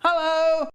Hello!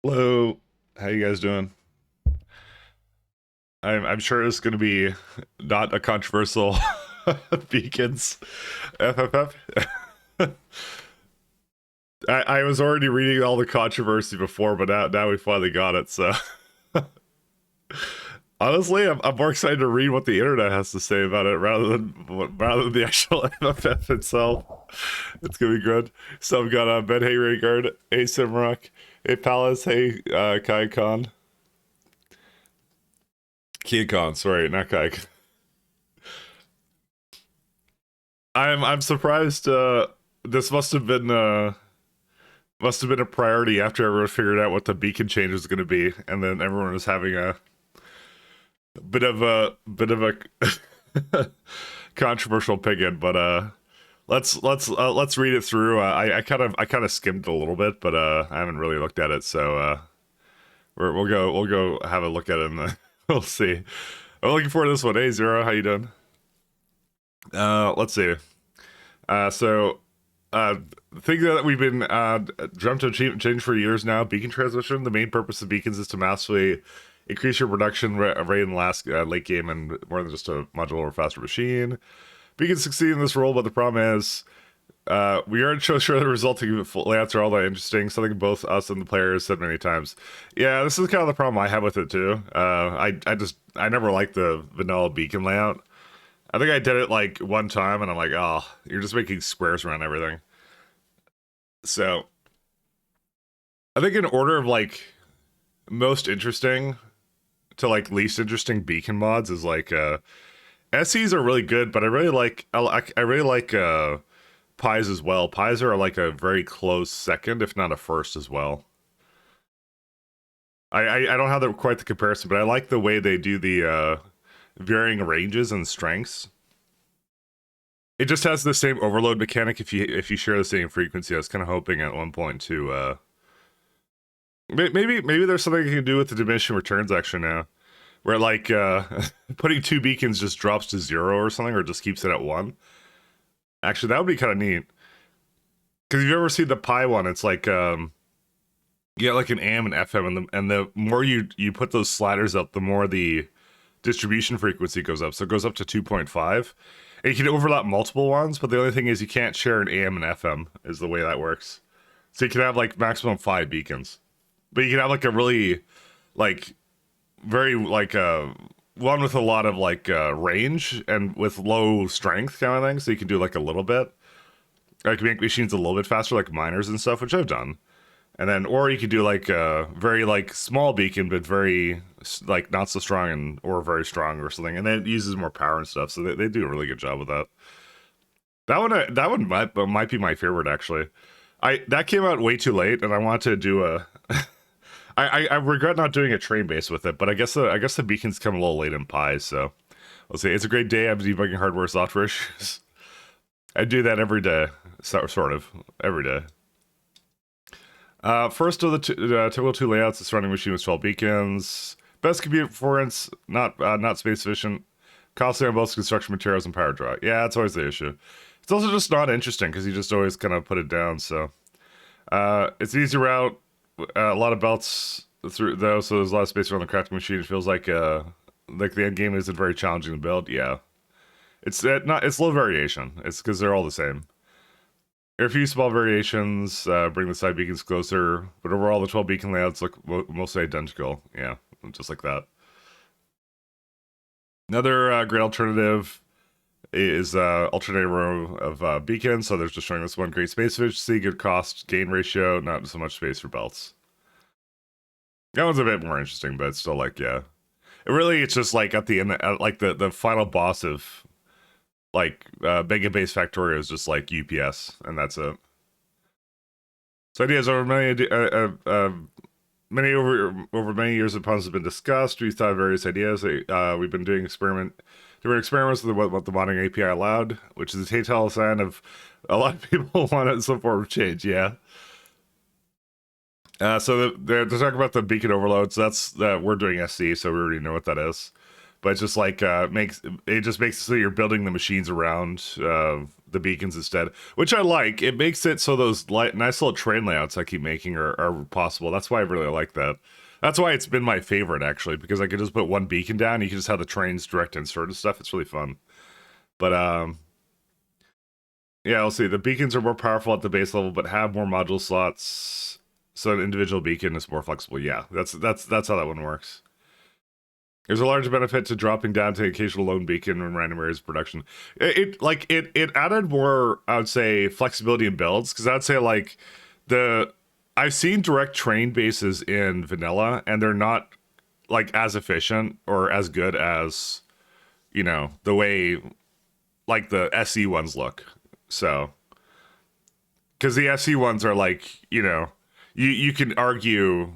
Hello, how you guys doing? I'm sure it's going to be not a controversial beacons FFF. I was already reading all the controversy before, but now we finally got it. So honestly, I'm more excited to read what the internet has to say about it rather than the actual FFF itself. It's gonna be good. So I've got Ben, hey Rayguard, hey Simrock, hey Palace, hey Kai Khan, Kia Khan, sorry, not Kai. I'm surprised. This must have been a priority after everyone figured out what the beacon change was going to be, and then everyone was having a bit of a controversial opinion. But let's read it through. I kind of skimmed it a little bit, but I haven't really looked at it. So we'll go have a look at it, and we'll see. I'm looking forward to this one. Hey Zero, how you doing? Let's see. So the thing that we've been dreamt to change for years now, beacon transmission. The main purpose of beacons is to massively increase your production rate in the last late game and more than just a modular or faster machine. Beacons succeed in this role, but the problem is we aren't so sure the resulting layouts are all that interesting. Something both us and the players said many times. Yeah, this is kind of the problem I have with it too. I never liked the vanilla beacon layout. I think I did it like one time, and I'm like, oh, you're just making squares around everything. So I think in order of like most interesting to like least interesting beacon mods is like SEs are really good, but I really like pies as well. Pies are like a very close second, if not a first as well. I don't have quite the comparison, but I like the way they do the varying ranges and strengths. It just has the same overload mechanic if you share the same frequency. I was kind of hoping at one point to maybe there's something you can do with the diminishing returns actually now, where like putting two beacons just drops to 0 or something, or just keeps it at 1. Actually, that would be kind of neat. Because if you ever see the pi one, it's like you get like an AM and FM, and the more you put those sliders up, the more the distribution frequency goes up. So it goes up to 2.5. And you can overlap multiple ones, but the only thing is you can't share an AM and FM is the way that works. So you can have like maximum 5 beacons. But you can have like a really like very like one with a lot of like range and with low strength kind of thing. So you can do like a little bit. Like make machines a little bit faster, like miners and stuff, which I've done. And then, or you could do like a very like small beacon, but very like not so strong or very strong or something. And then it uses more power and stuff. So they do a really good job with that. That one might be my favorite actually. That came out way too late, and I wanted to do a. I regret not doing a train base with it, but I guess the beacons come a little late in pies. So I'll say it's a great day. I'm debugging hardware software issues. I do that every day, sort of every day. First of the typical two layouts, the running machine with 12 beacons. Best compute performance, not space efficient. Costly on both construction materials and power draw. Yeah, that's always the issue. It's also just not interesting because you just always kind of put it down. So it's an easy route. A lot of belts through though, so there's a lot of space around the crafting machine. It feels like the end game isn't very challenging to build. Yeah, it's low variation. It's because they're all the same. There are a few small variations, bring the side beacons closer, but overall the 12 beacon layouts look mostly identical. Yeah, just like that. Another great alternative is alternative row of beacons. So there's just showing this one: great space efficiency, good cost gain ratio, not so much space for belts. That one's a bit more interesting, but it's still like, yeah. It's just like at the end, like the final boss of like Mega Base Factorio is just like UPS, and that's it. So ideas over over many years of puns have been discussed. We've thought of various ideas. We've been doing different experiments with what the modding API allowed, which is a telltale sign of a lot of people want some form of change. Yeah. So they're talking about the beacon overloads. That's we're doing SC, so we already know what that is. but it's just like makes it just makes it so you're building the machines around the beacons instead, which I like. It makes it so those nice little train layouts I keep making are possible. That's why I really like that. That's why it's been my favorite actually, because I could just put one beacon down. You can just have the trains direct insert and stuff. It's really fun. But yeah, we'll see. The beacons are more powerful at the base level, but have more module slots, so an individual beacon is more flexible. Yeah, that's how that one works. There's a large benefit to dropping down to occasional lone beacon in random areas of production. It added more, I would say, flexibility in builds, because I'd say like I've seen direct train bases in vanilla, and they're not like as efficient or as good as, you know, the way like the SE ones look. So, because the SE ones are like, you know, you can argue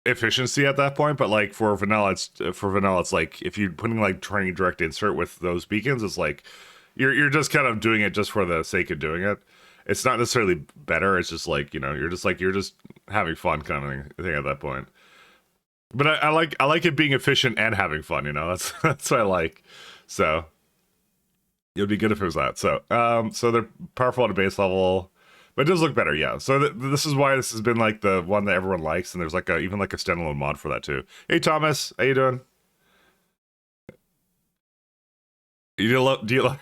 efficiency at that point, but like for vanilla, it's like if you're putting like train direct insert with those beacons, it's like you're just kind of doing it just for the sake of doing it. It's not necessarily better. It's just like, you know, you're just having fun kind of thing at that point. But I like it being efficient and having fun. You know, that's what I like. So it would be good if it was that. So they're powerful at a base level, but it does look better. Yeah. So this is why this has been like the one that everyone likes, and there's like even like a standalone mod for that too. Hey Thomas, how you doing? Do you love?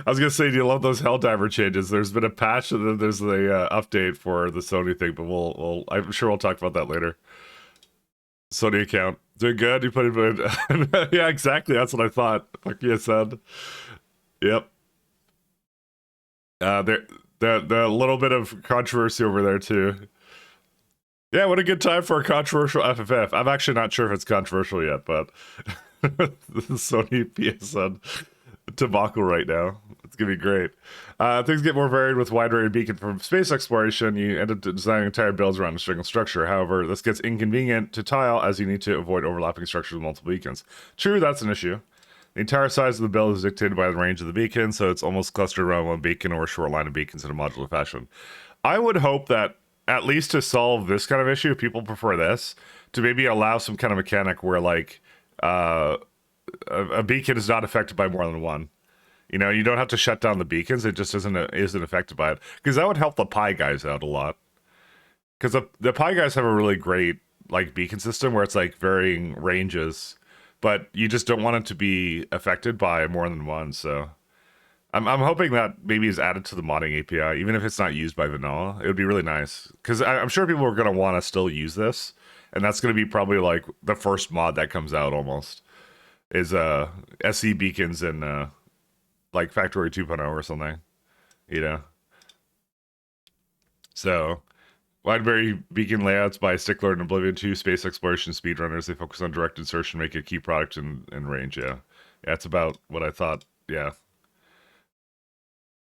I was gonna say, do you love those Helldiver changes? There's been a patch, and then there's the update for the Sony thing, but I'm sure we'll talk about that later. Sony account doing good. You put it, yeah, exactly. That's what I thought. Like you said, yep. There, the little bit of controversy over there too. Yeah, what a good time for a controversial FFF. I'm actually not sure if it's controversial yet, but the Sony PSN debacle right now. It's gonna be great. Things get more varied with wide range beacon from space exploration. You end up designing entire builds around a single structure. However, this gets inconvenient to tile as you need to avoid overlapping structures with multiple beacons. True, that's an issue. The entire size of the build is dictated by the range of the beacon, so it's almost clustered around one beacon or a short line of beacons in a modular fashion. I would hope that, at least to solve this kind of issue, if people prefer this, to maybe allow some kind of mechanic where, like, a beacon is not affected by more than one. You know, you don't have to shut down the beacons; it just isn't affected by it. Because that would help the Pi guys out a lot. Because the Pi guys have a really great like beacon system where it's like varying ranges, but you just don't want it to be affected by more than one. So I'm hoping that maybe is added to the modding API, even if it's not used by vanilla. It would be really nice, because I'm sure people are going to want to still use this, and that's going to be probably like the first mod that comes out almost is SE beacons and like Factorio 2.0 or something, you know. So Wideberry beacon layouts by Stickler and Oblivion 2 space exploration speedrunners. They focus on direct insertion, make a key product in range. Yeah, it's about what I thought. Yeah,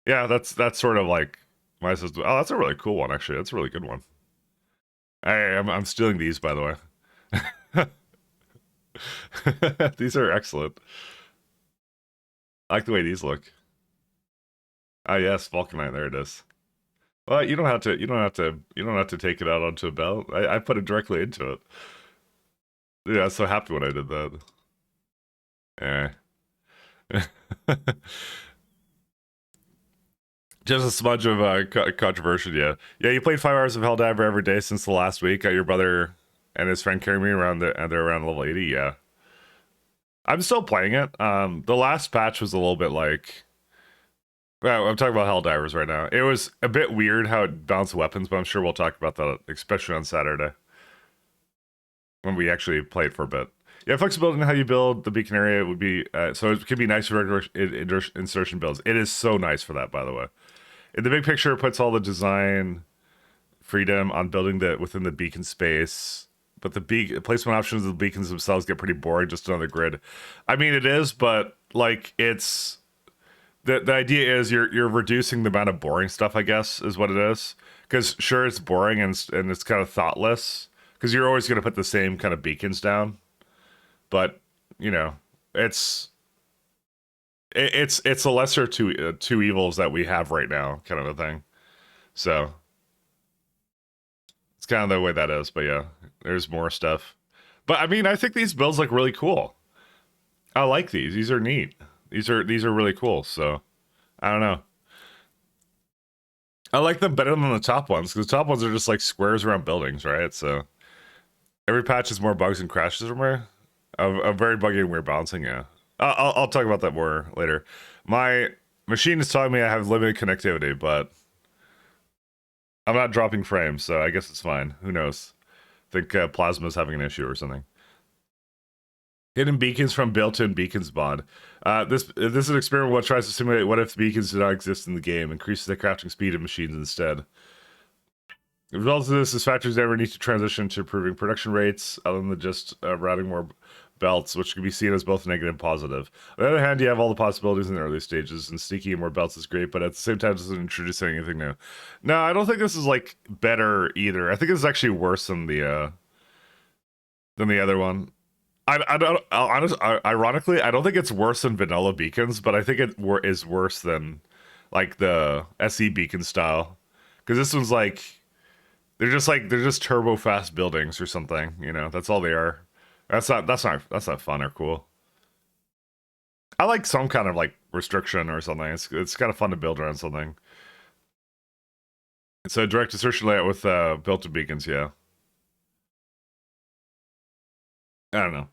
that's sort of like my system. Oh, that's a really cool one, actually. That's a really good one. I'm stealing these, by the way. These are excellent. I like the way these look. Ah, yes, Vulcanite. There it is. Well, you don't have to take it out onto a belt. I put it directly into it. Yeah, I was so happy when I did that. Yeah. Just a smudge of controversy, yeah. Yeah, you played 5 hours of Helldiver every day since the last week. Got your brother and his friend carrying me around and they're around level 80, yeah. I'm still playing it. The last patch was a little bit like, well, I'm talking about Helldivers right now. It was a bit weird how it balanced weapons, but I'm sure we'll talk about that, especially on Saturday when we actually play it for a bit. Yeah, flexibility in how you build the beacon area would be so it could be nice for regular insertion builds. It is so nice for that, by the way. In the big picture, it puts all the design freedom on building within the beacon space, but the placement options of the beacons themselves get pretty boring. Just another grid. I mean, it is, but like it's the idea is you're reducing the amount of boring stuff, I guess, is what it is. Because sure, it's boring and it's kind of thoughtless because you're always going to put the same kind of beacons down, but you know, it's a lesser two evils that we have right now, kind of a thing. So kind of the way that is, but yeah, there's more stuff. But I mean, I think these builds look really cool. I like these. These are neat. These are really cool. So I don't know. I like them better than the top ones because the top ones are just like squares around buildings, right? So every patch has more bugs and crashes from where a very buggy and weird balancing. Yeah, I'll talk about that more later. My machine is telling me I have limited connectivity, but I'm not dropping frames, so I guess it's fine. Who knows? I think Plasma's having an issue or something. Hidden beacons from built-in beacons mod. This is an experiment what tries to simulate what if beacons did not exist in the game, increases the crafting speed of machines instead. The result of this is factories never need to transition to improving production rates, other than just routing more belts, which can be seen as both negative and positive. On the other hand, you have all the possibilities in the early stages, and sneaking in more belts is great, but at the same time, it doesn't introduce anything new. No, I don't think this is like better either. I think it's actually worse than the other one. I don't. Ironically, I don't think it's worse than vanilla beacons, but I think it is worse than like the SE beacon style, because this one's like they're just turbo fast buildings or something. You know, that's all they are. That's not fun or cool. I like some kind of like restriction or something. It's kind of fun to build around something. It's a direct insertion layout with built-in beacons. Yeah, I don't know.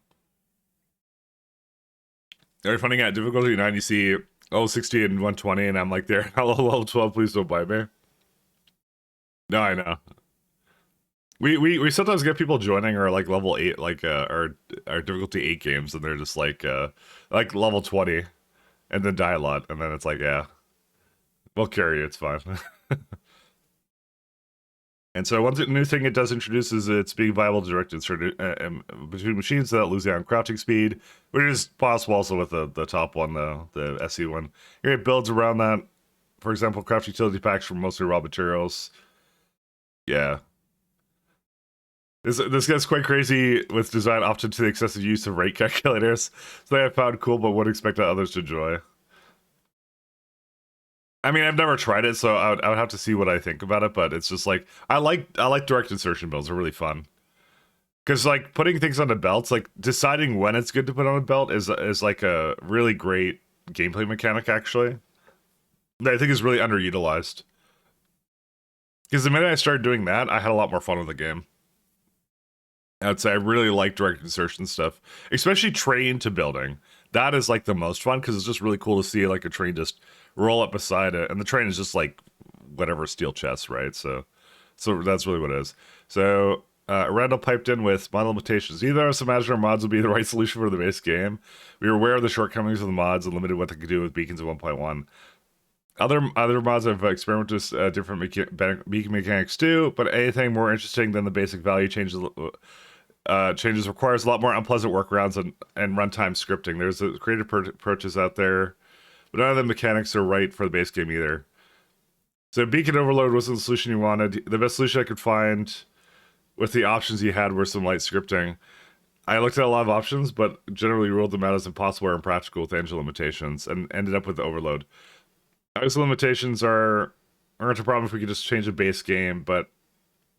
They're finding out difficulty 9, you see, 60 and 120, and I'm like, there, hello, level 12, please don't buy me. No, I know. We sometimes get people joining or like level 8, like our difficulty 8 games, and they're just like level 20, and then die a lot, and then it's like, yeah, we'll carry you, it's fine. And so one new thing it does introduce is it's being viable to direct insert between machines without losing on crafting speed, which is possible also with the top one, the SE one. Here it builds around that. For example, craft utility packs from mostly raw materials. Yeah. This gets quite crazy with design often to the excessive use of rate calculators. So they have found cool but would expect others to enjoy. I mean, I've never tried it, so I would have to see what I think about it. But it's just like I like direct insertion builds. They're really fun because like putting things on the belts, like deciding when it's good to put on a belt is like a really great gameplay mechanic actually. That I think is really underutilized. Because the minute I started doing that, I had a lot more fun with the game. I'd say I really like direct insertion stuff, especially train to building. That is like the most fun because it's just really cool to see like a train just roll up beside it, and the train is just like whatever steel chest, right? So that's really what it is. So Randall piped in with mod limitations. Either of us imagined our mods would be the right solution for the base game. We were aware of the shortcomings of the mods and limited what they could do with beacons at 1.1. Other mods have experimented with different beacon mechanics too, but anything more interesting than the basic value changes requires a lot more unpleasant workarounds and runtime scripting. There's creative approaches out there, but none of the mechanics are right for the base game either. So beacon overload wasn't the solution you wanted. The best solution I could find with the options you had were some light scripting. I looked at a lot of options, but generally ruled them out as impossible or impractical with engine limitations, and ended up with the overload. Those limitations aren't a problem if we could just change the base game, but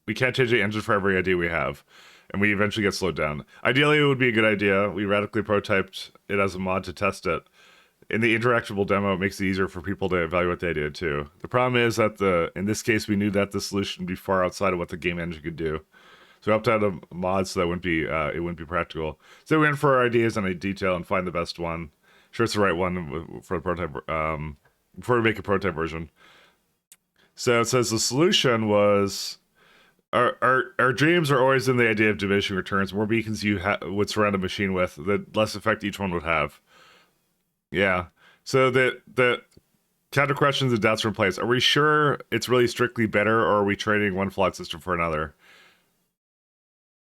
we can't change the engine for every idea we have, and we eventually get slowed down. Ideally, it would be a good idea. We radically prototyped it as a mod to test it. In the interactable demo, it makes it easier for people to evaluate the idea too. The problem is that in this case, we knew that the solution would be far outside of what the game engine could do. So we opted out of mods so that it wouldn't be practical. So we went for our ideas and a detail and find the best one. Sure, it's the right one for the prototype. Before we make a prototype version. So it says the solution was our dreams are always in the idea of diminishing returns. The more beacons you would surround a machine with, the less effect each one would have. Yeah. So the counter questions and doubts from place. Are we sure it's really strictly better, or are we trading one flawed system for another?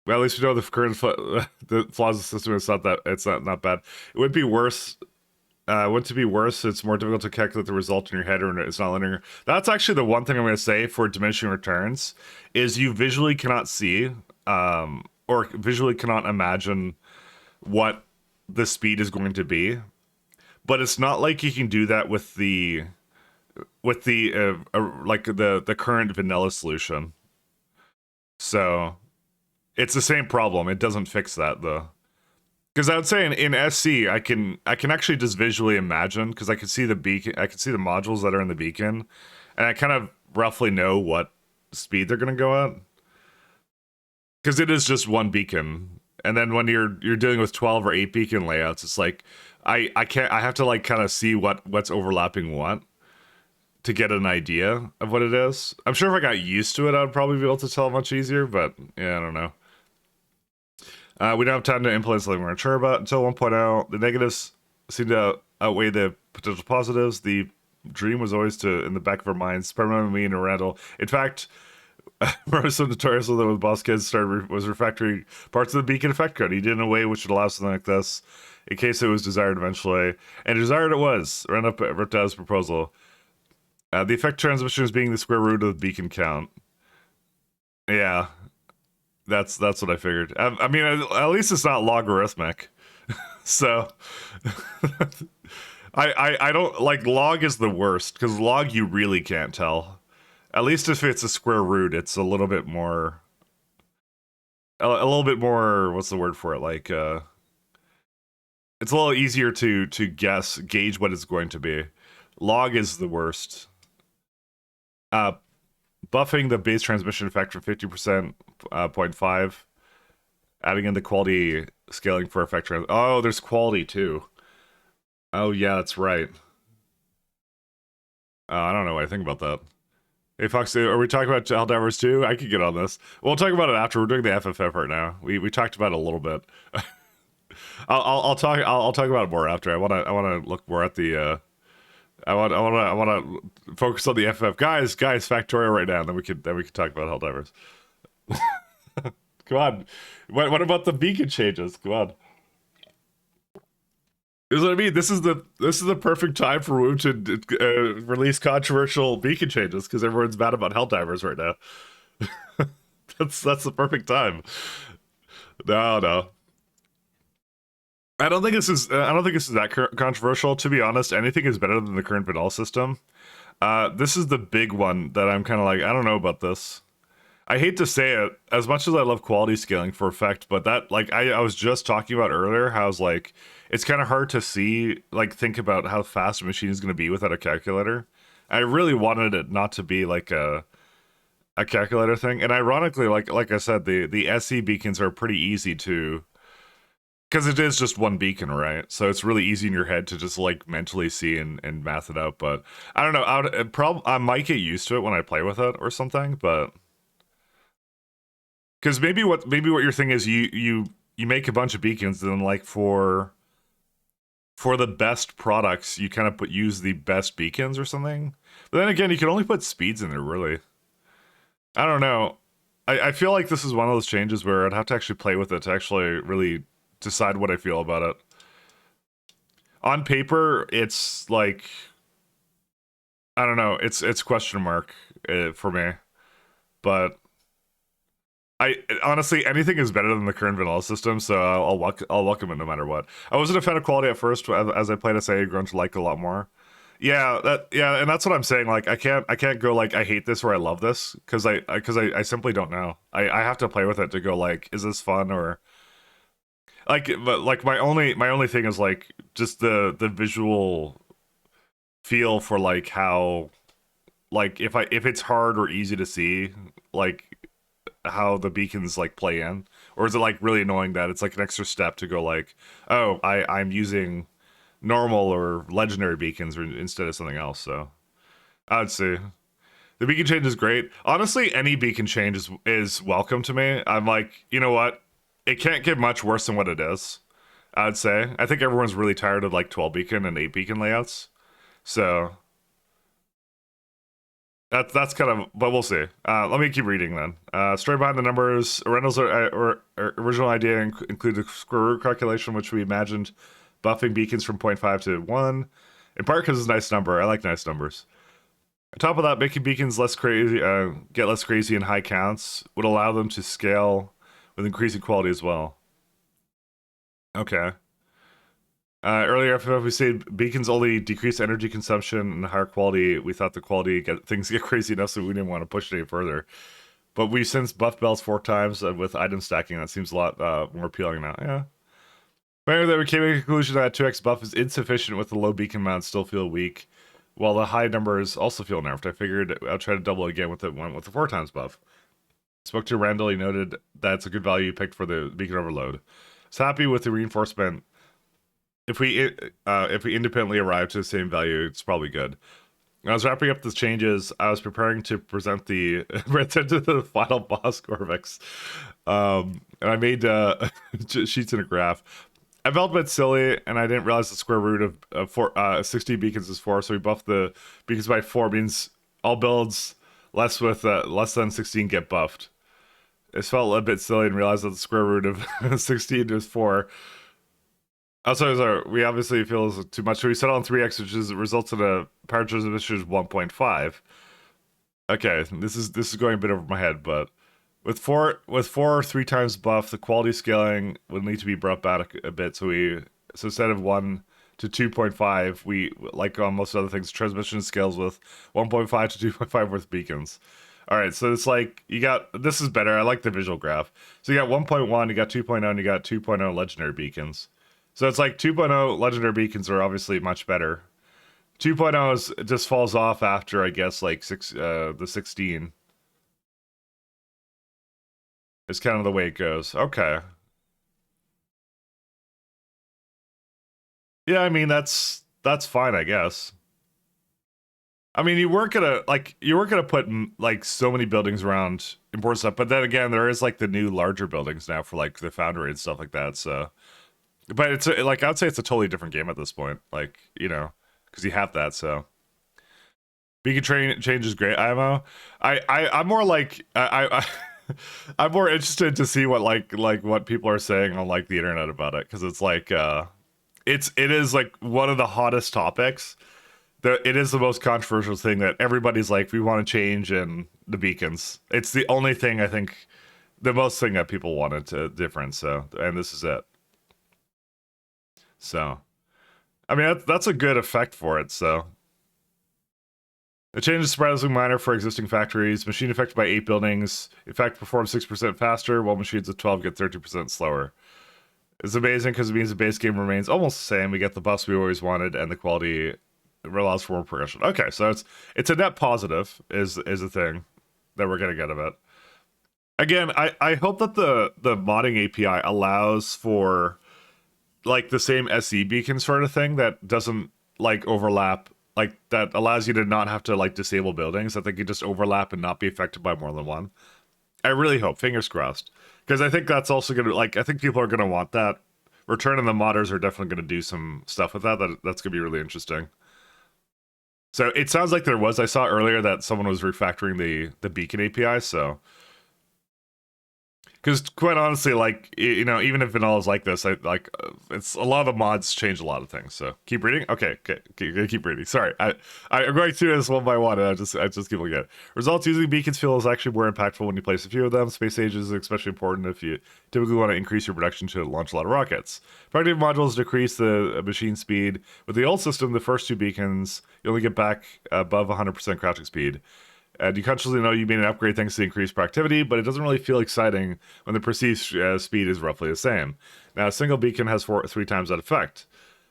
Well, at least we know the current the flaws of the system. It's not bad. It would be worse. Would to be worse, it's more difficult to calculate the result in your head, or it's not linear. That's actually the one thing I'm going to say for diminishing returns is you visually cannot see, or visually cannot imagine what the speed is going to be. But it's not like you can do that with the like the current vanilla solution. So it's the same problem. It doesn't fix that though. Because I would say in SC, I can actually just visually imagine because I can see the beacon, I can see the modules that are in the beacon, and I kind of roughly know what speed they're going to go at because it is just one beacon. And then when you're dealing with 12 or 8 beacon layouts, it's like I can't I have to like kind of see what's overlapping what to get an idea of what it is. I'm sure if I got used to it, I'd probably be able to tell much easier. But yeah, I don't know. We don't have time to implement something we're unsure about until 1.0. The negatives seem to outweigh the potential positives. The dream was always to, in the back of our minds, permanently me and Randall. In fact, we're so notorious that when Boss Kids was refactoring parts of the beacon effect code. He did in a way which would allow something like this in case it was desired eventually. And desired it was. Randall ripped out his proposal. The effect transmission is being the square root of the beacon count. Yeah, that's what I figured. I mean, at least it's not logarithmic. So, I don't like log is the worst because log you really can't tell. At least if it's a square root, it's a little bit more, a little bit more. What's the word for it? Like, it's a little easier to gauge what it's going to be. Log is the worst. Uh, Buffing the base transmission effect from 50%, 0.5. Adding in the quality scaling for effect oh, there's quality too. Oh yeah, that's right. I don't know what I think about that. Hey Fox, are we talking about Helldivers too? I could get on this. We'll talk about it after. We're doing the FFF right now. We talked about it a little bit. I'll talk about it more after. I wanna look more at the I wanna focus on the FFF guys factorial right now. And then we can talk about Helldivers. Come on. What about the beacon changes? Come on. This is what I mean. This is the perfect time for Woo to release controversial beacon changes because everyone's mad about Helldivers right now. That's the perfect time. No. I don't think this is that controversial. To be honest, anything is better than the current vanilla system. This is the big one that I'm kind of like, I don't know about this. I hate to say it, as much as I love quality scaling for effect, but that like I was just talking about earlier, how it's like it's kind of hard to see, like think about how fast a machine is going to be without a calculator. I really wanted it not to be like a calculator thing, and ironically, like I said, the SE beacons are pretty easy to, because it is just one beacon, right? So it's really easy in your head to just like mentally see and math it out. But I don't know, I might get used to it when I play with it or something, but. Because maybe what your thing is, you make a bunch of beacons, and then like for the best products, you kind of use the best beacons or something. But then again, you can only put speeds in there, really. I don't know. I feel like this is one of those changes where I'd have to actually play with it to actually really decide what I feel about it. On paper, it's like I don't know. It's question mark for me, but I honestly anything is better than the current vanilla system, so I'll welcome it no matter what. I wasn't a fan of quality at first, as I played it, I've grown to like it a lot more. Yeah, and that's what I'm saying. Like I can't go like I hate this or I love this because I simply don't know. I have to play with it to go like is this fun or like but like my only thing is like just the visual feel for like how like if it's hard or easy to see like how the beacons like play in, or is it like really annoying that it's like an extra step to go like, oh, I'm using normal or legendary beacons or instead of something else. So I'd say the beacon change is great. Honestly, any beacon change is welcome to me. I'm like, you know what? It can't get much worse than what it is. I'd say. I think everyone's really tired of like 12 beacon and 8 beacon layouts. So that's kind of, but we'll see. Let me keep reading then. Straight behind the numbers, Reynolds' original idea included a square root calculation, which we imagined buffing beacons from 0.5 to 1. In part because it's a nice number. I like nice numbers. On top of that, making beacons less crazy, get less crazy in high counts would allow them to scale with increasing quality as well. Okay. Earlier, if we said beacons only decrease energy consumption and higher quality, we thought the quality things get crazy enough, so we didn't want to push it any further. But we've since buffed bells 4 times with item stacking. That seems a lot more appealing now. Yeah. Maybe they came to the conclusion that 2x buff is insufficient with the low beacon mount still feel weak, while the high numbers also feel nerfed. I figured I'll try to double again with the 4 times buff. Spoke to Randall, he noted that's a good value you picked for the beacon overload. So happy with the reinforcement. If we independently arrive to the same value, it's probably good. When I was wrapping up the changes, I was preparing to present the the final boss Corvix. And I made sheets in a graph. I felt a bit silly, and I didn't realize the square root of 16 beacons is 4, so we buffed the beacons by 4, means all builds less than 16 get buffed. It felt a bit silly and realized that the square root of 16 is 4. Also, we obviously feel it's too much, so we set on 3x, which results in a power transmission of 1.5. Okay, this is going a bit over my head, but with 3 times buff, the quality scaling would need to be brought back a bit. So instead of 1 to 2.5, we, like on most other things, transmission scales with 1.5 to 2.5 with beacons. All right, so it's like this is better. I like the visual graph. So you got 1.1, you got 2.0, and you got 2.0 legendary beacons. So it's like 2.0 legendary beacons are obviously much better. 2.0 just falls off after, I guess, like the 16. It's kind of the way it goes. Okay. Yeah, I mean that's fine, I guess. I mean, you weren't gonna put like so many buildings around important stuff, but then again, there is like the new larger buildings now for like the Foundry and stuff like that. So, but it's like I'd say it's a totally different game at this point. Like because you have that. So, beacon train change is great. I'm more like I'm more interested to see what what people are saying on like the internet about it, because it's like it is like one of the hottest topics. It is the most controversial thing that everybody's like, we want to change in the beacons. It's the only thing, I think, the most thing that people wanted to different. So, and this is it. So, I mean, that's a good effect for it. So, the change is surprisingly minor for existing factories. Machine affected by 8 buildings, in fact, perform 6% faster, while machines of 12 get 30% slower. It's amazing because it means the base game remains almost the same. We get the buffs we always wanted, and the quality allows for more progression. Okay, so it's a net positive is a thing that we're gonna get of it. Again, I hope that the modding API allows for like the same SE beacon sort of thing that doesn't like overlap, like that allows you to not have to like disable buildings, that they could just overlap and not be affected by more than one. I really hope, fingers crossed, because I think that's also gonna I think people are gonna want that. Return and the modders are definitely gonna do some stuff with that's gonna be really interesting. So it sounds like there was. I saw earlier that someone was refactoring the beacon API. So, because quite honestly, like even if vanilla is like this, it's a lot of the mods change a lot of things. So keep reading. Okay, keep reading. Sorry, I'm going through this one by one, and I just keep looking at it. Results using beacons feel is actually more impactful when you place a few of them. Space age is especially important if you typically want to increase your production to launch a lot of rockets. Productive modules decrease the machine speed. With the old system, the first 2 beacons you only get back above 100% crouching speed. And you consciously know you made an upgrade thanks to increased productivity, but it doesn't really feel exciting when the perceived speed is roughly the same. Now, a single beacon has 3 times that effect,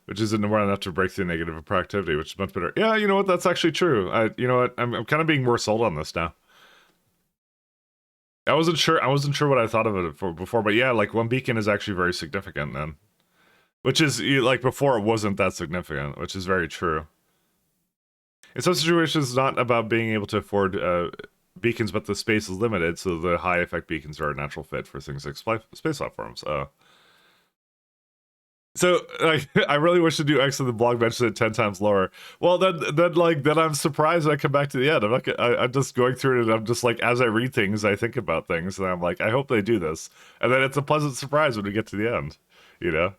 which isn't more enough to break through negative of productivity, which is much better. Yeah, you know what? That's actually true. You know what? I'm kind of being more sold on this now. I wasn't sure what I thought of it before, but yeah, like 1 beacon is actually very significant then. Which is, like, before it wasn't that significant, which is very true. In some situations, it's not about being able to afford beacons, but the space is limited, so the high effect beacons are a natural fit for things like space platforms. So, like, I really wish to do X, and the blog mentions it 10 times lower. Well, then I'm surprised when I come back to the end. I'm just going through it, and I'm just like, as I read things, I think about things, and I'm like, I hope they do this. And then it's a pleasant surprise when we get to the end, you know?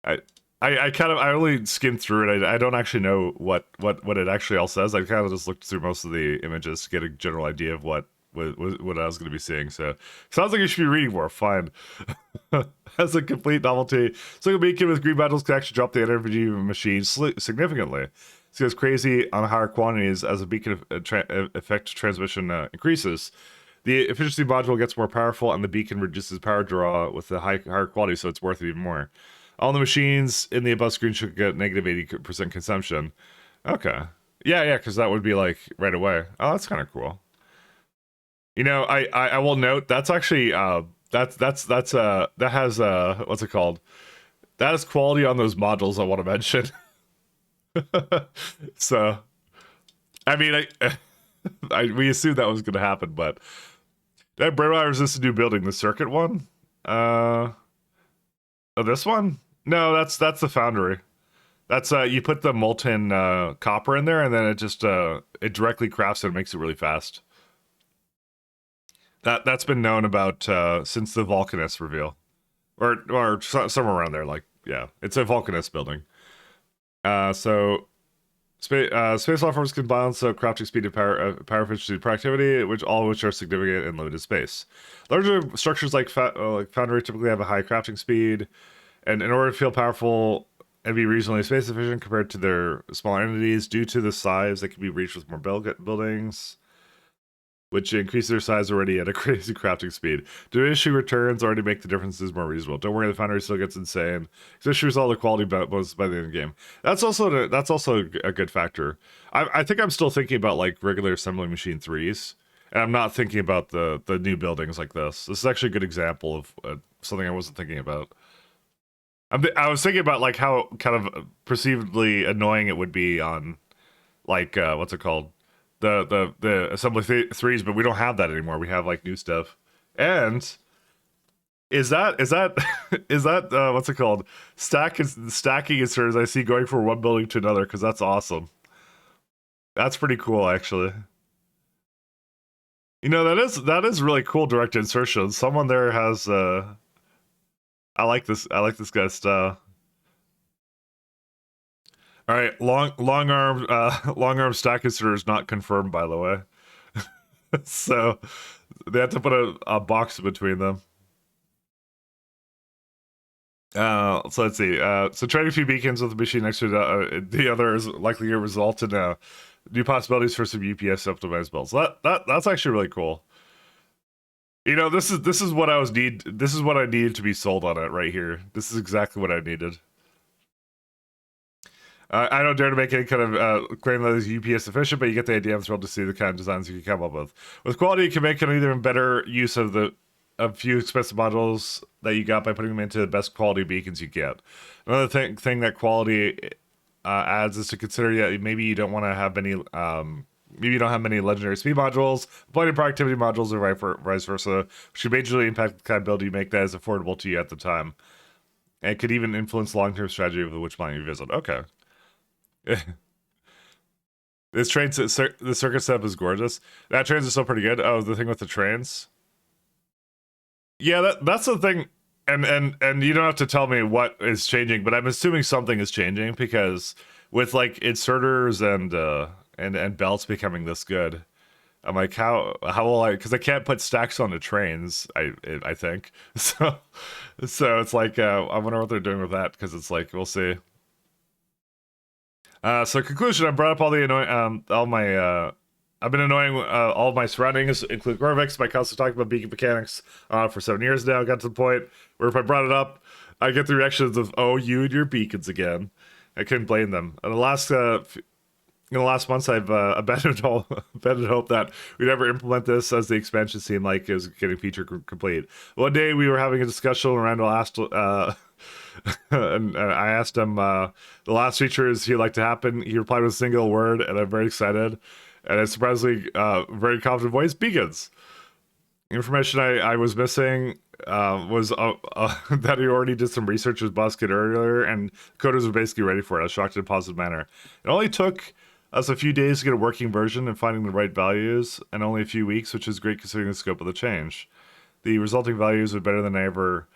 I only skimmed through it. I don't actually know what it actually all says. I kind of just looked through most of the images to get a general idea of what I was going to be seeing. So sounds like you should be reading more. Fine. As a complete novelty, so a beacon with green metals can actually drop the energy of a machine significantly. This goes crazy on higher quantities as a beacon effect transmission increases. The efficiency module gets more powerful, and the beacon reduces power draw with the higher quality, so it's worth it even more. All the machines in the above screen should get negative 80% consumption. Okay. Yeah, because that would be like right away. Oh, that's kind of cool. You know, I will note that's actually that has what's it called? That is quality on those modules I want to mention. So, I mean, we assumed that was going to happen, but that Brainwire is this a new building, the circuit one? Oh, this one? No, that's the foundry. That's you put the molten copper in there, and then it just it directly crafts it and makes it really fast. That's been known about since the Vulcanist reveal, or somewhere around there. Like, yeah, it's a Vulcanist building. So space platforms can balance crafting speed and power efficiency and productivity, all of which are significant in limited space. Larger structures like Foundry typically have a high crafting speed, and in order to feel powerful and be reasonably space efficient compared to their smaller entities, due to the size that can be reached with more buildings, which increase their size already at a crazy crafting speed. Diminishing returns already make the differences more reasonable. Don't worry, the foundry still gets insane, especially with all the quality bonuses by the end of the game. That's also a good factor. I think I'm still thinking about like regular assembly machine 3s, and I'm not thinking about the new buildings like this. This is actually a good example of something I wasn't thinking about. I was thinking about like how kind of perceivedly annoying it would be on like what's it called, the assembly threes, but we don't have that anymore. We have like new stuff. And is that is that what's it called, stacking inserters I see going from one building to another, because that's awesome. That's pretty cool, actually. You know, that is really cool direct insertion. Someone there has I like this guy's style. All right, long arm stack inserter is not confirmed, by the way. So they have to put a box between them. So let's see. So trading a few beacons with the machine next to the other is likely to result in new possibilities for some UPS optimized builds. That's actually really cool. You know, this is what I needed to be sold on it right here. This is exactly what I needed. I don't dare to make any kind of claim that is UPS efficient, but you get the idea. I'm thrilled to see the kind of designs you can come up with. With quality, you can make an even better use of the few expensive modules that you got by putting them into the best quality beacons you get. Another thing that quality adds is to consider, yeah, maybe you don't want to have many maybe you don't have many legendary speed modules, plenty of productivity modules, or vice versa, which could majorly impact the kind of build you make that is affordable to you at the time. And it could even influence long-term strategy of which planet you visit. Okay. This train, the circuit setup is gorgeous. That trains are still pretty good. Oh, the thing with the trains. Yeah, that's the thing. And you don't have to tell me what is changing, but I'm assuming something is changing, because with like inserters and belts becoming this good, I'm like, how will I? Because I can't put stacks on the trains. I think so. So it's like I wonder what they're doing with that, because it's like we'll see. So conclusion, I brought up all the all my I've been annoying all of my surroundings, including Corvex, by constantly talking about beacon mechanics for 7 years now. I got to the point where if I brought it up, I get the reactions of, "Oh, you and your beacons again." I couldn't blame them. In the last months, I've abandoned hope that we'd ever implement this, as the expansion seemed like it was getting feature complete. One day we were having a discussion, and Randall asked, and I asked him the last features he'd like to happen. He replied with a single word, and I'm very excited. And a surprisingly very confident voice: beacons. Information I was missing was that he already did some research with Buzzkid earlier, and coders were basically ready for it. I was shocked in a positive manner. It only took us a few days to get a working version and finding the right values, and only a few weeks, which is great considering the scope of the change. The resulting values are better than I ever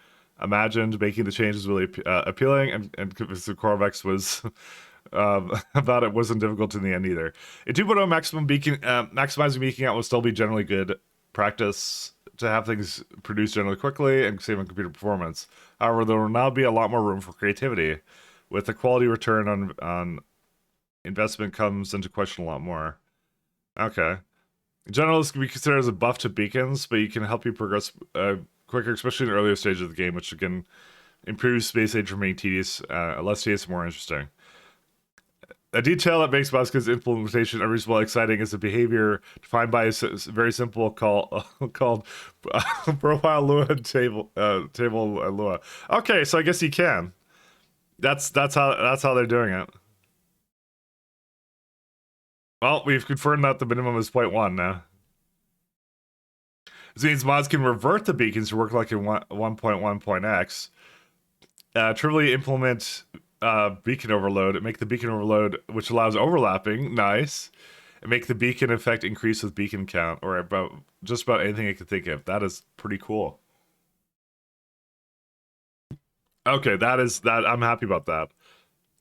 imagined, making the changes really appealing, and Mr. Corvex was about it wasn't difficult in the end either. In 2.0, maximizing beaking out will still be generally good practice to have things produced generally quickly and save on computer performance. However, there will now be a lot more room for creativity, with the quality return on investment comes into question a lot more. Okay. Generalists can be considered as a buff to beacons, but you can help you progress quicker, especially in the earlier stages of the game, which again improves space age from being tedious, less tedious, and more interesting. A detail that makes Bosca's implementation unreasonable exciting is a behavior defined by a very simple called profile Lua table Lua. Okay, so I guess you can. That's how they're doing it. Well, we've confirmed that the minimum is 0.1 now. This means mods can revert the beacons to work like in 1.1.x. Trivially implement beacon overload. Make the beacon overload, which allows overlapping. Nice. And make the beacon effect increase with beacon count, or about just about anything I could think of. That is pretty cool. Okay, that is that. I'm happy about that.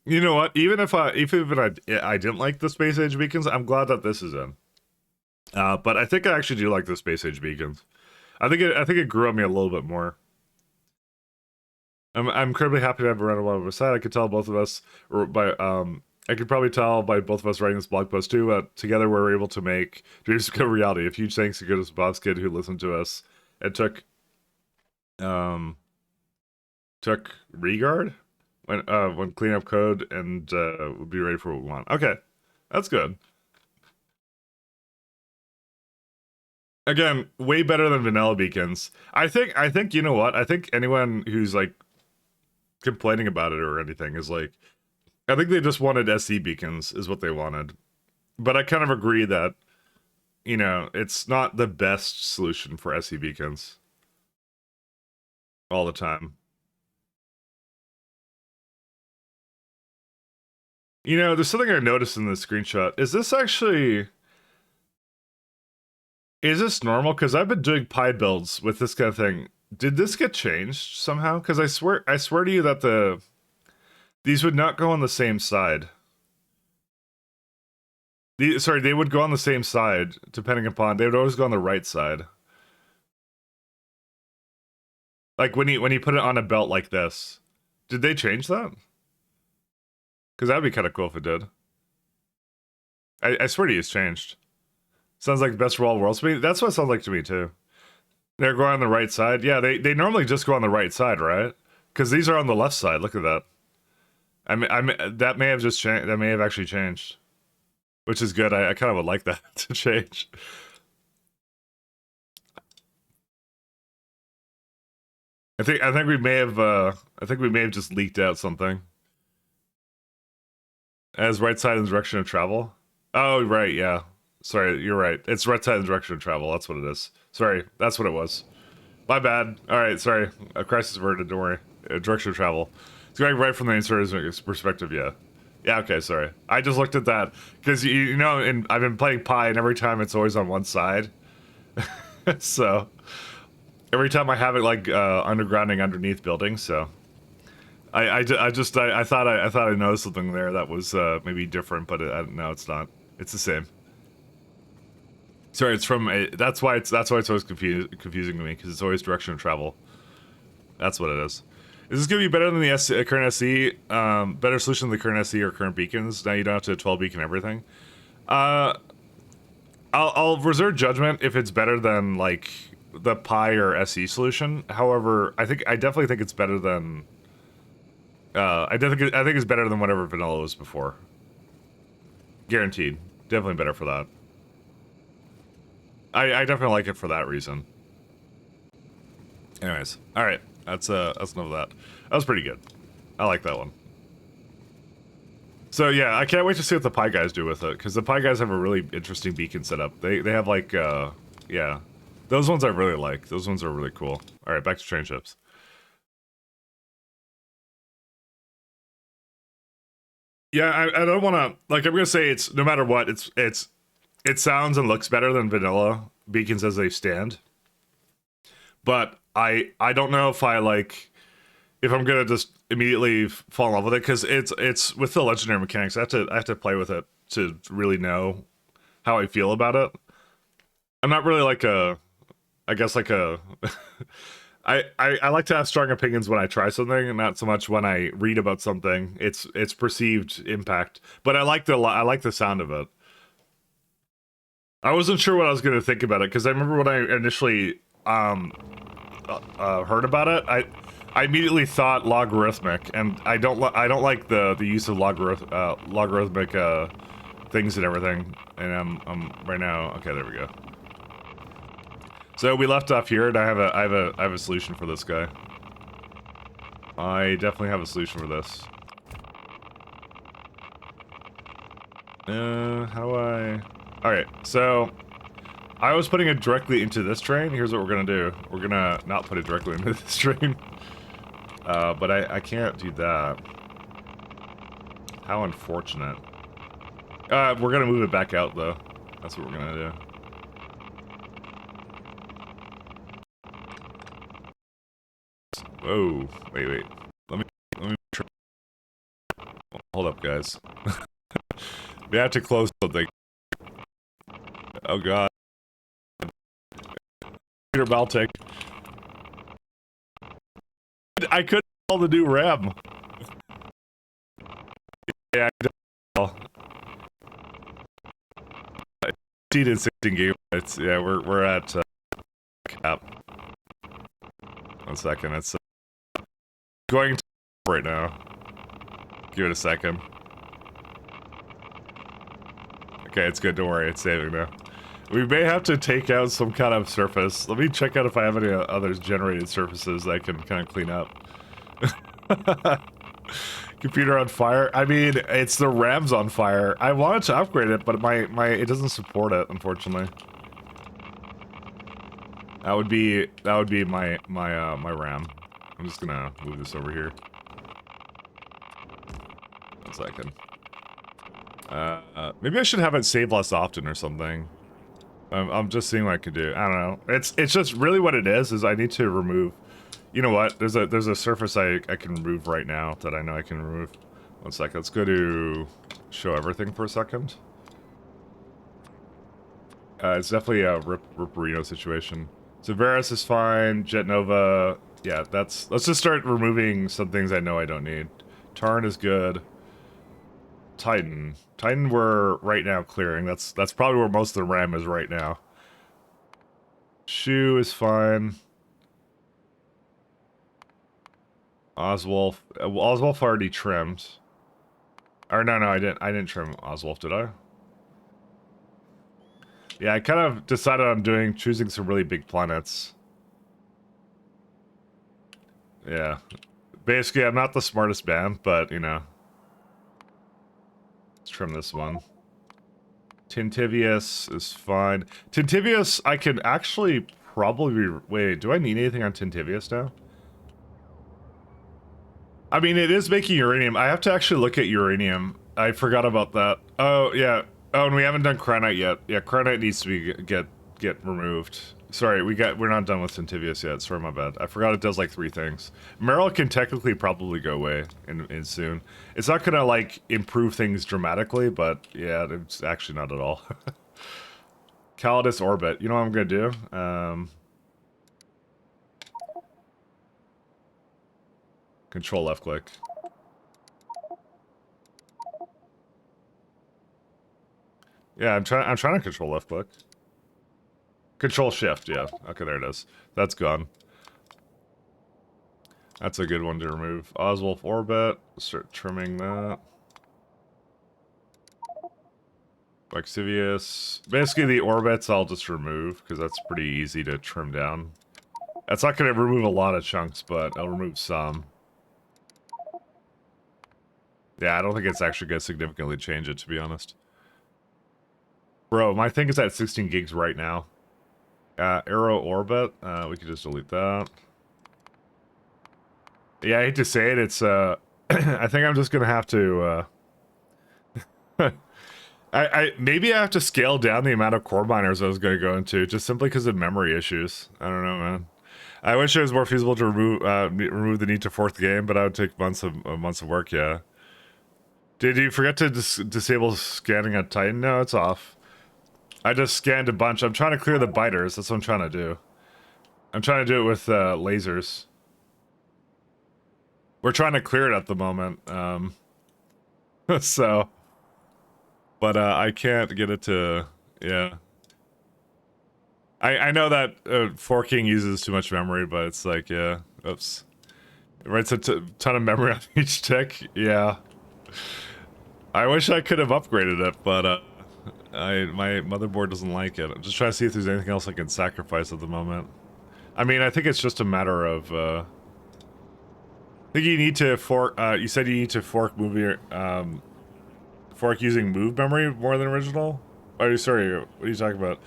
You know what? Even if I didn't like the space age beacons, I'm glad that this is in. But I think I actually do like the space age beacons. I think it grew on me a little bit more. I'm incredibly happy to have a run on my side. I could tell both of us, or by I could probably tell by both of us writing this blog post too. Together we're able to make dreams become reality. A huge thanks to Goodness Bob's Kid who listened to us and took regard when cleaning up code and would be ready for what we want. Okay, that's good. Again, way better than vanilla beacons. I think you know what? I think anyone who's like complaining about it or anything is like, I think they just wanted SE beacons is what they wanted. But I kind of agree that, you know, it's not the best solution for SE beacons all the time. You know, there's something I noticed in this screenshot. Is this normal? Because I've been doing Pi builds with this kind of thing. Did this get changed somehow? Because I swear to you that these would not go on the same side. They would go on the same side, depending upon, they would always go on the right side. Like when you put it on a belt like this. Did they change that? Because that'd be kind of cool if it did. I swear to you, it's changed. Sounds like the best of all worlds to me. That's what it sounds like to me too. They're going on the right side. Yeah, they normally just go on the right side, right? Because these are on the left side. Look at that. I mean, that may have just changed. That may have actually changed, which is good. I kind of would like that to change. I think we may have just leaked out something. As right side in the direction of travel. Oh, right, yeah. Sorry, you're right. It's right side in the direction of travel. That's what it is. Sorry, that's what it was. My bad. All right, sorry. A crisis averted. Don't worry. Direction of travel. It's going right from the inserter's perspective. Yeah. Yeah. Okay. Sorry. I just looked at that because you know, and I've been playing Pi, and every time it's always on one side. So every time I have it like undergrounding underneath buildings. So I thought I noticed something there that was maybe different, but no, it's not. It's the same. Sorry, it's from that's why it's always confusing to me because it's always direction of travel. That's what it is. Is this gonna be better than the current SE? Better solution than the current SE or current beacons? Now you don't have to 12 beacon everything. I'll reserve judgment if it's better than like the Pi or SE solution. However, I definitely think it's better than. I think it's better than whatever vanilla was before. Guaranteed, definitely better for that. I definitely like it for that reason. Anyways, all right, that's enough of that. That was pretty good. I like that one. So yeah, I can't wait to see what the Pi guys do with it because the Pi guys have a really interesting beacon setup. They have like yeah, those ones I really like. Those ones are really cool. All right, back to train ships. Yeah, I don't want to like. I'm gonna say it's no matter what. It sounds and looks better than vanilla beacons as they stand. But I don't know if I like if I'm gonna just immediately fall in love with it because it's with the legendary mechanics. I have to play with it to really know how I feel about it. I'm not really like a I guess like a I like to have strong opinions when I try something and not so much when I read about something. It's perceived impact. But I like the sound of it. I wasn't sure what I was going to think about it because I remember when I initially heard about it, I immediately thought logarithmic, and I don't like the use of logarithmic things and everything. And I'm right now. Okay, there we go. So we left off here, and I have a solution for this guy. I definitely have a solution for this. How do I? Alright, so I was putting it directly into this train. Here's what we're gonna do. We're gonna not put it directly into this train. But I can't do that. How unfortunate. We're gonna move it back out, though. That's what we're gonna do. Whoa, wait. Let me try. Hold up, guys. We have to close something. Oh god. Peter Baltic. I couldn't install the new RAM. Yeah, I don't know. 15 and 16 gigabytes. Yeah, we're at cap. 1 second. It's going to right now. Give it a second. Okay, it's good. Don't worry. It's saving now. We may have to take out some kind of surface. Let me check out if I have any other generated surfaces that I can kind of clean up. Computer on fire. I mean, it's the RAM's on fire. I wanted to upgrade it, but my it doesn't support it, unfortunately. That would be my RAM. I'm just gonna move this over here. 1 second. Maybe I should have it save less often or something. I'm just seeing what I can do. I don't know. It's just really what it is I need to remove. You know what? There's a surface I can remove right now that I know I can remove. 1 second. Let's go to show everything for a second. It's definitely a Ripperino situation. So Varus is fine. Jet Nova. Yeah, let's just start removing some things I know I don't need. Tarn is good. Titan we're right now clearing. That's probably where most of the RAM is right now. Shoe is fine. Oswolf already trimmed. Or no, I didn't trim Oswolf, did I? Yeah, I kind of decided on choosing some really big planets. Yeah. Basically, I'm not the smartest man, but, you know. Let's trim this one. Tintivius is fine. Tintivius, I can actually probably... Wait, do I need anything on Tintivius now? I mean, it is making uranium. I have to actually look at uranium. I forgot about that. Oh, yeah. Oh, and we haven't done Cranite yet. Yeah, Cranite needs to be get removed. Sorry, we're not done with Tintivius yet. Sorry, my bad. I forgot it does like 3 things. Meryl can technically probably go away in soon. It's not gonna like improve things dramatically, but yeah, it's actually not at all. Calidus orbit. You know what I'm gonna do? Control left click. Yeah, I'm trying to control left click. Control shift, yeah. Okay, there it is. That's gone. That's a good one to remove. Oswolf orbit. Start trimming that. Lexivius. Basically, the orbits I'll just remove, because that's pretty easy to trim down. That's not going to remove a lot of chunks, but I'll remove some. Yeah, I don't think it's actually going to significantly change it, to be honest. Bro, my thing is at 16 gigs right now. Arrow orbit. We could just delete that. Yeah, I hate to say it, it's, I think I'm just gonna have to, maybe I have to scale down the amount of core miners I was gonna go into, just simply because of memory issues. I don't know, man. I wish it was more feasible to remove the need to fourth game, but I would take months of work, yeah. Did you forget to disable scanning at Titan? No, it's off. I just scanned a bunch. I'm trying to clear the biters, that's what I'm trying to do. I'm trying to do it with, lasers. We're trying to clear it at the moment, so... But, I can't get it to... Yeah. I know that forking uses too much memory, but it's like, yeah, oops. It writes a ton of memory on each tick. Yeah. I wish I could have upgraded it, but my motherboard doesn't like it. I'm just trying to see if there's anything else I can sacrifice at the moment. I mean, I think it's just a matter of, I think you need to fork, you said you need to fork fork using move memory more than original? Oh, sorry, what are you talking about?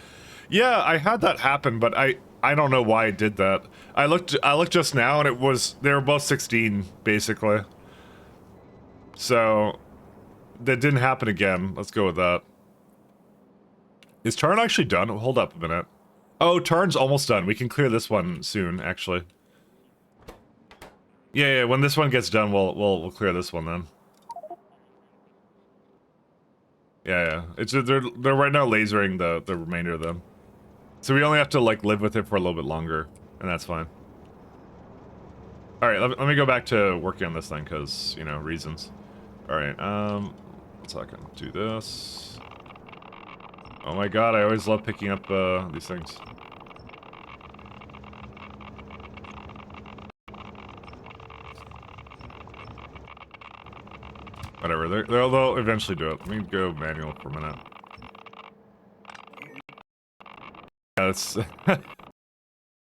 Yeah, I had that happen, but I don't know why I did that. I looked just now and they were both 16, basically. So, that didn't happen again. Let's go with that. Is turn actually done? Hold up a minute. Oh, turn's almost done. We can clear this one soon, actually. Yeah, when this one gets done, we'll clear this one then. Yeah. It's they're right now lasering the remainder of them. So we only have to like live with it for a little bit longer, and that's fine. All right, let me go back to working on this thing because, you know, reasons. All right, 1 second. Do this. Oh my god, I always love picking up these things. Whatever, they'll eventually do it. Let me go manual for a minute. Yeah, that's...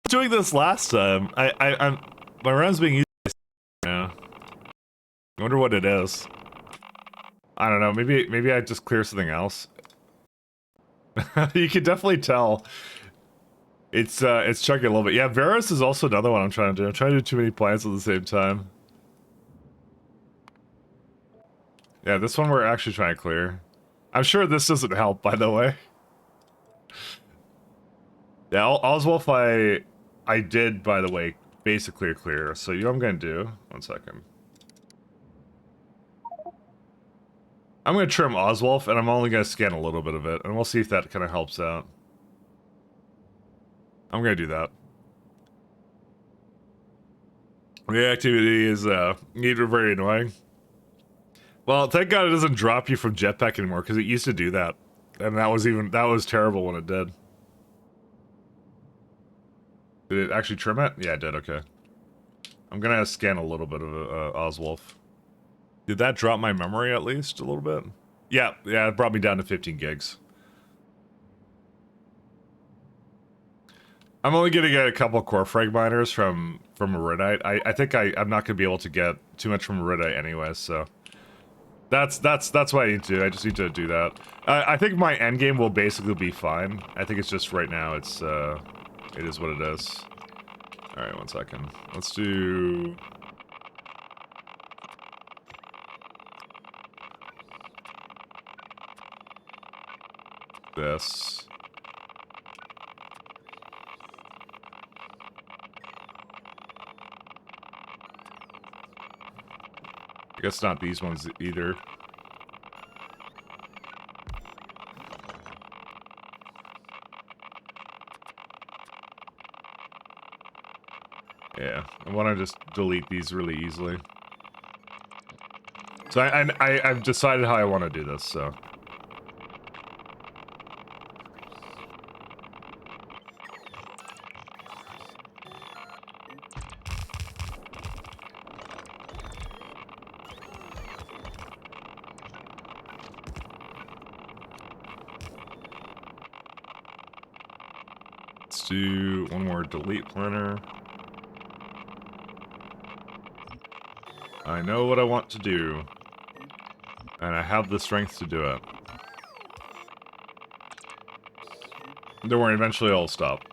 doing this last time. My run's being used. Yeah. I wonder what it is. I don't know, maybe I just clear something else. You can definitely tell. It's chugging a little bit. Yeah, Varus is also another one I'm trying to do. I'm trying to do too many plants at the same time. Yeah, this one we're actually trying to clear. I'm sure this doesn't help, by the way. Yeah, Oswolf I did, by the way, basically clear. So you know what I'm gonna do? 1 second. I'm gonna trim Oswolf, and I'm only gonna scan a little bit of it, and we'll see if that kind of helps out. I'm gonna do that. Reactivity is very annoying. Well, thank God it doesn't drop you from jetpack anymore, because it used to do that. And that was terrible when it did. Did it actually trim it? Yeah, it did, okay. I'm gonna scan a little bit of Oswolf. Did that drop my memory at least a little bit? Yeah, it brought me down to 15 gigs. I'm only gonna get a couple core frag miners from Iridite. I think I'm not gonna be able to get too much from Iridite anyway, so... That's what I need to do. I just need to do that. I think my endgame will basically be fine. I think it's just right now it is what it is. Alright, 1 second. Let's do... this. I guess not these ones either. Yeah, I want to just delete these really easily. So I've decided how I want to do this, so... Let's do one more delete planner. I know what I want to do. And I have the strength to do it. Don't worry, eventually it'll stop.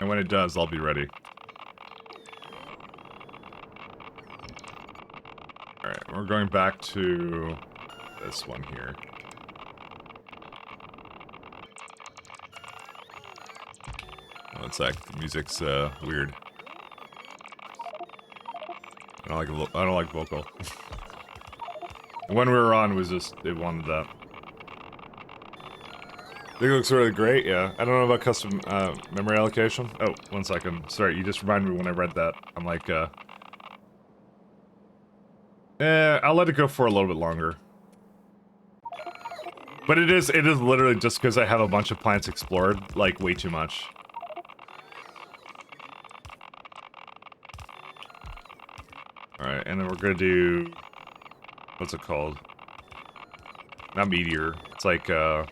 And when it does, I'll be ready. Alright, we're going back to this one here. One sec, the music's weird. I don't like vocal. When we were on, it was just, it wanted that. I think it looks really great, yeah. I don't know about custom memory allocation. Oh, 1 second. Sorry, you just reminded me when I read that. I'm like, I'll let it go for a little bit longer. But it is literally just because I have a bunch of plants explored, like, way too much. Alright, and then we're gonna do... What's it called? Not meteor. It's like, Sorry,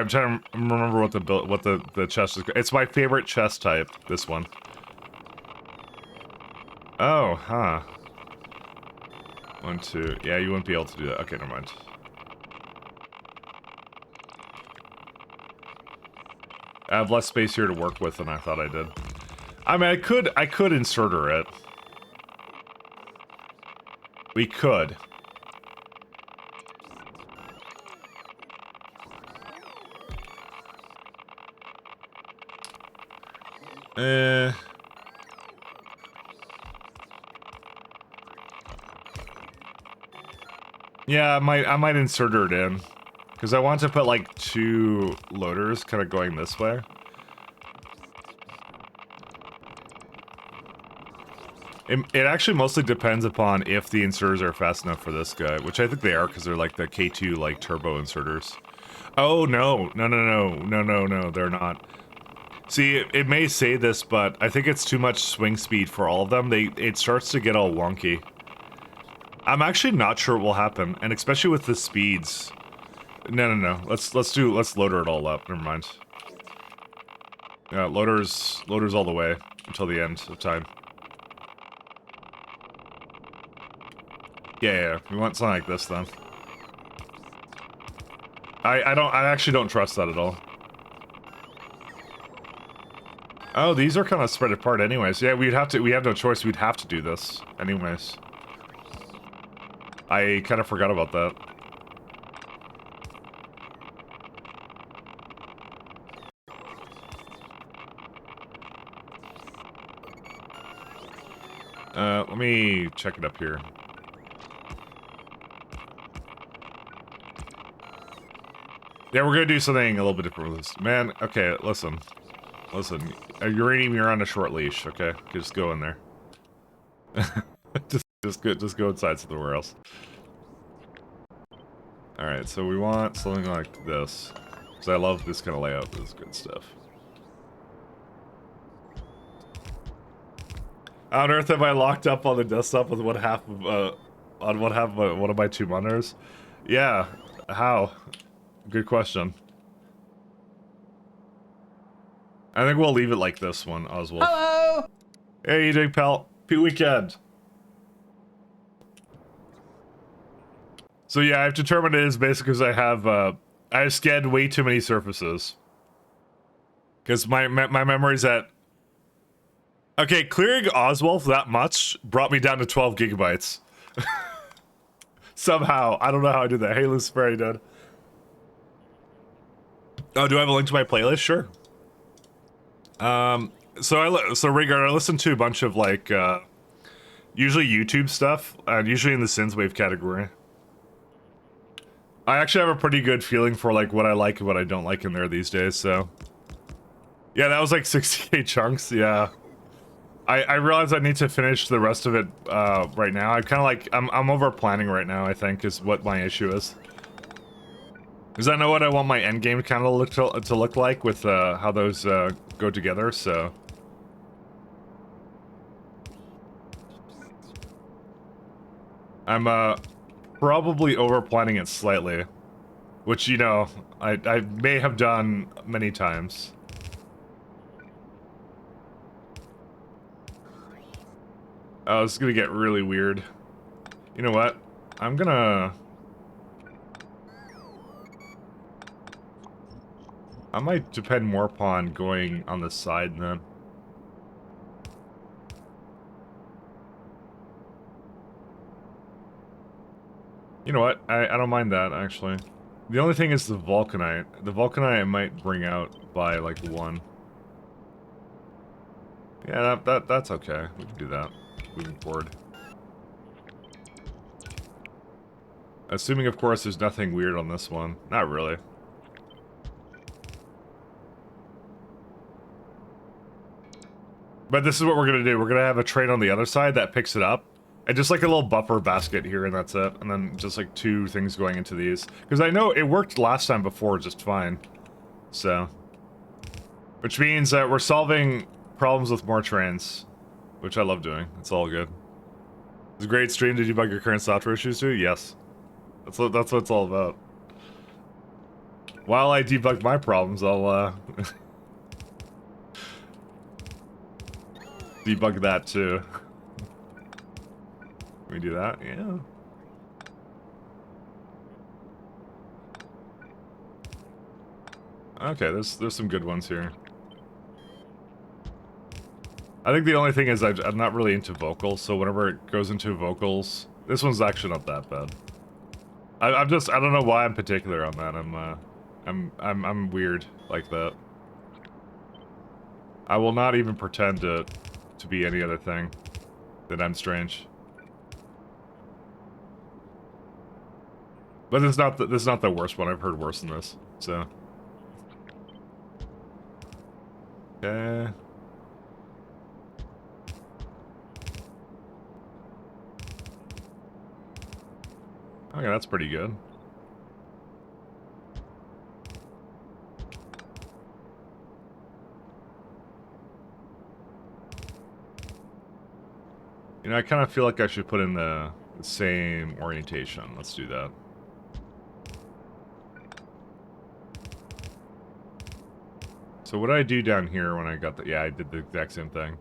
I'm trying to remember what the chest is. It's my favorite chest type, this one. Oh, huh. 1, 2... Yeah, you wouldn't be able to do that. Okay, never mind. I have less space here to work with than I thought I did. I mean, I could inserter it. We could. Yeah, I might insert it in. Because I want to put like 2 loaders kind of going this way. It actually mostly depends upon if the inserters are fast enough for this guy, which I think they are because they're like the K2 like turbo inserters. Oh no, no, they're not. See, it may say this, but I think it's too much swing speed for all of them. It starts to get all wonky. I'm actually not sure what will happen, and especially with the speeds. No. Let's loader it all up. Never mind. Yeah, loaders all the way until the end of time. Yeah. We want something like this then. I actually don't trust that at all. Oh, these are kind of spread apart anyways. Yeah, we have no choice. We'd have to do this anyways. I kind of forgot about that. Let me check it up here. Yeah, we're gonna do something a little bit different with this. Man, okay, listen. Listen, uranium, you're on a short leash, okay? Just go in there. just go inside somewhere else. Alright, so we want something like this. Because I love this kind of layout, this is good stuff. How on earth have I locked up on the desktop with one half of one of my 2 monitors? Yeah, how? Good question. I think we'll leave it like this one, Oswald. Hello! Hey, you doing, pal? Happy weekend. So yeah, I've determined it is basically because I have scanned way too many surfaces. Because my memory's at... Okay, clearing Oswald that much brought me down to 12 gigabytes. Somehow. I don't know how I did that. Hey, Lucifer, how you doing? Oh, do I have a link to my playlist? Sure. So Rigard, I listen to a bunch of like, usually YouTube stuff, and usually in the synthwave category. I actually have a pretty good feeling for like what I like and what I don't like in there these days, so. Yeah, that was like 60k chunks, yeah. I realize I need to finish the rest of it, right now. I'm kind of like, I'm over planning right now, I think, is what my issue is. Because I know what I want my endgame kind of to look like with, how those, go together, so. I'm, probably over planning it slightly. Which, you know, I may have done many times. Oh, this is gonna get really weird. You know what? I'm gonna... I might depend more upon going on the side then. You know what? I don't mind that, actually. The only thing is the Vulcanite. The Vulcanite I might bring out by, like, 1. Yeah, that's okay. We can do that. Moving forward. Assuming, of course, there's nothing weird on this one. Not really. But this is what we're gonna do. We're gonna have a train on the other side that picks it up, And just like a little buffer basket here, and that's it. And then just like 2 things going into these. Because I know it worked last time before just fine. So. Which means that we're solving problems with more trains. Which I love doing. It's all good. It's a great stream to debug your current software issues too? Yes. That's what it's all about. While I debug my problems, I'll debug that too. Can we do that? Yeah. Okay, there's some good ones here. I think the only thing is I'm not really into vocals, so whenever it goes into vocals, this one's actually not that bad. I don't know why I'm particular on that. I'm weird like that. I will not even pretend to be any other thing than I'm strange. But this is not the worst one. I've heard worse than this. So. Okay. Okay, that's pretty good. You know, I kind of feel like I should put in the same orientation. Let's do that. So what did I do down here when I got the... Yeah, I did the exact same thing.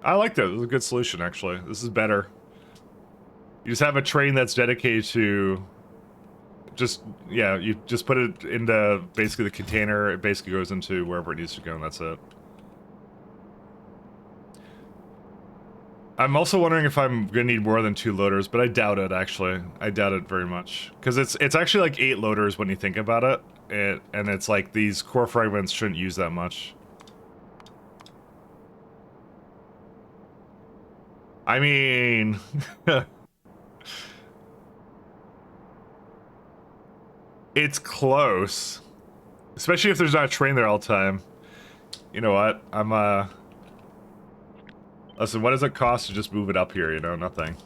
I like that. It was a good solution, actually. This is better. You just have a train that's dedicated to... Just, yeah, you just put it into basically the container. It basically goes into wherever it needs to go, and that's it. I'm also wondering if I'm gonna need more than 2 loaders, but I doubt it, actually. I doubt it very much. Because it's actually like 8 loaders when you think about it. And it's like these core fragments shouldn't use that much. I mean... it's close. Especially if there's not a train there all the time. You know what? Listen, what does it cost to just move it up here, you know? Nothing.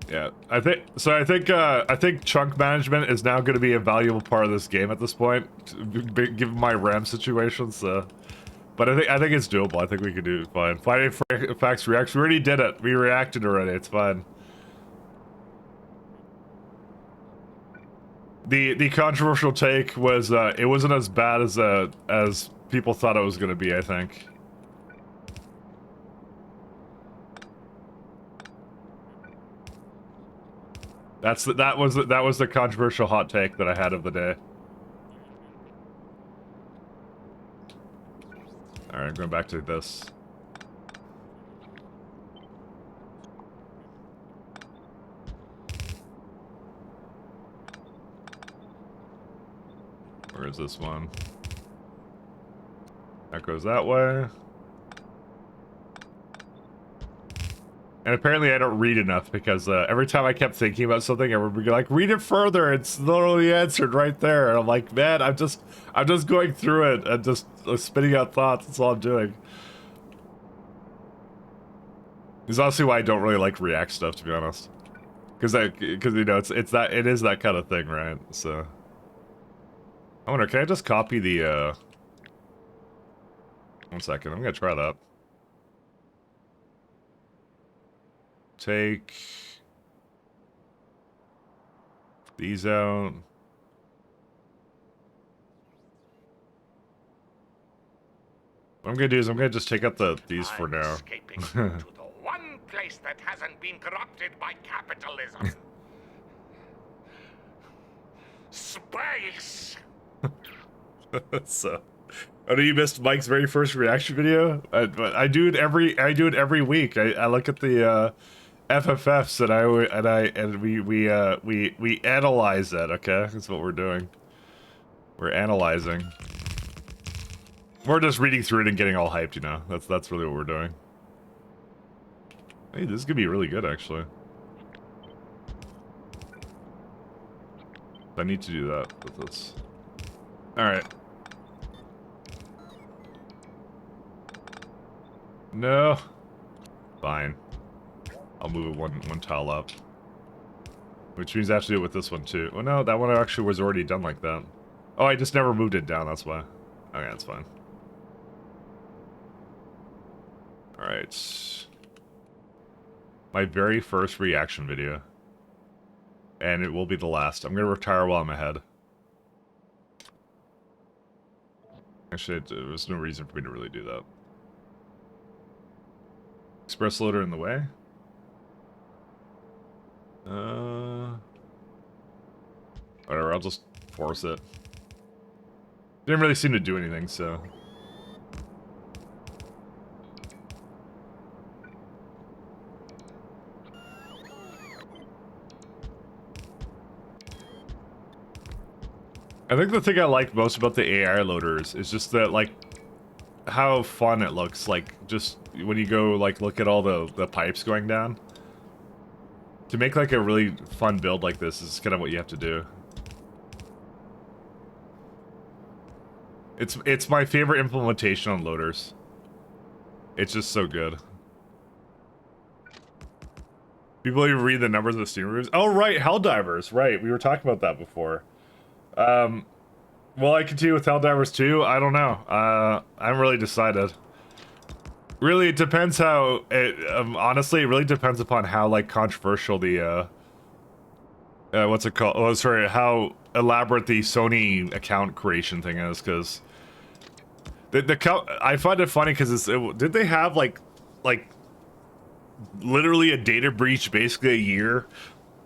Yeah, I think chunk management is now going to be a valuable part of this game at this point, given my RAM situation. So, but I think it's doable. I think we can do it fine. Fighting facts reacts. We already did it. We reacted already. It's fine. The controversial take was it wasn't as bad as people thought it was going to be. I think. That was the controversial hot take that I had of the day. All right, going back to this. Where is this one? That goes that way. And apparently I don't read enough because every time I kept thinking about something, everyone would be like, read it further, it's literally answered right there. And I'm like, man, I'm just going through it and just spitting out thoughts. That's all I'm doing. It's honestly why I don't really like React stuff, to be honest. Because you know, it is that kind of thing, right? So I wonder, can I just copy the 1 second, I'm gonna try that. Take these out. What I'm gonna do is I'm gonna just take out these for now. Escaping to the one place that hasn't been corrupted by capitalism. Space. So, oh, you missed Mike's very first reaction video? I do it every week. I look at the FFFs and we analyze that. Okay, that's what we're doing. We're analyzing. We're just reading through it and getting all hyped, you know. That's really what we're doing. Hey, this could be really good, actually. I need to do that with this. Alright. No. Fine. I'll move it one tile up. Which means I have to do it with this one too. Oh no, that one actually was already done like that. Oh, I just never moved it down, that's why. Okay, that's fine. Alright. My very first reaction video. And it will be the last. I'm gonna retire while I'm ahead. Actually, there was no reason for me to really do that. Express loader in the way? Whatever, I'll just force it. Didn't really seem to do anything, so... I think the thing I like most about the AI loaders is just that, like, how fun it looks, like, just when you go, like, look at all the pipes going down. To make, like, a really fun build like this is kind of what you have to do. It's my favorite implementation on loaders. It's just so good. People even read the numbers of the Steam reviews. Oh, right, Helldivers, right. We were talking about that before. Will I continue with Helldivers 2? I don't know. I haven't really decided. Really, it depends how... honestly, it really depends upon how, like, controversial the, what's it called? Oh, sorry, how elaborate the Sony account creation thing is, because... I find it funny, because did they have, like, literally a data breach basically a year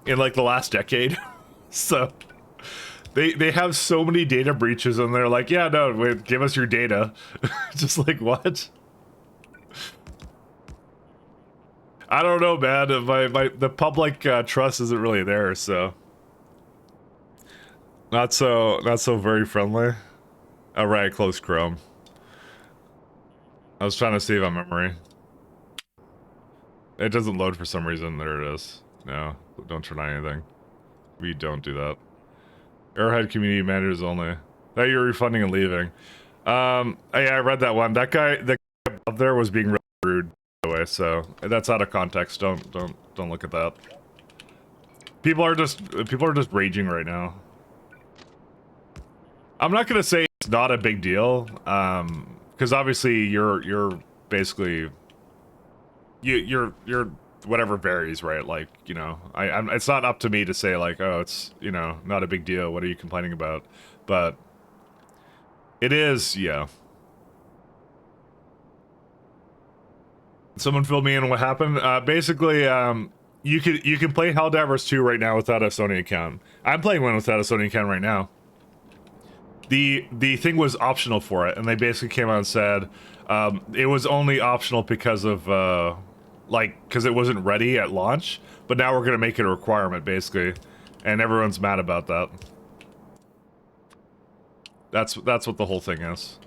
in, like, the last decade? So... They have so many data breaches, and they're like, yeah, no, wait, give us your data. Just like, what? I don't know, man. The public trust isn't really there, so not so very friendly. All right, close Chrome. I was trying to save on memory. It doesn't load for some reason. There it is. No, don't turn on anything. We don't do that. Arrowhead community managers only. That you're refunding and leaving. Yeah, I read that one. That guy, the guy up there was being really rude, by the way. So that's out of context. Don't look at that. People are just raging right now. I'm not gonna say it's not a big deal, because obviously you're basically you're whatever varies, right? Like, you know, it's not up to me to say, like, oh, it's, you know, not a big deal, what are you complaining about? But it is, yeah. Someone filled me in on what happened. Basically, you can play Helldivers 2 right now without a Sony account. I'm playing one without a Sony account right now. The thing was optional for it, and they basically came out and said it was only optional because of because it wasn't ready at launch, but now we're gonna make it a requirement, basically, and everyone's mad about that. That's what the whole thing is.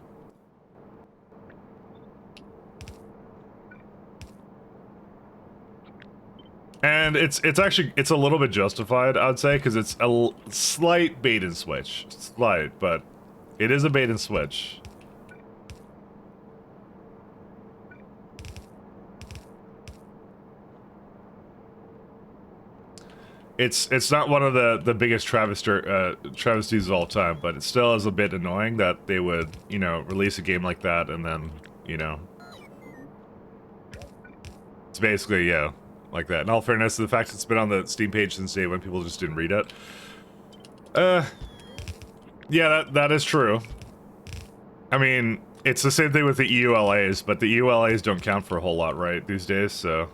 And it's actually a little bit justified, I'd say, because it's a slight bait and switch, slight, but it is a bait and switch. It's not one of the biggest travesties of all time, but it still is a bit annoying that they would, you know, release a game like that and then, you know, it's basically, yeah, like that. In all fairness, the fact it's been on the Steam page since day when people just didn't read it. Yeah, that is true. I mean, it's the same thing with the EULAs, but the EULAs don't count for a whole lot, right, these days, so...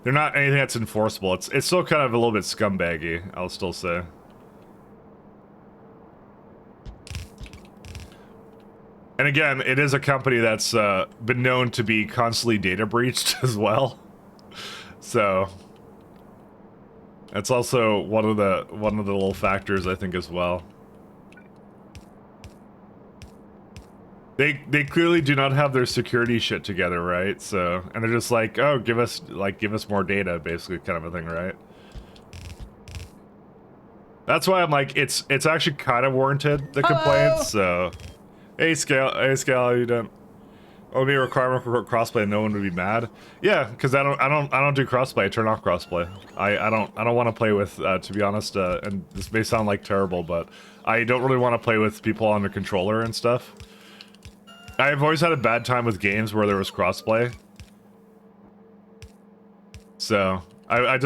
They're not anything that's enforceable. It's still kind of a little bit scumbaggy, I'll still say. And again, it is a company that's been known to be constantly data breached as well. So that's also one of the little factors, I think, as well. They clearly do not have their security shit together, right? So, and they're just like, oh, give us more data, basically, kind of a thing, right? That's why I'm like, it's actually kind of warranted, the complaints, so... Hey, Scale, how you doing? Only a requirement for crossplay, no one would be mad. Yeah, because I don't do crossplay. I turn off crossplay. I don't want to play with, to be honest. And this may sound like terrible, but I don't really want to play with people on the controller and stuff. I've always had a bad time with games where there was crossplay. So I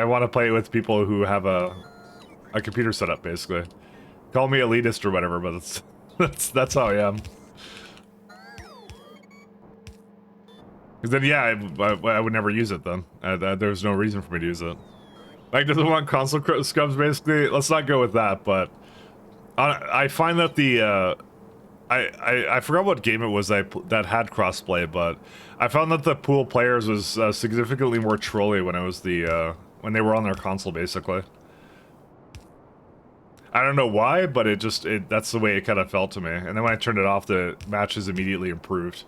want to play with people who have a computer setup, basically. Call me elitist or whatever, but that's how I am. Because then, yeah, I would never use it then. There's no reason for me to use it. Like, doesn't want console scrubs, basically? Let's not go with that, but... I find that the, I forgot what game it was that had crossplay, but I found that the pool players was significantly more trolly when it was when they were on their console, basically. I don't know why, but that's the way it kind of felt to me. And then when I turned it off, the matches immediately improved.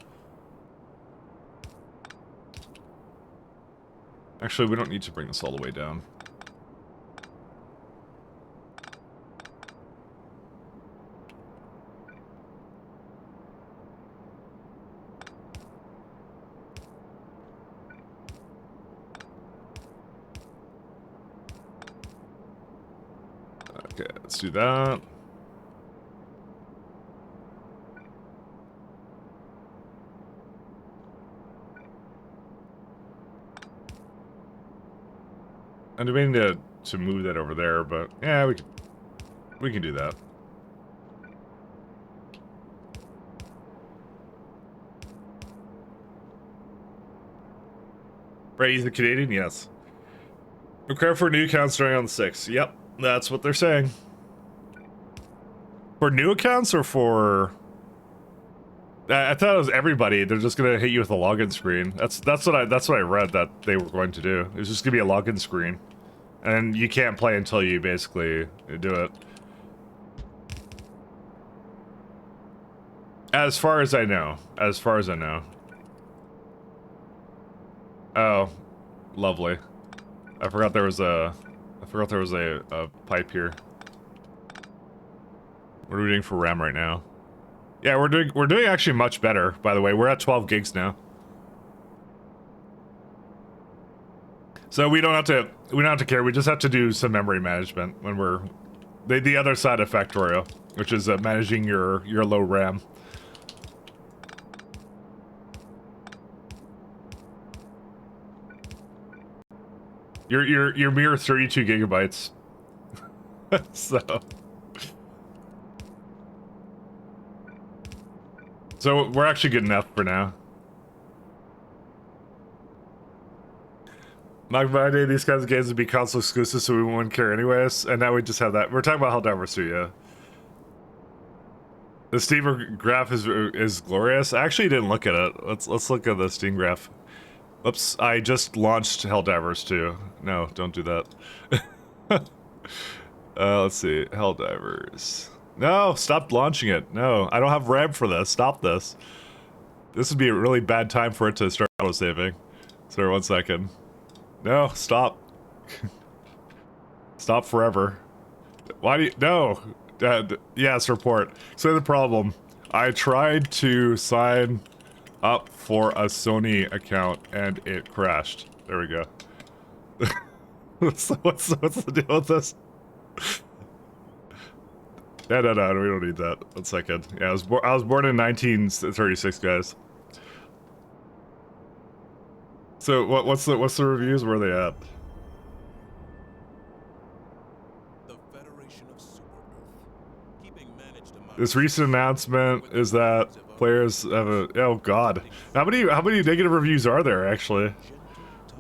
Actually, we don't need to bring this all the way down. Okay, let's do that. I'm debating to move that over there, but yeah, we can do that. Right, he's a Canadian, yes. Prepare for new accounts starting on the 6th. Yep, that's what they're saying. For new accounts or for... I thought it was everybody. They're just gonna hit you with a login screen. That's what I read that they were going to do. It was just gonna be a login screen, and you can't play until you basically do it. As far as I know. As far as I know. Oh, lovely. I forgot there was a pipe here. We're rooting for RAM right now. Yeah, we're doing actually much better, by the way. We're at 12 gigs now. So we don't have to care. We just have to do some memory management when we're the other side of factorio, which is managing your low RAM. Your mere 32 gigabytes. So we're actually good enough for now. Not my idea, these kinds of games would be console exclusive, so we wouldn't care anyways. And now we just have that. We're talking about Helldivers 2, yeah. The Steam graph is glorious. I actually didn't look at it. Let's look at the Steam graph. Oops, I just launched Helldivers 2. No, don't do that. Let's see, Helldivers. No, stop launching it. No, I don't have RAM for this. Stop this. This would be a really bad time for it to start auto-saving. Sorry, 1 second. No, stop. Stop forever. Why do you... No. Yes, report. So the problem. I tried to sign up for a Sony account and it crashed. There we go. what's the deal with this? No, we don't need that. 1 second. Yeah, I was born in 1936, guys. So what's the reviews? Where are they at? The Federation of Super Earth. This recent announcement is that players have a... Oh god. How many negative reviews are there actually?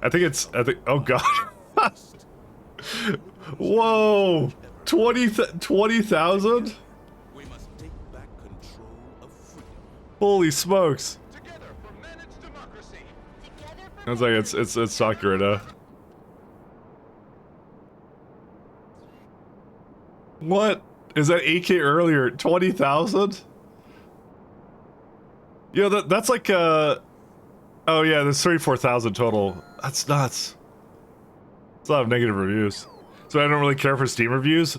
I think oh god. Whoa. 20,000? Holy smokes. Sounds like it's Sakura. What? Is that 8K earlier? 20,000? Yo, that's like oh yeah, there's 34,000 total. That's nuts. It's a lot of negative reviews. So I don't really care for Steam reviews.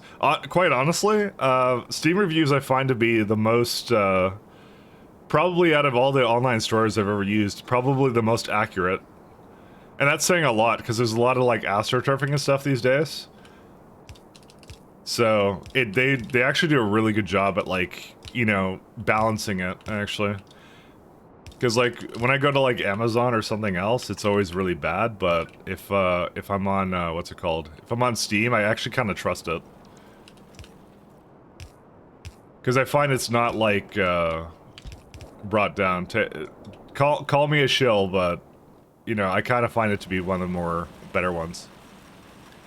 Quite honestly, Steam reviews I find to be the most, probably out of all the online stores I've ever used, probably the most accurate. And that's saying a lot, because there's a lot of, like, astroturfing and stuff these days. So, they actually do a really good job at, like, you know, balancing it, actually. Because, like, when I go to, like, Amazon or something else, it's always really bad, but if I'm on, what's it called? If I'm on Steam, I actually kind of trust it. Because I find it's not, like, brought down to... Call me a shill, but, you know, I kind of find it to be one of the more better ones.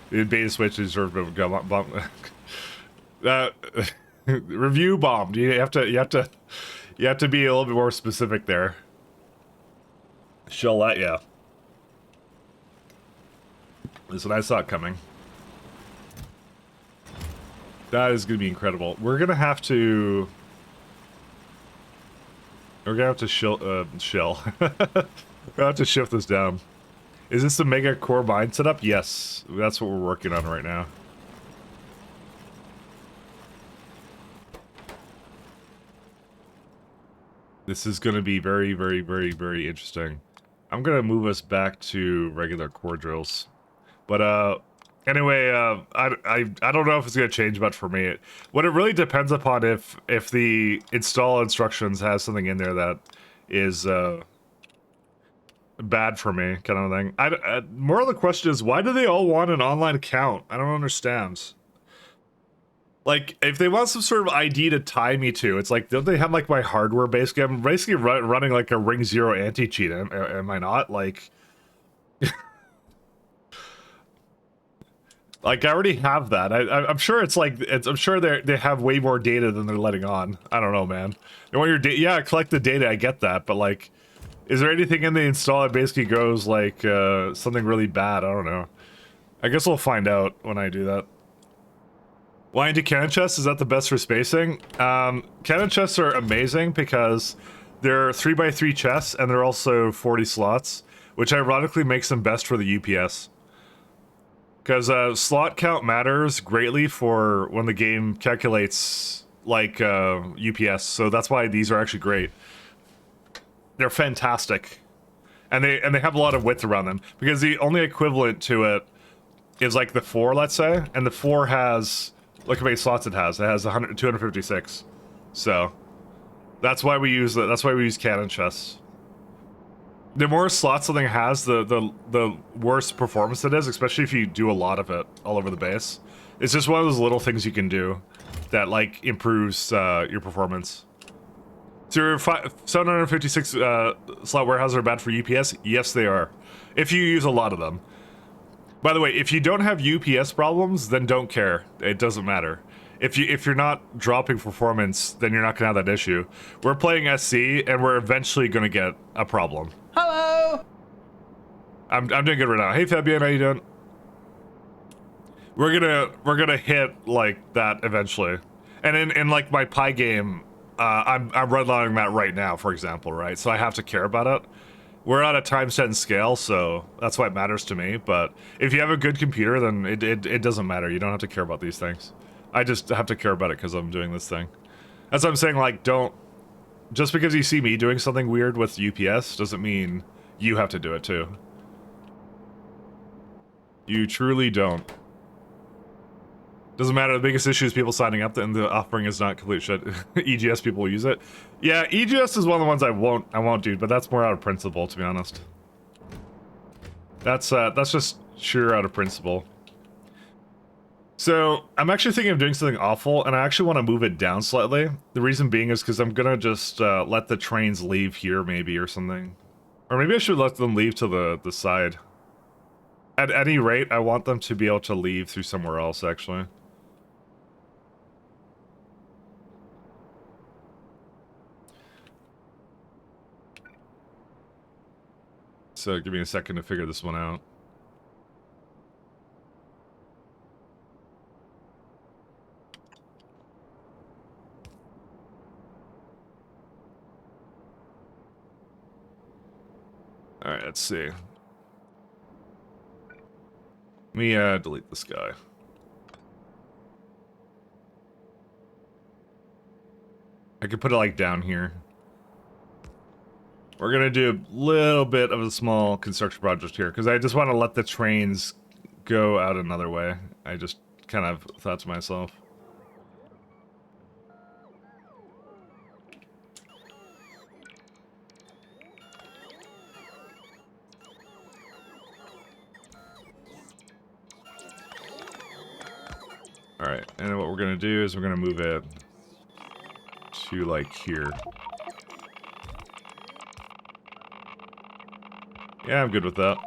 The beta switch deserved to go bump. Review bombed. You have to be a little bit more specific there. She'll let ya. Listen, I saw it coming. That is gonna be incredible. We're gonna have to shill. We're gonna have to shift this down. Is this the mega core mine setup? Yes, that's what we're working on right now. This is going to be very, very, very, very interesting. I'm going to move us back to regular core drills. But, anyway, I don't know if it's going to change much for me. What it really depends upon if the install instructions has something in there that is, bad for me, kind of thing. More of the question is, why do they all want an online account? I don't understand. Like, if they want some sort of ID to tie me to, it's like, don't they have, like, my hardware, basically? I'm basically running, like, a Ring Zero anti-cheat, am I not? Like... like, I already have that. I'm sure it's, like, I'm sure they have way more data than they're letting on. I don't know, man. They want your data... Yeah, collect the data, I get that, but, like... Is there anything in the install that basically goes, like, something really bad? I don't know. I guess we'll find out when I do that. Why into cannon chests? Is that the best for spacing? Cannon chests are amazing because they're 3x3 chests and they're also 40 slots, which ironically makes them best for the UPS. Because slot count matters greatly for when the game calculates, like, UPS, so that's why these are actually great. They're fantastic. And they have a lot of width around them, because the only equivalent to it is, like, the 4, let's say, and the 4 has... Look how many slots it has. It has 256. So, that's why we use cannon chests. The more slots something has, the worse performance it is, especially if you do a lot of it all over the base. It's just one of those little things you can do that, like, improves your performance. So your 756 slot warehouses are bad for UPS? Yes, they are. If you use a lot of them. By the way, if you don't have UPS problems, then don't care. It doesn't matter. If you're not dropping performance, then you're not gonna have that issue. We're playing SC, and we're eventually gonna get a problem. Hello! I'm doing good right now. Hey Fabian, how you doing? We're gonna hit, like, that eventually. And in like my Pi game, I'm redlining that right now, for example, right? So I have to care about it. We're on a time set and scale, so that's why it matters to me. But if you have a good computer, then it doesn't matter. You don't have to care about these things. I just have to care about it because I'm doing this thing. That's what I'm saying, like, don't... Just because you see me doing something weird with UPS doesn't mean you have to do it too. You truly don't. Doesn't matter, the biggest issue is people signing up and the offering is not complete shit. EGS people will use it. Yeah, EGS is one of the ones I won't do, but that's more out of principle, to be honest. That's just sheer out of principle. So, I'm actually thinking of doing something awful, and I actually want to move it down slightly. The reason being is because I'm gonna just let the trains leave here, maybe, or something. Or maybe I should let them leave to the side. At any rate, I want them to be able to leave through somewhere else, actually. So give me a second to figure this one out. Alright, let's see. Let me delete this guy. I could put it like down here. We're gonna do a little bit of a small construction project here because I just want to let the trains go out another way. I just kind of thought to myself. Alright, and then what we're gonna do is we're gonna move it to like here. Yeah, I'm good with that.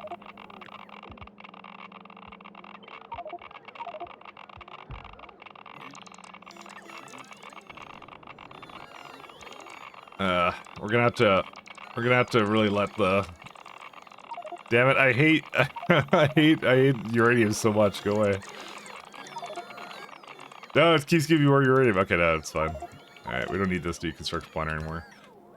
We're gonna have to really let the... Damn it, I hate, I hate uranium so much, go away. No, it keeps giving you more uranium. Okay, no, it's fine. Alright, we don't need this deconstruction planner anymore.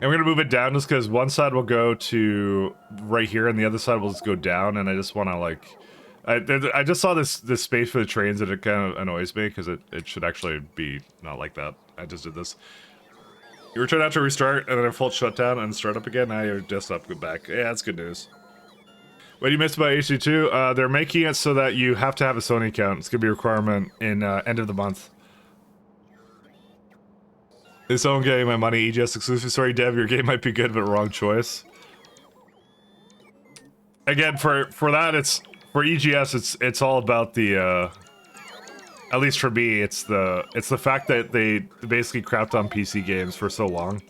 And we're gonna move it down just because one side will go to right here and the other side will just go down, and I just wanna like... I just saw this space for the trains and it kind of annoys me because it should actually be not like that. I just did this. You return after restart and then a full shutdown and start up again. Now you're just up and back. Yeah, that's good news. What do you miss about HD2? They're making it so that you have to have a Sony account. It's gonna be a requirement in end of the month. Is someone getting my money? EGS exclusive. Sorry, Dev, your game might be good, but wrong choice. Again, for that, it's for EGS. It's all about the. At least for me, it's the fact that they basically crapped on PC games for so long,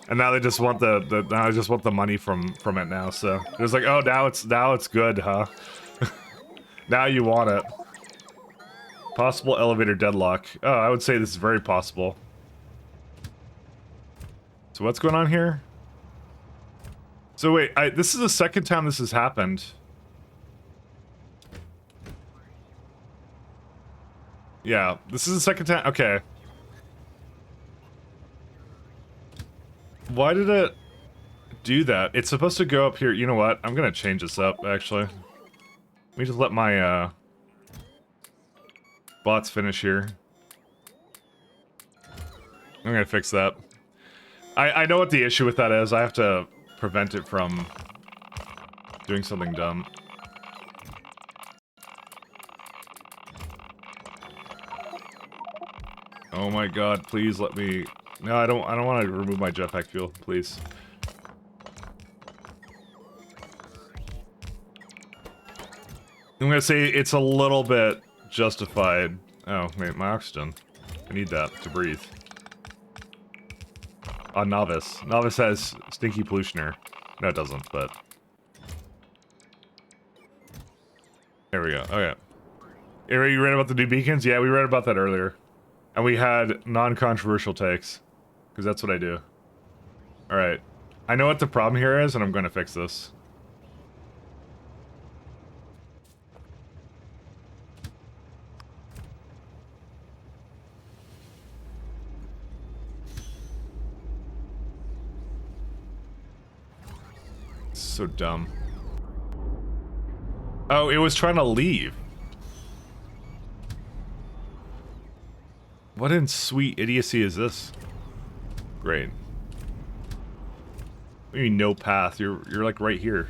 and now they just want now I just want the money from it now. So it's like, oh, now it's good, huh? Now you want it. Possible elevator deadlock. Oh, I would say this is very possible. So what's going on here? So wait, this is the second time this has happened. Yeah, this is the second time. Okay. Why did it do that? It's supposed to go up here. You know what? I'm gonna change this up, actually. Let me just let my, bots finish here. I'm gonna fix that. I know what the issue with that is. I have to prevent it from doing something dumb. Oh my god, please let me... No, I don't want to remove my jetpack fuel, please. I'm gonna say it's a little bit justified. Oh, wait, my oxygen. I need that to breathe. Novice. Novice has stinky pollutioner. No, it doesn't, but... There we go. Okay. You read about the new beacons? Yeah, we read about that earlier. And we had non-controversial takes. Because that's what I do. Alright. I know what the problem here is, and I'm going to fix this. So dumb. Oh, it was trying to leave. What in sweet idiocy is this? Great. What do you mean no path? You're like right here.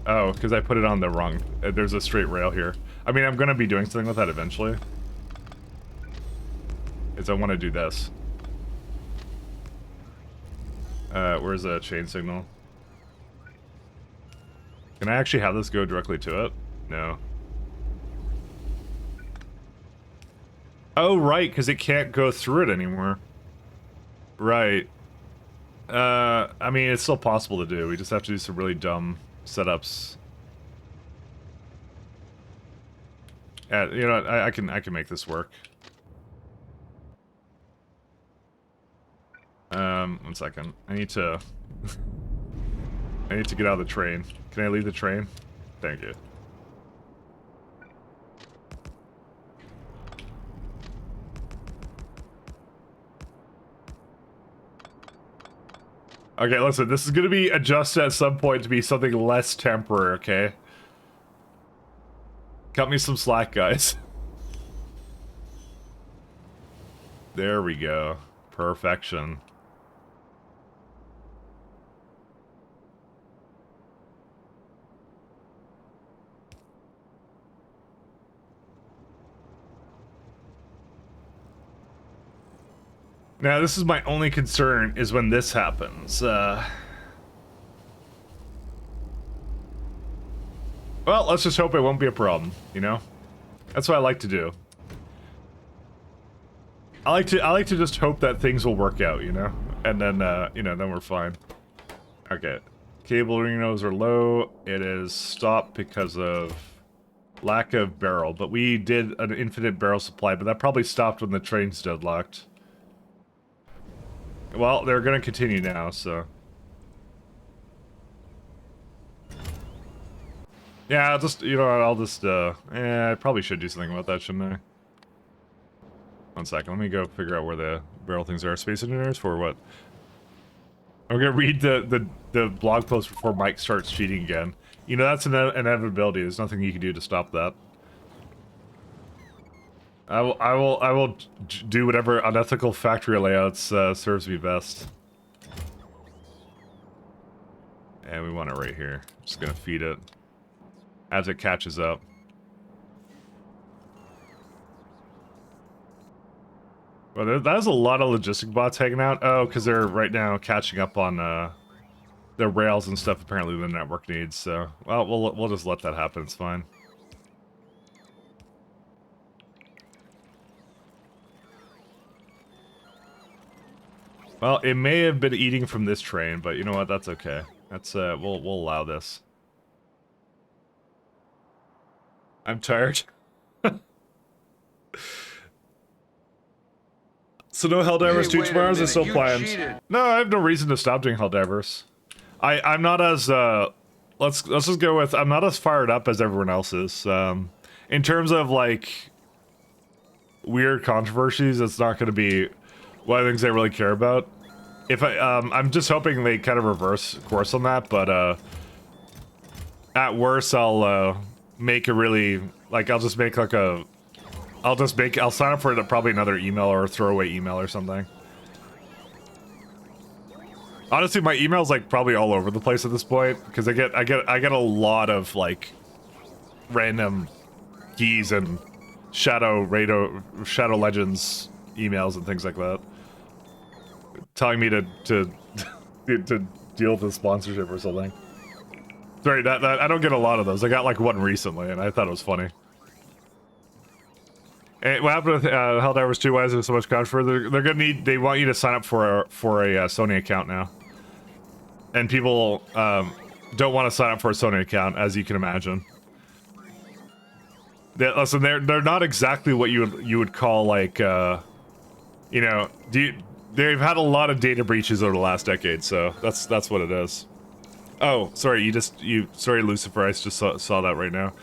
Oh, because I put it on the wrong... There's a straight rail here. I mean, I'm gonna be doing something with that eventually. Is I want to do this. Where's the chain signal? Can I actually have this go directly to it? No. Oh, right, because it can't go through it anymore. Right. I mean, it's still possible to do. We just have to do some really dumb setups. Yeah, you know what? I can make this work. 1 second. I need to get out of the train. Can I leave the train? Thank you. Okay, listen, this is gonna be adjusted at some point to be something less temporary, okay? Cut me some slack, guys. There we go. Perfection. Now, this is my only concern, is when this happens. Well, let's just hope it won't be a problem, you know? That's what I like to do. I like to just hope that things will work out, you know? And then, you know, then we're fine. Okay. Cable rhinos are low. It is stopped because of lack of barrel, but we did an infinite barrel supply, but that probably stopped when the train's deadlocked. Well, they're gonna continue now, so... Yeah, I'll just, you know, I'll just, I probably should do something about that, shouldn't I? 1 second, let me go figure out where the barrel things are. Space engineers for what? I'm gonna read the blog post before Mike starts cheating again. You know, that's an inevitability. There's nothing you can do to stop that. I will do whatever unethical factory layouts serves me best. And we want it right here. Just gonna feed it as it catches up. Well, there's a lot of logistic bots hanging out. Oh, because they're right now catching up on the rails and stuff. Apparently, the network needs. So, well, we'll just let that happen. It's fine. Well, it may have been eating from this train, but you know what? That's okay. That's we'll allow this. I'm tired. So no Helldivers 2 tomorrow, is still planned? Cheated. No, I have no reason to stop doing Helldivers. I'm not as let's just go with, I'm not as fired up as everyone else is. In terms of like weird controversies, it's not going to be one of the things I really care about. If I'm just hoping they kind of reverse course on that, but at worst I'll make a really, like, I'll just make like a, I'll sign up for probably another email or a throwaway email or something. Honestly, my email's like probably all over the place at this point because I get a lot of like random keys and Shadow Legends emails and things like that, telling me to to deal with the sponsorship or something. Sorry, that I don't get a lot of those. I got like one recently, and I thought it was funny. Hey, what happened with Helldivers 2? Why is there so much controversy? They're gonna need. They want you to sign up for a Sony account now, and people don't want to sign up for a Sony account, as you can imagine. Listen, they're not exactly what you would call like, you know, they've had a lot of data breaches over the last decade, so that's what it is. Oh, sorry, sorry, Lucifer, I just saw that right now.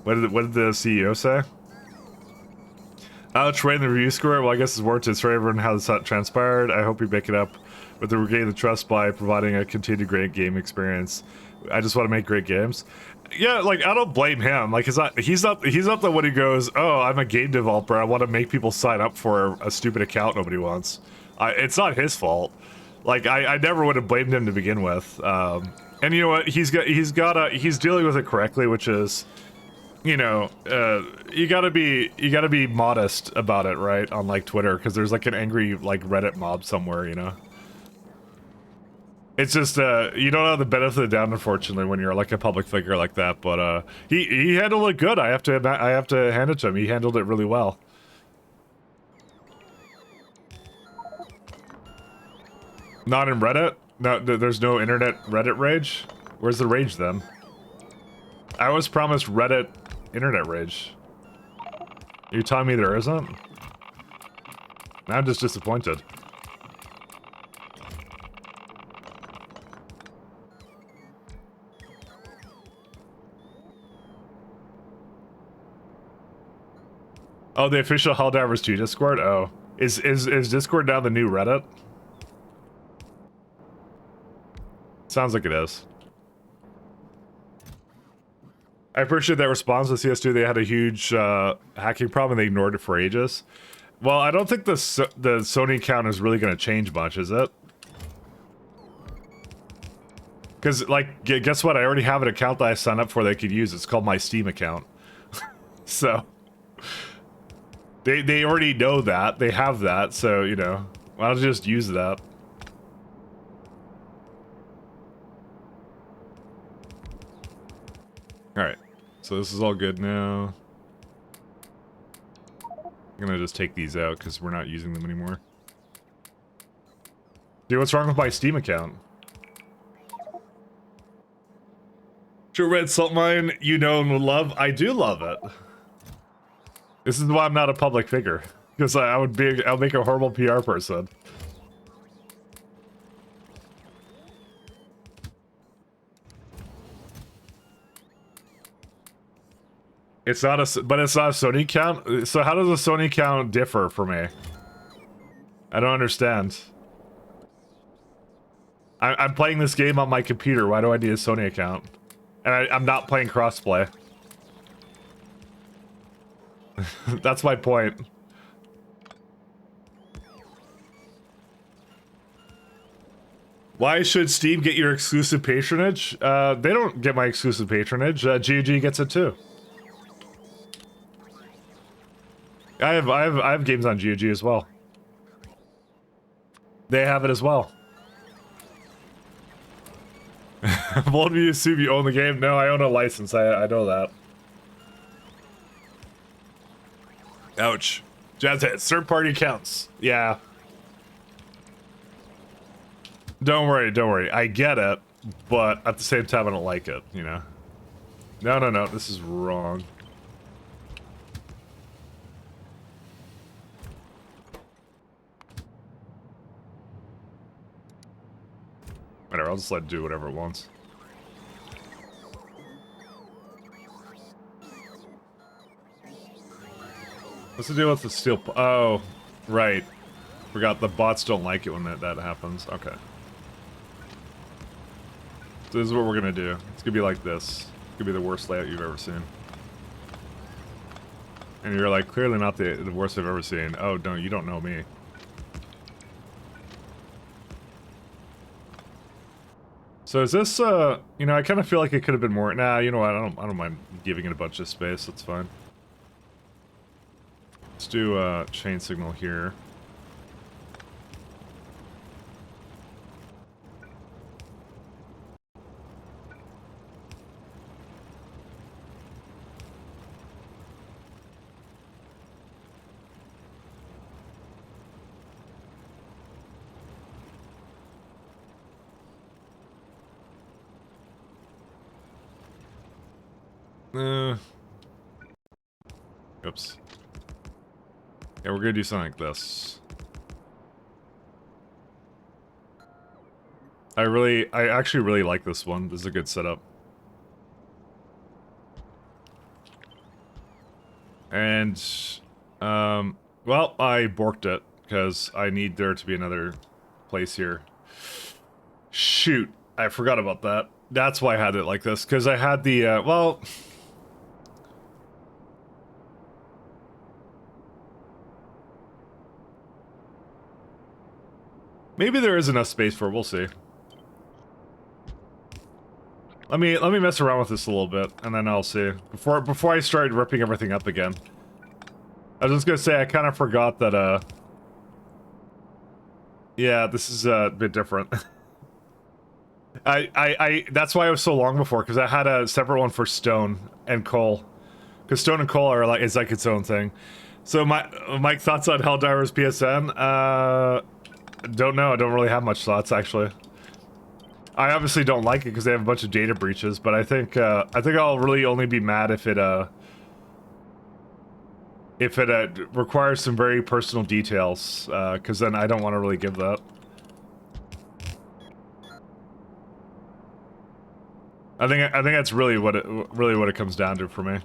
What did the CEO say? Ouch, right in the review score? Well, I guess it's warranted. Sorry everyone how this transpired. I hope you make it up with the regain the trust by providing a continued great game experience. I just want to make great games. Yeah, like, I don't blame him. Like, he's not the one who goes, oh, I'm a game developer, I want to make people sign up for a stupid account nobody wants. It's not his fault. Like, I never would have blamed him to begin with. And you know what? He's dealing with it correctly, which is, you know, you gotta be modest about it, right? On like Twitter, because there's like an angry like Reddit mob somewhere, you know. It's just you don't have the benefit of the doubt, unfortunately, when you're like a public figure like that. But he handled it good. I have to hand it to him. He handled it really well. Not in Reddit? No, there's no internet Reddit rage? Where's the rage then? I was promised Reddit internet rage. Are you telling me there isn't? I'm just disappointed. Oh, the official Helldivers 2 Discord? Oh. Is Discord now the new Reddit? Sounds like it is. I appreciate that response to CS2. They had a huge hacking problem and they ignored it for ages. Well, I don't think the Sony account is really going to change much, is it? Because, like, guess what? I already have an account that I signed up for that I could use. It's called my Steam account. So, they already know that. They have that, so, you know, I'll just use that. Alright, so this is all good now. I'm gonna just take these out because we're not using them anymore. Dude, what's wrong with my Steam account? True Red Salt Mine, you know and will love. I do love it. This is why I'm not a public figure. Because I'll make a horrible PR person. It's not but it's not a Sony account? So how does a Sony account differ for me? I don't understand. I'm playing this game on my computer. Why do I need a Sony account? And I'm not playing crossplay. That's my point. Why should Steam get your exclusive patronage? They don't get my exclusive patronage. GOG gets it too. I have games on GOG as well. They have it as well. Bold of you to assume you own the game? No, I own a license. I know that. Ouch. Jazz hit. Third party accounts. Yeah. Don't worry, don't worry. I get it, but at the same time I don't like it, you know? No, this is wrong. Whatever, I'll just let it do whatever it wants. What's the deal with the steel? Oh, right. Forgot the bots don't like it when that happens. Okay. So this is what we're gonna do. It's gonna be like this. It's gonna be the worst layout you've ever seen. And you're like, clearly not the worst I've ever seen. Oh, no, you don't know me. So is this, you know, I kind of feel like it could have been more. Nah, you know what? I don't mind giving it a bunch of space. That's fine. Let's do chain signal here. Oops. Yeah, we're gonna do something like this. I actually really like this one. This is a good setup. And, well, I borked it, because I need there to be another place here. Shoot, I forgot about that. That's why I had it like this, because I had the, well... Maybe there is enough space for it, we'll see. Let me mess around with this a little bit, and then I'll see. Before I start ripping everything up again. I was just gonna say, I kind of forgot that, yeah, this is a bit different. That's why it was so long before, because I had a separate one for stone and coal. Because stone and coal are like, it's like its own thing. So Mike, thoughts on Helldivers PSN? Don't know, I don't really have much thoughts, actually. I obviously don't like it because they have a bunch of data breaches, but I think I'll really only be mad if it requires some very personal details, because then I don't want to really give that. I think that's really what it comes down to for me.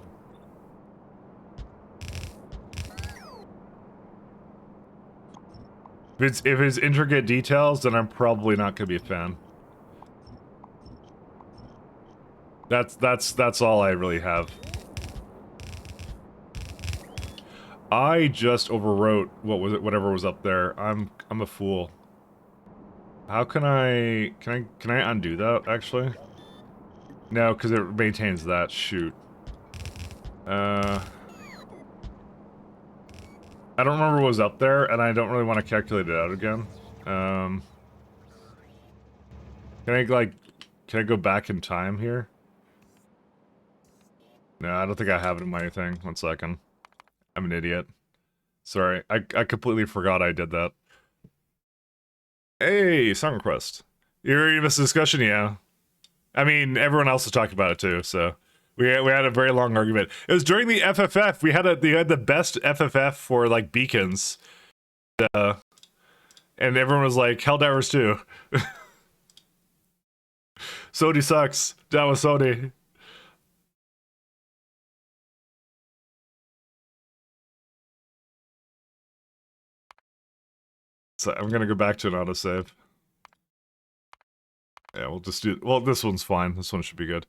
If it's intricate details, then I'm probably not gonna be a fan. That's all I really have. I just overwrote what was it, whatever was up there. I'm a fool. How can I undo that actually? No, because it maintains that. Shoot. I don't remember what was up there, and I don't really want to calculate it out again. Can I like, can I go back in time here? No, I don't think I have it in my thing. 1 second. I'm an idiot. Sorry, I completely forgot I did that. Hey, song request. You ready to miss a discussion? Yeah. I mean, everyone else was talking about it too, so we had a very long argument. It was during the FFF. We had the best FFF for like beacons, and everyone was like, Helldivers too. Sony sucks. Down with Sony. So I'm gonna go back to an autosave. Yeah, we'll just do. Well, this one's fine. This one should be good.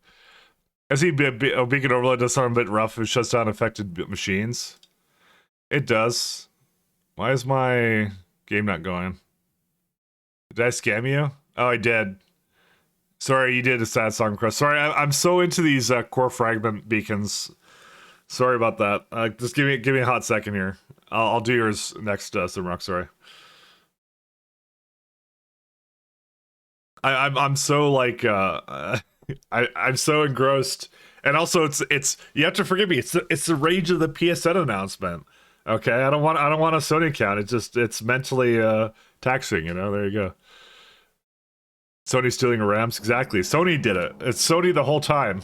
I see beacon overload does sound a bit rough. It shuts down affected machines. It does. Why is my game not going? Did I scam you? Oh, I did. Sorry, you did a sad song request. Sorry, I'm so into these core fragment beacons. Sorry about that. Just give me a hot second here. I'll do yours next, Simrock. Sorry. I'm so like I'm so engrossed, and also it's you have to forgive me. It's the rage of the PSN announcement. Okay, I don't want a Sony account. It's mentally taxing. You know. There you go. Sony stealing RAMs. Exactly. Sony did it. It's Sony the whole time.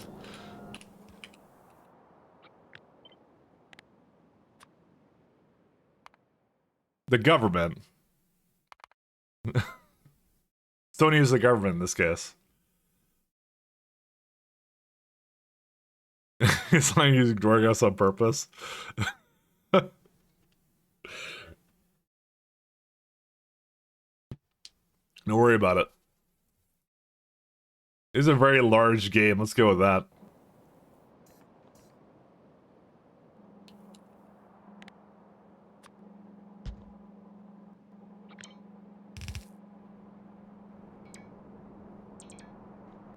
The government. Sony is the government in this case. It's like he's ignoring us on purpose. Don't worry about it. It's a very large game. Let's go with that.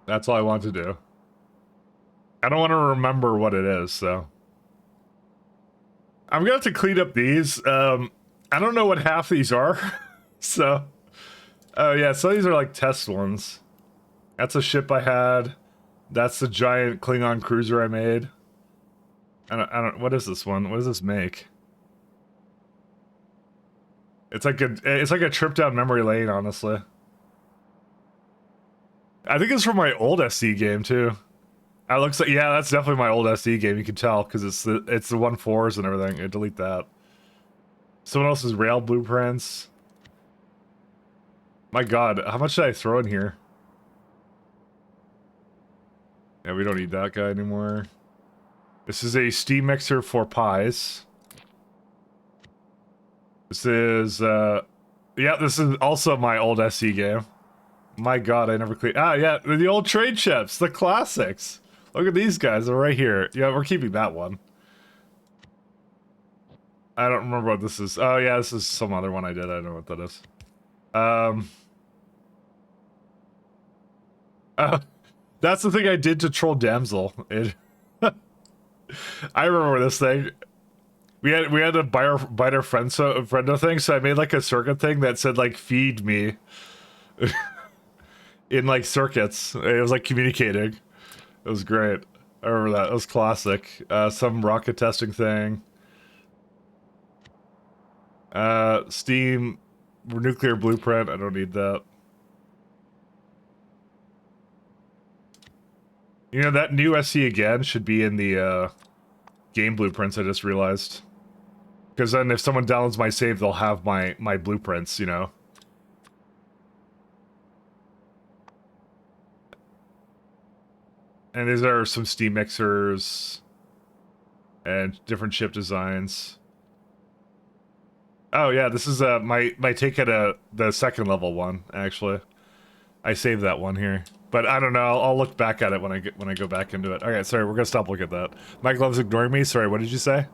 That's all I want to do. I don't want to remember what it is, so. I'm gonna have to clean up these. I don't know what half these are. So. Oh yeah, so these are like test ones. That's a ship I had. That's the giant Klingon cruiser I made. I don't, what is this one? What does this make? It's like a trip down memory lane, honestly. I think it's from my old SC game too. It looks like, yeah, that's definitely my old SC game. You can tell because it's the 1.4s and everything. I delete that. Someone else's rail blueprints. My God, how much did I throw in here? Yeah, we don't need that guy anymore. This is a steam mixer for pies. This is yeah, this is also my old SC game. My God, I never cleaned. Ah, yeah, the old trade ships, the classics. Look at these guys, they're right here. Yeah, we're keeping that one. I don't remember what this is. Oh yeah, this is some other one I did. I don't know what that is. That's the thing I did to troll Damsel. I remember this thing. We had a bite our friendo thing, so I made like a circuit thing that said like feed me in like circuits. It was like communicating. It was great. I remember that. It was classic. Some rocket testing thing. Steam nuclear blueprint. I don't need that. You know, that new SC again should be in the game blueprints, I just realized. Because then if someone downloads my save, they'll have my blueprints, you know. And these are some steam mixers and different chip designs. Oh yeah, this is my take at the second level one, actually. I saved that one here. But I don't know, I'll look back at it when I go back into it. Okay, sorry, we're gonna stop looking at that. Mike Love's ignoring me. Sorry, what did you say?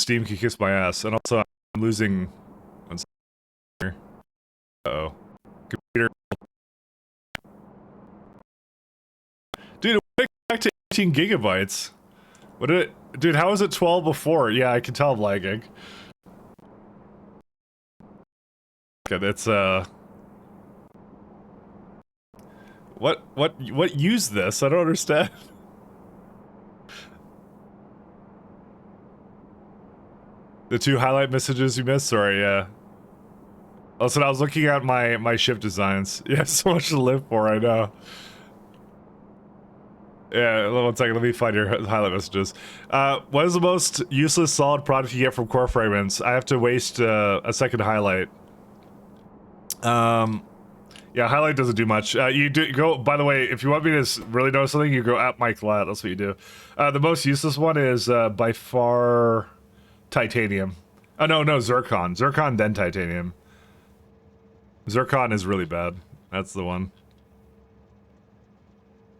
Steam can kiss my ass, and also I'm losing. One second here. Uh-oh. Computer. Dude, it went back to 18 gigabytes. What did it? Dude, how was it 12 before? Yeah, I can tell I'm lagging. Okay, that's what used this? I don't understand. The 2 highlight messages you missed? Sorry, yeah. Also, I was looking at my ship designs. Yeah, so much to live for, I know. Yeah, 1 second, let me find your highlight messages. What is the most useless solid product you get from core fragments? I have to waste a second to highlight. Yeah, highlight doesn't do much. You do go, by the way, if you want me to really know something, you go at Mike Lat, that's what you do. The most useless one is by far titanium. Oh, no, zircon. Zircon, then titanium. Zircon is really bad. That's the one.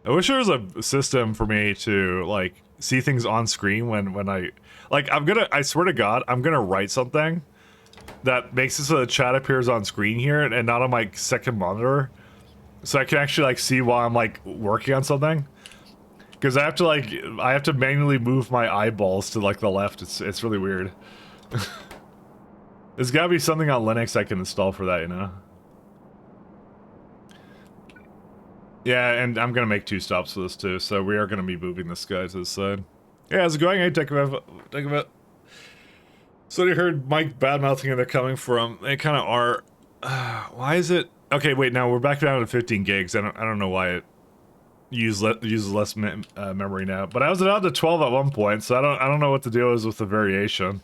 I wish there was a system for me to, like, see things on screen when I... Like, I swear to God, I'm gonna write something that makes it so the chat appears on screen here and not on my second monitor. So I can actually, like, see while I'm, like, working on something. Because I have to manually move my eyeballs to, like, the left. It's really weird. There's gotta be something on Linux I can install for that, you know? Yeah, and I'm gonna make 2 stops for this too, so we are gonna be moving this guy to the side. Yeah, how's it going? Hey, take a bit. So you heard Mike badmouthing and they're coming from. They kind of are. Why is it? Okay, wait. Now we're back down to 15 gigs. I don't know why it uses less memory now. But I was down to 12 at one point, so I don't know what the deal is with the variation.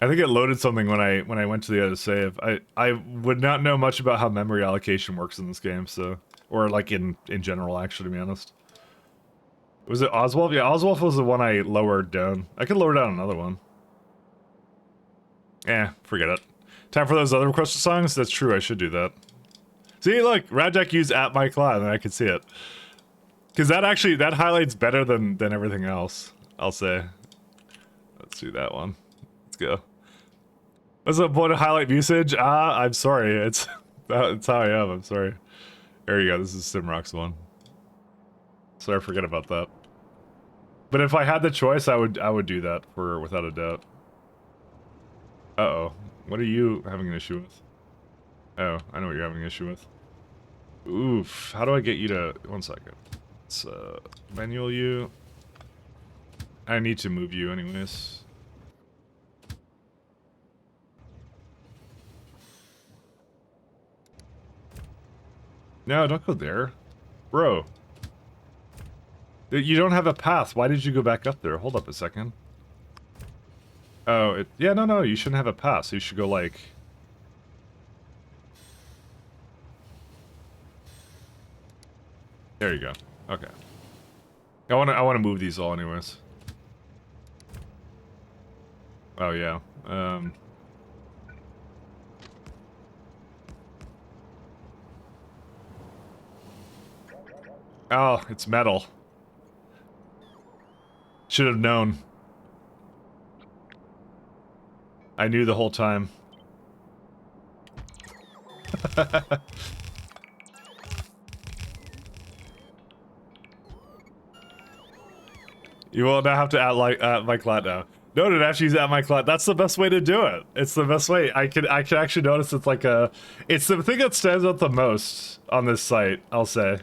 I think it loaded something when I went to the other save. I would not know much about how memory allocation works in this game, so, or like in general, actually, to be honest. Was it Oswald? Yeah, Oswald was the one I lowered down. I could lower down another one. Eh, forget it. Time for those other requested songs? That's true, I should do that. See, look, Radjack used at my cloud, and I could see it. Because that highlights better than everything else, I'll say. Let's do that one. Let's go. What's the point of highlight usage? I'm sorry. It's how I am. I'm sorry. There you go. This is Simrock's one. Sorry, forget about that. But if I had the choice, I would do that without a doubt. Uh-oh. What are you having an issue with? Oh, I know what you're having an issue with. Oof. How do I get you to... 1 second. Let's manual you. I need to move you anyways. No, don't go there. Bro. You don't have a path. Why did you go back up there? Hold up a second. Oh, yeah, no, you shouldn't have a path. So you should go, like... There you go. Okay. I wanna move these all anyways. Oh, yeah. Oh, it's metal. Should have known. I knew the whole time. You will now have to add my clat now. No, it actually use at my clat. That's the best way to do it. It's the best way. I can actually notice it's like a... It's the thing that stands out the most on this site, I'll say.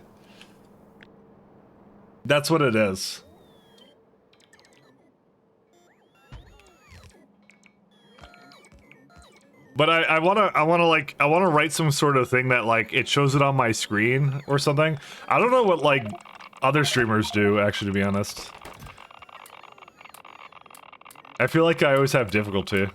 That's what it is. But I wanna write some sort of thing that, like, it shows it on my screen or something. I don't know what, like, other streamers do, actually, to be honest. I feel like I always have difficulty.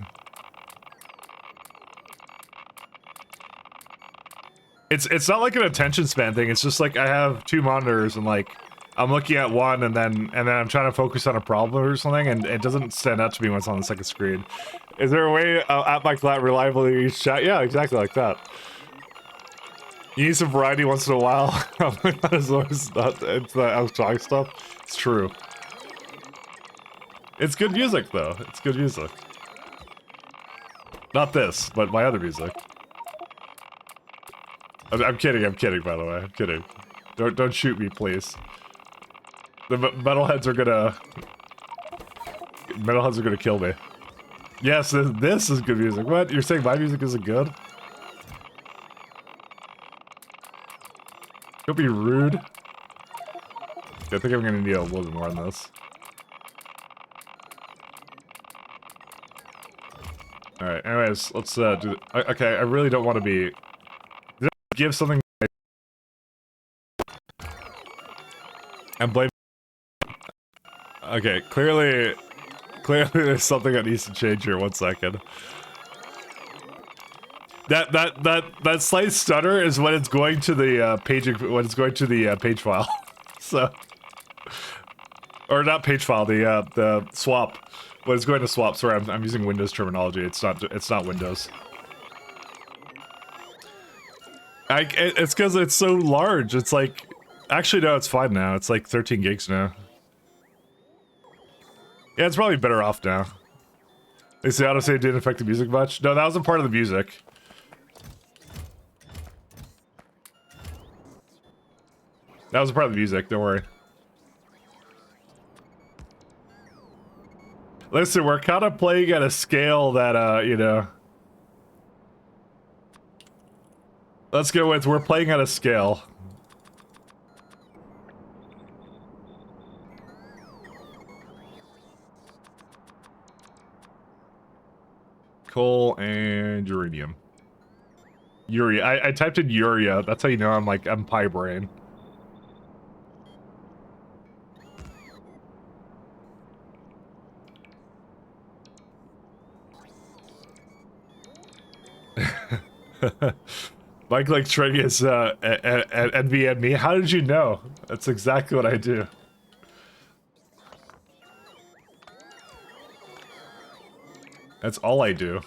It's not like an attention span thing, it's just like I have 2 monitors and, like, I'm looking at one and then I'm trying to focus on a problem or something and it doesn't stand out to me when it's on the second screen. Is there a way at my clat reliably use chat? Yeah, exactly like that. You need some variety once in a while. As long as it's the outside stuff. It's true. It's good music, though. It's good music. Not this, but my other music. I'm kidding, by the way. I'm kidding. Don't shoot me, please. The metalheads are gonna... Metalheads are gonna kill me. Yes, this is good music. What? You're saying my music isn't good? Don't be rude. I think I'm gonna need a little bit more on this. Alright, anyways, let's do... Okay, I really don't want to be... Did I give something... And blame... Okay, clearly there's something that needs to change here. 1 second. That slight stutter is when it's going to the page file. So, or not page file, the swap. When it's going to swap. Sorry, I'm using Windows terminology. It's not Windows. It's because it's so large. It's like, actually no, it's fine now. It's like 13 gigs now. Yeah, it's probably better off now. They say autosave didn't affect the music much. No, that wasn't part of the music. That was a part of the music, don't worry. Listen, we're kind of playing at a scale that, you know... Let's go with, we're playing at a scale. Coal and uranium. Urea. I typed in urea. That's how you know I'm pie brain. Mike like trading his at NVMe. How did you know? That's exactly what I do. That's all I do.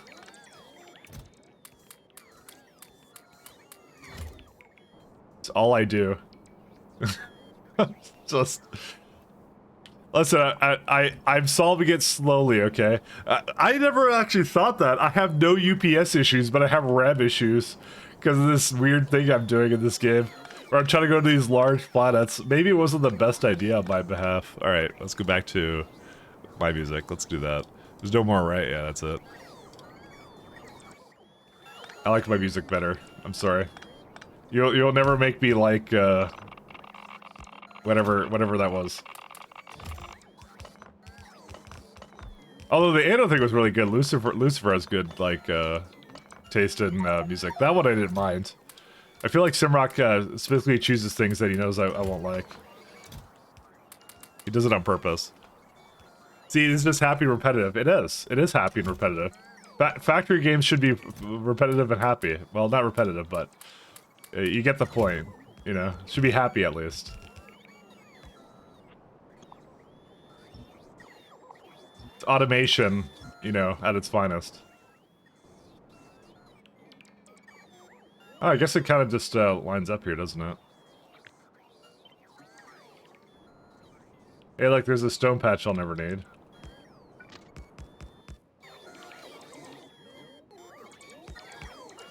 It's all I do. Just listen. I'm solving it slowly. Okay. I never actually thought that. I have no UPS issues, but I have RAM issues because of this weird thing I'm doing in this game, where I'm trying to go to these large planets. Maybe it wasn't the best idea on my behalf. All right, let's go back to my music. Let's do that. There's no more, right? Yeah, that's it. I like my music better. I'm sorry. You'll never make me like whatever that was. Although the Anno thing was really good. Lucifer has good like taste in music. That one I didn't mind. I feel like Simrock specifically chooses things that he knows I won't like. He does it on purpose. See, it's just happy and repetitive. It is. It is happy and repetitive. Factory games should be repetitive and happy. Well, not repetitive, but you get the point. You know, should be happy at least. It's automation, you know, at its finest. Oh, I guess it kind of just lines up here, doesn't it? Hey, like, there's a stone patch I'll never need.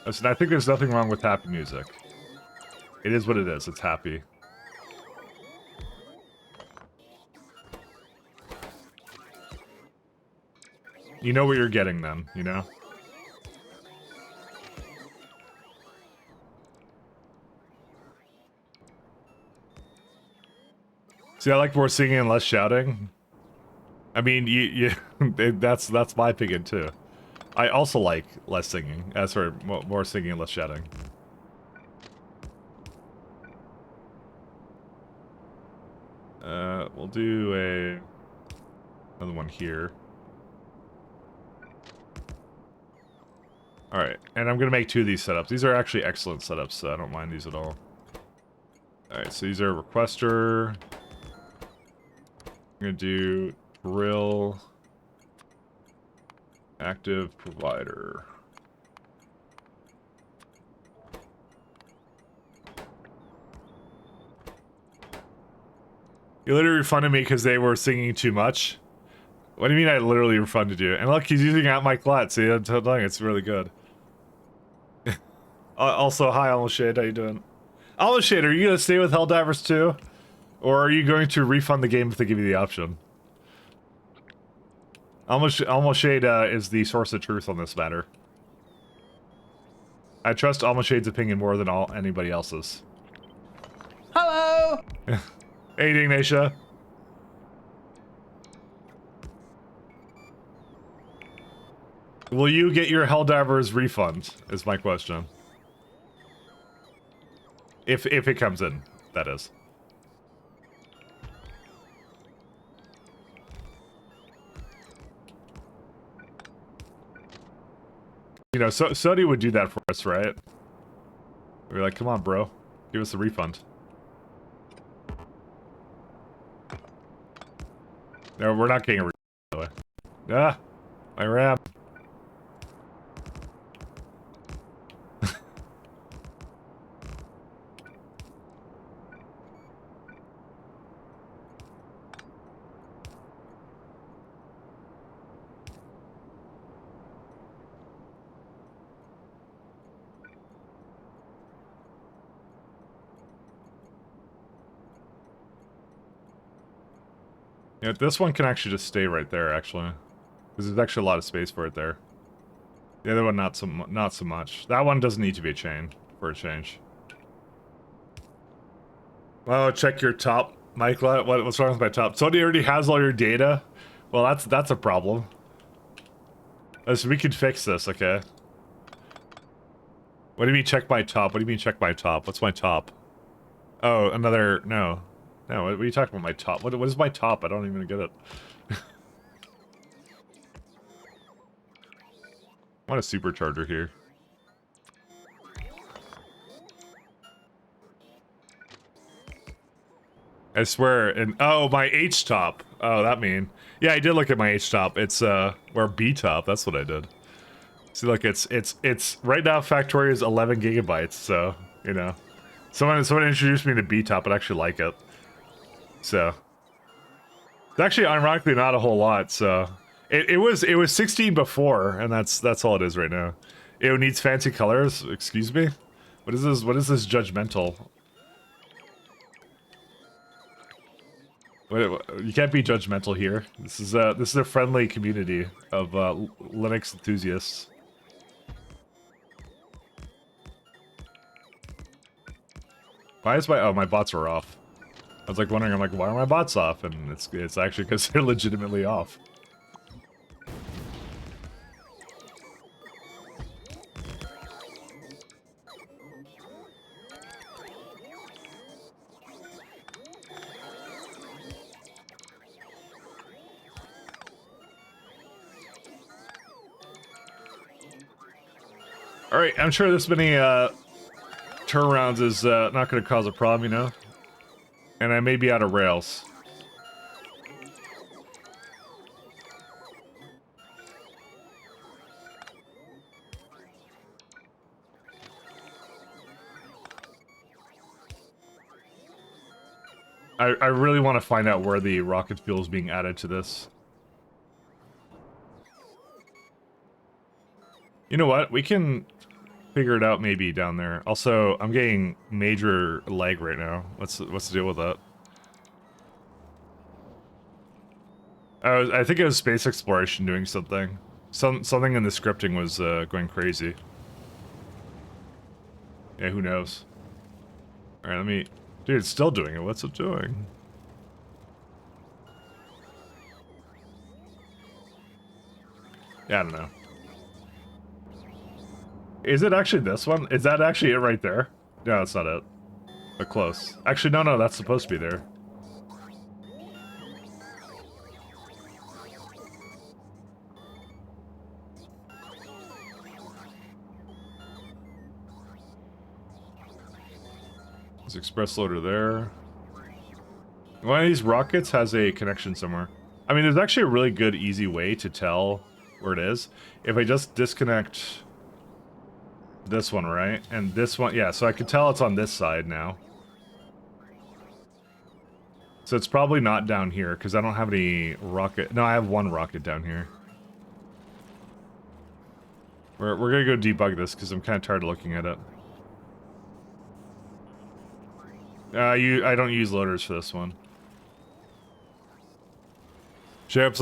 Listen, I think there's nothing wrong with happy music. It is what it is. It's happy. You know what you're getting then, you know? See, I like more singing and less shouting. I mean, that's my opinion too. I also like less singing. Sorry, more singing and less shouting. We'll do another one here. Alright, and I'm gonna make 2 of these setups. These are actually excellent setups, so I don't mind these at all. Alright, so these are requester. I'm gonna do drill active provider. You literally refunded me because they were singing too much. What do you mean I literally refunded you? And look, he's using at my clat. See, I'm telling you, it's really good. Also, hi, Almost Shade. How you doing? Almost Shade, are you gonna stay with Helldivers too? Or are you going to refund the game if they give you the option? Almost Shade is the source of truth on this matter. I trust Almost Shade's opinion more than anybody else's. Hello! Hey, Ignatia. Will you get your Helldivers refund, is my question. If it comes in, that is. You know, Sony would do that for us, right? We're like, come on, bro. Give us a refund. No, we're not getting a refund, by the way. Ah! My RAM. Yeah, this one can actually just stay right there, actually. Because there's actually a lot of space for it there. The other one, not so much. That one doesn't need to be a chain for a change. Oh, check your top, Mike. What's wrong with my top? Sony already has all your data? Well, that's a problem. So we can fix this, okay? What do you mean check my top? What do you mean check my top? What's my top? Oh, another... No. No, what are you talking about, my top? What is my top? I don't even get it. I want a supercharger here. I swear, and oh, my H top. Oh, that mean. Yeah, I did look at my H top. It's or B top. That's what I did. See, look, it's right now. Factorio is 11 gigabytes. So you know, someone introduced me to B top, but I actually like it. So it's actually ironically not a whole lot. So it was 16 before, and that's all it is right now. It needs fancy colors. Excuse me. What is this? What is this judgmental? You can't be judgmental here. This is a friendly community of Linux enthusiasts. Why is my bots are off? I was like wondering, I'm like, why are my bots off? And it's actually because they're legitimately off. Alright, I'm sure this many turnarounds is not going to cause a problem, you know? And I may be out of rails. I really want to find out where the rocket fuel is being added to this. You know what? We can figure it out maybe down there. Also, I'm getting major lag right now. What's the deal with that? I think it was space exploration doing something. Something in the scripting was going crazy. Yeah, who knows? All right, let me. Dude, it's still doing it. What's it doing? Yeah, I don't know. Is it actually this one? Is that actually it right there? No, that's not it. But close. Actually, no, that's supposed to be there. There's express loader there. One of these rockets has a connection somewhere. I mean, there's actually a really good, easy way to tell where it is. If I just disconnect this one, right? And this one, yeah, so I can tell it's on this side now. So it's probably not down here, because I don't have any rocket... No, I have one rocket down here. We're gonna go debug this, because I'm kind of tired of looking at it. I don't use loaders for this one. Hiccups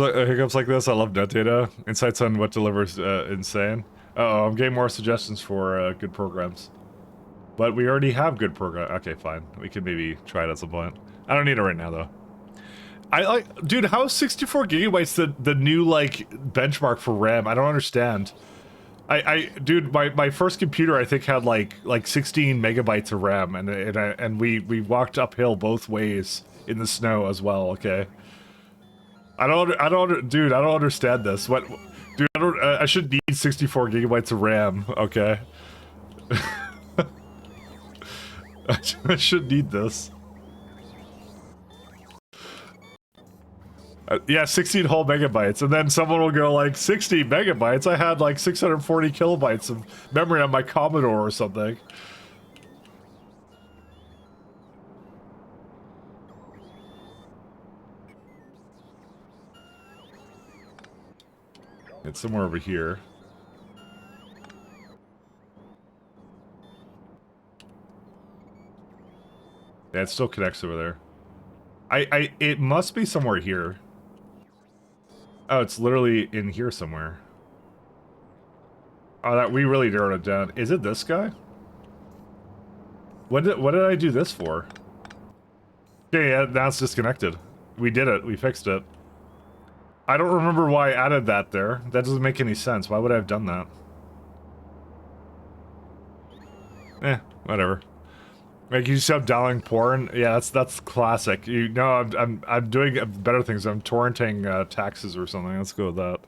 like this, I love net data. Insights on what delivers insane. Uh-oh, I'm getting more suggestions for good programs. But we already have good program. Okay, fine. We can maybe try it at some point. I don't need it right now, though. Dude, how is 64 gigabytes the new, like, benchmark for RAM? I don't understand. Dude, my first computer, I think, had, like 16 megabytes of RAM, and we walked uphill both ways in the snow as well, okay? Dude, I don't understand this. Dude, I should need 64 gigabytes of RAM, okay? I should need this. Yeah, 16 whole megabytes, and then someone will go like, 60 megabytes? I had like 640 kilobytes of memory on my Commodore or something. It's somewhere over here. Yeah, it still connects over there. It must be somewhere here. Oh, it's literally in here somewhere. Oh, that we really narrowed it down. Is it this guy? What did I do this for? Okay, yeah, now it's disconnected. We did it. We fixed it. I don't remember why I added that there. That doesn't make any sense. Why would I have done that? Eh, whatever. Like, you stop dialing porn? Yeah, that's classic. You know, I'm doing better things. I'm torrenting taxes or something. Let's go with that.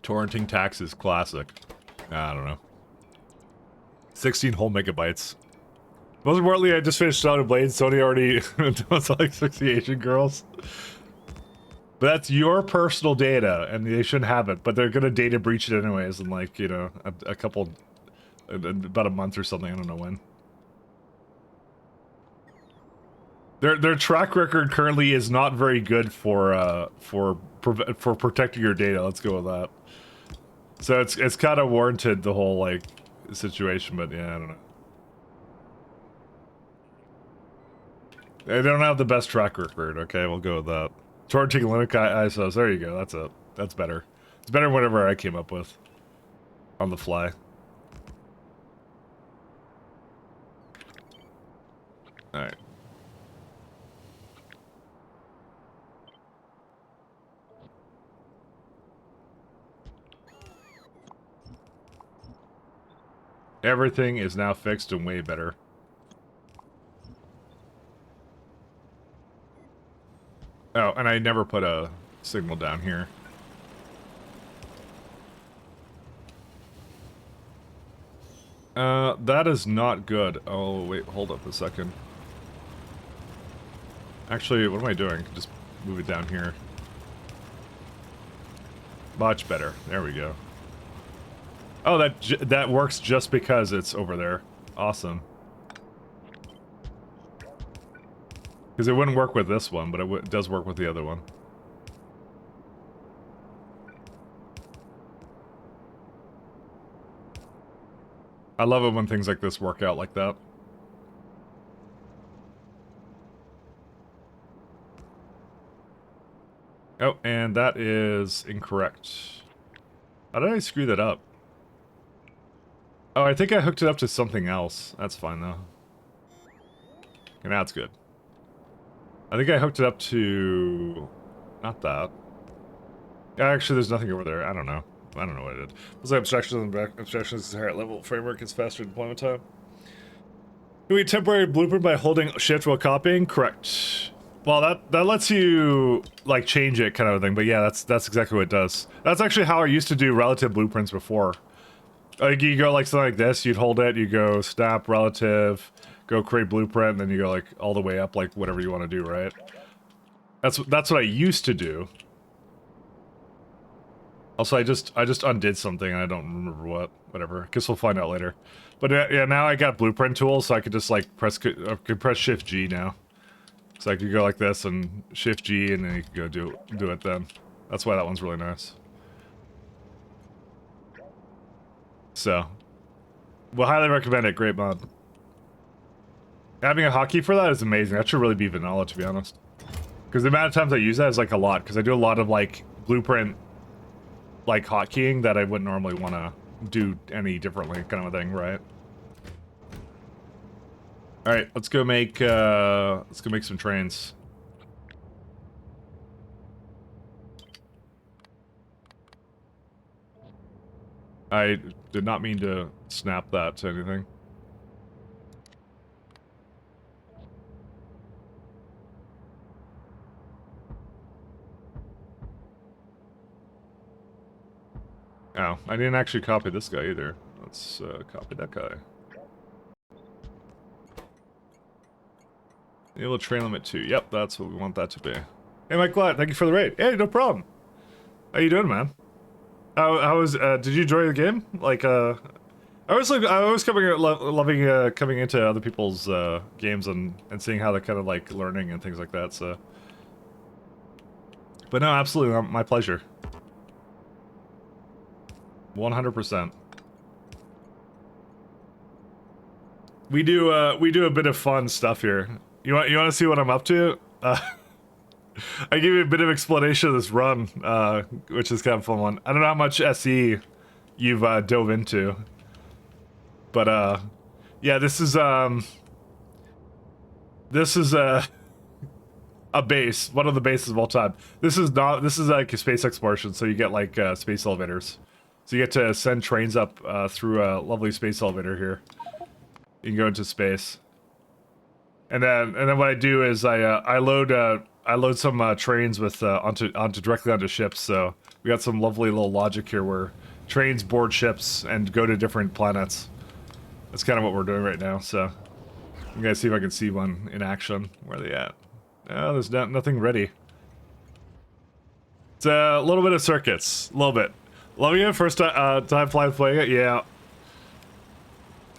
Torrenting taxes, classic. I don't know. 16 whole megabytes. Most importantly, I just finished Shadow Blade. Sony already does like 60 Asian girls. But that's your personal data, and they shouldn't have it. But they're gonna data breach it anyways, in like, you know, a couple, about a month or something. I don't know when. Their track record currently is not very good for protecting your data. Let's go with that. So it's kind of warranted, the whole like situation, but yeah, I don't know. They don't have the best track record. Okay, we'll go with that. Torrenting Linux ISOs. There you go. That's it. That's better. It's better than whatever I came up with on the fly. All right. Everything is now fixed and way better. Oh, and I never put a signal down here. That is not good. Oh, wait, hold up a second. Actually, what am I doing? Just move it down here. Much better. There we go. Oh, that works just because it's over there. Awesome. Because it wouldn't work with this one, but it does work with the other one. I love it when things like this work out like that. Oh, and that is incorrect. How did I screw that up? Oh, I think I hooked it up to something else. That's fine, though. And that's good. I think I hooked it up to... not that. Actually, there's nothing over there. I don't know. I don't know what I did. Was that abstractions is higher level framework is faster deployment time? Do we temporary blueprint by holding shift while copying? Correct. Well, that lets you like change it, kind of a thing. But yeah, that's exactly what it does. That's actually how I used to do relative blueprints before. Like you go like something like this, you'd hold it, you go snap relative, go create blueprint, and then you go like all the way up, like whatever you want to do, right? That's what I used to do. Also, I just undid something and I don't remember what. Whatever. Guess we'll find out later. But yeah, now I got blueprint tools, so I could just like could press Shift G now. So I could go like this and Shift G, and then you could go do it then. That's why that one's really nice. So, we'll highly recommend it. Great mod. Having a hotkey for that is amazing. That should really be vanilla, to be honest. Because the amount of times I use that is like a lot. Because I do a lot of like blueprint, like hotkeying that I wouldn't normally want to do any differently, kind of a thing, right? All right, let's go make some trains. I did not mean to snap that to anything. Oh, I didn't actually copy this guy either. Let's copy that guy. Enable train limit 2. Yep, that's what we want that to be. Hey, Mike Glad, thank you for the raid. Hey, no problem. How you doing, man? How was? Did you enjoy the game? Like, I always loving coming into other people's games and seeing how they're kind of like learning and things like that. So, but no, absolutely, my pleasure. 100%. We do a bit of fun stuff here. You want to see what I'm up to? I give you a bit of explanation of this run, which is kind of a fun one. I don't know how much SE you've dove into, but yeah, this is a base, one of the bases of all time. This is like a space exploration, so you get like space elevators. So you get to send trains up through a lovely space elevator here. You can go into space, and then what I do is I load some trains with directly onto ships. So we got some lovely little logic here where trains board ships and go to different planets. That's kind of what we're doing right now. So I'm gonna see if I can see one in action. Where are they at? Oh, there's nothing ready. It's a little bit of circuits, a little bit. Loving it first time playing it, yeah.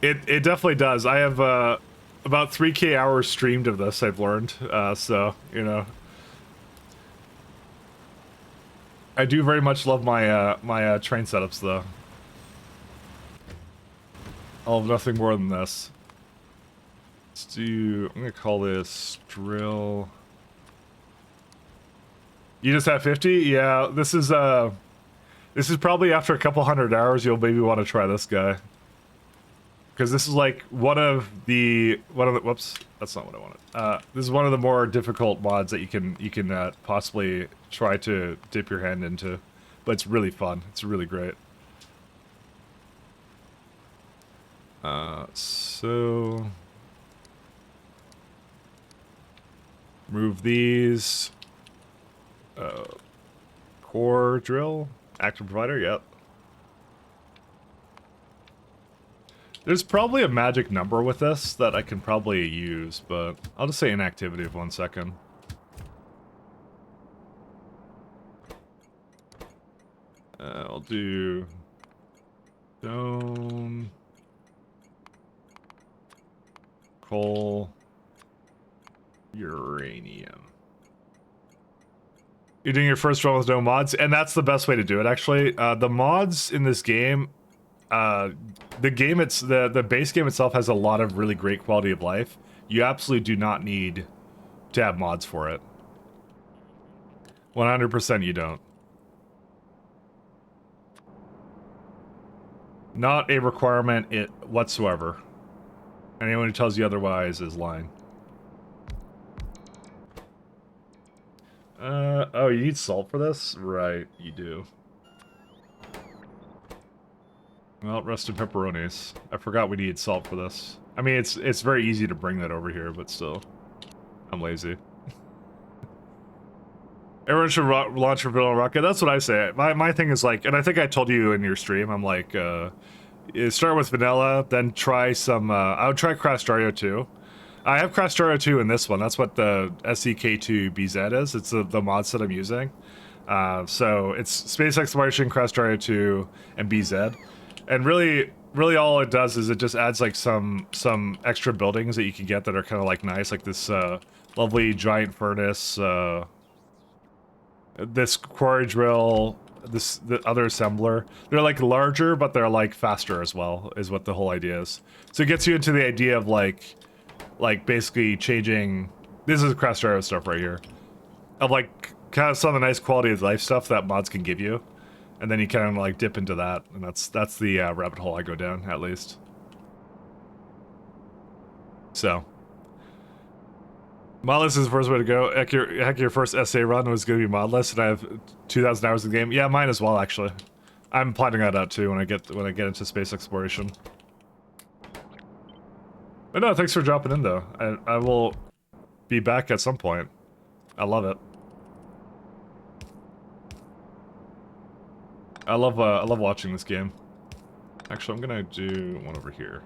It definitely does. I have about 3K hours streamed of this, I've learned. So, you know. I do very much love my my train setups, though. I'll have nothing more than this. Let's do... I'm gonna call this drill... You just have 50? Yeah, this is probably after a couple hundred hours you'll maybe want to try this guy. Because this is like one of the whoops, that's not what I wanted. This is one of the more difficult mods that you can possibly try to dip your hand into, but it's really fun. It's really great. So move these. Core drill, active provider. Yep. There's probably a magic number with this that I can probably use, but I'll just say inactivity of 1 second. I'll do stone, coal, uranium. You're doing your first run with no mods, and that's the best way to do it, actually. The mods in this game, the base game itself has a lot of really great quality of life. You absolutely do not need to have mods for it. 100% you don't. Not a requirement whatsoever. Anyone who tells you otherwise is lying. Oh, you need salt for this? Right, you do. Well, rest in pepperonis. I forgot we needed salt for this. I mean, it's very easy to bring that over here, but still. I'm lazy. Everyone should launch a vanilla rocket. That's what I say. My thing is like, and I think I told you in your stream, I'm like, start with vanilla, then try some, I would try Crash Dario 2. I have Crash Dario 2 in this one. That's what the SEK2BZ is. It's the mod set I'm using. So it's space exploration, Crestria 2, and BZ, and really all it does is it just adds like some extra buildings that you can get that are kind of like nice, like this lovely giant furnace, this quarry drill, the other assembler. They're like larger, but they're like faster as well, is what the whole idea is. So it gets you into the idea of like basically changing. This is Crestria stuff right here, of like kind of some of the nice quality of life stuff that mods can give you, and then you kind of like dip into that, and that's the rabbit hole I go down, at least. So modless is the first way to go. Heck, your first SA run was going to be modless, and I have 2,000 hours in the game. Yeah, mine as well, actually. I'm planning that out too when I get into space exploration. But no, thanks for dropping in though. I will be back at some point. I love it. I love watching this game. Actually, I'm gonna do one over here.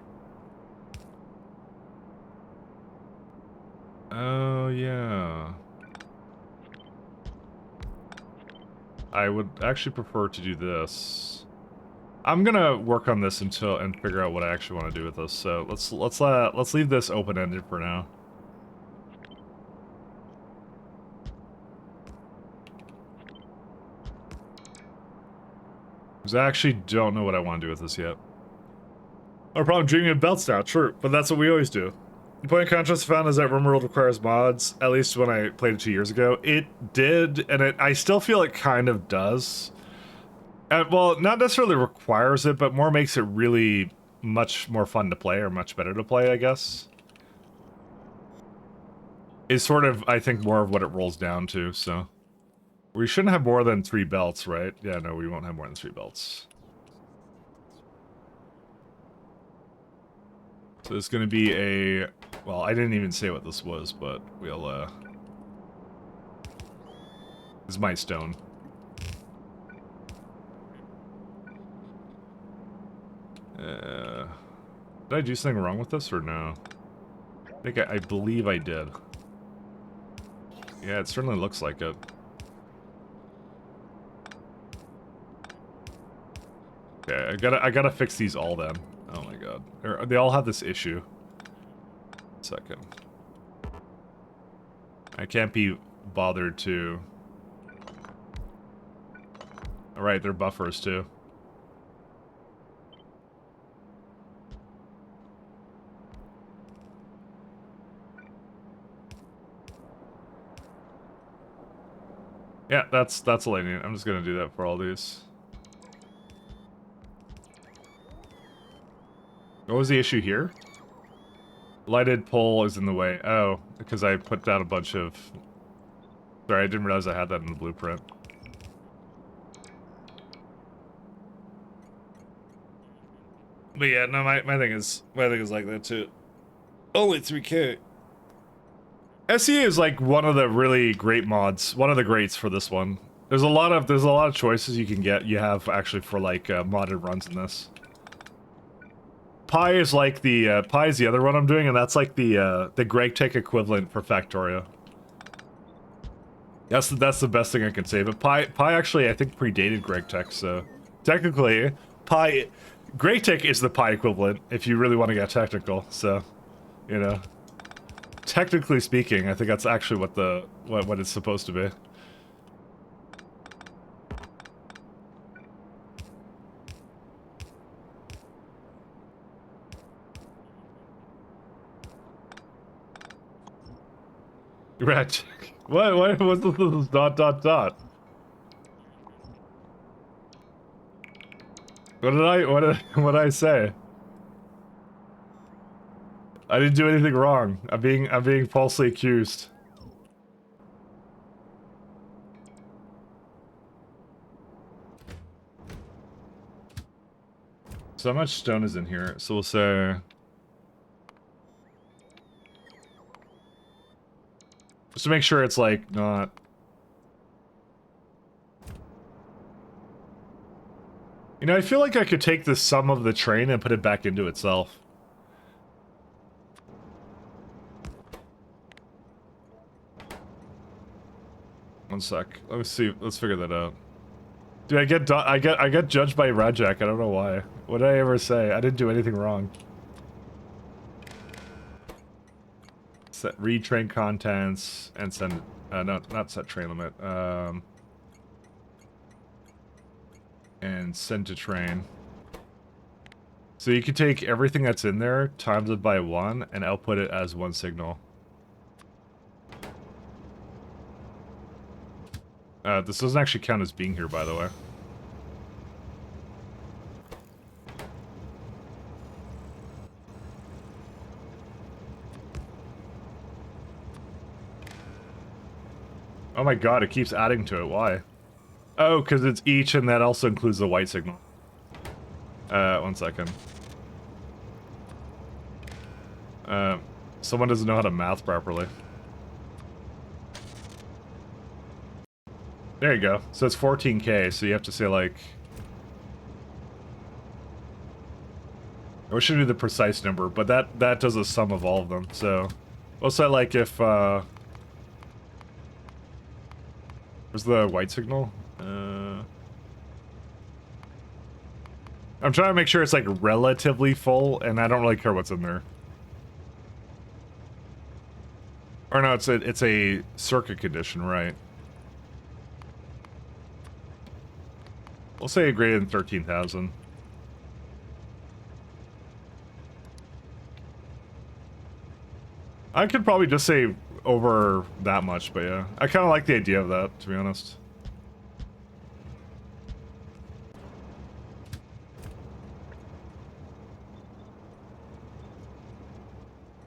Oh yeah. I would actually prefer to do this. I'm gonna work on this and figure out what I actually want to do with this. So let's leave this open-ended for now. Because I actually don't know what I want to do with this yet. No problem dreaming of belts now, true, but that's what we always do. The point of contrast I found is that RimWorld requires mods, at least when I played it 2 years ago. It did, and I still feel it kind of does. Well, not necessarily requires it, but more makes it really much more fun to play, or much better to play, I guess. Is sort of, I think, more of what it rolls down to, so. We shouldn't have more than 3 belts, right? Yeah, no, we won't have more than 3 belts. So it's gonna be a... Well, I didn't even say what this was, but we'll, This is my stone. Did I do something wrong with this, or no? I believe I did. Yeah, it certainly looks like it. Okay, I gotta fix these all then. Oh my god. They all have this issue. Second. I can't be bothered to... Alright, they're buffers too. Yeah, that's all I need. I'm just gonna do that for all these. What was the issue here? Lighted pole is in the way. Oh, because I put down a bunch of... Sorry, I didn't realize I had that in the blueprint. But yeah, no, my thing is like that too. Only 3K. SE is like one of the really great mods, one of the greats for this one. There's a lot of choices you can get. You have actually for like modded runs in this. Pi is like the Pi is the other one I'm doing, and that's like the GregTech equivalent for Factorio. That's the best thing I can say. But Pi actually I think predated GregTech, so technically GregTech is the Pi equivalent if you really want to get technical. So, you know. Technically speaking, I think that's actually what it's supposed to be. Rat. What was this dot? What did I say? I didn't do anything wrong. I'm being falsely accused. So much stone is in here, so we'll say... Just to make sure it's like not... You know, I feel like I could take the sum of the train and put it back into itself. 1 sec. Let me see. Let's figure that out. Dude, I get judged by Rajak. I don't know why. What did I ever say? I didn't do anything wrong. Set retrain contents and send. Not set train limit. And send to train. So you can take everything that's in there, times it by 1, and output it as 1 signal. This doesn't actually count as being here, by the way. Oh my god, it keeps adding to it. Why? Oh, because it's each, and that also includes the white signal. 1 second. Someone doesn't know how to math properly. There you go. So it's 14K, so you have to say, like... I wish I knew the precise number, but that does a sum of all of them, so... We'll say, like, if, Where's the white signal? I'm trying to make sure it's, like, relatively full, and I don't really care what's in there. Or no, it's a circuit condition, right? We'll say greater than 13,000. I could probably just say over that much, but yeah. I kind of like the idea of that, to be honest.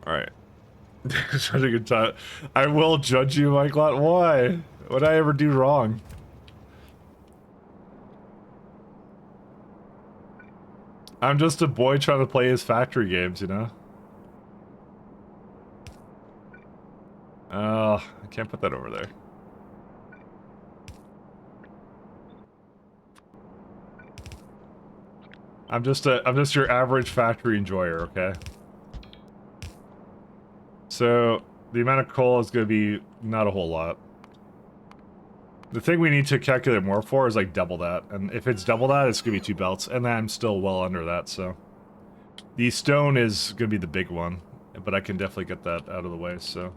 Alright. Such a good time. I will judge you, Mike-Lot. Why? What did I ever do wrong? I'm just a boy trying to play his factory games, you know? I can't put that over there. I'm just your average factory enjoyer, okay? So, the amount of coal is going to be not a whole lot. The thing we need to calculate more for is like double that. And if it's double that, it's going to be 2 belts. And I'm still well under that, so. The stone is going to be the big one. But I can definitely get that out of the way, so.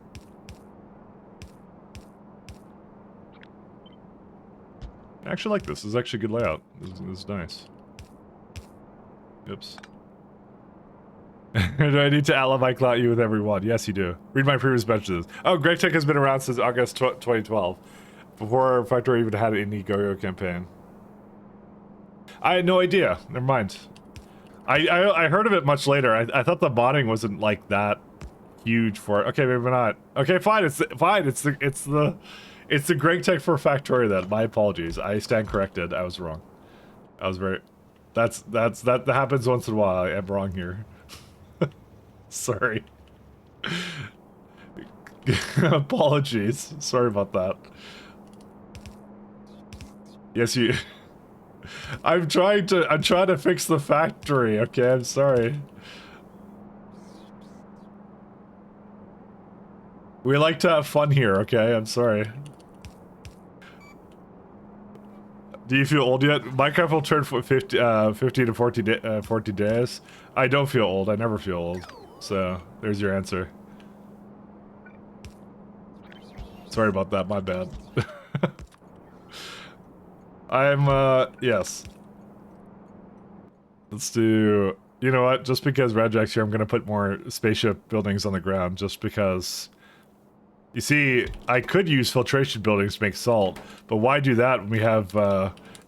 I actually like this. This is actually a good layout. This is nice. Oops. Do I need to alibi clout you with everyone? Yes, you do. Read my previous messages. Oh, Greg Tech has been around since August 2012. Before Factorio even had any Go-Go campaign. I had no idea. Never mind. I heard of it much later. I thought the modding wasn't like that huge for it. Okay, maybe not. Okay, fine. It's fine. It's the Greg Tech for Factorio then. My apologies. I stand corrected. I was wrong. I was very... That happens once in a while. I am wrong here. Sorry. Apologies. Sorry about that. Yes, you... I'm trying to fix the factory, okay? I'm sorry. We like to have fun here, okay? I'm sorry. Do you feel old yet? Minecraft will turn 50 to 40 days. I don't feel old. I never feel old. So, there's your answer. Sorry about that. My bad. Yes. Let's do... You know what? Just because Radjack's here, I'm gonna put more spaceship buildings on the ground, just because... You see, I could use filtration buildings to make salt, but why do that when we have,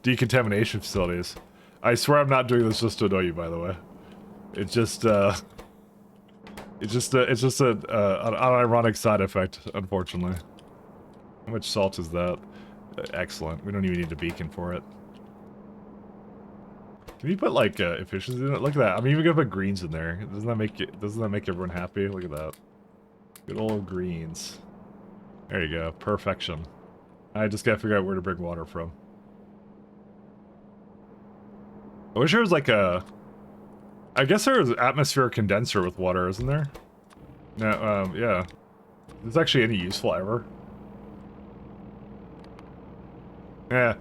decontamination facilities? I swear I'm not doing this just to annoy you, by the way. It's just an ironic side effect, unfortunately. How much salt is that? Excellent. We don't even need a beacon for it. Can you put, like, efficiency in it? Look at that. I'm even gonna put greens in there. Doesn't that make everyone happy? Look at that. Good old greens. There you go. Perfection. I just gotta figure out where to bring water from. I wish there was like a... I guess there's an atmospheric condenser with water, isn't there? No, yeah. Is this actually any useful ever? Yeah,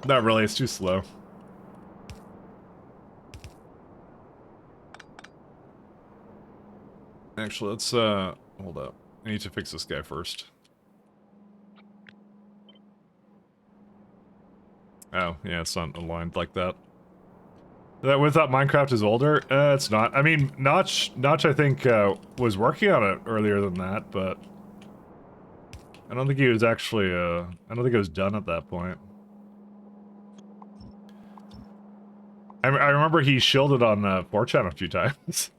not really. It's too slow. Actually, let's hold up. I need to fix this guy first. Oh, yeah, it's not aligned like that. We thought Minecraft is older? It's not. I mean, Notch, I think, was working on it earlier than that, but I don't think he was actually, I don't think it was done at that point. I remember he shielded on 4chan a few times.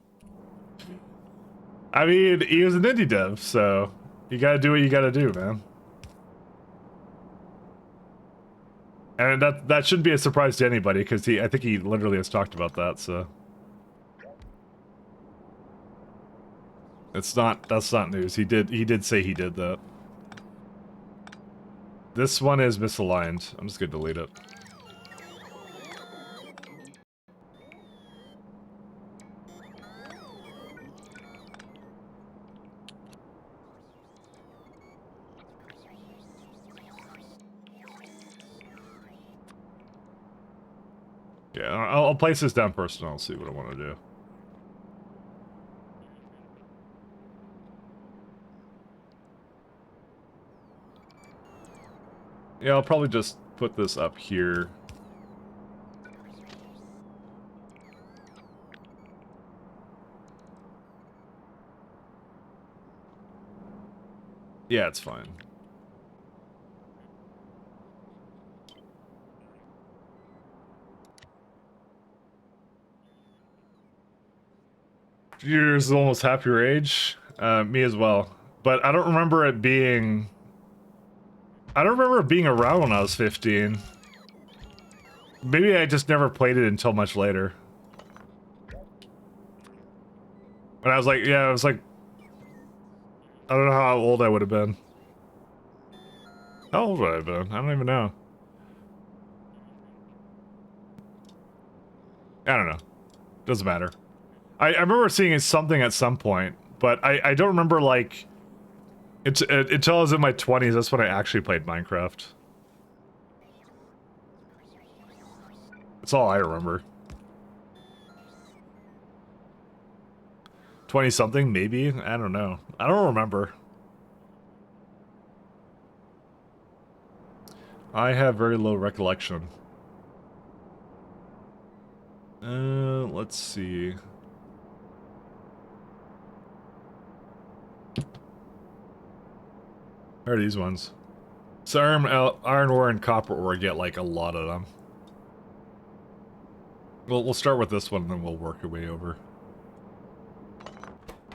I mean, he was an indie dev, so you gotta do what you gotta do, man. And that shouldn't be a surprise to anybody, because I think he literally has talked about that, so. That's not news. He did say he did that. This one is misaligned. I'm just gonna delete it. Yeah, I'll place this down first and I'll see what I want to do. Yeah, I'll probably just put this up here. Yeah, it's fine. Years almost half your age. Me as well. But I don't remember it being... I don't remember it being around when I was 15. Maybe I just never played it until much later. When I was like, yeah, I was like... I don't know how old I would have been. How old would I have been? I don't even know. I don't know. Doesn't matter. I remember seeing something at some point, but I don't remember, like... Until I was in my 20s, that's when I actually played Minecraft. That's all I remember. 20-something, maybe? I don't know. I don't remember. I have very low recollection. Let's see. Where are these ones? So iron ore and copper ore get like a lot of them. We'll start with this one and then we'll work our way over.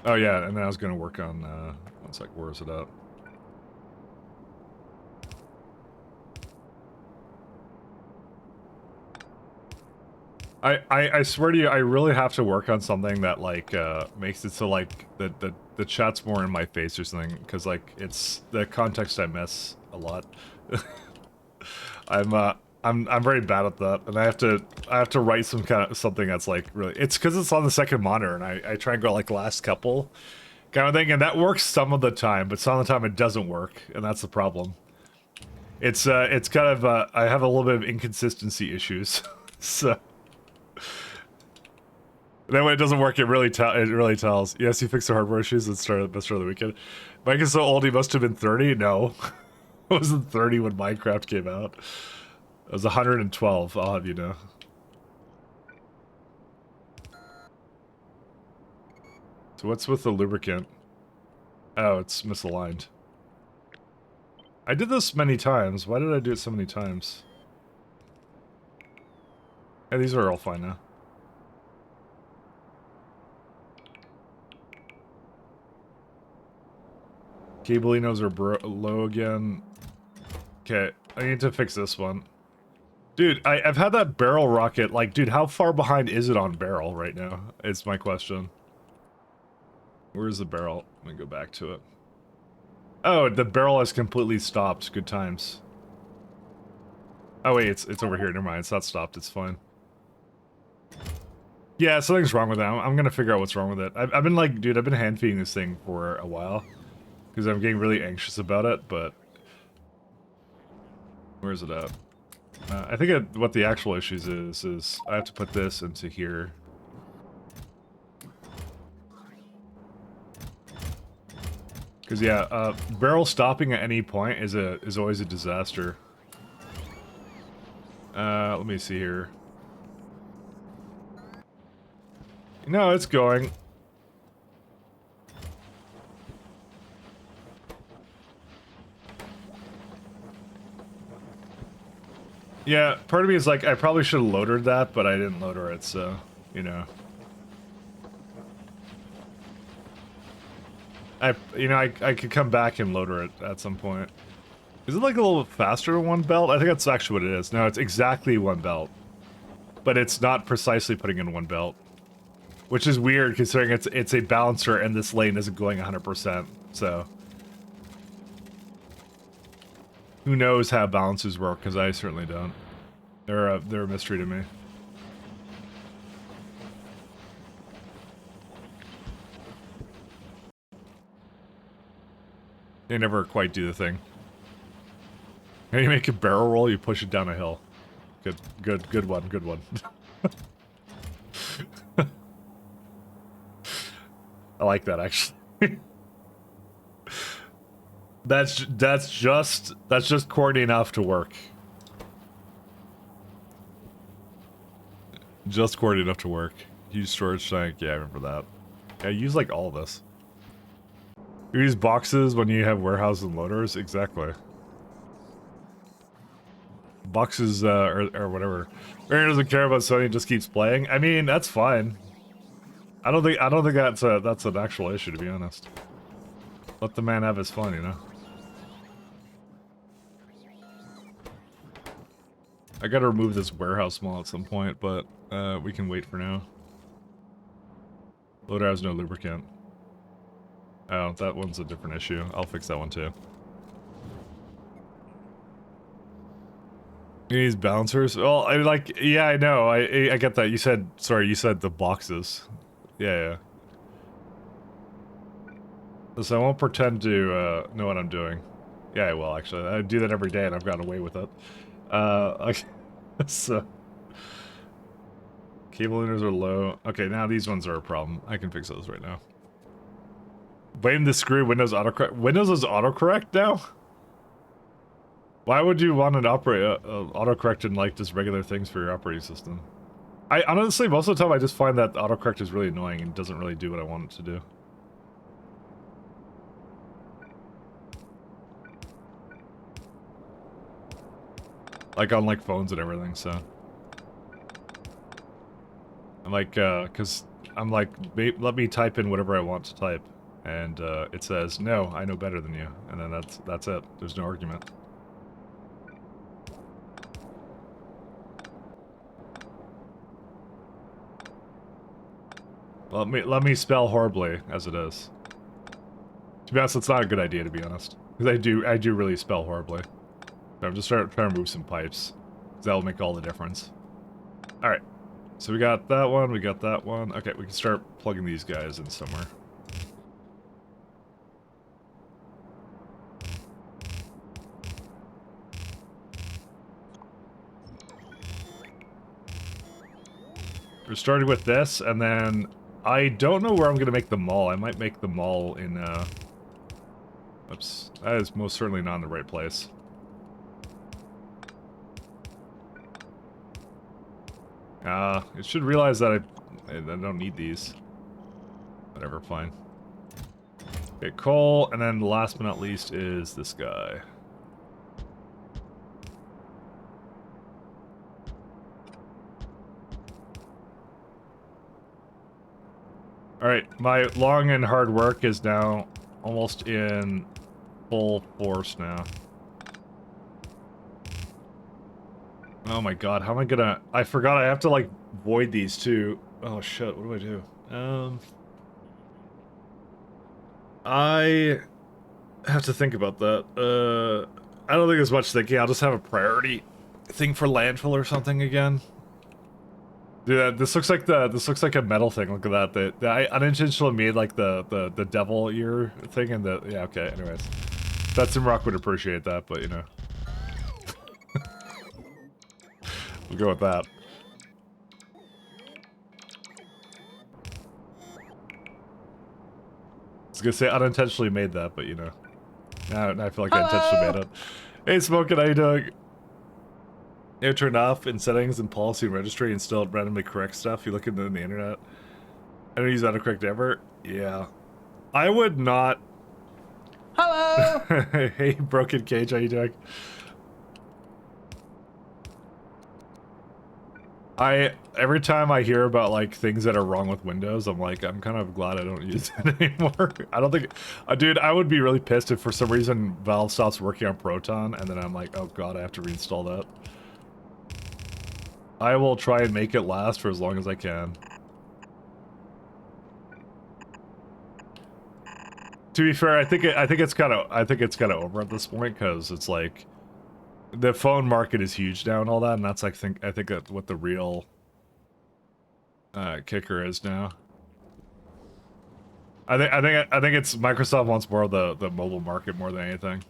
Oh yeah, and then I was gonna work on one sec, where is it at? I swear to you, I really have to work on something that like makes it so like the chat's more in my face or something, because like it's the context I miss a lot. I'm very bad at that, and I have to write some kind of something that's like really, it's because it's on the second monitor, and I try and go like last couple kind of thing, and that works some of the time, but some of the time it doesn't work, and that's the problem. It's kind of I have a little bit of inconsistency issues, so. Then when it doesn't work, it really tells. Yes, you fixed the hardware issues and started best start of the weekend. Mike is so old, he must have been 30. No, I wasn't 30 when Minecraft came out. I was 112. I'll have you know. So what's with the lubricant? Oh, it's misaligned. I did this many times. Why did I do it so many times? Yeah, these are all fine now. Cableinos are low again. Okay, I need to fix this one. Dude, I've had that barrel rocket, like, dude, how far behind is it on barrel right now? It's my question. Where's the barrel? Let me go back to it. Oh, the barrel has completely stopped. Good times. Oh wait, it's over here. Never mind, it's not stopped, it's fine. Yeah, something's wrong with that. I'm gonna figure out what's wrong with it. I've been like, dude, I've been hand feeding this thing for a while. Because I'm getting really anxious about it, but... Where is it at? I think what the actual issues is I have to put this into here. Because yeah, barrel stopping at any point is always a disaster. Let me see here. No, it's going. Yeah, part of me is like, I probably should have loadered that, but I didn't loader it, so, you know. I could come back and loader it at some point. Is it like a little faster than one belt? I think that's actually what it is. No, it's exactly one belt. But it's not precisely putting in one belt. Which is weird considering it's a balancer and this lane isn't going 100%, so. Who knows how balancers work, because I certainly don't. They're a mystery to me. They never quite do the thing. When you make a barrel roll, you push it down a hill. Good one. I like that, actually. That's just corny enough to work. Just corny enough to work. Huge storage tank, yeah, I remember that. Yeah, use like all of this. You use boxes when you have warehouses and loaders? Exactly. Boxes, or whatever. Aaron doesn't care about Sony, just keeps playing. I mean, that's fine. I don't think that's an actual issue, to be honest. Let the man have his fun, you know? I gotta remove this warehouse mall at some point, but we can wait for now. Loader has no lubricant. Oh, that one's a different issue. I'll fix that one too. You need balancers? Well, I like, yeah, I know. I get that. You said, sorry, you said the boxes. Yeah. Listen, I won't pretend to know what I'm doing. Yeah, I will, actually. I do that every day and I've gotten away with it. Okay. So. Cable liners are low. Okay, now these ones are a problem. I can fix those right now. Blame the screw Windows autocorrect. Windows is autocorrect now? Why would you want an autocorrect in like just regular things for your operating system? I honestly, most of the time I just find that autocorrect is really annoying and doesn't really do what I want it to do. Like on like phones and everything, so. I'm like, cause I'm like, let me type in whatever I want to type. And it says, no, I know better than you. And then that's it. There's no argument. Let me spell horribly, as it is. To be honest, it's not a good idea, to be honest. Because I do really spell horribly. So I'm just trying to move some pipes. That'll make all the difference. Alright. So we got that one, we got that one. Okay, we can start plugging these guys in somewhere. We're starting with this, and then I don't know where I'm gonna make the mall. I might make the mall in, oops. That is most certainly not in the right place. It should realize that I don't need these. Whatever, fine. Okay, coal, and then last but not least is this guy. Alright, my long and hard work is now almost in full force now. Oh my god, how am I gonna... I forgot I have to, like, void these too. Oh shit, what do I do? I have to think about that. I don't think there's much thinking. I'll just have a priority thing for landfill or something again. Dude, this looks like a metal thing. Look at that. I unintentionally made like the devil ear thing and the yeah. Okay. Anyways, that Simrock would appreciate that, but you know. go with that. I was gonna say unintentionally made that, but you know. Now I feel like I intentionally made it. Hey, Smokin', how you doing? You turned off in settings and policy and registry and still randomly correct stuff. You look into the internet. I don't use autocorrect ever. Yeah. I would not. Hello. Hey, Broken Cage, how you doing? Every time I hear about like things that are wrong with Windows, I'm like, I'm kind of glad I don't use it anymore. I don't think, dude, I would be really pissed if for some reason Valve stops working on Proton, and then I'm like, oh god, I have to reinstall that. I will try and make it last for as long as I can. To be fair, I think it's kind of over at this point because it's like the phone market is huge now and all that, and that's I think that's what the real kicker is now. I think it's Microsoft wants more of the mobile market more than anything,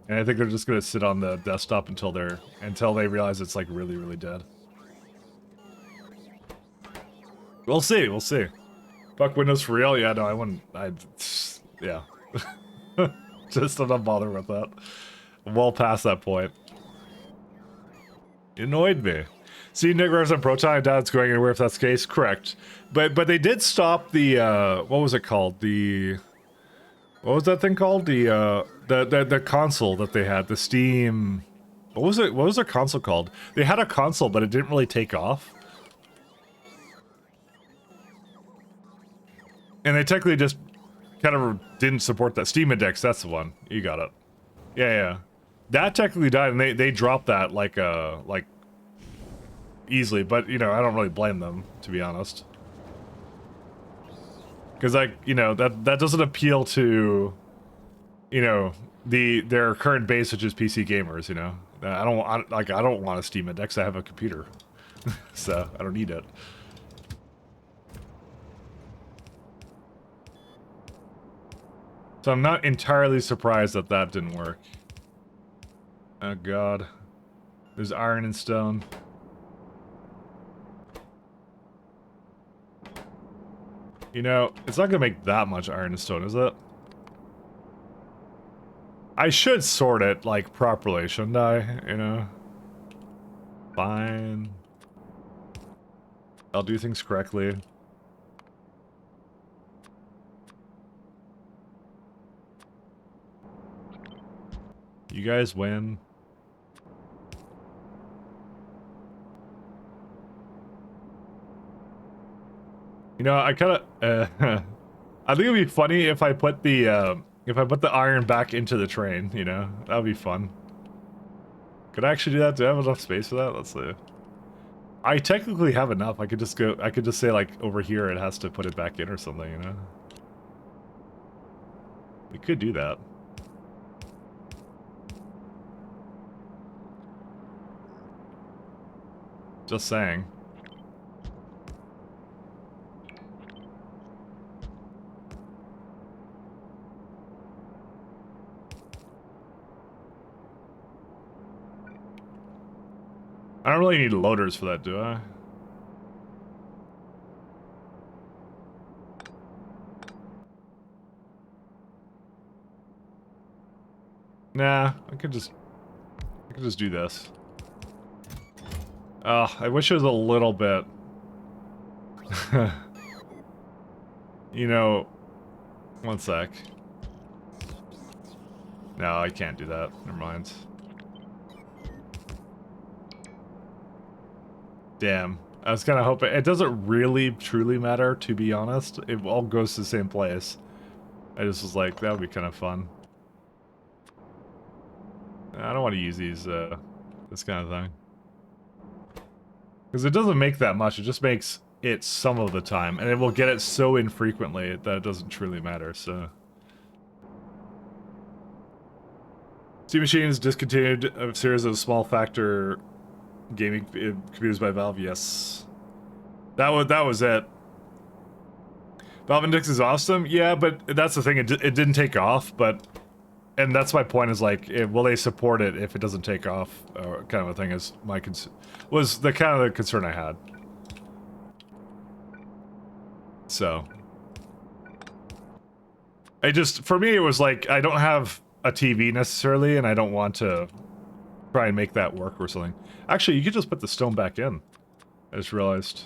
and I think they're just gonna sit on the desktop until they realize it's like really dead. We'll see. We'll see. Fuck Windows for real? Yeah, no, I wouldn't. Yeah. Just I'm not bothered with that. Well past that point. It annoyed me. See, Nick Rose on Proton, I doubt it's going anywhere if that's the case. Correct. But they did stop the, what was it called? What was that thing called? The console that they had, the Steam... What was their console called? They had a console, but it didn't really take off. And they technically just kind of didn't support that. Steam Index, that's the one. You got it. Yeah. That technically died, and they dropped that like easily, but you know, I don't really blame them, to be honest. Because like, you know, that doesn't appeal to, you know, their current base, which is PC gamers, you know. I don't want a Steam Index, I have a computer. So, I don't need it. So I'm not entirely surprised that that didn't work. Oh god. There's iron and stone. You know, it's not gonna make that much iron and stone, is it? I should sort it, like, properly, shouldn't I? You know? Fine. I'll do things correctly. You guys win. You know, I kind of, I think it'd be funny if I put the iron back into the train, you know? That would be fun. Could I actually do that? Do I have enough space for that? Let's see. I technically have enough. I could just say, like, over here it has to put it back in or something, you know? We could do that. Just saying. I don't really need loaders for that, do I? Nah, I could just do this. I wish it was a little bit. You know, one sec. No, I can't do that. Never mind. Damn. I was kind of hoping... It doesn't really, truly matter, to be honest. It all goes to the same place. I just was like, that would be kind of fun. I don't want to use these, this kind of thing. Because it doesn't make that much, it just makes it some of the time. And it will get it so infrequently that it doesn't truly matter, so... Steam Machines discontinued a series of small factor gaming computers by Valve, yes. That was it. Valve Index is awesome, yeah, but that's the thing, it didn't take off, but and that's my point. Is like, will they support it if it doesn't take off? Kind of a thing is my was the kind of the concern I had. So, I just for me it was like I don't have a TV necessarily, and I don't want to try and make that work or something. Actually, you could just put the stone back in. I just realized.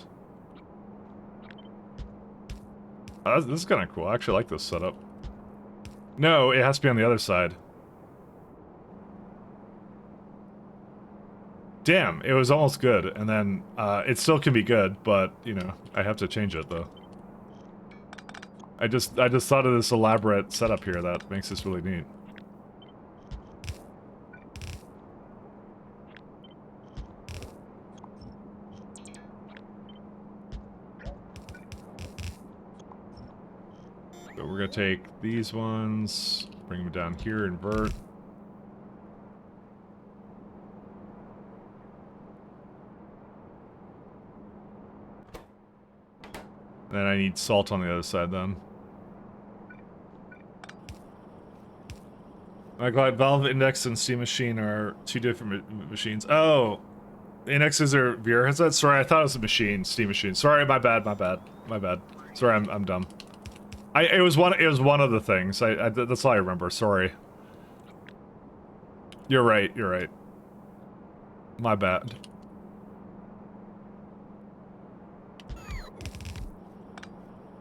This is kind of cool. I actually like this setup. No, it has to be on the other side. Damn, it was almost good, and then it still can be good, but you know, I have to change it though. I just thought of this elaborate setup here that makes this really neat. So we're gonna take these ones, bring them down here, invert. And then I need salt on the other side then. I'm glad Valve Index and Steam Machine are two different machines. Oh, Index is their VR headset? Sorry, I thought it was a machine, Steam Machine. Sorry, my bad. Sorry, I'm dumb. It was one of the things. That's all I remember. Sorry. You're right. My bad.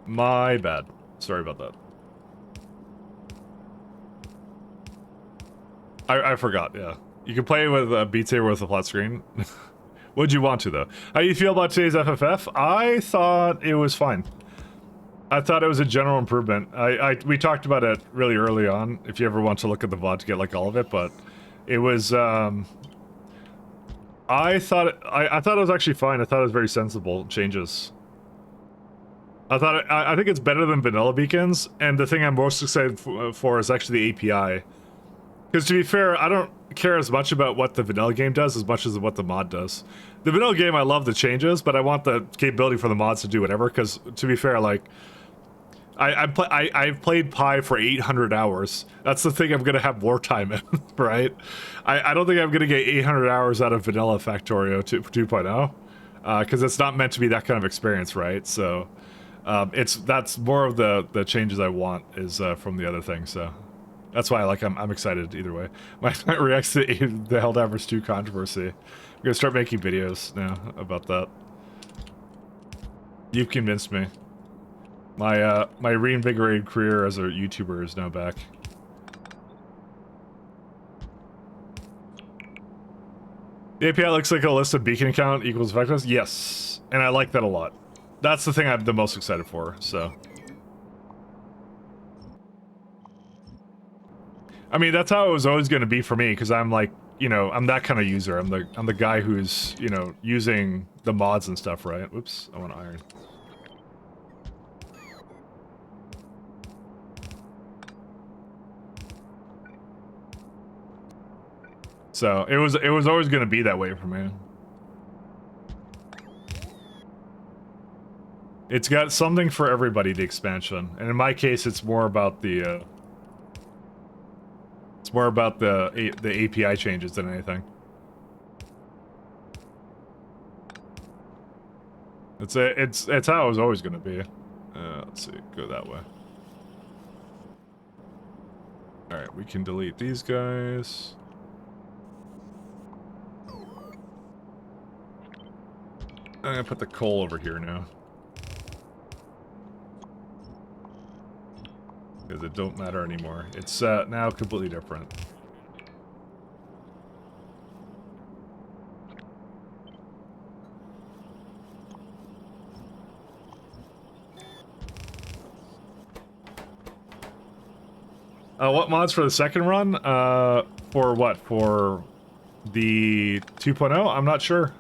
My bad. Sorry about that. I forgot, yeah. You can play with Beat Saber with a flat screen. What'd you want to, though? How do you feel about today's FFF? I thought it was fine. I thought it was a general improvement. We talked about it really early on, if you ever want to look at the VOD to get, like, all of it, but it was, I thought it was actually fine. I thought it was very sensible changes. I think it's better than vanilla beacons, and the thing I'm most excited for is actually the API. Because to be fair, I don't care as much about what the vanilla game does as much as what the mod does. The vanilla game, I love the changes, but I want the capability for the mods to do whatever, because to be fair, like, I've played Pi for 800 hours. That's the thing I'm going to have more time in, right? I don't think I'm going to get 800 hours out of vanilla Factorio 2.0, because it's not meant to be that kind of experience, right? So, that's more of the changes I want is from the other thing, so... That's why I'm excited either way. My reacts to the Helldivers 2 controversy. I'm gonna start making videos now about that. You've convinced me. My reinvigorated career as a YouTuber is now back. The API looks like a list of beacon account equals vectors. Yes, and I like that a lot. That's the thing I'm the most excited for, so... I mean, that's how it was always going to be for me, because I'm like, you know, I'm that kind of user. I'm the guy who's, you know, using the mods and stuff, right? Whoops, I want iron. So it was always going to be that way for me. It's got something for everybody, the expansion, and in my case, it's more about the. It's more about the API changes than anything. It's how it was always going to be. Let's see, go that way. All right, we can delete these guys. I'm gonna put the coal over here now. Because it don't matter anymore. It's now completely different. What mods for the second run? For what? For the 2.0? I'm not sure.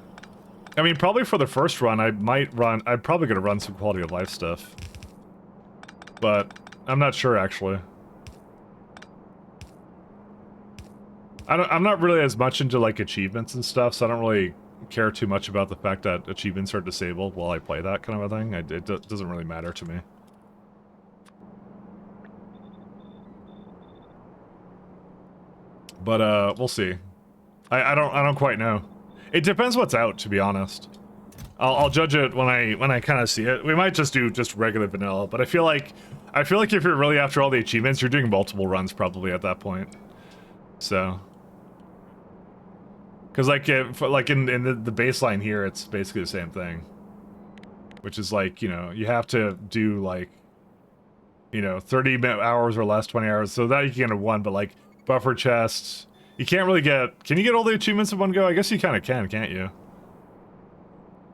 I mean, probably for the first run, I'm probably gonna run some quality of life stuff. But I'm not sure, actually. I'm not really as much into, like, achievements and stuff, so I don't really care too much about the fact that achievements are disabled while I play that kind of a thing. It doesn't really matter to me. But we'll see. I don't quite know. It depends what's out, to be honest. I'll judge it when I kind of see it. We might just do just regular vanilla, but I feel like if you're really after all the achievements, you're doing multiple runs probably at that point. So, because like in the baseline here, it's basically the same thing, which is like, you know, you have to do like, you know, 30 hours or less, 20 hours, so that you can get a one, but like buffer chests, you can't really get. Can you get all the achievements in one go? I guess you kind of can, can't you?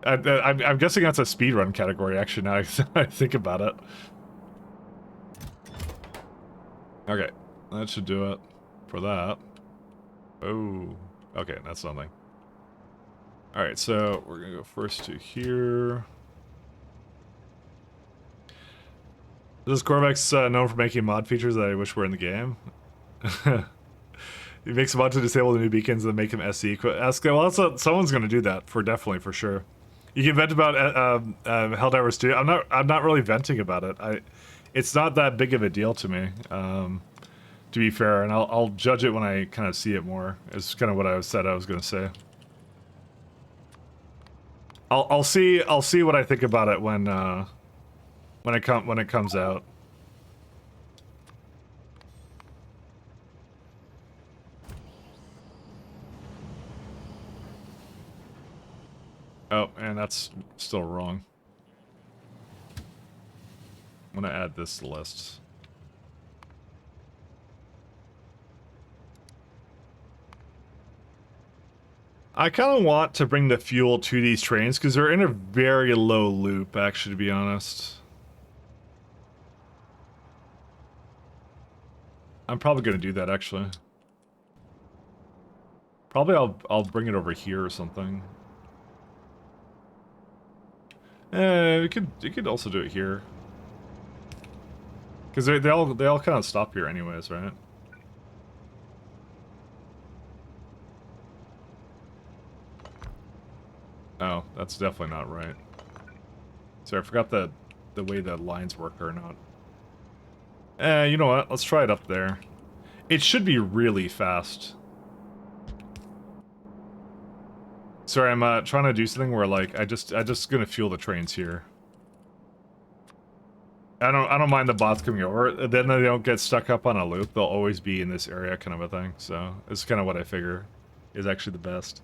I'm guessing that's a speedrun category, actually, now I think about it. Okay, that should do it for that. Oh, okay, that's something. Alright, so we're gonna go first to here. This is Corvex known for making mod features that I wish were in the game. He makes a mod to disable the new beacons and make them SE. Well, someone's gonna do that definitely for sure. You can vent about Helldivers 2. I'm not really venting about it. It's not that big of a deal to me, to be fair, and I'll judge it when I kind of see it more. Is kind of what I said I was gonna say. I'll see what I think about it when it comes out. Oh, and that's still wrong. I'm gonna add this to the list. I kind of want to bring the fuel to these trains because they're in a very low loop, actually, to be honest. I'm probably gonna do that, actually. Probably I'll bring it over here or something. You could also do it here. Because they all kind of stop here anyways, right? Oh, that's definitely not right. Sorry, I forgot the way the lines work or not. You know what? Let's try it up there. It should be really fast. Sorry, I'm trying to do something where like I just gonna fuel the trains here. I don't mind the bots coming over. Then they don't get stuck up on a loop. They'll always be in this area, kind of a thing. So it's kind of what I figure is actually the best.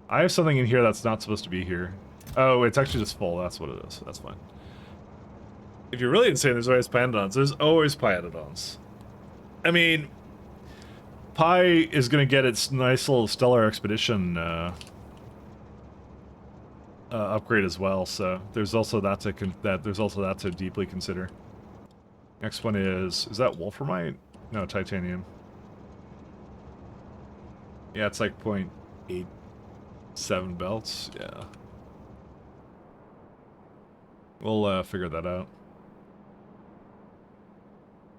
I have something in here that's not supposed to be here. Oh, it's actually just full. That's what it is. That's fine. If you're really insane, there's always Pyadodons. There's always Pyadodons. I mean, Pi is gonna get its nice little Stellar Expedition upgrade as well. So there's also that to deeply consider. Next one is that Wolframite? No, Titanium. Yeah, it's like 0.87 belts. Yeah. We'll figure that out.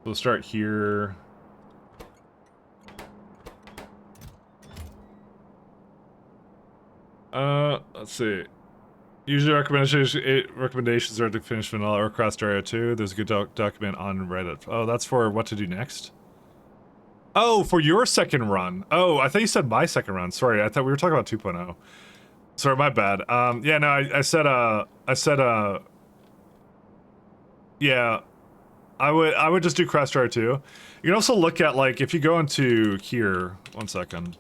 We'll start here. Let's see. Usually recommendations are to finish vanilla or cross Dario 2. There's a good document on Reddit. Oh, that's for what to do next? Oh, for your second run. Oh, I thought you said my second run. Sorry, I thought we were talking about 2.0. Sorry, my bad. Yeah, no, I said, yeah, I would just do cross Dario 2. You can also look at, like, if you go into here, 1 second.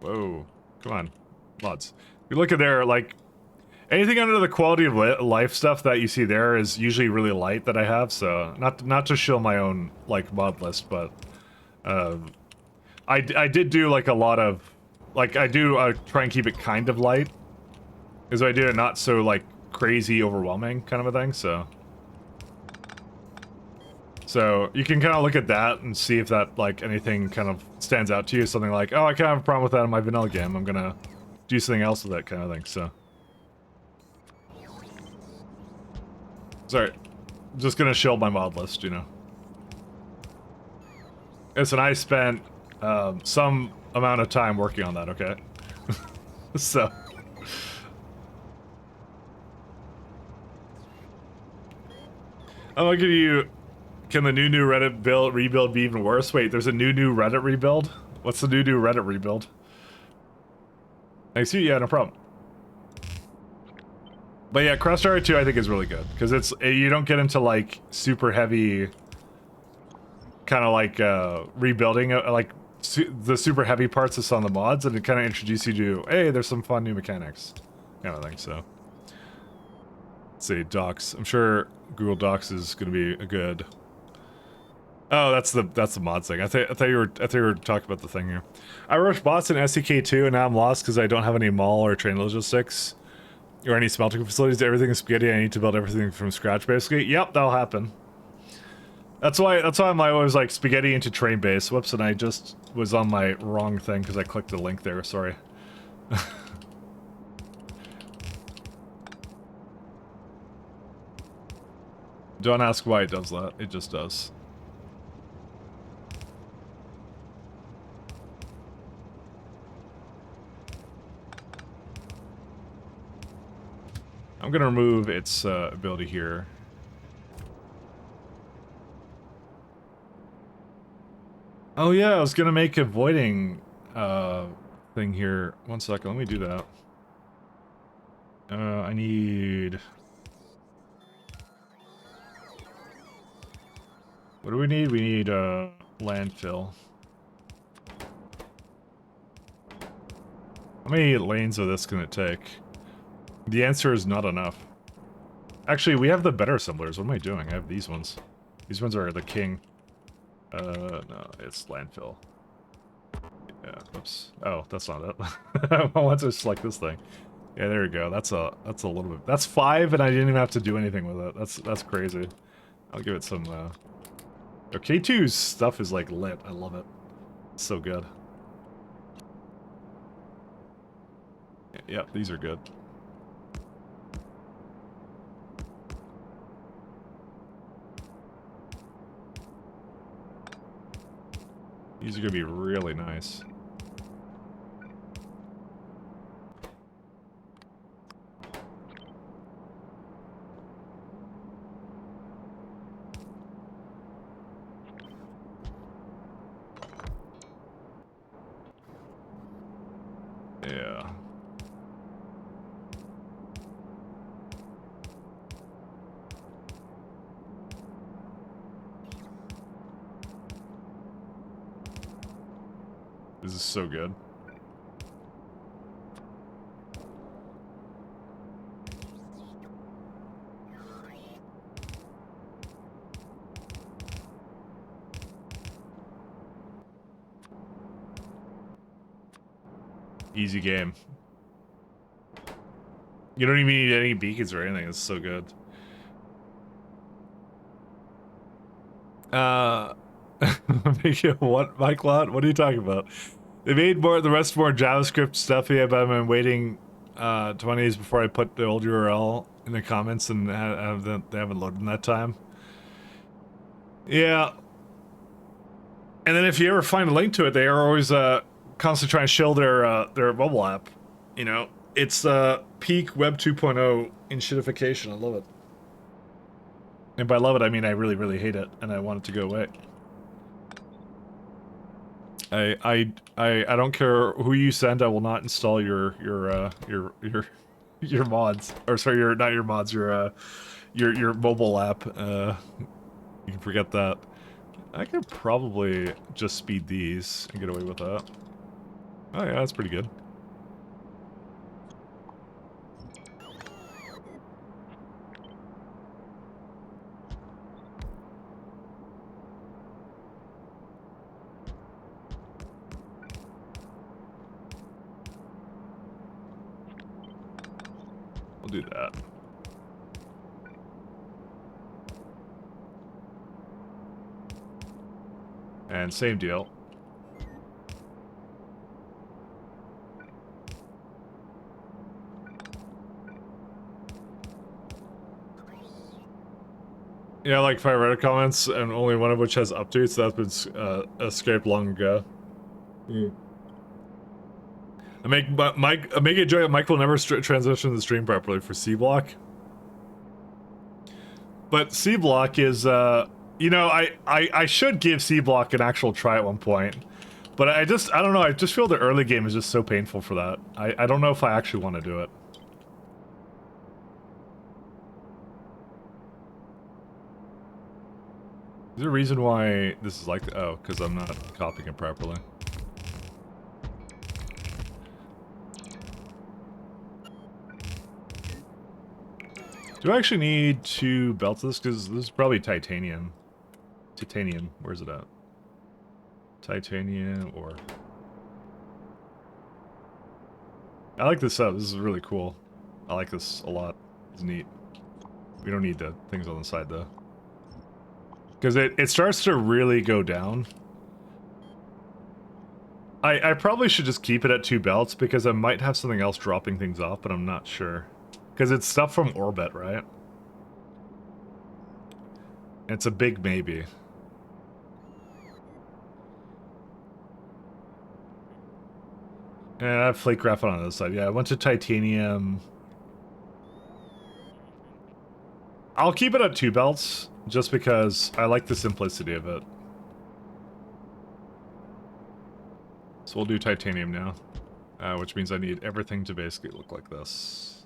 Whoa, come on, mods. You look at there, like, anything under the quality of life stuff that you see there is usually really light that I have, so not to show my own, like, mod list, but I did do, like, a lot of, like, I do try and keep it kind of light, because I did it not so, like, crazy overwhelming kind of a thing, so you can kind of look at that and see if that, like, anything kind of stands out to you, something like, oh, I kind of have a problem with that in my vanilla game, I'm gonna do something else with that kind of thing, so. Sorry, just gonna shield my mod list, you know. Listen, I spent some amount of time working on that, okay? So. I'm gonna give you Can the new Reddit rebuild be even worse? Wait, there's a new Reddit rebuild? What's the new Reddit rebuild? Thanks you. Yeah, no problem. But yeah, Crossfire 2 I think is really good because it's you don't get into like super heavy kind of like rebuilding like the super heavy parts that's on the mods, and it kind of introduces you to, hey, there's some fun new mechanics kind of thing. So let's see, Docs. I'm sure Google Docs is going to be a good. Oh, that's the mod thing. I thought you were talking about the thing here. I rushed bots in SDK2 and now I'm lost because I don't have any mall or train logistics or any smelting facilities. Everything is spaghetti. I need to build everything from scratch basically. Yep, that'll happen. That's why I'm always like spaghetti into train base. Whoops, and I just was on my wrong thing because I clicked the link there. Sorry. Don't ask why it does that. It just does. I'm gonna remove its ability here. Oh yeah, I was gonna make a voiding thing here. One second, let me do that. I need... What do we need? We need landfill. How many lanes of this can it take? The answer is not enough. Actually, we have the better assemblers. What am I doing? I have these ones. These ones are the king. No, it's landfill. Yeah, oops. Oh, that's not it. I want to select this thing. Yeah, there we go. That's a little bit. That's 5, and I didn't even have to do anything with it. That's crazy. I'll give it some. K2's stuff is like lit. I love it. It's so good. Yeah, these are good. These are gonna be really nice. Yeah. This is so good. Easy game. You don't even need any beacons or anything. It's so good. What, my cloud? What are you talking about? They made the rest more JavaScript stuff. Yeah, but I've been waiting 20 days before I put the old URL in the comments, and they haven't loaded in that time. Yeah. And then if you ever find a link to it, they are always constantly trying to shill their mobile app. You know, it's peak Web 2.0 in shitification. I love it. And by love it, I mean I really, really hate it, and I want it to go away. I don't care who you send. I will not install your mods, or sorry, not your mods, your mobile app. You can forget that. I could probably just speed these and get away with that. Oh yeah, that's pretty good. We'll do that. And same deal. Yeah, like 5 Reddit comments, and only one of which has updates. That's been escaped long ago. I make a joke that Mike will never transition the stream properly for C block. But C block is You know, I should give C-Block an actual try at one point. But I don't know, I just feel the early game is just so painful for that. I don't know if I actually want to do it. Is there a reason why this is like... Oh, because I'm not copying it properly. Do I actually need to belt this? Because this is probably titanium. Titanium, where's it at? Titanium or... I like this up. This is really cool. I like this a lot. It's neat. We don't need the things on the side though. Because it starts to really go down. I probably should just keep it at 2 belts because I might have something else dropping things off, but I'm not sure. Because it's stuff from orbit, right? It's a big maybe. Yeah, I have flake graphite on the other side. Yeah, I went to titanium. I'll keep it at 2 belts, just because I like the simplicity of it. So we'll do titanium now. Which means I need everything to basically look like this.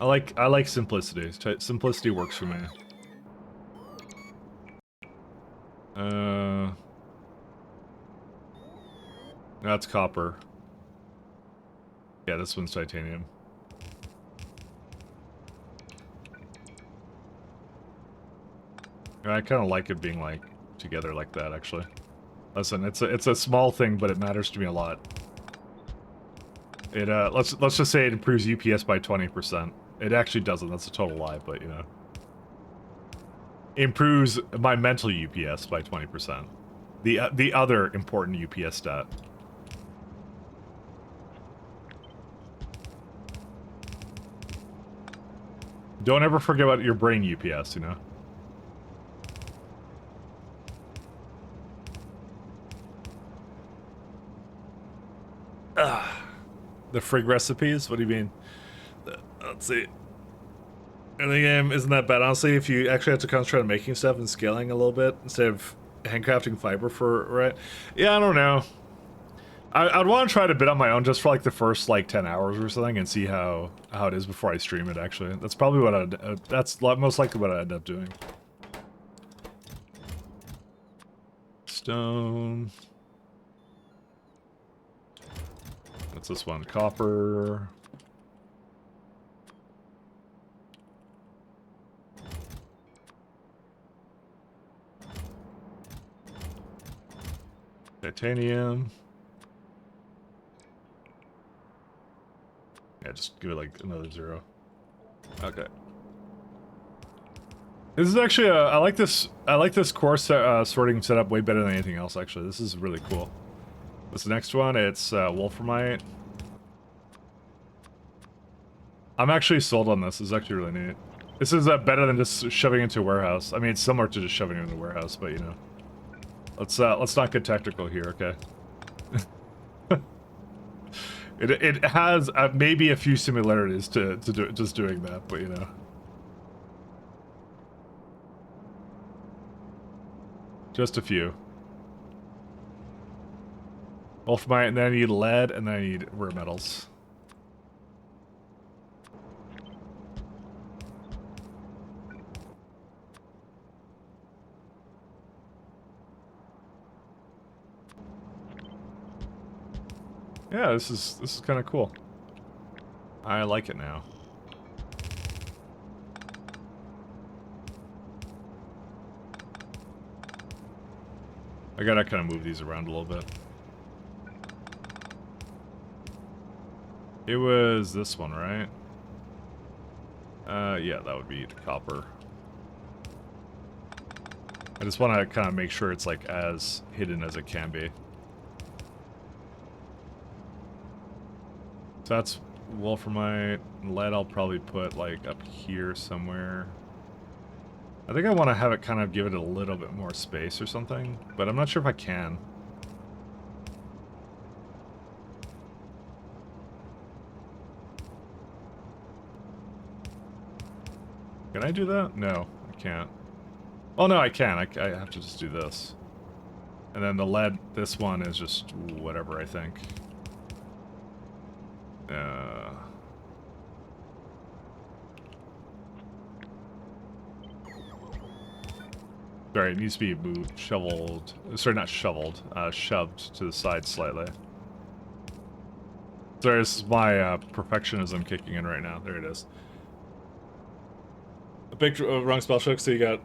I like simplicity. Simplicity works for me. That's copper. Yeah, this one's titanium. I kind of like it being like together like that, actually. Listen, it's a small thing, but it matters to me a lot. It let's just say it improves UPS by 20%. It actually doesn't. That's a total lie, but you know, improves my mental UPS by 20%. The other important UPS stat. Don't ever forget about your brain UPS, you know? The frig recipes? What do you mean? Let's see. And the game isn't that bad. Honestly, if you actually have to concentrate on making stuff and scaling a little bit, instead of handcrafting fiber for, right? Yeah, I don't know. I'd want to try it a bit on my own just for like the first like 10 hours or something and see how it is before I stream it, actually. That's probably what that's most likely what I'd end up doing. Stone. What's this one? Copper. Titanium. Yeah, just give it like another 0. Okay. This is actually I like this core sorting setup way better than anything else, actually. This is really cool. What's the next one? It's wolframite. I'm actually sold on this. This is actually really neat. This is better than just shoving it into a warehouse. I mean, it's similar to just shoving it into a warehouse, but you know. Let's not get technical here, okay? It has maybe a few similarities to just doing that, but you know. Just a few. Wolframite, and then I need lead, and then I need rare metals. Yeah, this is kind of cool. I like it now. I gotta kind of move these around a little bit. It was this one, right? Yeah, that would be the copper. I just want to kind of make sure it's like as hidden as it can be. So that's wolframite. Lead I'll probably put like up here somewhere. I think I want to have it kind of give it a little bit more space or something, but I'm not sure if I can. Can I do that? No, I can't. Oh no, I can. I have to just do this. And then the lead, this one is just whatever, I think. Sorry, it needs to be moved, shoveled. Sorry, not shoveled. Shoved to the side slightly. Sorry, this is my perfectionism kicking in right now. There it is. A big wrong spell check, so you got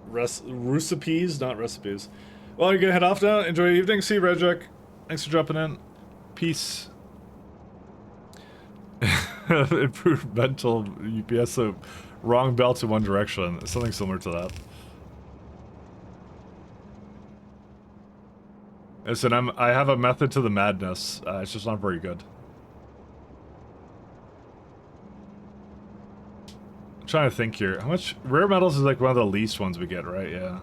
recipes, not recipes. Well, you're gonna head off now. Enjoy your evening. See you, Redrick. Thanks for dropping in. Peace. Improved mental UPS, so wrong belt in one direction. Something similar to that. Listen, I have a method to the madness. It's just not very good. I'm trying to think here. How much rare metals is like one of the least ones we get, right? Yeah.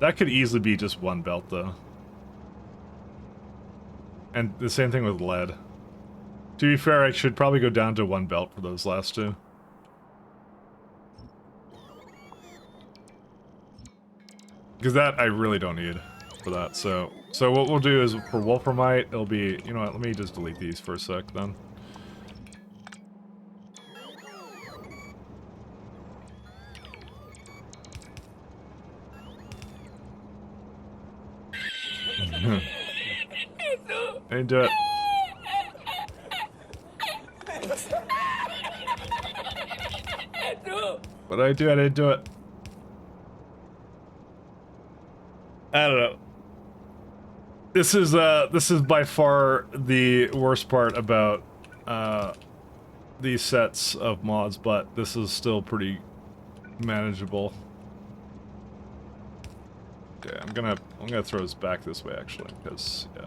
That could easily be just one belt though. And the same thing with lead. To be fair, I should probably go down to one belt for those last two. Because that I really don't need for that, so what we'll do is for Wolframite, it'll be, you know what, let me just delete these for a sec then. I didn't do it. What did I do? I didn't do it. I don't know. This is by far the worst part about these sets of mods, but this is still pretty manageable. Okay, I'm gonna throw this back this way actually, because yeah.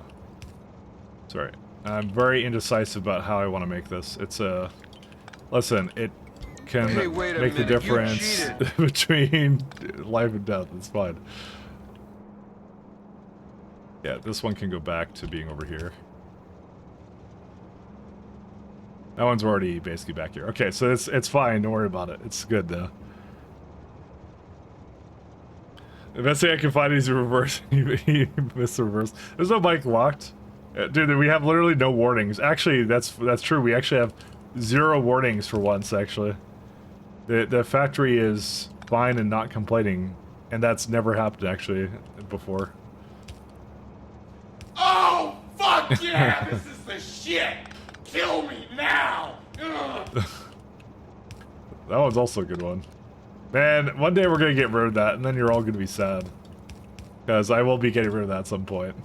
Sorry. I'm very indecisive about how I want to make this. It's a listen, it can make the difference between life and death. It's fine. Yeah, this one can go back to being over here. That one's already basically back here. Okay, so it's fine. Don't worry about it. It's good though. The best thing I can find is a reverse. He missed the reverse. There's no bike locked. Dude, we have literally no warnings. Actually, that's true. We actually have 0 warnings for once, actually. The factory is fine and not complaining, and that's never happened, actually, before. Oh, fuck yeah! This is the shit! Kill me now! That one's also a good one. Man, one day we're gonna get rid of that, and then you're all gonna be sad. Because I will be getting rid of that at some point.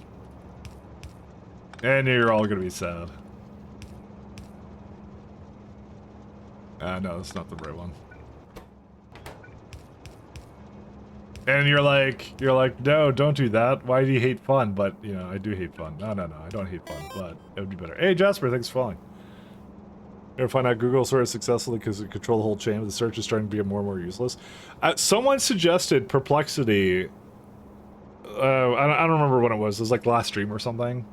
And you're all gonna be sad. No, that's not the right one. And you're like, no, don't do that. Why do you hate fun? But, you know, I do hate fun. No, I don't hate fun, but it would be better. Hey, Jasper, thanks for following. You ever find out Google sort of successfully because it control the whole chain, but the search is starting to be more and more useless? Someone suggested Perplexity. I don't remember when it was. It was like last stream or something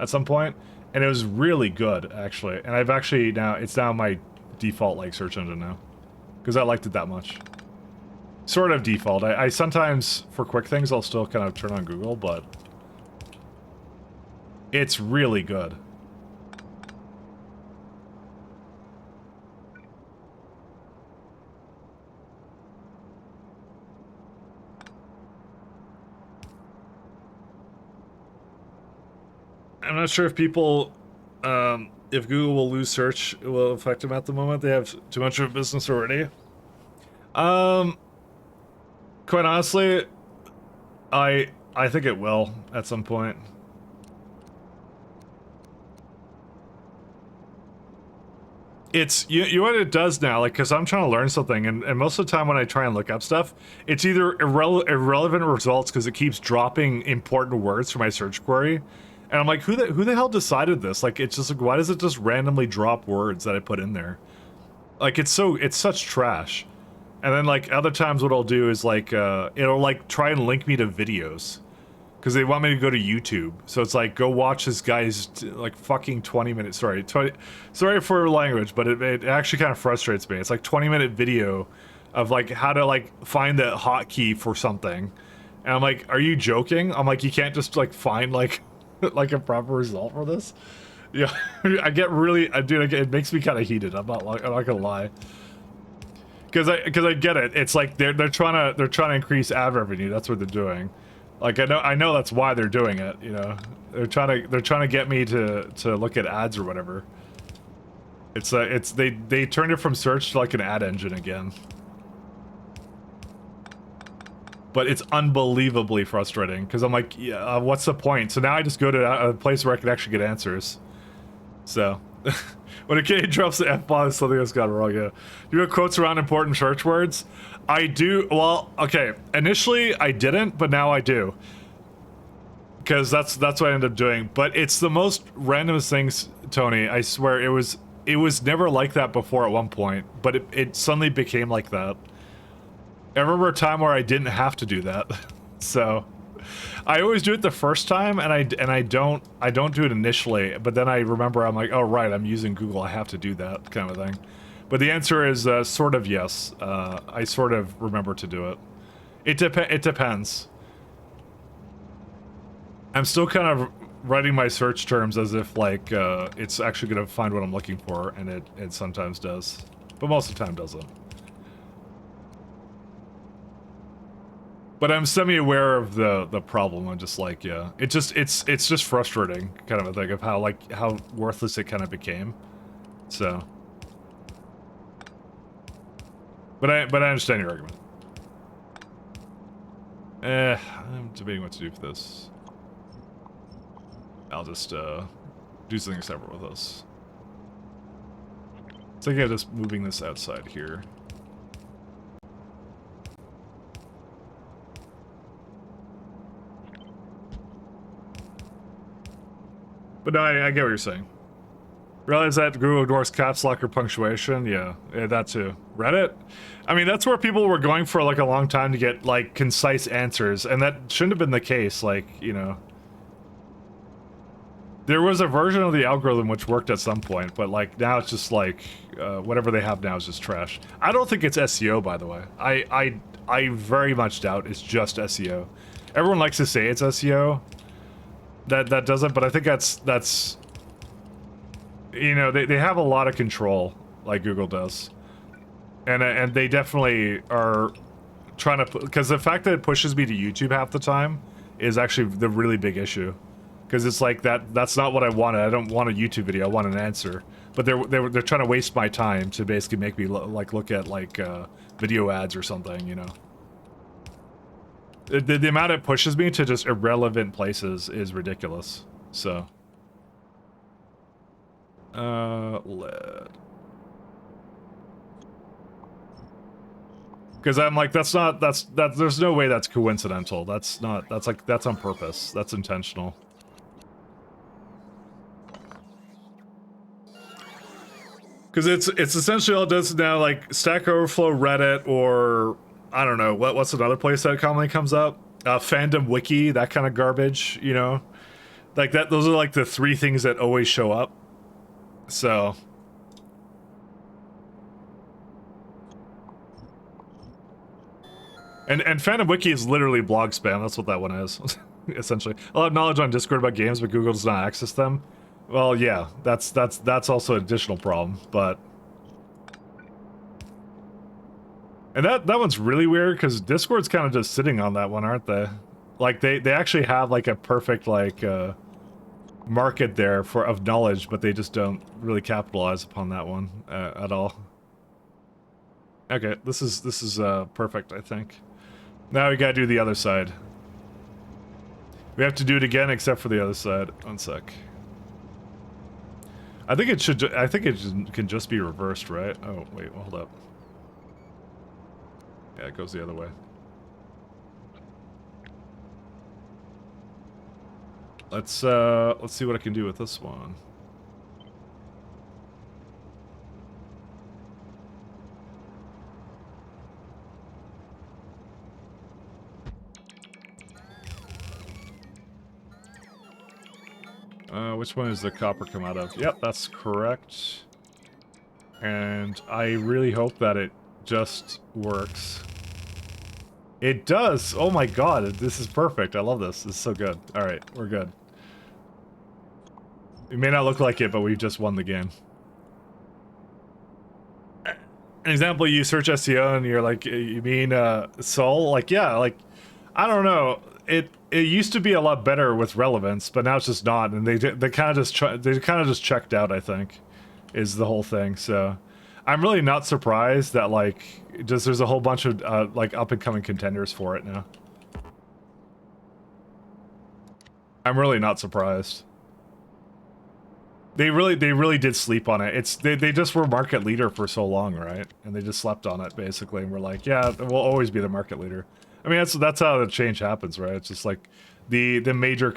at some point. And it was really good, actually. And I've actually now, it's now my default like search engine now. Because I liked it that much. Sort of default. I sometimes, for quick things, I'll still kind of turn on Google, but it's really good. I'm not sure if people, if Google will lose search, it will affect them at the moment. They have too much of a business already. Quite honestly, I think it will at some point. It's, you know what it does now, like, because I'm trying to learn something, and most of the time when I try and look up stuff, it's either irrelevant results because it keeps dropping important words for my search query, and I'm like, who the hell decided this? Like, it's just like, why does it just randomly drop words that I put in there? Like, it's such trash. And then, like, other times what I'll do is, like, it'll, like, try and link me to videos. Because they want me to go to YouTube. So it's like, go watch this guy's, like, fucking 20-minute, sorry for language, but it actually kind of frustrates me. It's like 20-minute video of like how to like find the hotkey for something. And I'm like, are you joking? I'm like, you can't just like find like like a proper result for this? Yeah, I get really, dude, it makes me kind of heated. I'm not gonna lie. Because I get it. It's like they're trying to increase ad revenue. That's what they're doing. Like I know that's why they're doing it. You know, they're trying to get me to look at ads or whatever. It's they turned it from search to like an ad engine again. But it's unbelievably frustrating because I'm like, yeah, what's the point? So now I just go to a place where I can actually get answers. So, when a kid drops the F-bomb, something that's gone wrong, yeah. Do you have quotes around important church words? I do, well, okay, initially I didn't, but now I do. Because that's what I ended up doing. But it's the most randomest things, Tony, I swear, it was never like that before at one point, but it suddenly became like that. I remember a time where I didn't have to do that, so... I always do it the first time, and I don't do it initially. But then I remember I'm like, oh right, I'm using Google. I have to do that kind of thing. But the answer is sort of yes. I sort of remember to do it. It depends. I'm still kind of writing my search terms as if like it's actually gonna find what I'm looking for, and it sometimes does, but most of the time doesn't. But I'm semi-aware of the problem. I'm just like, yeah, it's just frustrating, kind of a thing of how worthless it kind of became. So, but I understand your argument. I'm debating what to do for this. I'll just do something separate with this. It's like I'm just moving this outside here. But no, I get what you're saying. Realize that Google ignores caps lock or punctuation? Yeah, that too. Reddit? I mean, that's where people were going for like a long time to get like concise answers, and that shouldn't have been the case, like, you know. There was a version of the algorithm which worked at some point, but like now it's just like, whatever they have now is just trash. I don't think it's SEO, by the way. I very much doubt it's just SEO. Everyone likes to say it's SEO. That doesn't, but I think that's you know, they have a lot of control, like Google does, and they definitely are trying to, because the fact that it pushes me to YouTube half the time is actually the really big issue, because it's like that's not what I wanted. I don't want a YouTube video. I want an answer, but they're trying to waste my time to basically make me look at like video ads or something, you know. The amount it pushes me to just irrelevant places is ridiculous. So, lead. Because I'm like, that's there's no way that's coincidental. That's on purpose. That's intentional. Because it's essentially all it does now, like Stack Overflow, Reddit, or I don't know, what's another place that commonly comes up? Fandom Wiki, that kind of garbage, you know? Like that, those are like the three things that always show up. So. And Fandom Wiki is literally blog spam, that's what that one is, essentially. A lot of knowledge on Discord about games, but Google does not access them. Well, yeah, that's also an additional problem, but... And that one's really weird, because Discord's kind of just sitting on that one, aren't they? Like, they actually have, like, a perfect, like, market there of knowledge, but they just don't really capitalize upon that one at all. Okay, this is perfect, I think. Now we gotta do the other side. We have to do it again, except for the other side. One sec. I think it can just be reversed, right? Oh, wait, hold up. Yeah, it goes the other way. Let's see what I can do with this one. Which one is the copper come out of? Yep, that's correct. And I really hope that it just works. It does! Oh my god, this is perfect. I love this. This is so good. Alright, we're good. It may not look like it, but we've just won the game. An example, you search SEO and you're like, you mean Soul? Like, yeah, like, I don't know. It used to be a lot better with relevance, but now it's just not, and they kind of just checked out, I think, is the whole thing. So I'm really not surprised that like there's a whole bunch of like up and coming contenders for it now. I'm really not surprised. They really did sleep on it. They just were market leader for so long, right? And they just slept on it basically, and we're like, yeah, we'll always be the market leader. I mean, that's how the change happens, right? It's just like the major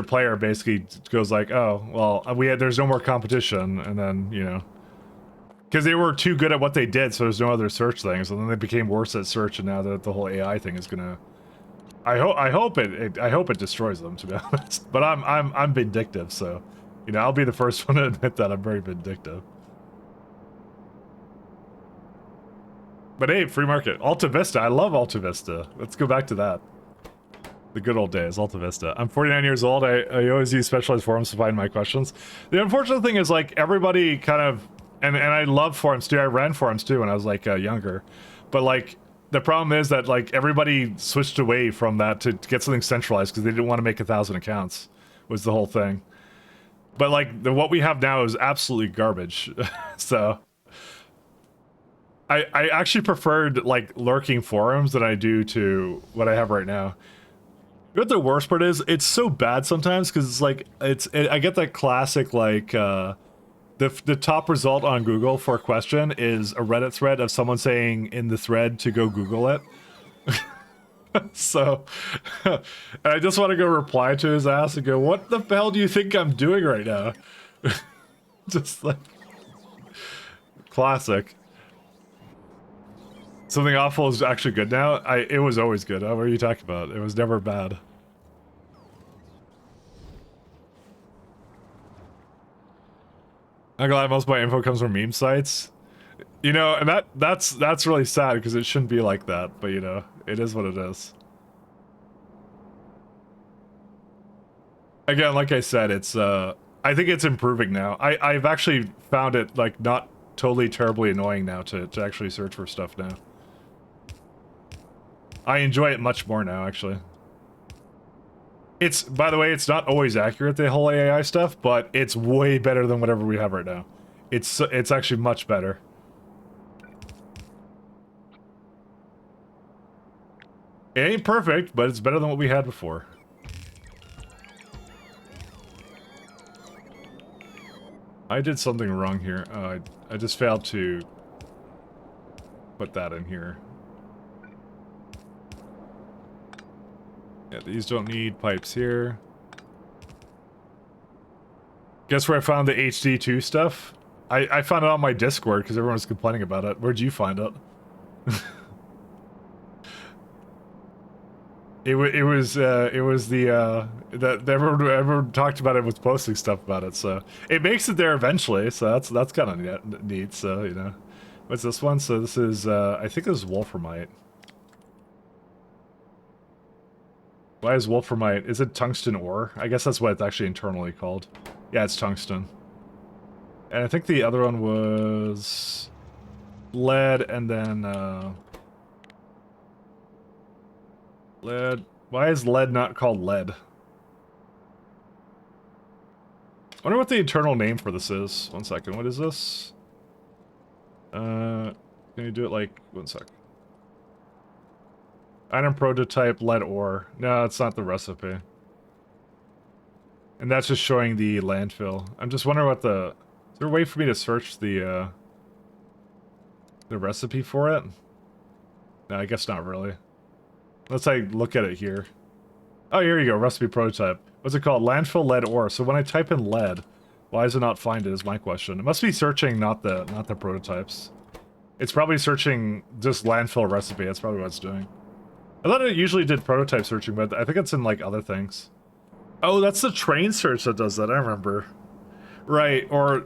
player basically goes like, oh well, there's no more competition, and then you know, because they were too good at what they did, so there's no other search things, and then they became worse at search, and now the whole AI thing is gonna. I hope it destroys them, to be honest. But I'm vindictive, so you know I'll be the first one to admit that I'm very vindictive. But hey, free market, Alta Vista. I love Alta Vista. Let's go back to that. The good old days, Alta Vista. I'm 49 years old. I always use specialized forums to find my questions. The unfortunate thing is like everybody kind of, and I love forums too. I ran forums too when I was like younger, but like. The problem is that like everybody switched away from that to get something centralized because they didn't want to make 1,000 accounts was the whole thing. But like what we have now is absolutely garbage. So I actually preferred like lurking forums than I do to what I have right now. What the worst part is, it's so bad sometimes because it's like I get that classic like the top result on Google for a question is a Reddit thread of someone saying in the thread to go Google it. So, and I just want to go reply to his ass and go, what the hell do you think I'm doing right now? Just like, classic. Something awful is actually good now? It was always good. What are you talking about? It was never bad. I'm glad most of my info comes from meme sites. You know, and that's really sad because it shouldn't be like that, but you know, it is what it is. Again, like I said, it's I think it's improving now. I've actually found it like not totally terribly annoying now to actually search for stuff now. I enjoy it much more now, actually. It's, by the way, it's not always accurate, the whole AI stuff, but it's way better than whatever we have right now. It's actually much better. It ain't perfect, but it's better than what we had before. I did something wrong here. I just failed to put that in here. Yeah, these don't need pipes here. Guess where I found the HD2 stuff? I found it on my Discord because everyone was complaining about it. Where'd you find it? It was the that everyone talked about it, was posting stuff about it, so it makes it there eventually. So that's kind of neat. So you know, what's this one? So this is I think this is wolframite. Why is wolframite? Is it tungsten ore? I guess that's what it's actually internally called. Yeah, it's tungsten. And I think the other one was lead, and then lead. Why is lead not called lead? I wonder what the internal name for this is. 1 second. What is this? Can you do it like 1 sec? Item prototype lead ore. No, it's not the recipe. And that's just showing the landfill. I'm just wondering what the... Is there a way for me to search the recipe for it? No, I guess not really. Let's like look at it here. Oh, here you go. Recipe prototype. What's it called? Landfill lead ore. So when I type in lead, why does it not find it is my question. It must be searching not the prototypes. It's probably searching just landfill recipe. That's probably what it's doing. I thought it usually did prototype searching, but I think it's in like other things. Oh, that's the train search that does that. I remember. Right, or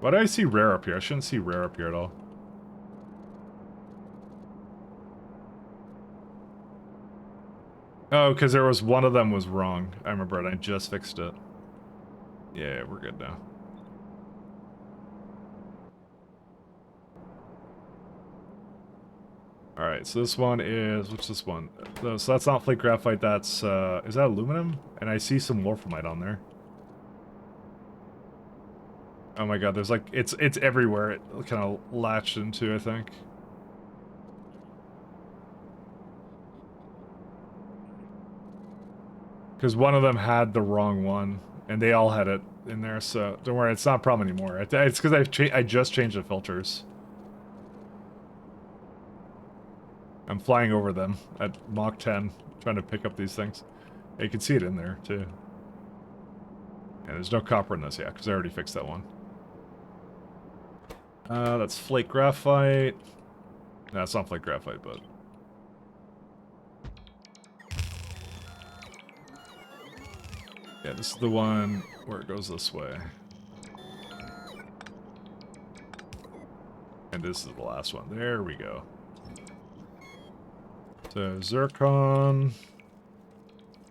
Why do I see rare up here? I shouldn't see rare up here at all. Oh, because there was one of them was wrong. I remember it. I just fixed it. Yeah, we're good now. Alright, so this one is... What's this one? So that's not flake graphite, that's... is that aluminum? And I see some wolframite on there. Oh my god, there's like... It's everywhere. It kind of latched into, I think. Because one of them had the wrong one. And they all had it in there, so... Don't worry, it's not a problem anymore. It's because I just changed the filters. I'm flying over them at Mach 10, trying to pick up these things. Yeah, you can see it in there, too. Yeah, there's no copper in this, yeah, because I already fixed that one. That's flake graphite. No, it's not flake graphite, but... Yeah, this is the one where it goes this way. And this is the last one. There we go. So, zircon...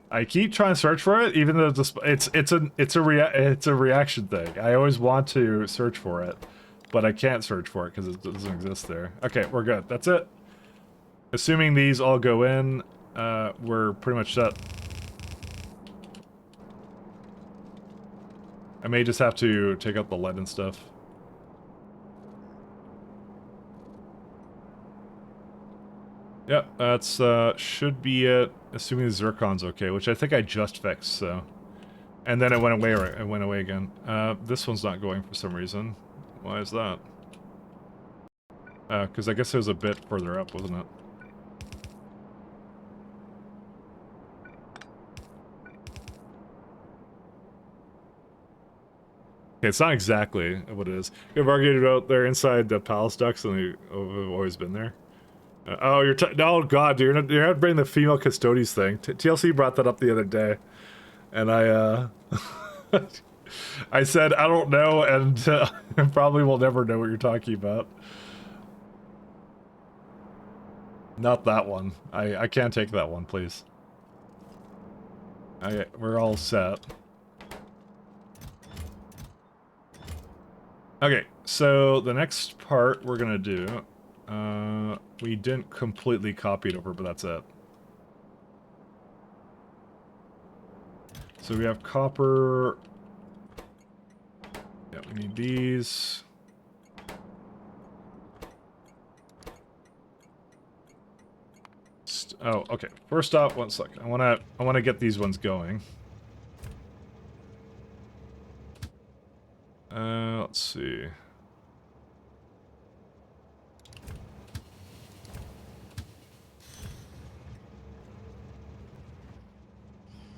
I keep trying to search for it, even though it's a reaction thing. I always want to search for it, but I can't search for it because it doesn't exist there. Okay, we're good. That's it. Assuming these all go in, we're pretty much set. I may just have to take out the lead and stuff. Yep, that's should be it. Assuming the zircon's okay, which I think I just fixed. So, and then it went away. Right, it went away again. This one's not going for some reason. Why is that? Because I guess it was a bit further up, wasn't it? Okay, it's not exactly what it is. We've argued about they're inside the palace ducts, and they've always been there. Oh, oh god, you're not bringing the female custodies thing. TLC brought that up the other day, and I I said I don't know, and probably will never know what you're talking about. Not that one. I can't take that one, please. We're all set. Okay, so the next part we're gonna do. We didn't completely copy it over, but that's it. So we have copper. Yeah, we need these. Oh, okay. First off, one second. I wanna get these ones going. Let's see.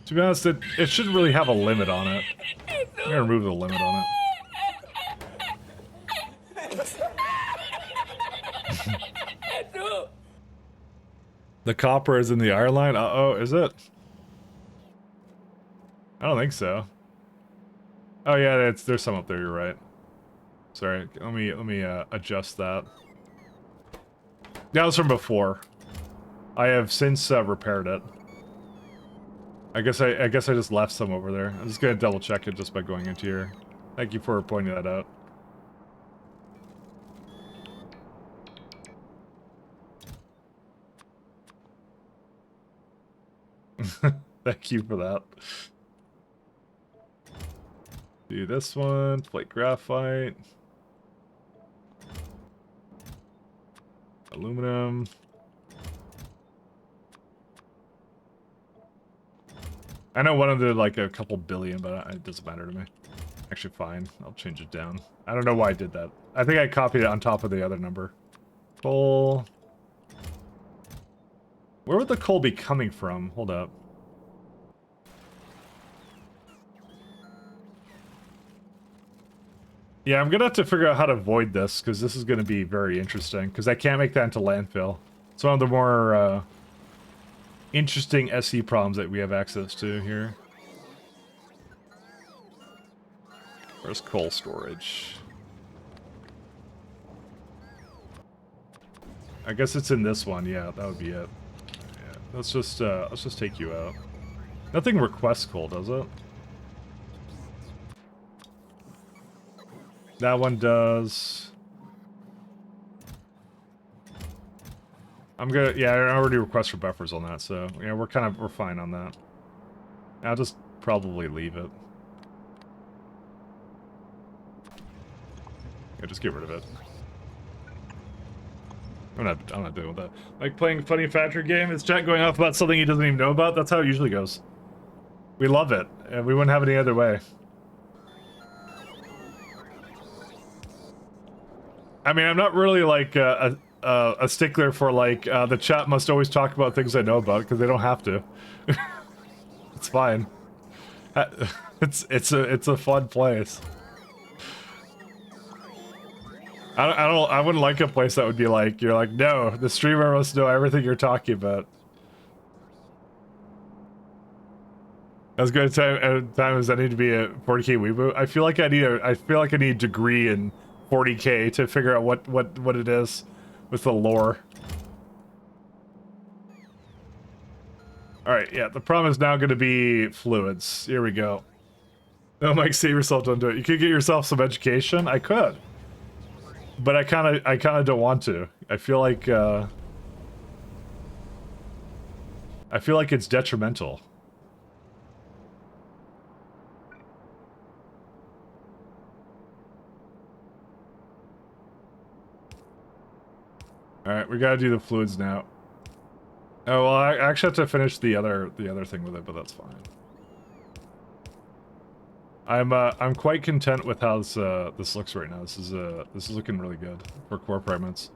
To be honest, it shouldn't really have a limit on it. I'm gonna remove the limit on it. The copper is in the iron line? Uh-oh, is it? I don't think so. Oh yeah, there's some up there, you're right. Sorry, let me adjust that. That was from before. I have since repaired it. I guess I just left some over there. I'm just gonna double check it just by going into here. Thank you for pointing that out. Thank you for that. Do this one, plate graphite. Aluminum. I know one of the like a couple billion, but it doesn't matter to me. Actually, fine. I'll change it down. I don't know why I did that. I think I copied it on top of the other number. Coal. Where would the coal be coming from? Hold up. Yeah, I'm gonna have to figure out how to avoid this, because this is gonna be very interesting, because I can't make that into landfill. It's one of the more, interesting SE problems that we have access to here. Where's coal storage? I guess it's in this one. Yeah, that would be it. Yeah, let's just take you out. Nothing requests coal, does it? That one does. I'm gonna, yeah, I already request for buffers on that, so yeah, we're fine on that. I'll just probably leave it. Yeah, just get rid of it. I'm not dealing with that. Like playing funny factory game, is chat going off about something he doesn't even know about? That's how it usually goes. We love it, and we wouldn't have it any other way. I mean, I'm not really like a stickler for like the chat must always talk about things I know about because they don't have to. It's fine. It's a fun place. I wouldn't like a place that would be like, you're like, no, the streamer must know everything you're talking about. As good a time as I need to be a 40k weeboo. I feel like I need a degree in 40k to figure out what it is with the lore. All right, yeah. The problem is now going to be fluids. Here we go. No, Mike, save yourself. Don't do it. You could get yourself some education. I could, but I kind of don't want to. I feel like it's detrimental. All right, we gotta do the fluids now. Oh well, I actually have to finish the other thing with it, but that's fine. I'm quite content with how this looks right now. This is looking really good for core primates.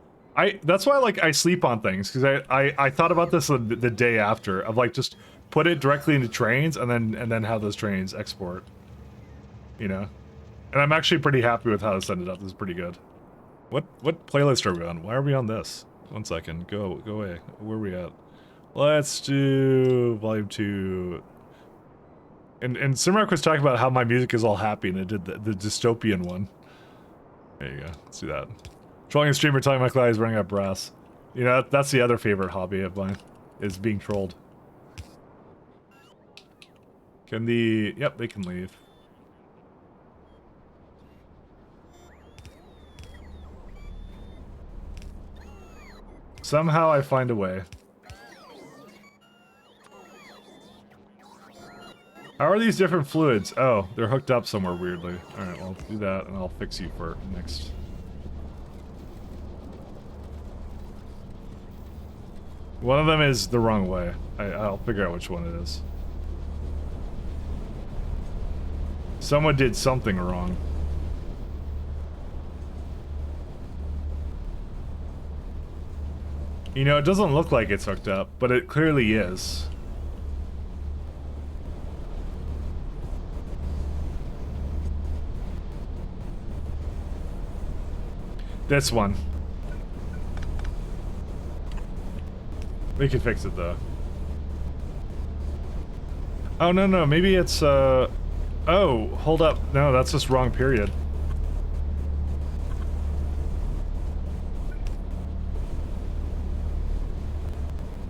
That's why like I sleep on things because I thought about this the day after of like just put it directly into trains and then have those trains export. You know, and I'm actually pretty happy with how this ended up. This is pretty good. What playlist are we on? Why are we on this? 1 second. Go away. Where are we at? Let's do volume 2. And Simrak was talking about how my music is all happy, and it did the dystopian one. There you go. Let's do that. Trolling a streamer telling my client he's running out of brass. You know, that's the other favorite hobby of mine, is being trolled. Can the... Yep, they can leave. Somehow I find a way. How are these different fluids? Oh, they're hooked up somewhere weirdly. Alright, well, I'll do that and I'll fix you for next. One of them is the wrong way. I'll figure out which one it is. Someone did something wrong. You know, it doesn't look like it's hooked up, but it clearly is. This one. We can fix it though. Oh no, maybe it's oh, hold up. No, that's just wrong period.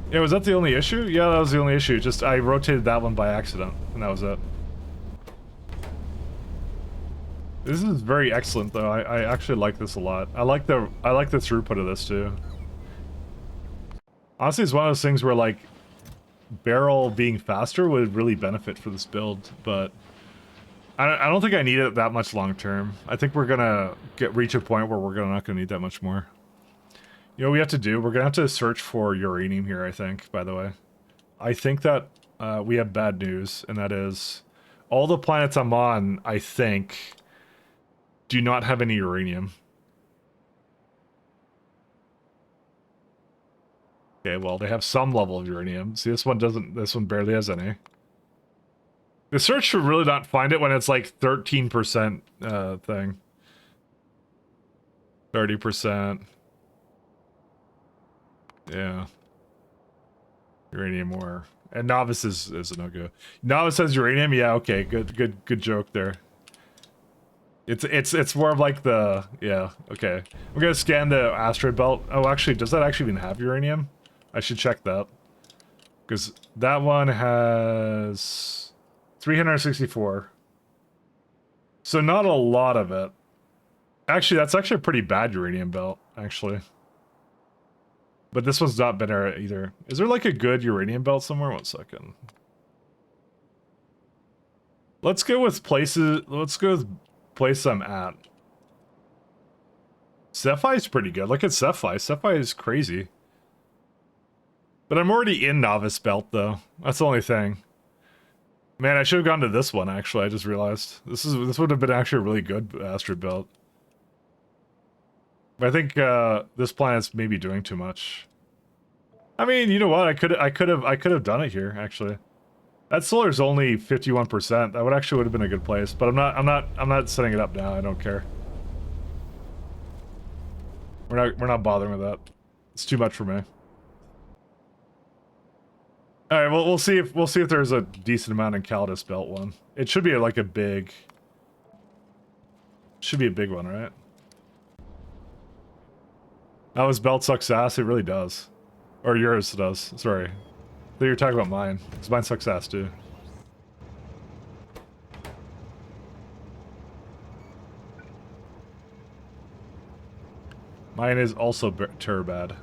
Yeah, was that the only issue? Yeah, that was the only issue. Just I rotated that one by accident, and that was it. This is very excellent, though. I actually like this a lot. I like the throughput of this too. Honestly, it's one of those things where like barrel being faster would really benefit for this build, but I don't think I need it that much long term. I think we're gonna reach a point where we're not gonna need that much more. You know what we have to do? We're gonna have to search for uranium here, I think, by the way. I think that we have bad news, and that is all the planets I'm on, I think, do not have any uranium. Okay, well, they have some level of uranium. See, this one doesn't, this one barely has any. The search should really not find it when it's like 13% thing. 30%. Yeah. Uranium ore. And novice is a no-go. Novice has uranium? Yeah, okay, good joke there. It's more of like the, yeah, okay. We're gonna scan the asteroid belt. Oh, actually, does that actually even have uranium? I should check that. Because that one has 364. So not a lot of it. Actually, that's actually a pretty bad uranium belt, actually. But this one's not better either. Is there like a good uranium belt somewhere? 1 second. Let's go with places. Let's go with place I'm at. Cephai's pretty good. Look at Cephai. Cephai is crazy. But I'm already in Novice Belt, though. That's the only thing. Man, I should have gone to this one, actually. I just realized. This would have been actually a really good asteroid belt. But I think this planet's maybe doing too much. I mean, you know what? I could have done it here, actually. That solar's only 51%. That would have been a good place, but I'm not setting it up now. I don't care. We're not bothering with that. It's too much for me. All right, well we'll see if there's a decent amount in Caldas Belt one. It should be like a big. Should be a big one, right? That was belt sucks ass. It really does, or yours does. Sorry, I thought you were talking about mine. Cause mine sucks ass too. Mine is also turbad.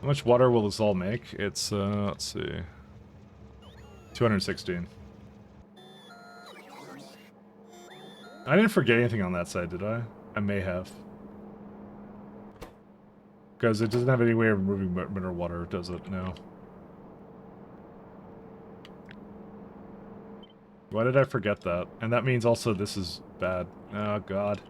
How much water will this all make? It's, let's see. 216. I didn't forget anything on that side, did I? I may have. Because it doesn't have any way of removing mineral water, does it? No. Why did I forget that? And that means also this is bad. Oh, God.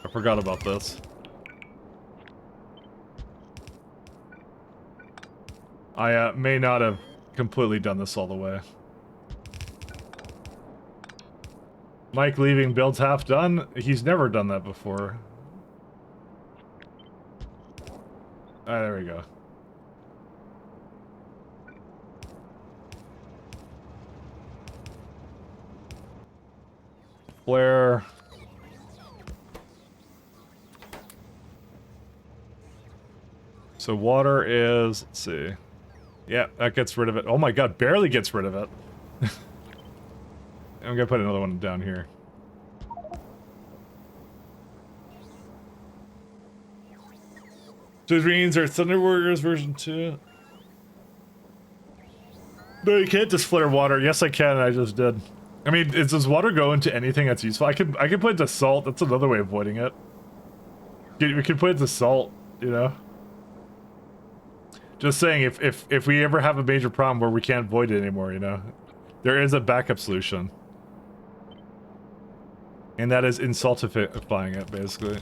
I forgot about this. I may not have completely done this all the way. Mike leaving build's half done? He's never done that before. Ah, there we go. Flare. So water is, let's see. Yeah, that gets rid of it. Oh my god, barely gets rid of it. I'm gonna put another one down here. So Dreams are Thunder Warriors version 2. No, you can't just flare water. Yes, I can. I just did. I mean, does water go into anything that's useful? I could put it to salt. That's another way of avoiding it. We could put it to salt, you know? Just saying, if we ever have a major problem where we can't void it anymore, you know? There is a backup solution. And that is insultifying it, basically.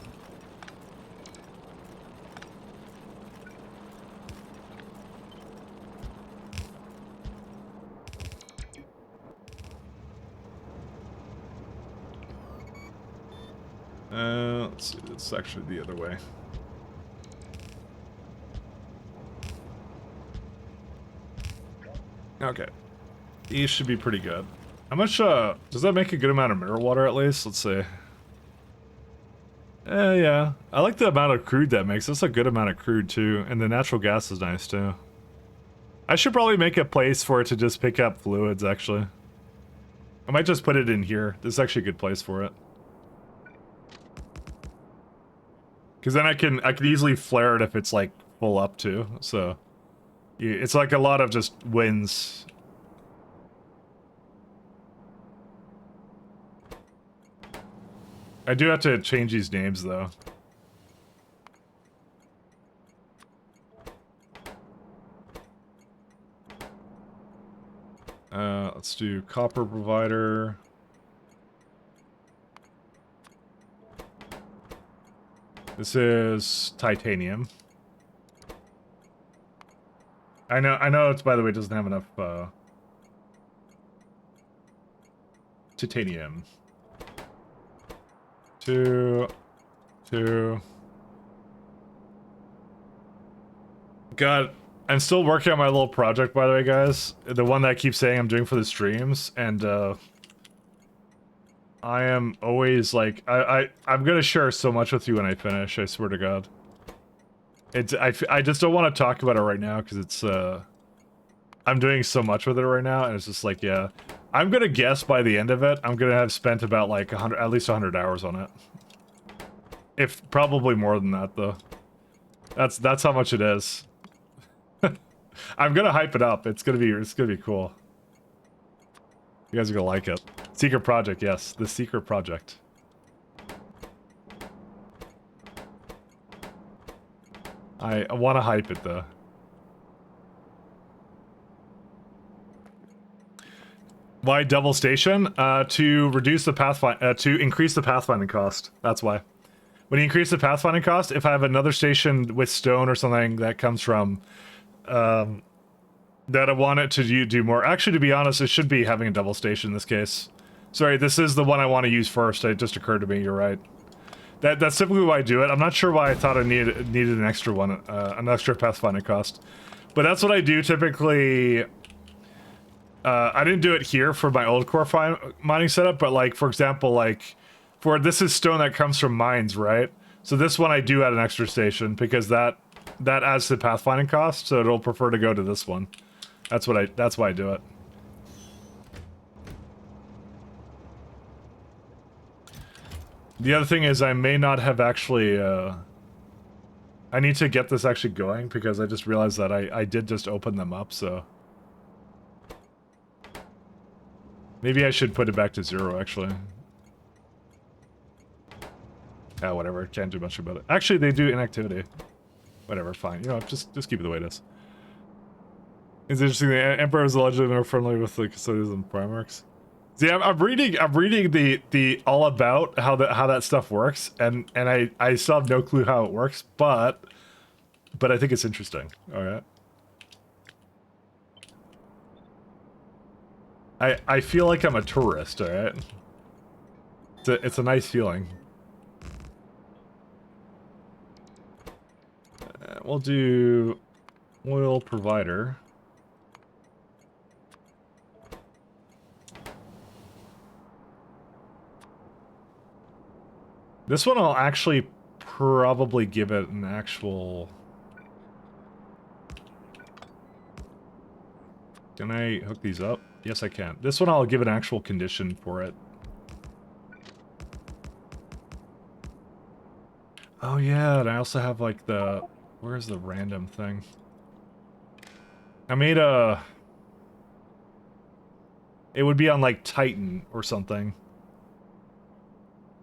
Let's see, it's actually the other way. Okay. These should be pretty good. How much, does that make a good amount of mineral water at least? Let's see. Yeah. I like the amount of crude that makes. That's a good amount of crude too. And the natural gas is nice too. I should probably make a place for it to just pick up fluids, actually. I might just put it in here. This is actually a good place for it. Because then I can easily flare it if it's like full up too. So it's like a lot of just wins. I do have to change these names though. Let's do copper provider. This is titanium. I know it's, by the way, doesn't have enough, titanium. Two. God, I'm still working on my little project, by the way, guys. The one that I keep saying I'm doing for the streams, and, I am always, like, I'm gonna share so much with you when I finish, I swear to God. I just don't want to talk about it right now, because it's, I'm doing so much with it right now, and it's just like, yeah. I'm gonna guess by the end of it, I'm gonna have spent about, like, at least 100 hours on it. If, probably more than that, though. That's how much it is. I'm gonna hype it up. It's gonna be cool. You guys are gonna like it. Secret project, yes. The secret project. I want to hype it, though. Why double station? To reduce the to increase the pathfinding cost. That's why. When you increase the pathfinding cost, if I have another station with stone or something that comes from, that I want it to do more. Actually, to be honest, it should be having a double station in this case. Sorry, this is the one I want to use first. It just occurred to me. You're right. That's typically why I do it. I'm not sure why I thought I needed an extra one, an extra pathfinding cost, but that's what I do typically. I didn't do it here for my old core mining setup, but like, for example, like, this is stone that comes from mines, right? So this one I do add an extra station because that adds to the pathfinding cost, so it'll prefer to go to this one. That's why I do it. The other thing is I may not have actually, I need to get this actually going because I just realized that I did just open them up, so. Maybe I should put it back to 0, actually. Ah, whatever. Can't do much about it. Actually, they do inactivity. Whatever, fine. You know, just keep it the way it is. It's interesting. The Emperor is allegedly more friendly with the custodians and Primarchs. See, I'm reading the all about how that stuff works, and I still have no clue how it works, but I think it's interesting. All right. I feel like I'm a tourist. All right. It's a nice feeling. We'll do oil provider. This one I'll actually probably give it an actual... Can I hook these up? Yes, I can. This one I'll give an actual condition for it. Oh yeah, and I also have like the... Where's the random thing? I made a... It would be on like Titan or something.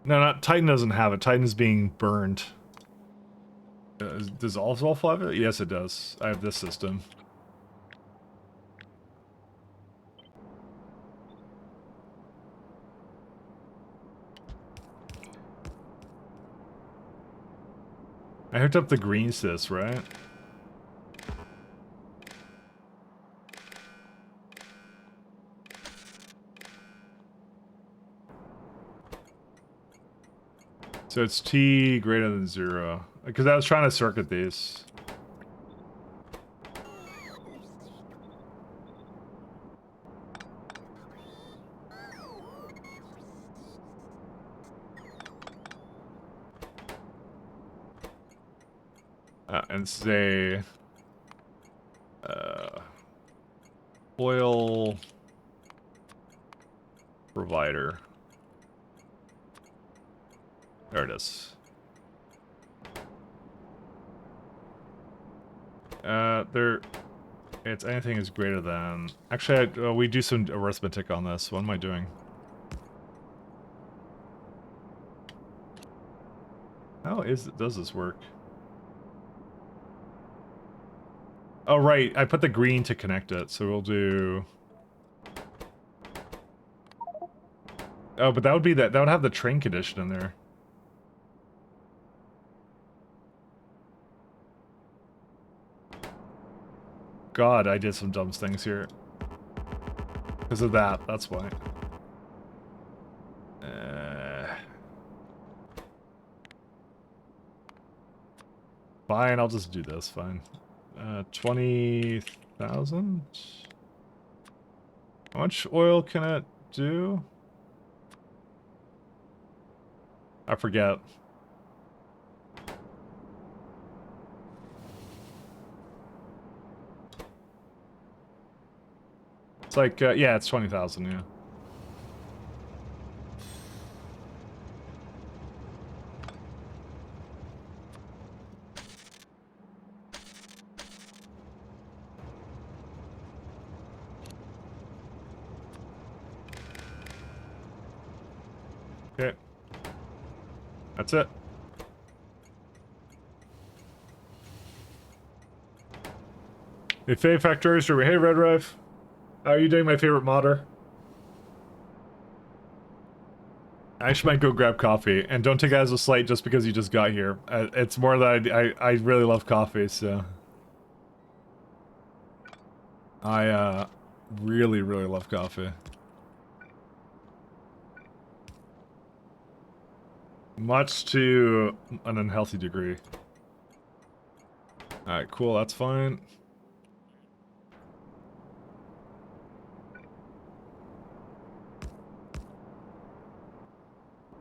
No, not Titan doesn't have it. Titan is being burned. Does Ulf have it? Yes, it does. I have this system. I hooked up the green sys, right? So it's T greater than 0. Because I was trying to circuit these. And say... oil... provider. There it is. It's anything is greater than... Actually, we do some arithmetic on this. What am I doing? How does this work? Oh, right. I put the green to connect it, so we'll do... Oh, but that would be that would have the train condition in there. god, I did some dumb things here. Because of that, that's why. Fine, I'll just do this, fine. 20,000? How much oil can it do? I forget. It's like, yeah, it's 20,000, yeah. Okay. That's it. Hey, Faye Factorio Streamer. Hey, Red Rife. How are you doing, my favorite modder? I actually might go grab coffee, and don't take it as a slight just because you just got here. It's more that I really love coffee, so... I, really, really love coffee. Much to an unhealthy degree. Alright, cool, that's fine.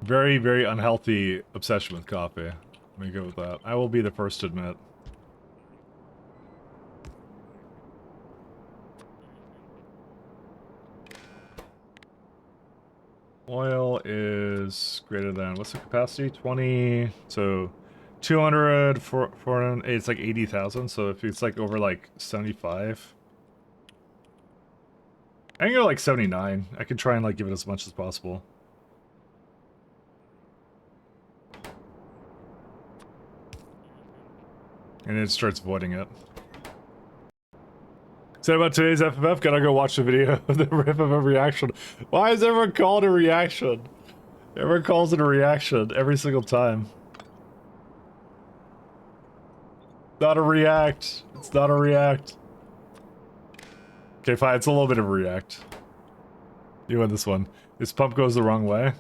Very, very unhealthy obsession with coffee. Let me go with that. I will be the first to admit. Oil is greater than, what's the capacity? 20, so 200, 400, it's like 80,000, so if it's like over like 75. I can go like 79. I can try and like give it as much as possible. And it starts voiding it. Said about today's FFF, gotta go watch the video of the rip of a reaction. Why is everyone called a reaction? Everyone calls it a reaction every single time. Not a react. It's not a react. Okay, fine. It's a little bit of a react. You win this one. This pump goes the wrong way.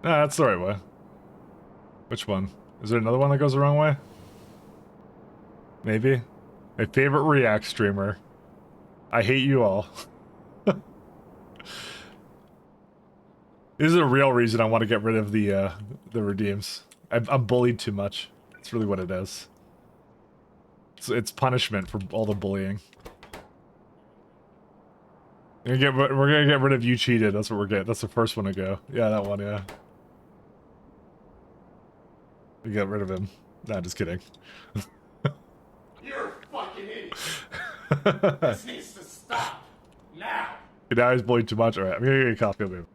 Nah, that's the right way. Which one? Is there another one that goes the wrong way? Maybe. My favorite react streamer. I hate you all. This is a real reason I want to get rid of the redeems. I'm bullied too much. That's really what it is. It's punishment for all the bullying. We're gonna get rid of you cheated. That's what we're getting. That's the first one to go. Yeah, that one. Yeah. We got rid of him. Nah, just kidding. You're a fucking idiot. This needs to stop. Now. Now he's bullied too much. Alright, I'm gonna get a coffee of him.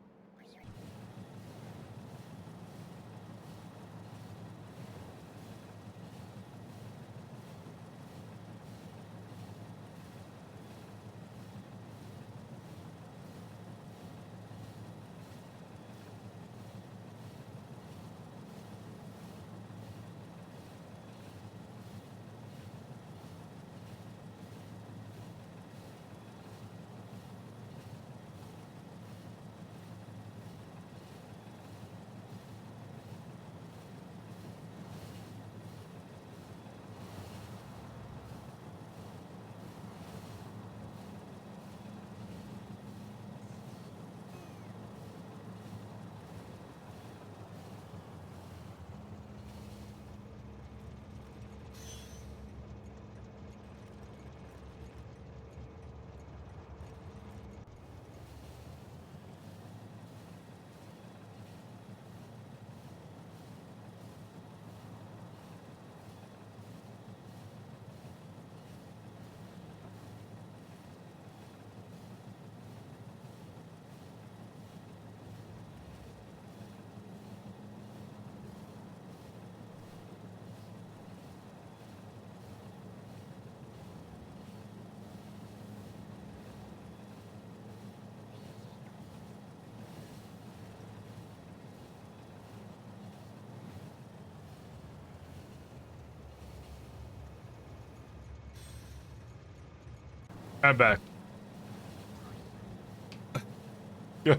I'm back.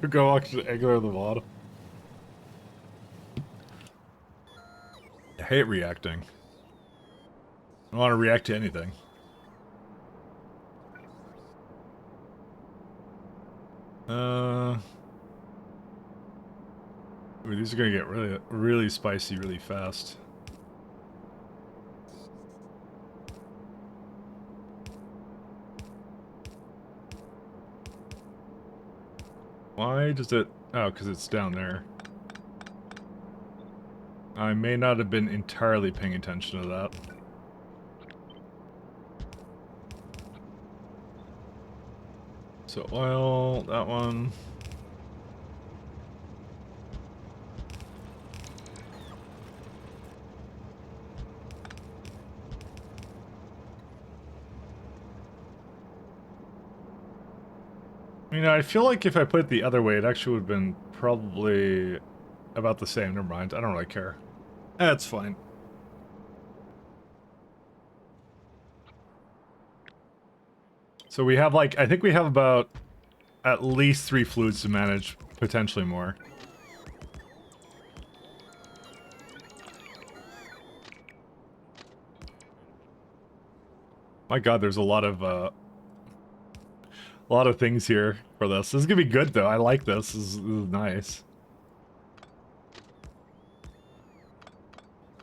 Go watch the Angler of the bottom. I hate reacting. I don't want to react to anything. I mean, these are gonna get really spicy really fast. Why does it... Oh, because it's down there. I may not have been entirely paying attention to that. So oil, that one. You know, I feel like if I put it the other way, it actually would have been probably about the same. Never mind. I don't really care. That's fine. So we have like, I think we have about at least 3 fluids to manage, potentially more. My god, there's a lot of things here for this. This is gonna be good though. I like this. This is nice.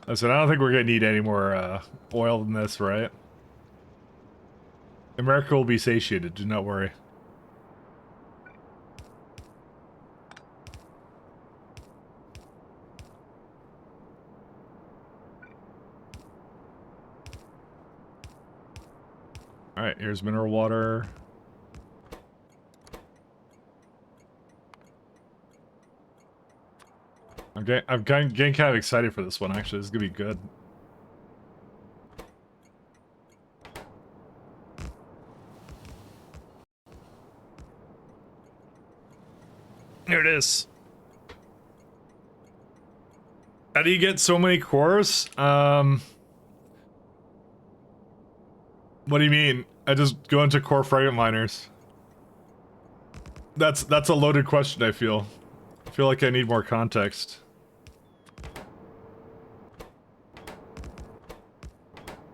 Listen, I don't think we're gonna need any more oil than this, right? America will be satiated, do not worry. Alright, here's mineral water. I'm getting kind of excited for this one, actually. This is gonna be good. Here it is. How do you get so many cores? What do you mean? I just go into core fragment miners. That's a loaded question, I feel. I feel like I need more context.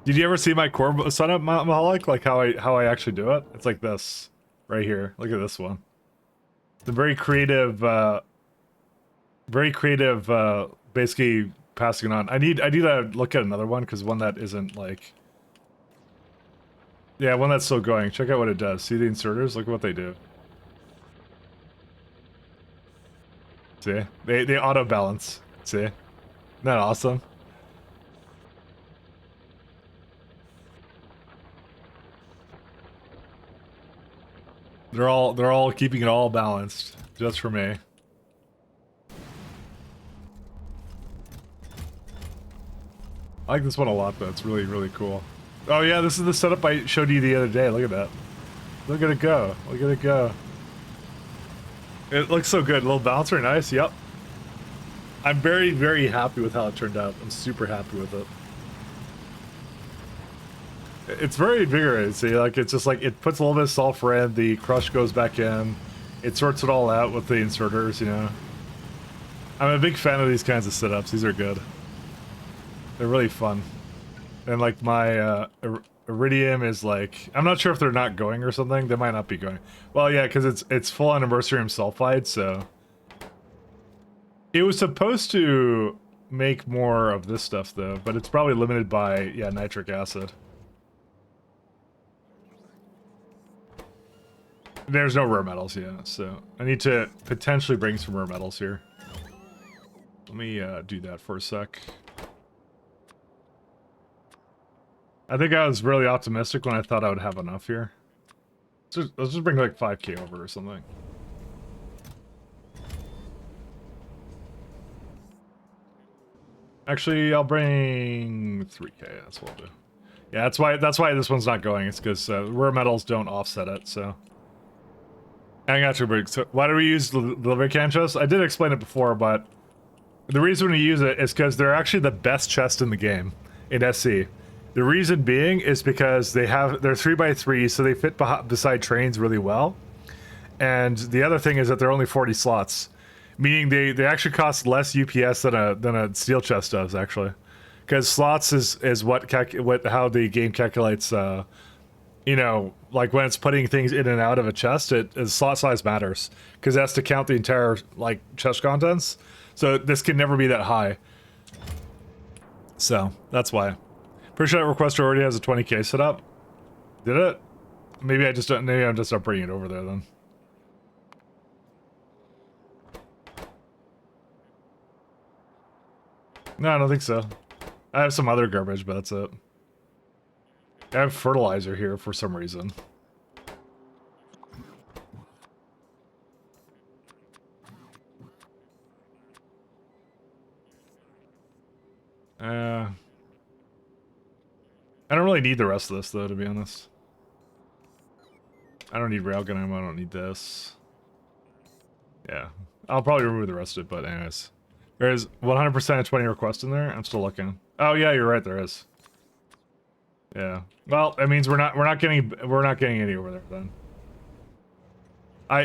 Did you ever see my core setup, Mahalik? Like how I actually do it? It's like this. Right here. Look at this one. The very creative, basically passing it on. I need to look at another one, because one that isn't like... Yeah, one that's still going. Check out what it does. See the inserters? Look at what they do. See? They auto-balance. See? Isn't that awesome? They're all keeping it all balanced, just for me. I like this one a lot though, it's really, really cool. Oh yeah, this is the setup I showed you the other day, look at that. Look at it go, look at it go. It looks so good, a little bouncer, nice, yep. I'm very, very happy with how it turned out. I'm super happy with it. It's very invigorating, see, like, it's just like, it puts a little bit of sulfur in, the crush goes back in, it sorts it all out with the inserters, you know. I'm a big fan of these kinds of setups, these are good. They're really fun. And like my, Iridium is like, I'm not sure if they're not going or something, they might not be going. Well, yeah, because it's full on Immersorium sulfide, so... It was supposed to make more of this stuff though, but it's probably limited by, yeah, nitric acid. There's no rare metals yet, so I need to potentially bring some rare metals here. Let me do that for a sec. I think I was really optimistic when I thought I would have enough here. Let's just bring like 5k over or something. Actually, I'll bring 3k, that's what I'll do. Yeah, that's why this one's not going, it's because rare metals don't offset it, so... I got you, Brig. So why do we use the delivery can chests? I did explain it before, but the reason we use it is because they're actually the best chest in the game in SC. The reason being is because they're 3x3, so they fit beside trains really well. And the other thing is that they're only 40 slots, meaning they actually cost less UPS than a steel chest does actually, because slots is how the game calculates. You know, like when it's putting things in and out of a chest, slot size matters because it has to count the entire like chest contents. So this can never be that high. So that's why. Pretty sure that requester already has a 20k set up. Did it? Maybe I'm just not bringing it over there then. No, I don't think so. I have some other garbage, but that's it. I have fertilizer here for some reason. I don't really need the rest of this, though, to be honest. I don't need railgun ammo, I don't need this. Yeah. I'll probably remove the rest of it, but anyways. There is 100% of 20 requests in there. I'm still looking. Oh yeah, you're right, there is. Yeah. Well, that means we're not getting any over there then.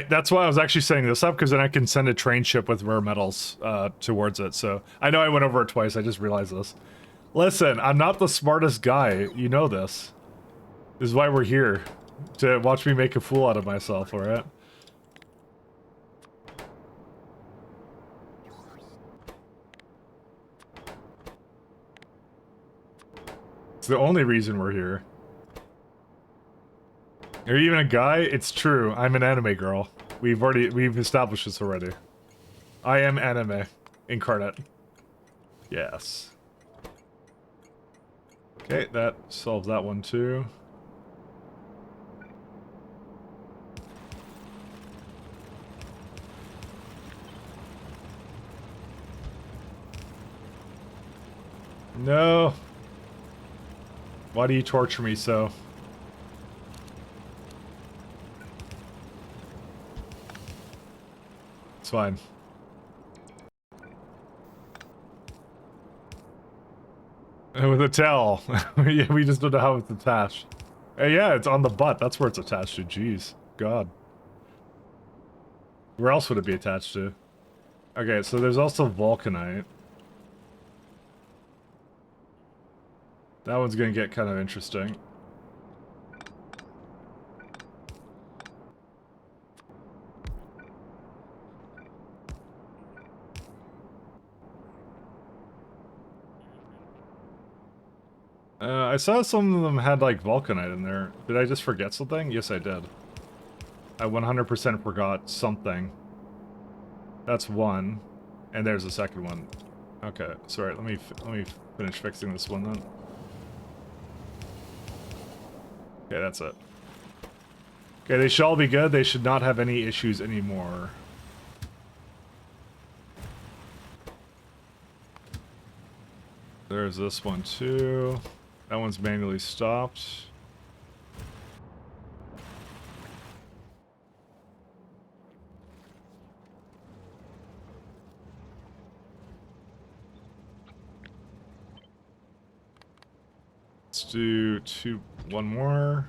That's why I was actually setting this up, because then I can send a train ship with rare metals towards it. So I know I went over it twice, I just realized this. Listen, I'm not the smartest guy. You know this. This is why we're here. To watch me make a fool out of myself, alright? It's the only reason we're here. Are you even a guy? It's true. I'm an anime girl. We've established this already. I am anime incarnate. Yes. Okay, that solves that one too. No. Why do you torture me so? It's fine. With a towel. Yeah, we just don't know how it's attached. Yeah, it's on the butt. That's where it's attached to. Jeez. God. Where else would it be attached to? Okay, so there's also vulcanite. That one's gonna get kind of interesting. I saw some of them had like vulcanite in there. Did I just forget something? Yes, I did. I 100% forgot something. That's one, and there's the second one. Okay, sorry. Let me finish fixing this one then. Okay, that's it. Okay, they should all be good. They should not have any issues anymore. There's this one too. That one's manually stopped. Let's do one more.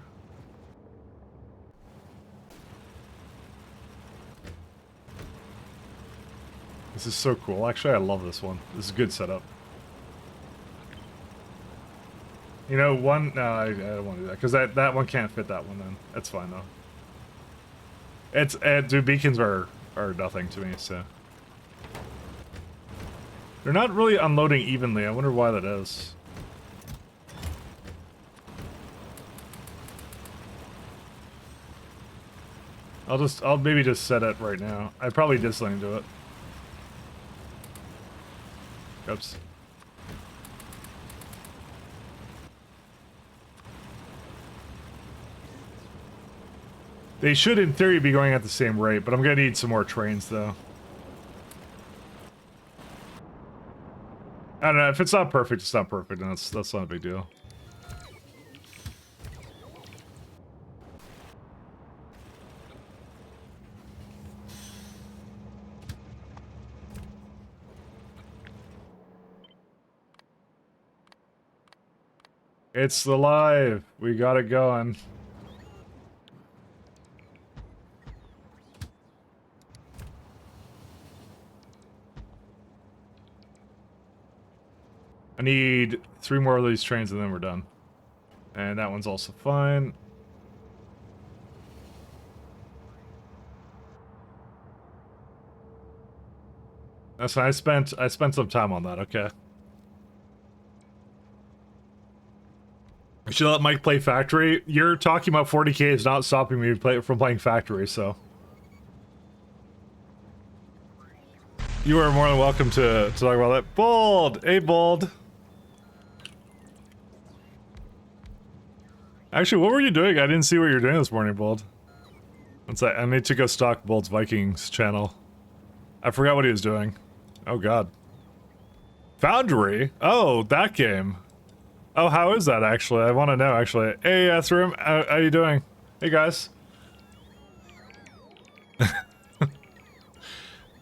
This is so cool. Actually, I love this one. This is a good setup. You know, no, I don't want to do that, because that one can't fit that one then. That's fine, though. Dude, beacons are nothing to me, so. They're not really unloading evenly. I wonder why that is. I'll maybe just set it right now. I probably did something to it. Oops. They should, in theory, be going at the same rate, but I'm gonna need some more trains, though. I don't know, if it's not perfect, it's not perfect, and that's not a big deal. It's alive. We got it going. I need 3 more of these trains and then we're done. And that one's also fine. That's fine. I spent some time on that, okay. I should let Mike play Factory. You're talking about 40k is not stopping me from playing Factory, so. You are more than welcome to talk about that. Bold! Hey, Bold! Actually, what were you doing? I didn't see what you were doing this morning, Bold. I need to go stalk Bold's Vikings channel. I forgot what he was doing. Oh, God. Foundry? Oh, that game. Oh, how is that, actually? I want to know, actually. Hey, Ethereum, how you doing? Hey, guys.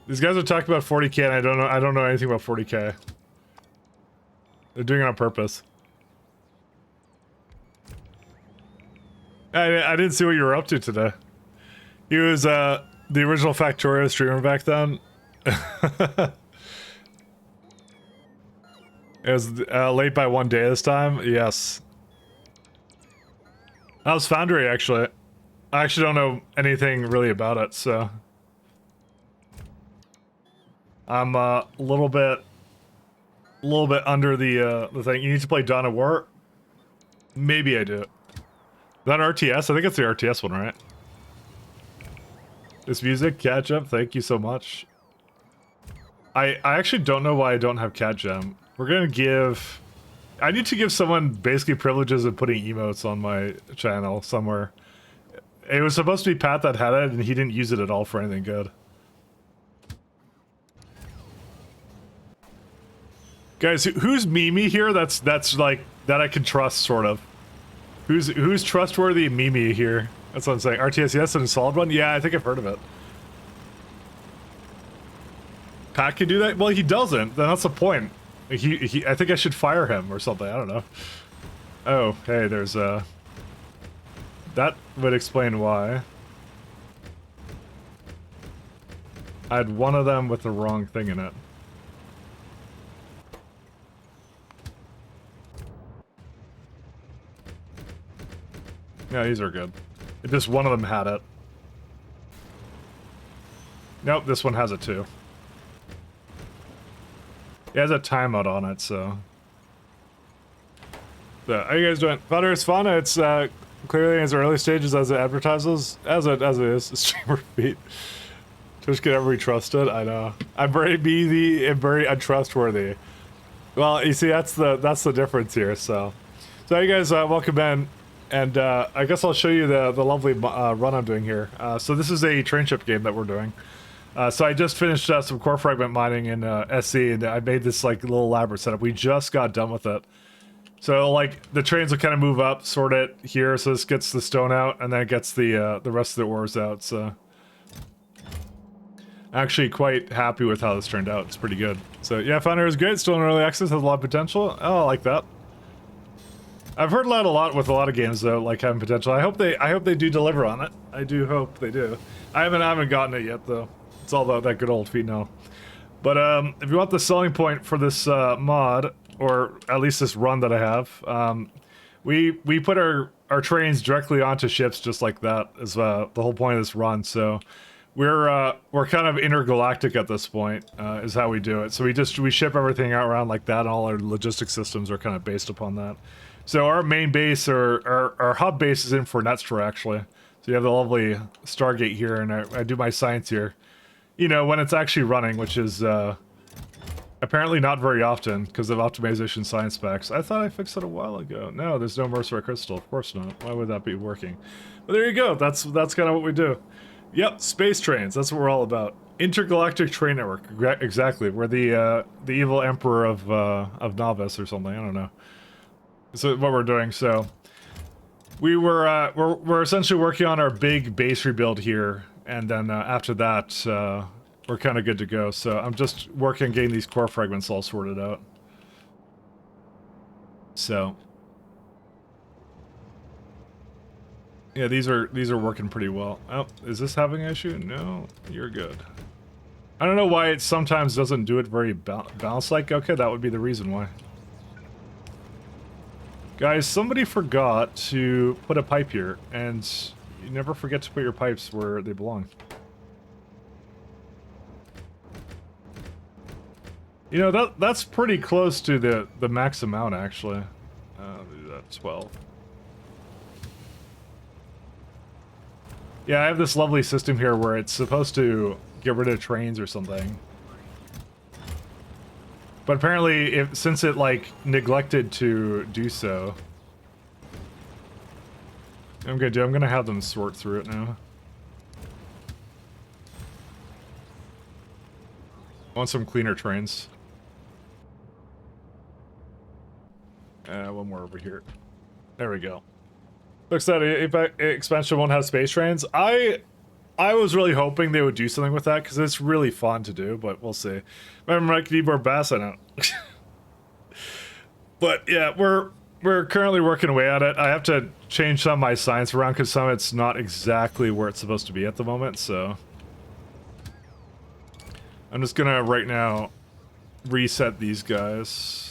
These guys are talking about 40k, and I don't know anything about 40k. They're doing it on purpose. I didn't see what you were up to today. He was, the original Factorio streamer back then. It was late by 1 day this time. Yes. That was Foundry, actually. I actually don't know anything really about it, so I'm a little bit under the thing. You need to play Dawn of War. Maybe I do. That RTS? I think it's the RTS one, right? This music, catch up. Thank you so much. I actually don't know why I don't have Cat Gem. We're gonna give... I need to give someone basically privileges of putting emotes on my channel somewhere. It was supposed to be Pat that had it, and he didn't use it at all for anything good. Guys, who's Mimi here? That's like that I can trust, sort of. Who's trustworthy Mimi here? That's what I'm saying. RTS, yes, and a solid one. Yeah, I think I've heard of it. Pat can do that? Well, he doesn't. Then that's the point. I think I should fire him or something. I don't know. Oh, hey, there's that would explain why. I had one of them with the wrong thing in it. Yeah, these are good. Just one of them had it. Nope, this one has it too. It has a timeout on it, so... how you guys doing? Founder is fun. It's clearly in its early stages as it advertises. As it is. Streamer feet. Twitch can never be trusted. I know. I'm very busy and very untrustworthy. Well, you see, that's the difference here, so... So you guys, welcome in. And I guess I'll show you the lovely run I'm doing here. So this is a train ship game that we're doing. So I just finished some core fragment mining in SC, and I made this like little elaborate setup. We just got done with it. So like the trains will kind of move up, sort it here, so this gets the stone out, and then it gets the rest of the ores out. So actually quite happy with how this turned out. It's pretty good. So yeah, Founder is great. Still in early access, has a lot of potential. Oh, I like that. I've heard that a lot with a lot of games though, like having potential. I hope they do deliver on it. I do hope they do. I haven't gotten it yet though. It's all about that good old Pheno. But if you want the selling point for this mod, or at least this run that I have, we put our trains directly onto ships just like that is the whole point of this run. So we're kind of intergalactic at this point, is how we do it. So we ship everything out around like that, and all our logistics systems are kind of based upon that. So our main base, or our hub base, is in Fornetstra actually. So you have the lovely Stargate here, and I do my science here. You know, when it's actually running, which is apparently not very often because of optimization science specs. I thought I fixed it a while ago. No, there's no Mercury crystal. Of course not. Why would that be working? But there you go. That's kind of what we do. Yep, space trains. That's what we're all about. Intergalactic train network. Exactly. We're the evil emperor of Novice or something. I don't know. So what we're doing. So we're essentially working on our big base rebuild here. And then after that, we're kind of good to go. So I'm just working on getting these core fragments all sorted out. So Yeah, these are working pretty well. Oh, is this having an issue? No, you're good. I don't know why it sometimes doesn't do it very balanced. Like, okay, that would be the reason why. Guys, somebody forgot to put a pipe here, and you never forget to put your pipes where they belong. You know, that's pretty close to the max amount, actually. Do that 12. Yeah, I have this lovely system here where it's supposed to get rid of trains or something. But apparently, since it, like, neglected to do so... I'm gonna have them sort through it now. I want some cleaner trains. One more over here. There we go. Looks like expansion won't have space trains. I was really hoping they would do something with that because it's really fun to do, but we'll see. Remember, I need more bass. I know. But yeah, we're currently working away at it. I have to change some of my science around because some of it's not exactly where it's supposed to be at the moment. So I'm just gonna right now reset these guys.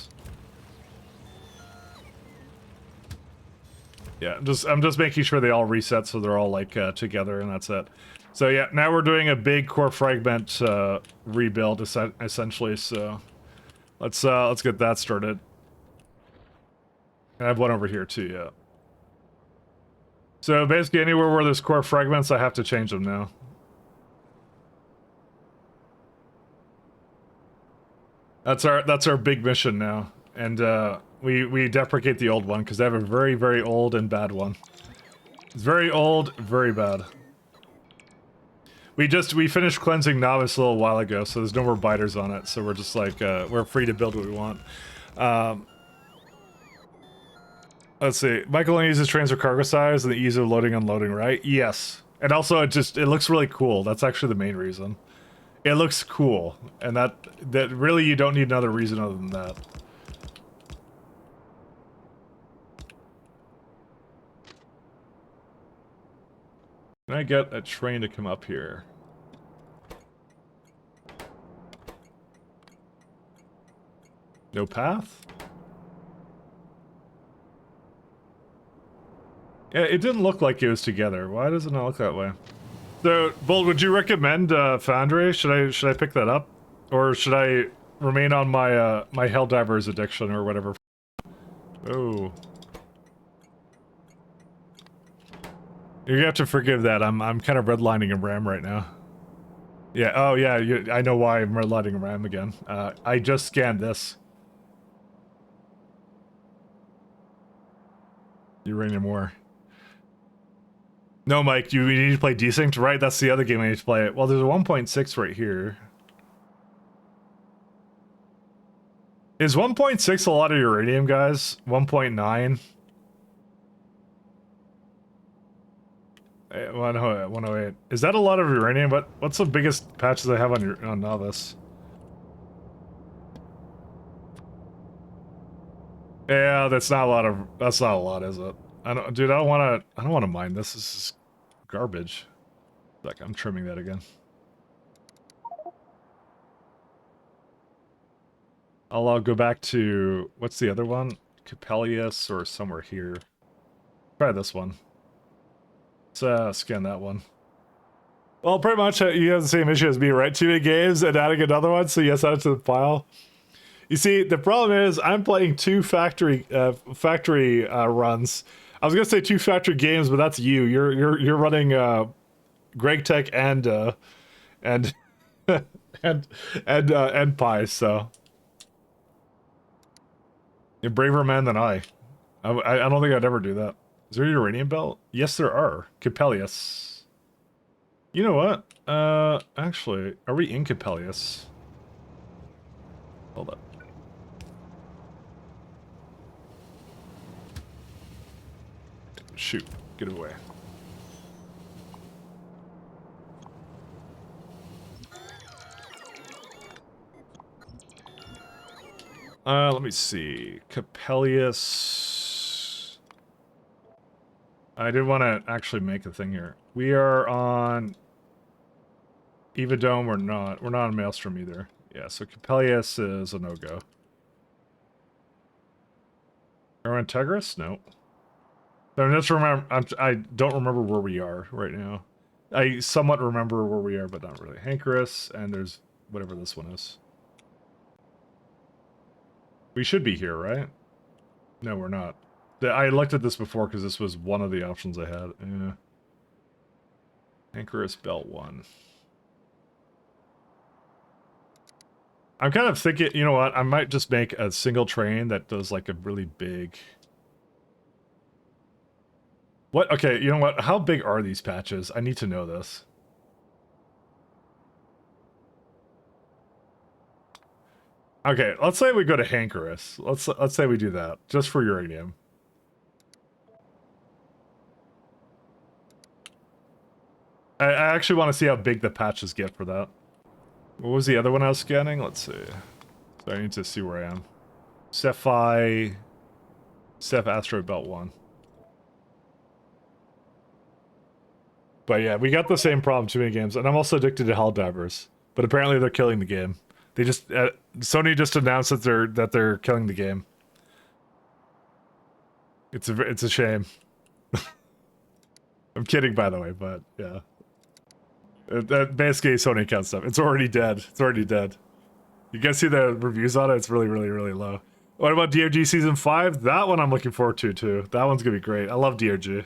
Yeah, I'm just making sure they all reset so they're all like together, and that's it. So yeah, now we're doing a big core fragment rebuild essentially. So let's get that started. I have one over here too. Yeah. So basically, anywhere where there's core fragments, I have to change them now. That's our big mission now, and we deprecate the old one because I have a very, very old and bad one. It's very old, very bad. We finished cleansing Novice a little while ago, so there's no more biters on it. So we're just like we're free to build what we want. Let's see. Michael only uses trains for cargo size and the ease of loading and unloading, right? Yes. And also it looks really cool. That's actually the main reason. It looks cool, and that really you don't need another reason other than that. Can I get a train to come up here? No path? Yeah, it didn't look like it was together. Why does it not look that way? So, Bolt, would you recommend Foundry? Should I pick that up, or should I remain on my my Helldivers addiction or whatever? Oh, you have to forgive that. I'm kind of redlining a RAM right now. Yeah. Oh yeah. I know why I'm redlining a RAM again. I just scanned this. Uranium War. No, Mike, you need to play Desync, right? That's the other game I need to play. Well, there's a 1.6 right here. Is 1.6 a lot of uranium, guys? 1.9? 108. Is that a lot of uranium? What's the biggest patches I have on Novice? Yeah, that's not a lot, is it? I don't want to mine this. This is garbage. Like, I'm trimming that again. I'll go back to, what's the other one? Capellius or somewhere here. Try this one. Let's scan that one. Well, pretty much you have the same issue as me, right? Too many games and adding another one, so yes, add it to the file. You see, the problem is I'm playing two factory runs. I was gonna say two factory games, but that's you. You're running Greg Tech and and Pi, so you're a braver man than I don't think I'd ever do that. Is there a uranium belt? Yes, there are. Capellius. You know what? Actually, are we in Capellius? Hold up. Shoot, get it away. Let me see. Capellius. I did want to actually make a thing here. We are on Eva Dome. We're not. We're not on Maelstrom either. Yeah, so Capellius is a no-go. Are we on Tegris? No. So just remember, I don't remember where we are right now. I somewhat remember where we are, but not really. Hankerus, and there's whatever this one is. We should be here, right? No, we're not. I looked at this before because this was one of the options I had. Yeah. Hankerus Belt 1. I'm kind of thinking, you know what? I might just make a single train that does like a really big... What? Okay, you know what? How big are these patches? I need to know this. Okay, let's say we go to Hankerus. Let's say we do that, just for uranium. I actually want to see how big the patches get for that. What was the other one I was scanning? Let's see. So I need to see where I am. Cephi... Ceph Asteroid Belt 1. But yeah, we got the same problem too many games, and I'm also addicted to Helldivers. But apparently they're killing the game. They just Sony just announced that they're killing the game. It's a shame. I'm kidding, by the way, but yeah. That basically Sony account stuff. It's already dead. It's already dead. You guys see the reviews on it? It's really, really, really low. What about DRG Season 5? That one I'm looking forward to, too. That one's gonna be great. I love DRG.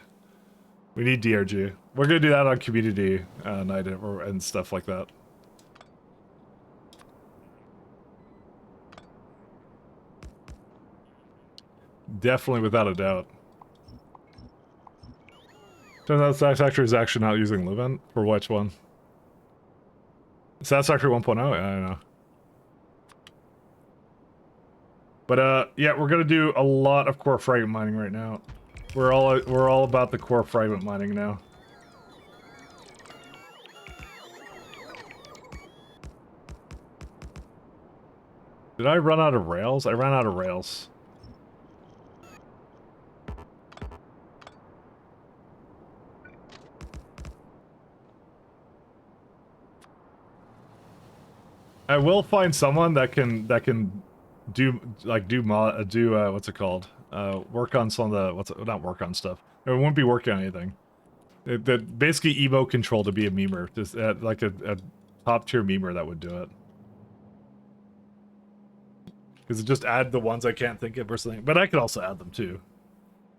We need DRG. We're gonna do that on community night and stuff like that. Definitely, without a doubt. Turns out Satisfactory is actually not using Levent. For which one? Satisfactory 1.0? I don't know. But yeah, we're gonna do a lot of core fragment mining right now. We're all about the core fragment mining now. Did I run out of rails? I ran out of rails. I will find someone that can do what's it called? Work on some of the not work on stuff. It won't be working on anything. That basically emo control to be a memer, just like a top tier memer that would do it. Because it just add the ones I can't think of or something. But I could also add them too.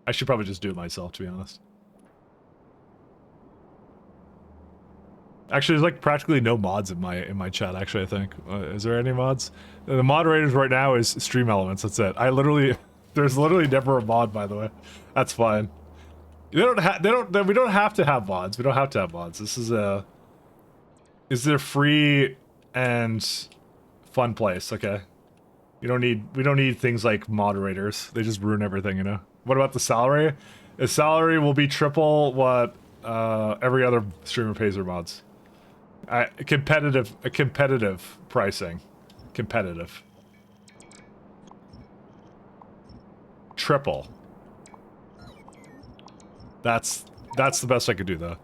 I should probably just do it myself, to be honest. Actually, there's like practically no mods in my chat. Actually, I think is there any mods? The moderators right now is Stream Elements. That's it. There's literally never a mod. By the way, that's fine. We don't have to have mods. We don't have to have mods. This is a free and fun place. Okay, we don't need things like moderators. They just ruin everything. You know. What about the salary? The salary will be triple what every other streamer pays their mods. Competitive pricing. Competitive. Triple. That's the best I could do, though.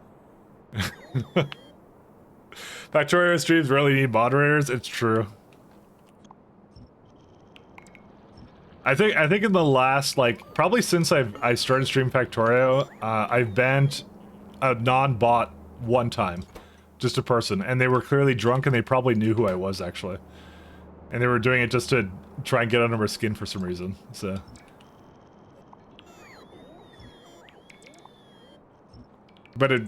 Factorio streams rarely need moderators. It's true. I think in the last, like, probably since I started streaming Factorio, I've banned a non-bot one time. Just a person, and they were clearly drunk, and they probably knew who I was, actually. And they were doing it just to try and get under my skin for some reason, so... But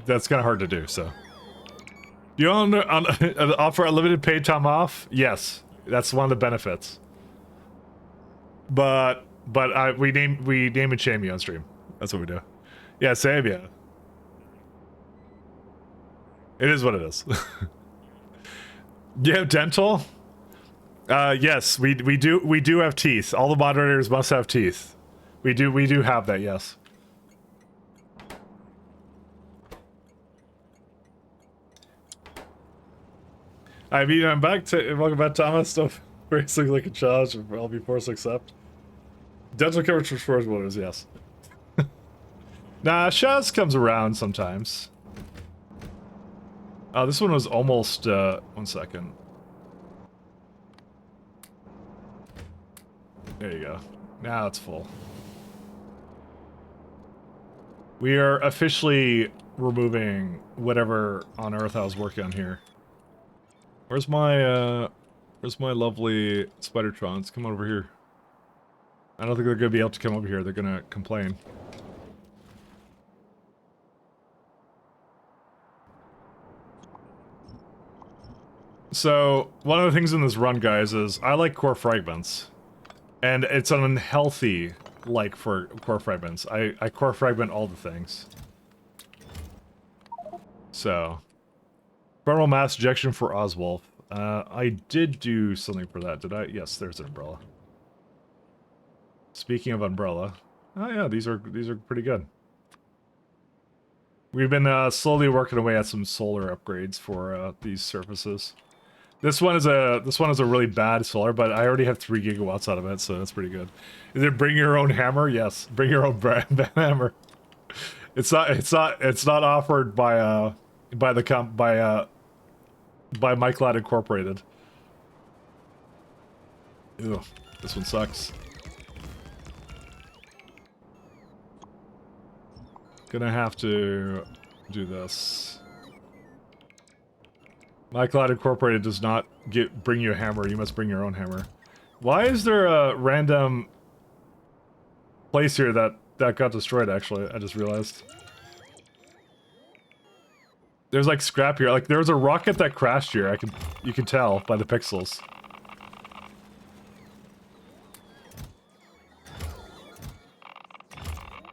that's kind of hard to do, so... You offer unlimited paid time off? Yes, that's one of the benefits. But we name and shame you on stream. That's what we do. Yeah, same, yeah. It is what it is. You have dental? Yes, we do have teeth. All the moderators must have teeth. We do have that, yes. I mean, welcome back, Thomas. Stuff basically like a challenge, I'll be forced to accept. Dental coverage for sports voters, yes. Nah, Shaz comes around sometimes. Oh, this one was almost, 1 second. There you go. Now it's full. We are officially removing whatever on Earth I was working on here. Where's my lovely Spidertrons? Come over here. I don't think they're gonna be able to come over here. They're gonna complain. So, one of the things in this run, guys, is I like core fragments. And it's an unhealthy like for core fragments. I core fragment all the things. So, thermal mass ejection for Oswolf. I did do something for that, did I? Yes, there's an umbrella. Speaking of umbrella, oh yeah, these are pretty good. We've been slowly working away at some solar upgrades for these surfaces. This one is a really bad solar, but I already have 3 gigawatts out of it, so that's pretty good. Is it bring your own hammer? Yes, bring your own hammer. It's not offered by Mike Ladd Incorporated. Ew, this one sucks. Gonna have to do this. Mike Ladd Incorporated does not bring you a hammer. You must bring your own hammer. Why is there a random place here that got destroyed? Actually, I just realized. There's like scrap here. Like there was a rocket that crashed here. You can tell by the pixels.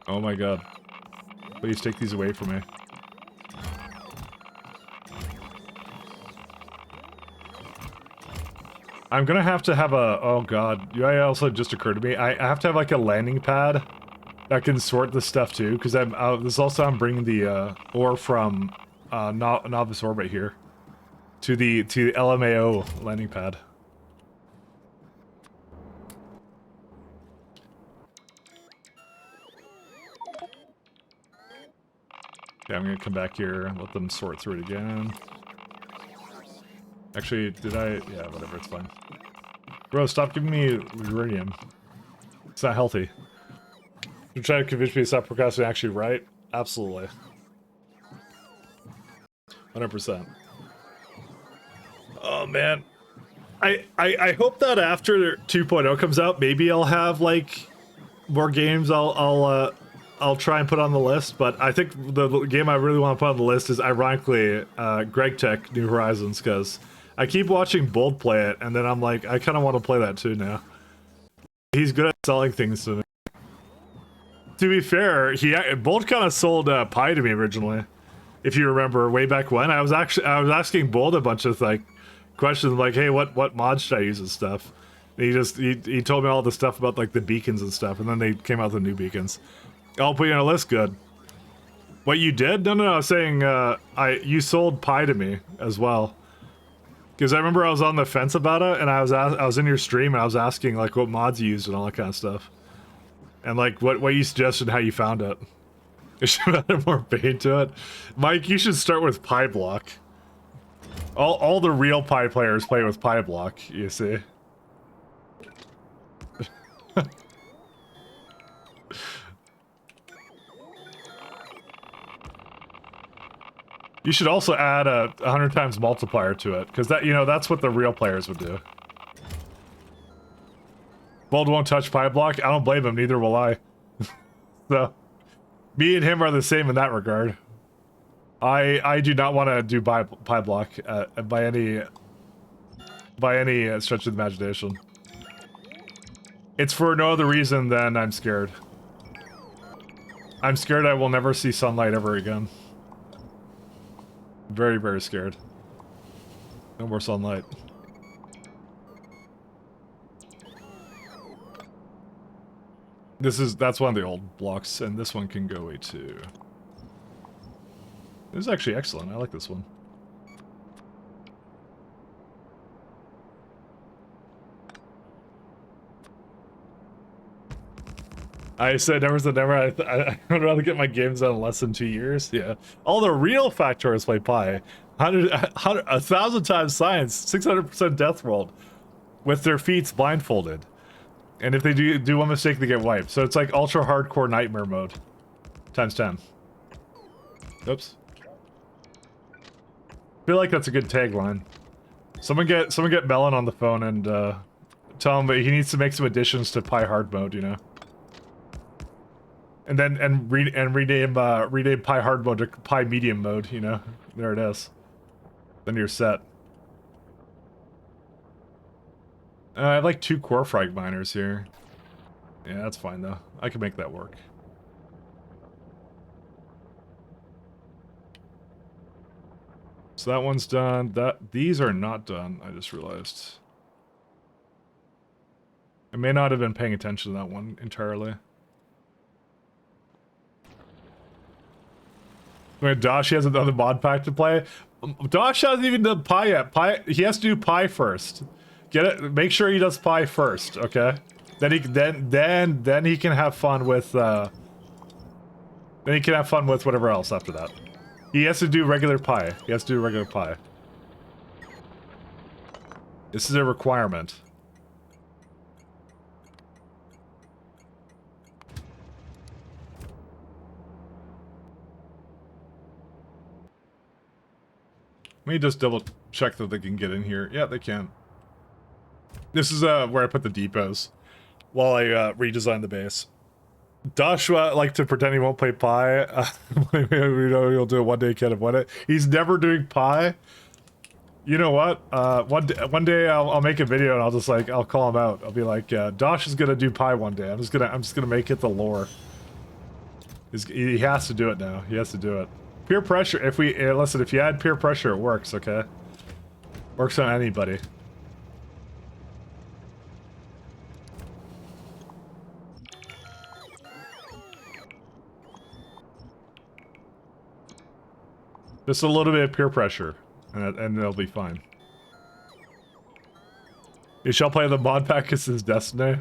Oh my god. Please take these away from me. I'm gonna have to have a... Oh god. I also just occurred to me. I have to have like a landing pad that can sort this stuff too, because I'm bringing the ore from Novice Orbit here to the LMAO landing pad. Okay, I'm gonna come back here and let them sort through it again. Actually, did I? Yeah, whatever, it's fine. Bro, stop giving me uranium. It's not healthy. You're trying to convince me to stop procrastinating, actually, right? Absolutely. 100%. Oh, man. I hope that after 2.0 comes out, maybe I'll have, like, more games I'll try and put on the list, but I think the game I really want to put on the list is, ironically, Greg Tech New Horizons, because I keep watching Bold play it, and then I'm like, I kind of want to play that too now. He's good at selling things to me. To be fair, Bold kind of sold Pi to me originally. If you remember, way back when, I was asking Bold a bunch of like questions like, hey, what mods should I use and stuff. And he told me all the stuff about like the beacons and stuff, and then they came out with the new beacons. I'll put you on a list, good. What you did? No, I was saying you sold Pi to me as well. Because I remember I was on the fence about it, and I was in your stream, and I was asking like what mods you used and all that kind of stuff, and like what you suggested, how you found it. It should have added more pain to it. Mike, you should start with Pi Block. All the real Pi players play with Pi Block. You see. You should also add a 100 times multiplier to it, because that's what the real players would do. Bold won't touch Pi Block. I don't blame him. Neither will I. So, me and him are the same in that regard. I do not want to do Pi Block by any stretch of the imagination. It's for no other reason than I'm scared. I'm scared I will never see sunlight ever again. Very, very scared. No more sunlight. That's one of the old blocks, and this one can go away too. This is actually excellent. I like this one. I said never said never. I'd rather get my games done in less than 2 years. Yeah. All the real factorials play Pi. 1,000 times science, 600% death rolled, with their feet blindfolded. And if they do one mistake, they get wiped. So it's like ultra hardcore nightmare mode. Times 10. Oops. Feel like that's a good tagline. Someone get Melon on the phone and tell him that he needs to make some additions to Pi hard mode, you know. And then rename Pi hard mode to Pi medium mode, you know. There it is. Then you're set. I have like 2 core frag miners here. Yeah, that's fine though. I can make that work. So that one's done. These are not done, I just realized. I may not have been paying attention to that one entirely. Wait, Dosh has another mod pack to play. Dosh hasn't even done Pi yet. He has to do Pi first. Get it? Make sure he does Pi first, okay? Then he can have fun with then he can have fun with whatever else after that. He has to do regular Pi. He has to do regular Pi. This is a requirement. Let me just double check that they can get in here. Yeah, they can. This is where I put the depots while I redesign the base. Joshua like to pretend he won't play Pi. We know he'll do a one-day kid of one. He's never doing Pi. You know what? One day I'll make a video and I'll call him out. I'll be like, Dosh is gonna do Pi one day. I'm just gonna make it the lore. He has to do it now. He has to do it. Peer pressure. If we listen, if you add peer pressure, it works. Okay, works on anybody. Just a little bit of peer pressure, and they'll be fine. You shall play the mod pack as his destiny.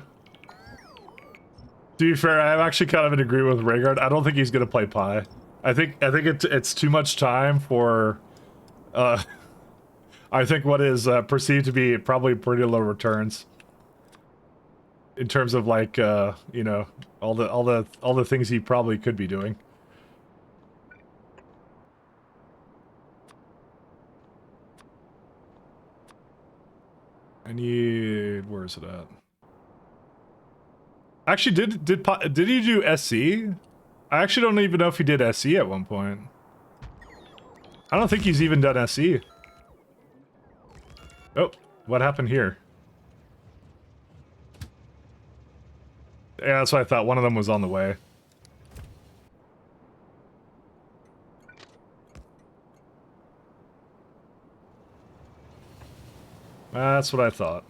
To be fair, I'm actually kind of in agreement with Rhaegar. I don't think he's gonna play Pi. I think it's too much time for. I think what is perceived to be probably pretty low returns. In terms of like you know, all the things he probably could be doing. I need... where is it at? Actually, did he do SC? I actually don't even know if he did SC at one point. I don't think he's even done SC. Oh, what happened here? Yeah, that's what I thought. One of them was on the way. That's what I thought.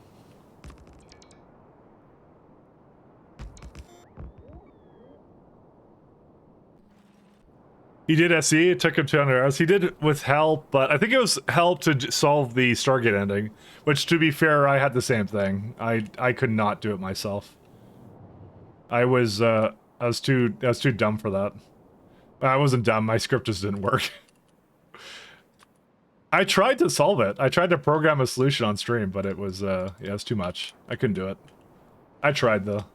He did SE, it took him 200 hours. He did with help, but I think it was help to solve the Stargate ending, which, to be fair, I had the same thing. I could not do it myself. I was too dumb for that. I wasn't dumb, my script just didn't work. I tried to solve it. I tried to program a solution on stream, but it was, yeah, it was too much. I couldn't do it. I tried, though.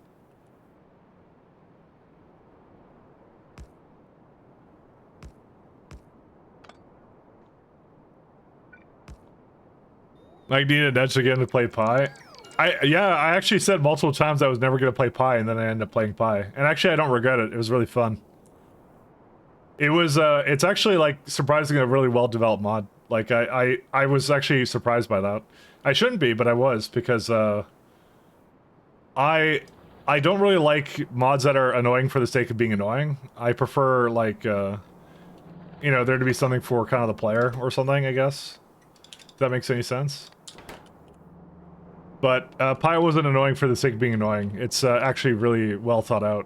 Like, need a nudge again to play Pi? Yeah, I actually said multiple times I was never going to play Pi, and then I ended up playing Pi. And actually, I don't regret it. It was really fun. It was, it's actually, like, surprisingly a really well-developed mod. Like, I was actually surprised by that. I shouldn't be, but I was, because, I don't really like mods that are annoying for the sake of being annoying. I prefer, like, you know, there to be something for kind of the player or something, I guess. If that makes any sense. But, Pi wasn't annoying for the sake of being annoying. It's, actually really well thought out.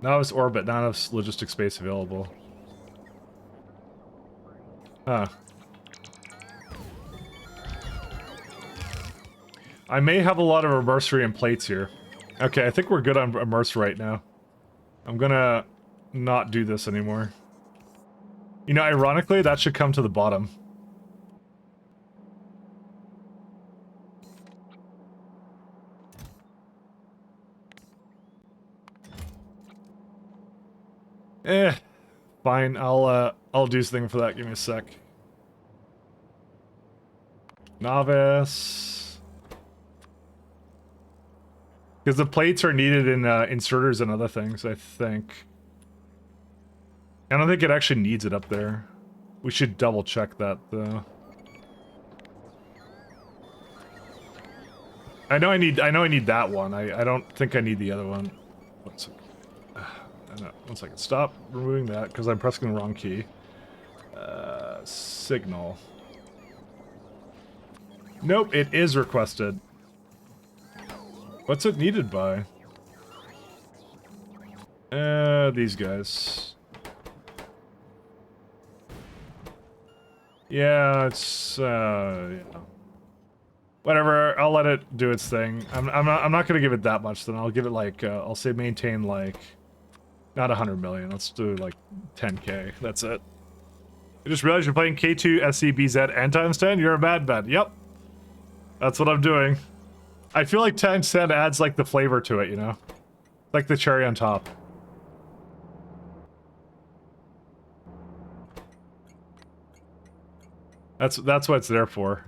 Now it's orbit, not enough logistic space available. Huh. I may have a lot of reverse and plates here. Okay, I think we're good on immerse right now. I'm gonna not do this anymore. You know, ironically, that should come to the bottom. Fine. I'll do something for that. Give me a sec. Novice. Because the plates are needed in inserters and other things, I think. I don't think it actually needs it up there. We should double check that though. I know I need that one. I don't think I need the other one. One second. One second. Stop removing that because I'm pressing the wrong key. Signal. Nope, it is requested. What's it needed by? These guys. Yeah, it's yeah. Whatever, I'll let it do its thing. I'm not gonna give it that much. Then I'll give it like I'll say maintain like not 100 million. Let's do like 10k. That's it. I just realized you're playing K2 SCBZ and times 10. You're a madman. Yep, that's what I'm doing. I feel like times 10 adds like the flavor to it, you know, like the cherry on top. That's what it's there for.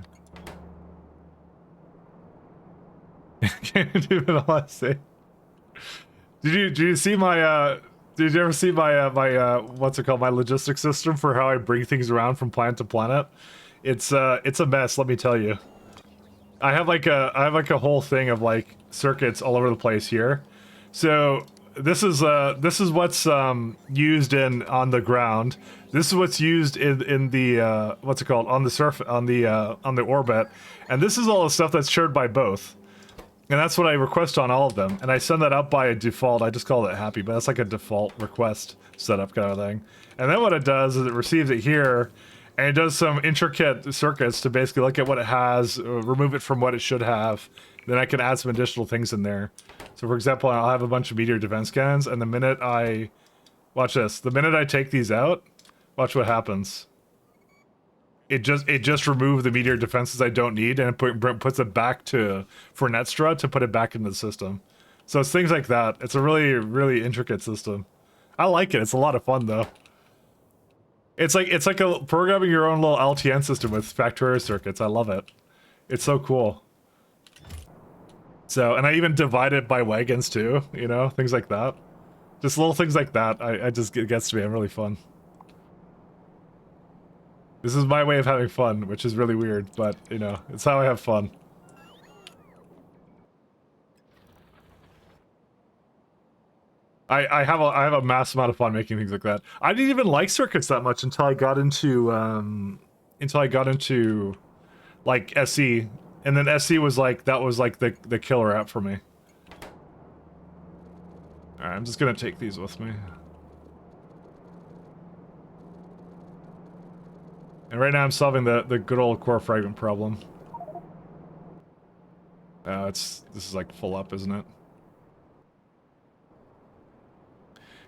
Can't do it honestly. Did you see my did you ever see my what's it called, my logistics system for how I bring things around from planet to planet? It's a mess, let me tell you. I have like a whole thing of like circuits all over the place here. So this is what's used on the ground. This is what's used in the what's it called, on the orbit, and this is all the stuff that's shared by both. And that's what I request on all of them. And I send that up by a default. I just call it happy, but that's like a default request setup kind of thing. And then what it does is it receives it here, and it does some intricate circuits to basically look at what it has, remove it from what it should have. Then I can add some additional things in there. So for example, I'll have a bunch of meteor defense cannons, and the minute I... Watch this. The minute I take these out, watch what happens. It just removed the meteor defenses I don't need, and it puts it back for Netstra to put it back into the system. So it's things like that. It's a really, really intricate system. I like it. It's a lot of fun though. It's like a programming your own little LTN system with factorio circuits. I love it. It's so cool. So, and I even divide it by wagons too, you know, things like that. Just little things like that. It gets to me. I'm really fun. This is my way of having fun, which is really weird, but, you know, it's how I have fun. I have a mass amount of fun making things like that. I didn't even like circuits that much until I got into like SE, and then SE was like, that was like the killer app for me. Alright, I'm just gonna take these with me. And right now I'm solving the good old core fragment problem. This is like full up, isn't it?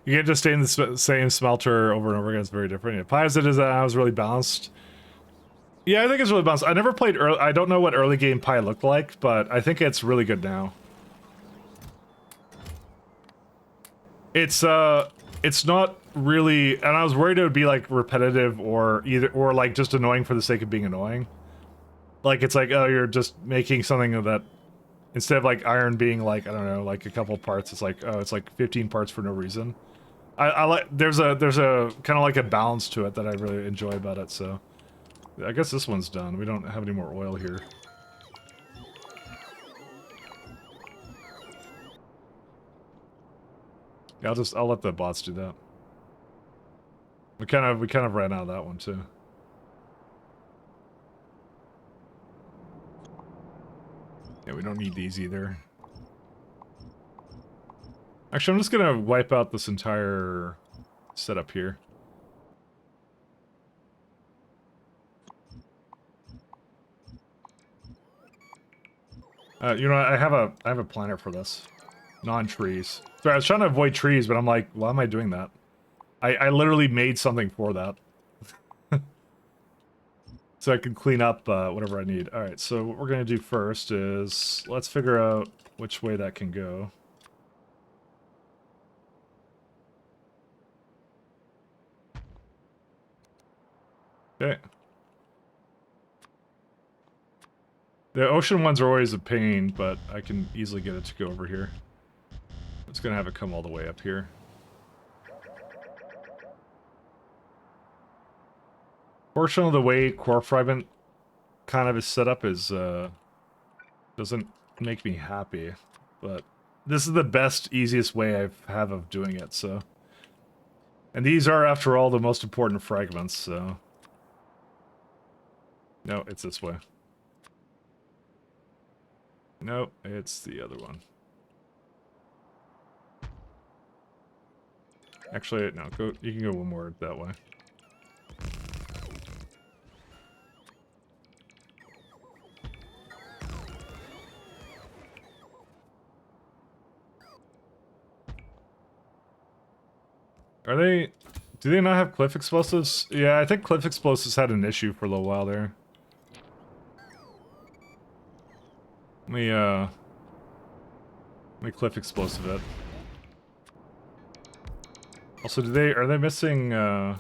You can't just stay in the same smelter over and over again. It's very different. Yeah, Pi as it is, I was really balanced. Yeah, I think it's really balanced. I never played early. I don't know what early game Pi looked like, but I think it's really good now. It's not really, and I was worried it would be like repetitive or like just annoying for the sake of being annoying. Like it's like, oh, you're just making something that instead of like iron being like, I don't know, like a couple parts, it's like, oh, it's like 15 parts for no reason. I like, there's a kind of like a balance to it that I really enjoy about it. So I guess this one's done. We don't have any more oil here. Yeah, I'll let the bots do that. We kind of ran out of that one too. Yeah, we don't need these either. Actually, I'm just gonna wipe out this entire setup here. You know, I have a planner for this. Non-trees. Sorry, I was trying to avoid trees, but I'm like, why am I doing that? I literally made something for that. So I can clean up whatever I need. Alright, so what we're going to do first is, let's figure out which way that can go. Okay. The ocean ones are always a pain, but I can easily get it to go over here. It's going to have it come all the way up here. Fortunately, the way core fragment kind of is set up is, doesn't make me happy, but this is the best, easiest way I have of doing it, so. And these are, after all, the most important fragments, so. No, it's this way. No, it's the other one. Actually, no, go. You can go one more that way. Are they... Do they not have cliff explosives? Yeah, I think cliff explosives had an issue for a little while there. Let me cliff explosive it. Also, are they missing, yeah,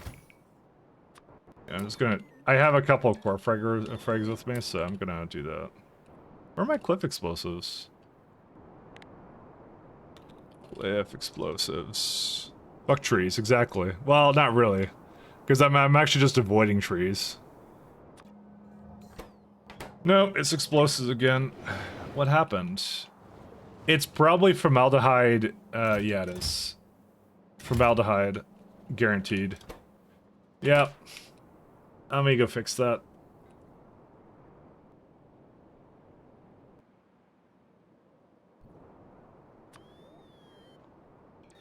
I'm just gonna... I have a couple of core frags with me, so I'm gonna do that. Where are my cliff explosives? Cliff explosives. Fuck trees, exactly. Well, not really. Because I'm actually just avoiding trees. No, it's explosives again. What happened? It's probably formaldehyde. Yeah, it is. Formaldehyde. Guaranteed. Yeah. I'm gonna go fix that.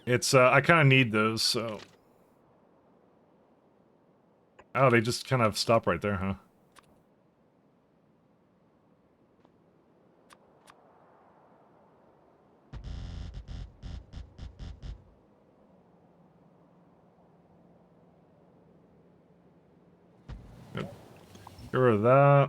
It's, I kind of need those, so... Oh, they just kind of stop right there, huh? Yep. Get rid of that.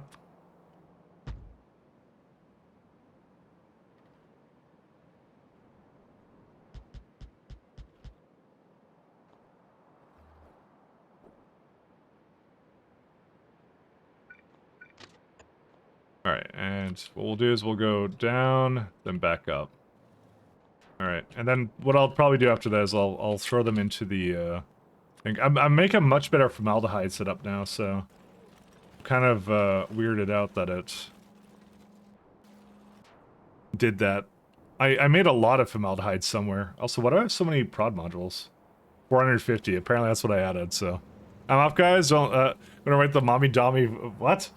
Alright, and what we'll do is we'll go down, then back up. Alright, and then what I'll probably do after that is I'll throw them into the, thing. I'm making a much better formaldehyde setup now, so... I'm kind of, weirded out that it... did that. I made a lot of formaldehyde somewhere. Also, why do I have so many prod modules? 450, apparently that's what I added, so... I'm off, guys, don't, gonna write the mommy dommy... What?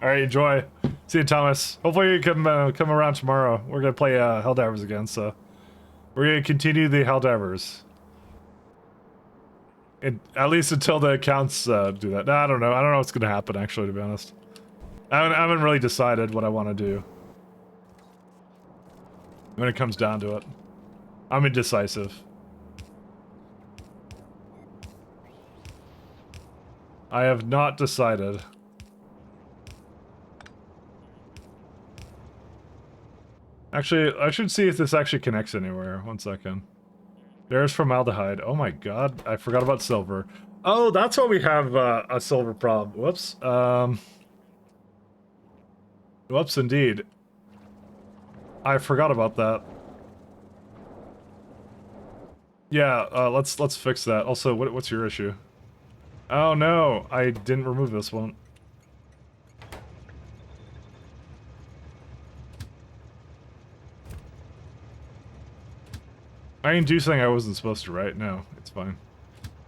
Alright, enjoy. See you, Thomas. Hopefully you come around tomorrow. We're gonna play Helldivers again, so... We're gonna continue the Helldivers. At least until the accounts do that. No, I don't know. I don't know what's gonna happen, actually, to be honest. I haven't really decided what I want to do. When it comes down to it. I'm indecisive. I have not decided. Actually, I should see if this actually connects anywhere. 1 second. There's formaldehyde. Oh my god, I forgot about silver. Oh, that's why we have a silver problem. Whoops. Whoops, indeed. I forgot about that. Yeah, let's fix that. Also, what's your issue? Oh no, I didn't remove this one. I can do something I wasn't supposed to, right? No, it's fine.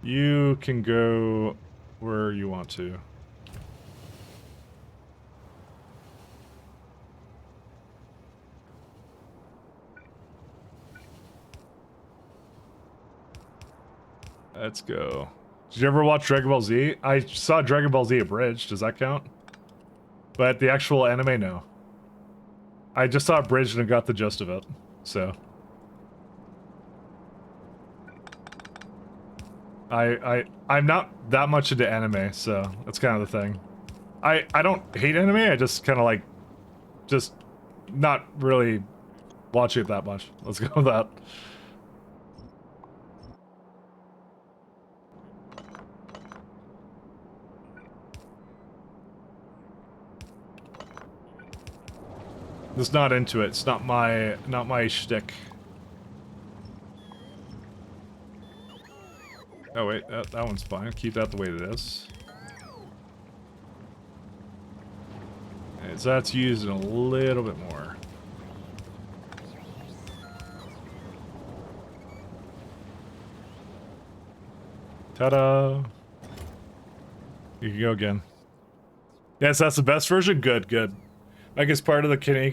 You can go where you want to. Let's go. Did you ever watch Dragon Ball Z? I saw Dragon Ball Z Abridged. Does that count? But the actual anime, no. I just saw Abridged and got the gist of it. So, I'm not that much into anime, so that's kind of the thing. I don't hate anime, I just kind of like, just not really watching it that much. Let's go with that. Just not into it. It's not my shtick. Oh wait, that one's fine. Keep that the way it is. Okay, so that's using a little bit more. Ta-da! You can go again. Yes, that's the best version? Good, good. I guess part of the Canadian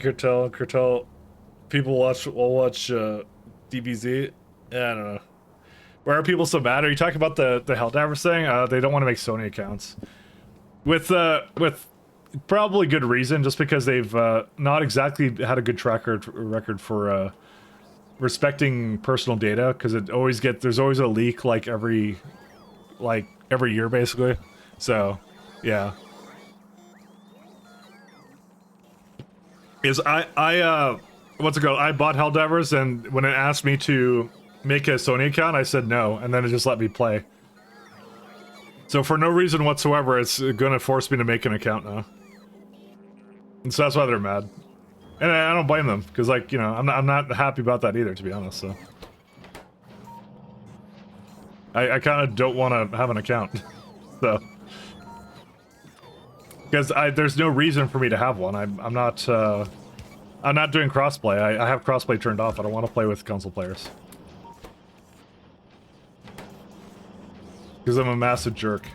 cartel people will watch DBZ. I don't know. Why are people so mad? Are you talking about the Helldivers thing? They don't want to make Sony accounts. With probably good reason, just because they've not exactly had a good track record for respecting personal data, because there's always a leak like every year basically. So, yeah. What's it called? I bought Helldivers, and when it asked me to make a Sony account, I said no, and then it just let me play. So for no reason whatsoever, it's gonna force me to make an account now. And so that's why they're mad. And I don't blame them, because like, you know, I'm not happy about that either, to be honest, so. I kind of don't want to have an account, so. Because there's no reason for me to have one. I'm not doing crossplay. I have crossplay turned off. I don't want to play with console players. Because I'm a massive jerk.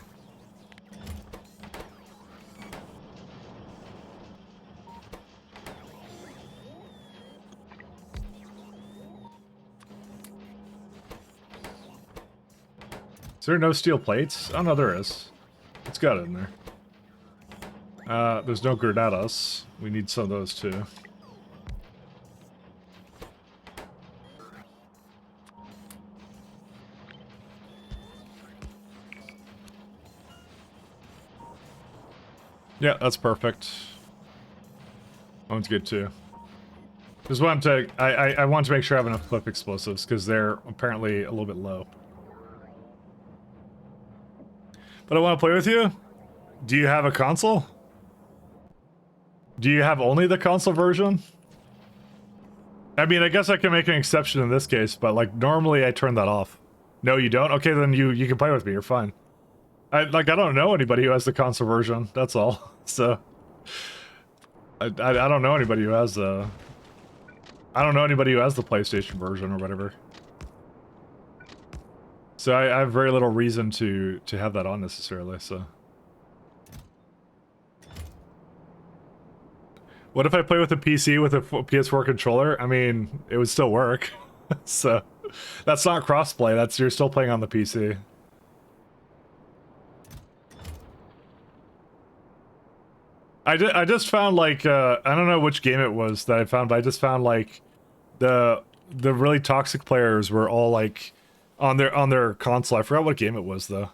Is there no steel plates? Oh no, there is. It's got it in there. There's no granadas. We need some of those too. Yeah, that's perfect. That one's good too. Just want to, I want to make sure I have enough clip explosives, because they're apparently a little bit low. But I want to play with you? Do you have a console? Do you have only the console version? I mean, I guess I can make an exception in this case, but like normally I turn that off. No, you don't? Okay, then you can play with me, you're fine. I don't know anybody who has the console version, that's all. So I don't know anybody who has the PlayStation version or whatever. So I have very little reason to have that on necessarily, so. What if I play with a PC with a PS4 controller? I mean, it would still work. So that's not crossplay, you're still playing on the PC. I just found like I don't know which game it was that I found, but I just found like the really toxic players were all like on their console. I forgot what game it was though.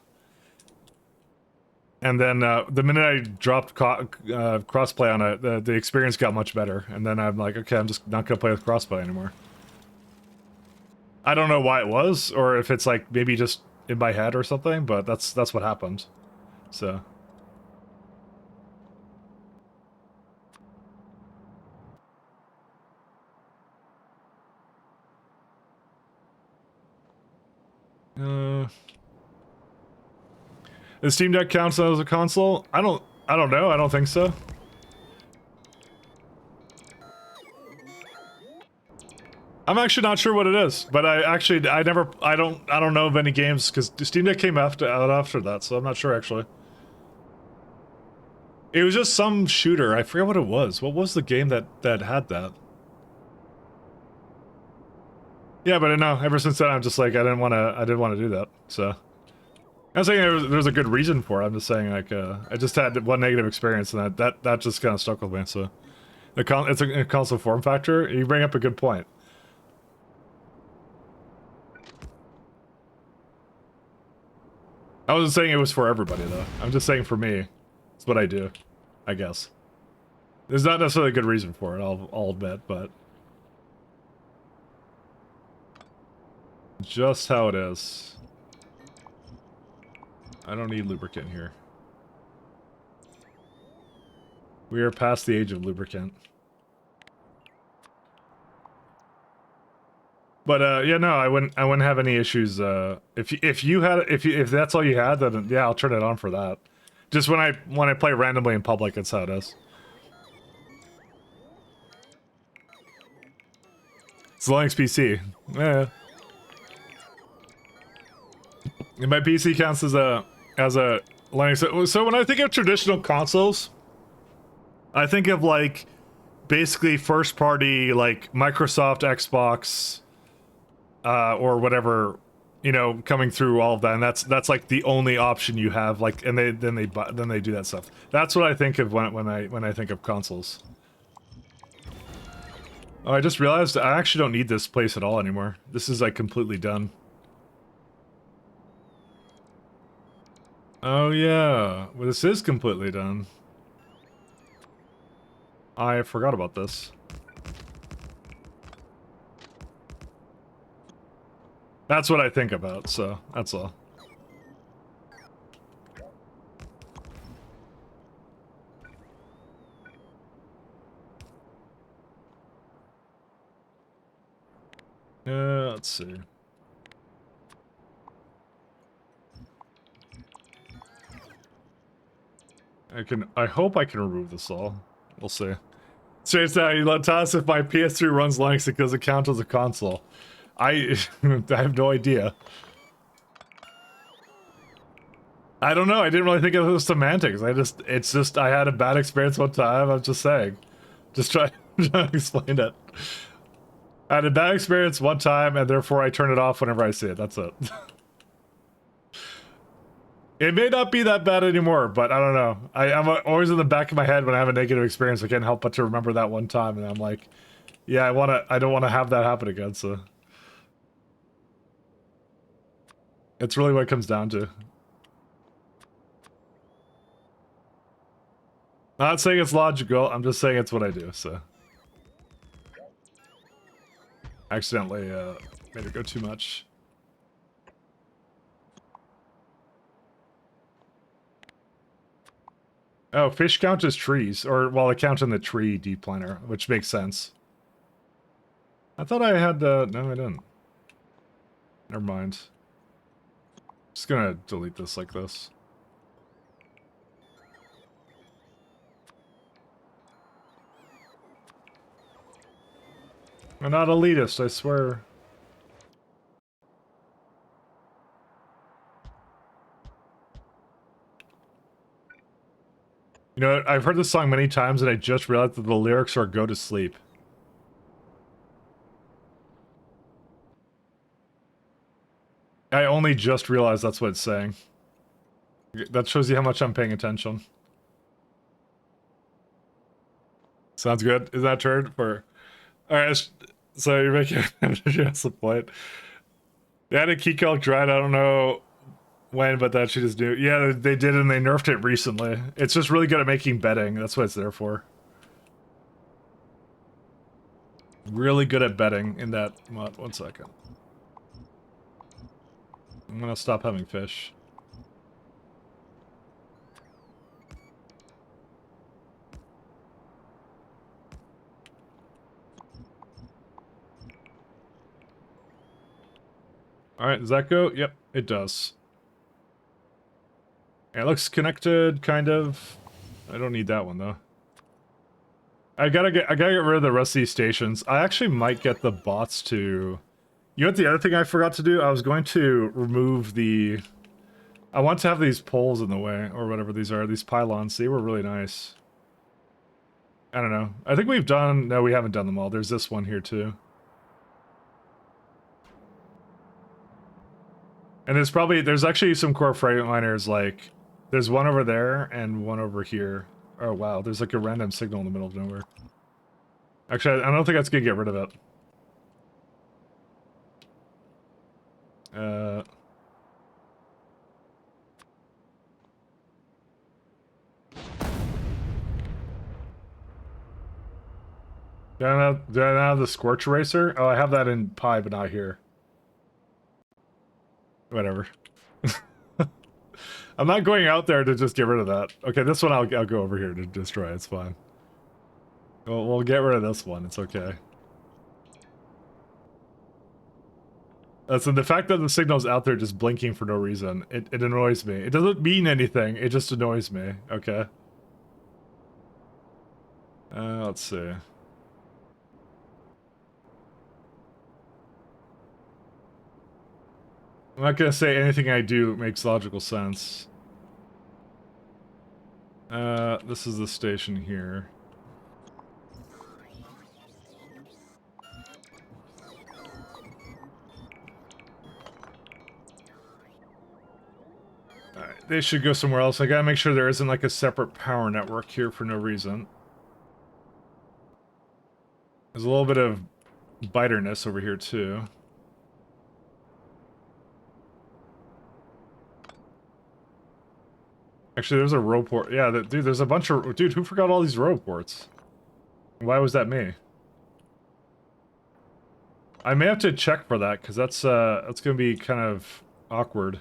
And then the minute I dropped crossplay on it, the experience got much better. And then I'm like, okay, I'm just not gonna play with crossplay anymore. I don't know why it was, or if it's like maybe just in my head or something, but that's what happened. So. The Steam Deck counts as a console? I don't know. I don't think so. I'm actually not sure what it is, but I don't know of any games because Steam Deck came out after that, so I'm not sure actually. It was just some shooter. I forget what it was. What was the game that had that? Yeah, but no. Ever since then, I'm just like I didn't want to do that. So I'm not saying there's a good reason for it. I'm just saying like I just had one negative experience, and that just kind of stuck with me. So it's a console form factor. You bring up a good point. I wasn't saying it was for everybody, though. I'm just saying for me. It's what I do, I guess. There's not necessarily a good reason for it, I'll admit, but... just how it is. I don't need lubricant here. We are past the age of lubricant. But yeah, no, I wouldn't have any issues. If that's all you had, then yeah, I'll turn it on for that. Just when I play randomly in public, that's how it is. It's a Linux PC. Yeah. And my PC counts as a Linux. So when I think of traditional consoles, I think of like basically first party like Microsoft, Xbox, or whatever, you know, coming through all of that, and that's like the only option you have. Like, and then they do that stuff. That's what I think of when I think of consoles. Oh, I just realized I actually don't need this place at all anymore. This is like completely done. Oh yeah, well, this is completely done. I forgot about this. That's what I think about, so that's all. Let's see. I hope I can remove this all. We'll see. Straight out, you let toss if my PS3 runs Linux, it doesn't count as a console. I have no idea. I don't know. I didn't really think of the semantics. It's just I had a bad experience one time. I'm just saying, just trying to explain it. I had a bad experience one time, and therefore I turn it off whenever I see it. That's it. It may not be that bad anymore, but I don't know. I'm always in the back of my head when I have a negative experience. I can't help but to remember that one time, and I'm like, yeah, I don't want to have that happen again. So it's really what it comes down to. Not saying it's logical. I'm just saying it's what I do. So accidentally made it go too much. Oh, fish count as trees, or well, they count in the tree deplaner, which makes sense. I thought I had the. No, I didn't. Never mind. Just gonna delete this like this. I'm not elitist, I swear. You know, I've heard this song many times and I just realized that the lyrics are go to sleep. I only just realized that's what it's saying. That shows you how much I'm paying attention. Sounds good. Is that turn for... Alright, so you're making... That's the point. They had a key calc dried, I don't know when, but that shit is new. Yeah, they did, and they nerfed it recently. It's just really good at making betting. That's what it's there for. Really good at betting in that mod. 1 second. I'm gonna stop having fish. Alright, does that go? Yep, it does. It looks connected, kind of. I don't need that one, though. I gotta get rid of the rest of these stations. I actually might get the bots to... You know what the other thing I forgot to do? I was going to remove the... I want to have these poles in the way, or whatever these are. These pylons. They were really nice. I don't know. I think we've done... No, we haven't done them all. There's this one here, too. And there's actually some core Freightliners, like... There's one over there, and one over here. Oh, wow. There's like a random signal in the middle of nowhere. Actually, I don't think that's gonna get rid of it. Do I not have the Scorch Eraser? Oh, I have that in Pi, but not here. Whatever. I'm not going out there to just get rid of that. Okay, this one I'll go over here to destroy. It's fine. We'll get rid of this one. It's okay. So the fact that the signal's out there just blinking for no reason, it annoys me. It doesn't mean anything. It just annoys me. Okay. Let's see. I'm not gonna say anything I do makes logical sense. This is the station here. Alright, they should go somewhere else. I gotta make sure there isn't like a separate power network here for no reason. There's a little bit of biterness over here too. Actually, there's a row port. Yeah, dude, there's a bunch of... Dude, who forgot all these row ports? Why was that me? I may have to check for that, because that's gonna be kind of awkward.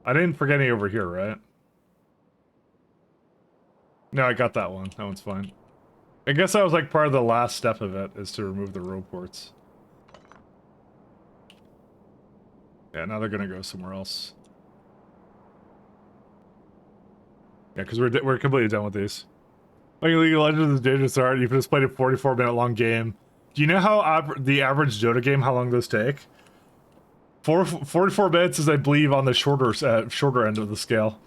I didn't forget any over here, right? No, I got that one. That one's fine. I guess that was like part of the last step of it, is to remove the row ports. Yeah, now they're gonna go somewhere else. Yeah, because we're completely done with these. Like League of Legends is dangerous art. You've just played a 44-minute long game. Do you know how the average Dota game, how long those take? 44 minutes is, I believe, on the shorter end of the scale.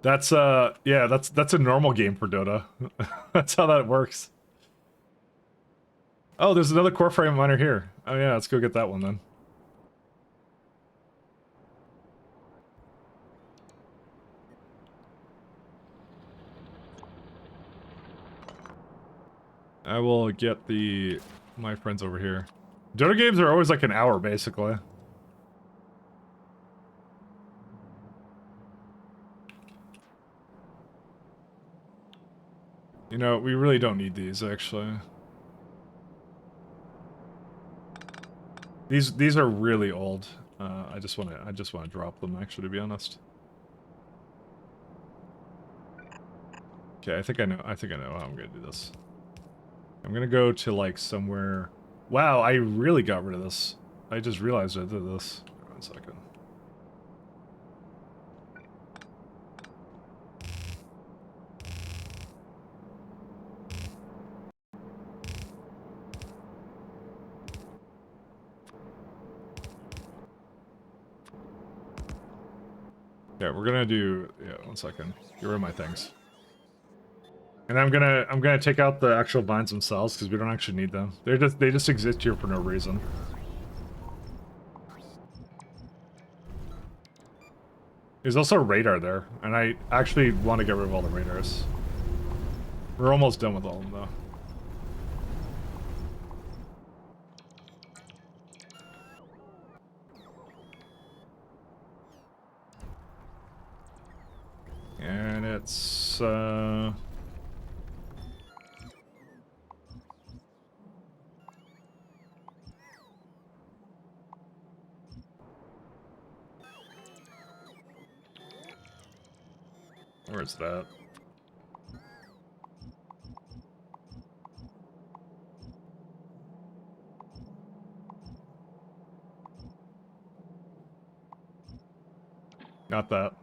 That's yeah, that's a normal game for Dota. That's how that works. Oh, there's another core frame miner here. Oh yeah, let's go get that one then. I will get my friends over here. Dota games are always like an hour, basically. You know, we really don't need these, actually. These are really old. I just wanna drop them, actually, to be honest. Okay, I think I know how I'm gonna do this. I'm gonna go to like somewhere. Wow, I really got rid of this. I just realized I did this. 1 second. Yeah, we're gonna do, yeah, 1 second. Get rid of my things. And I'm gonna take out the actual vines themselves because we don't actually need them. They just exist here for no reason. There's also radar there, and I actually want to get rid of all the radars. We're almost done with all of them though. And it's where's that? Not that.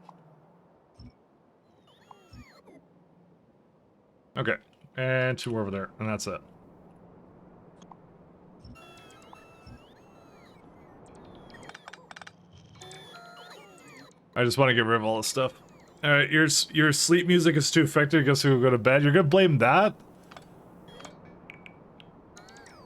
Okay, and 2 over there, and that's it. I just want to get rid of all this stuff. Alright, your sleep music is too effective, guess you'll go to bed. You're gonna blame that?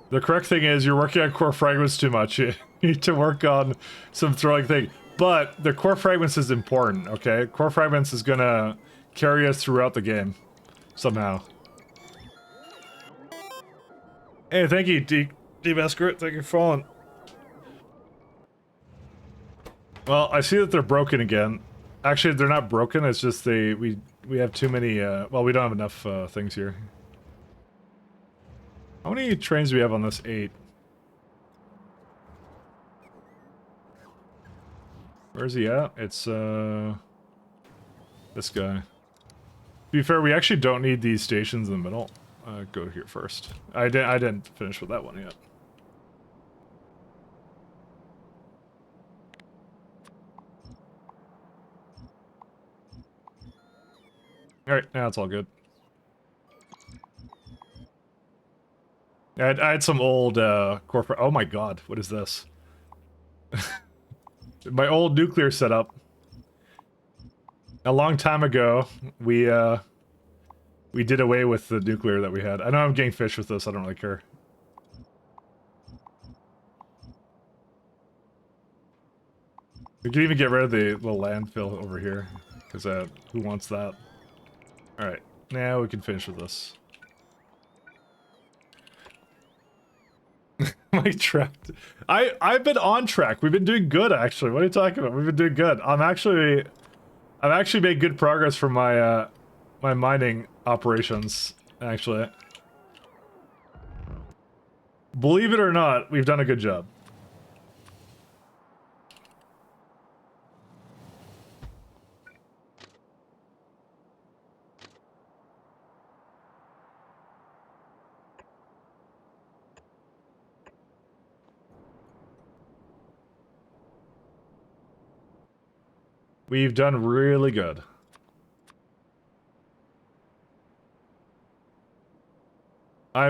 The correct thing is, you're working on core fragments too much. You need to work on some throwing thing. But the core fragments is important, okay? Core fragments is gonna carry us throughout the game. Somehow. Hey, thank you, Deep Escort. Thank you for following. Well, I see that they're broken again. Actually, they're not broken. It's just we have too many. Well, we don't have enough things here. How many trains do we have on this? 8. Where's he at? It's this guy. To be fair, we actually don't need these stations in the middle. Go here first. I didn't finish with that one yet. Alright, now it's all good. I had some old corporate. Oh my god, what is this? My old nuclear setup. A long time ago, we did away with the nuclear that we had. I know I'm getting fish with this. I don't really care. We can even get rid of the landfill over here, because who wants that? All right, now we can finish with this. Like tracked. I've been on track. We've been doing good actually. What are you talking about? We've been doing good. I've actually made good progress from my my mining operations actually. Believe it or not, we've done a good job. We've done really good. I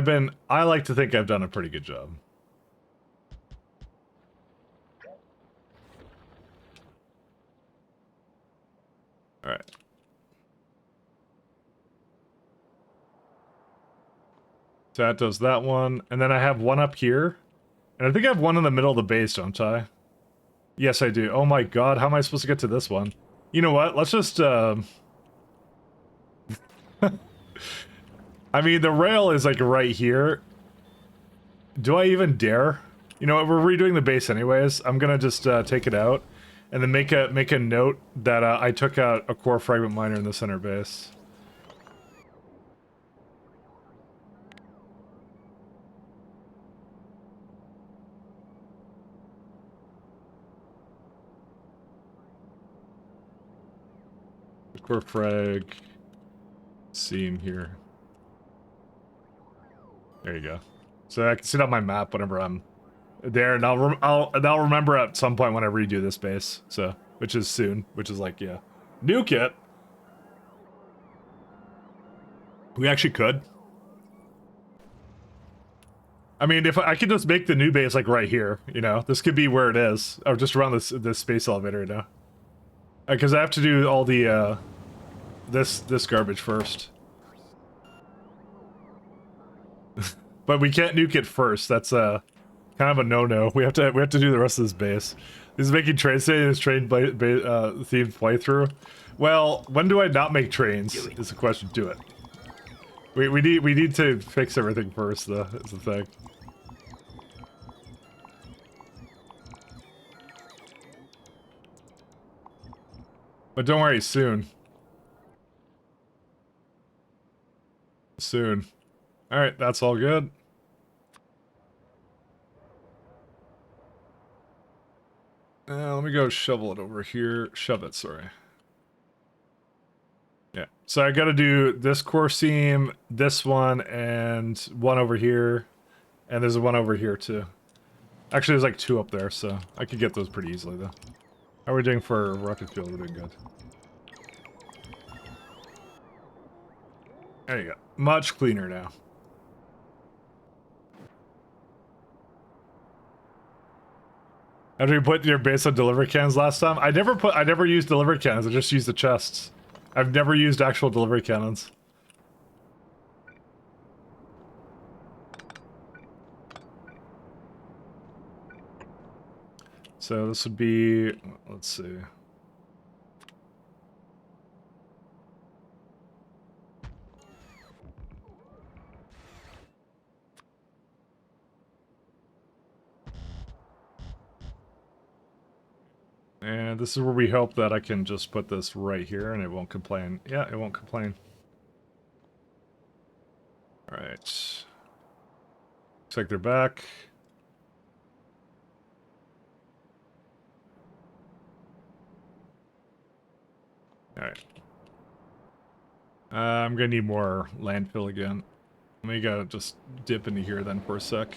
like to think I've done a pretty good job. All right. So that does that one, and then I have one up here, and I think I have one in the middle of the base, don't I? Yes, I do. Oh my god, how am I supposed to get to this one? You know what? Let's just, I mean, the rail is, like, right here. Do I even dare? You know what? We're redoing the base anyways. I'm gonna just, take it out, and then make a note that, I took out a core fragment miner in the center base. Core frag seam here. There you go. So I can see it on my map whenever I'm there, and I'll remember at some point when I redo this base. So, which is soon, which is like, yeah, nuke it. We actually could. I mean, if I could just make the new base like right here, you know, this could be where it is, or just around this space elevator, you know, because I have to do all the this garbage first. But we can't nuke it first. That's kind of a no-no. We have to do the rest of this base. This is making train stay this train themed playthrough. Well, when do I not make trains? Is the question. Do it. We need to fix everything first, though. Is the thing. But don't worry, soon. Soon. Alright, that's all good. Let me go shovel it over here. Shove it, sorry. Yeah, so I gotta do this core seam, this one, and one over here. And there's one over here, too. Actually, there's like 2 up there, so I could get those pretty easily, though. How are we doing for rocket fuel? We're doing good. There you go. Much cleaner now. After you put your base on delivery cannons last time, I never used delivery cannons. I just used the chests. I've never used actual delivery cannons. So this would be, let's see. And this is where we hope that I can just put this right here and it won't complain. Yeah, it won't complain. Alright. Looks like they're back. Alright. I'm gonna need more landfill again. Let me gotta just dip into here then for a sec.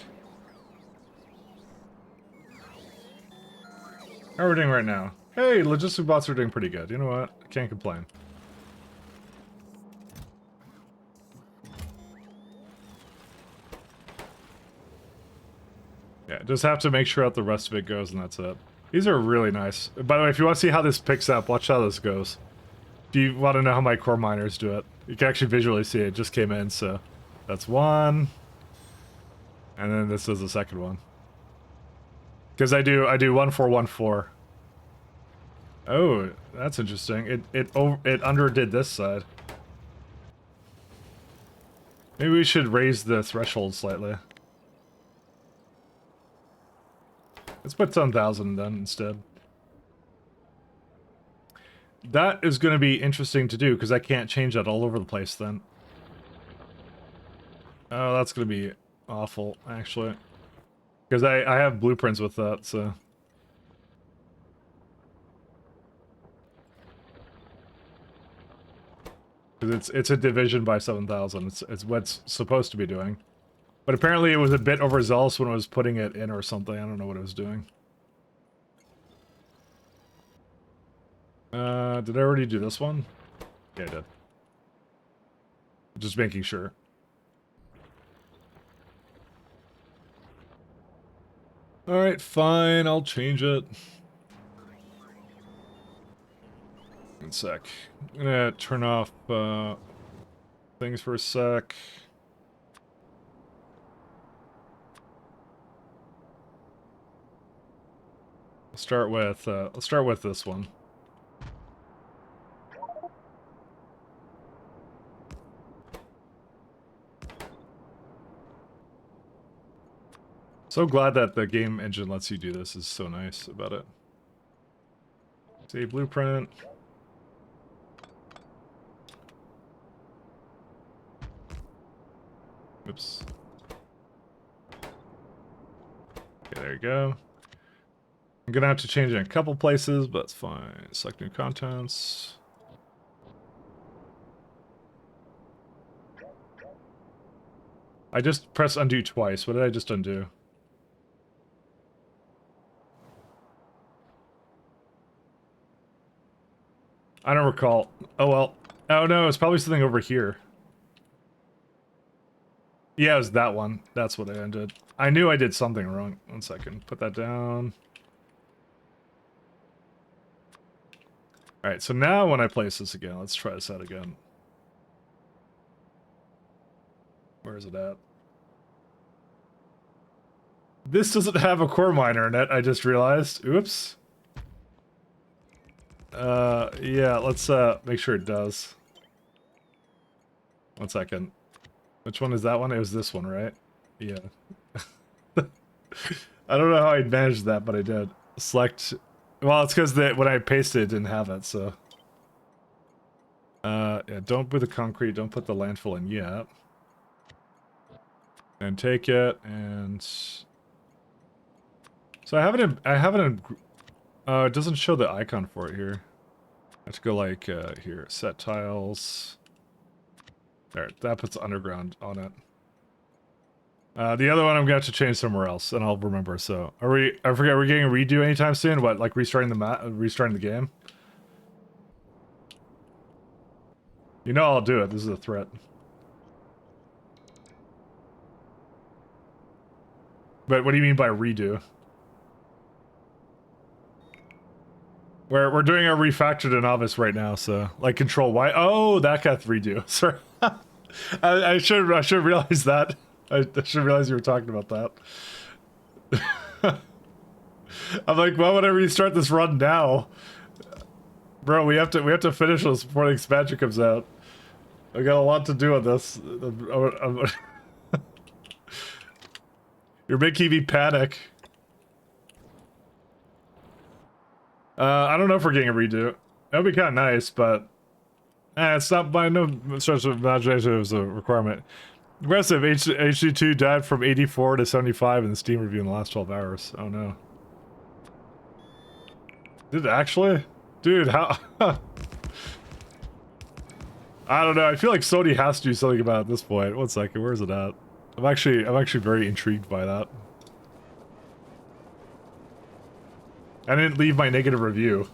How are we doing right now? Hey, logistic bots are doing pretty good. You know what? I can't complain. Yeah, just have to make sure that the rest of it goes and that's it. These are really nice. By the way, if you want to see how this picks up, watch how this goes. If you want to know how my core miners do it, you can actually visually see it just came in, so that's one. And then this is the second one. Because I do 1414. Oh, that's interesting. It underdid this side. Maybe we should raise the threshold slightly. Let's put 10,000 then instead. That is going to be interesting to do because I can't change that all over the place then. Oh, that's going to be awful, actually. Because I have blueprints with that, so... Because it's a division by 7,000. It's what it's supposed to be doing. But apparently it was a bit overzealous when I was putting it in or something. I don't know what it was doing. Did I already do this one? Yeah, I did. Just making sure. Alright, fine. I'll change it. One sec. I'm gonna turn off things for a sec. Let's start with this one. So glad that the game engine lets you do this. Is so nice about it. Save blueprint. Oops. Okay, there you go. I'm gonna have to change it in a couple places, but it's fine. Select new contents. I just pressed undo twice. What did I just undo? I don't recall. Oh well. Oh no, it's probably something over here. Yeah, it was that one. That's what I undid. I knew I did something wrong. 1 second. Put that down. Alright, so now when I place this again, let's try this out again. Where is it at? This doesn't have a core miner in it, I just realized. Oops. Yeah, let's make sure it does. 1 second. Which one is that one? It was this one, right? Yeah. I don't know how I managed that, but I did. Select... Well, it's because when I pasted it, it didn't have it, so... yeah, don't put the concrete, don't put the landfill in yet. And take it, and... So I have it in... Oh, it doesn't show the icon for it here. I have to go like, here, set tiles... There, that puts underground on it. The other one I'm gonna have to change somewhere else, and I'll remember. So, are we? I forget. Are we getting a redo anytime soon? What, like restarting restarting the game? You know I'll do it. This is a threat. But what do you mean by redo? We're doing a refactored and novice right now, so like Control Y. Oh, that got redo. Sorry, I should realize that. I should realize you were talking about that. I'm like, why would I restart this run now, bro? We have to finish this before the expansion comes out. I got a lot to do with this. You're making me panic. I don't know if we're getting a redo. That would be kind of nice, but it's not by no stretch of imagination. It was a requirement. Aggressive HD2 died from 84 to 75 in the Steam review in the last 12 hours. Oh no. Did it actually? Dude, how? I don't know. I feel like Sony has to do something about it at this point. 1 second, where's it at? I'm actually very intrigued by that. I didn't leave my negative review.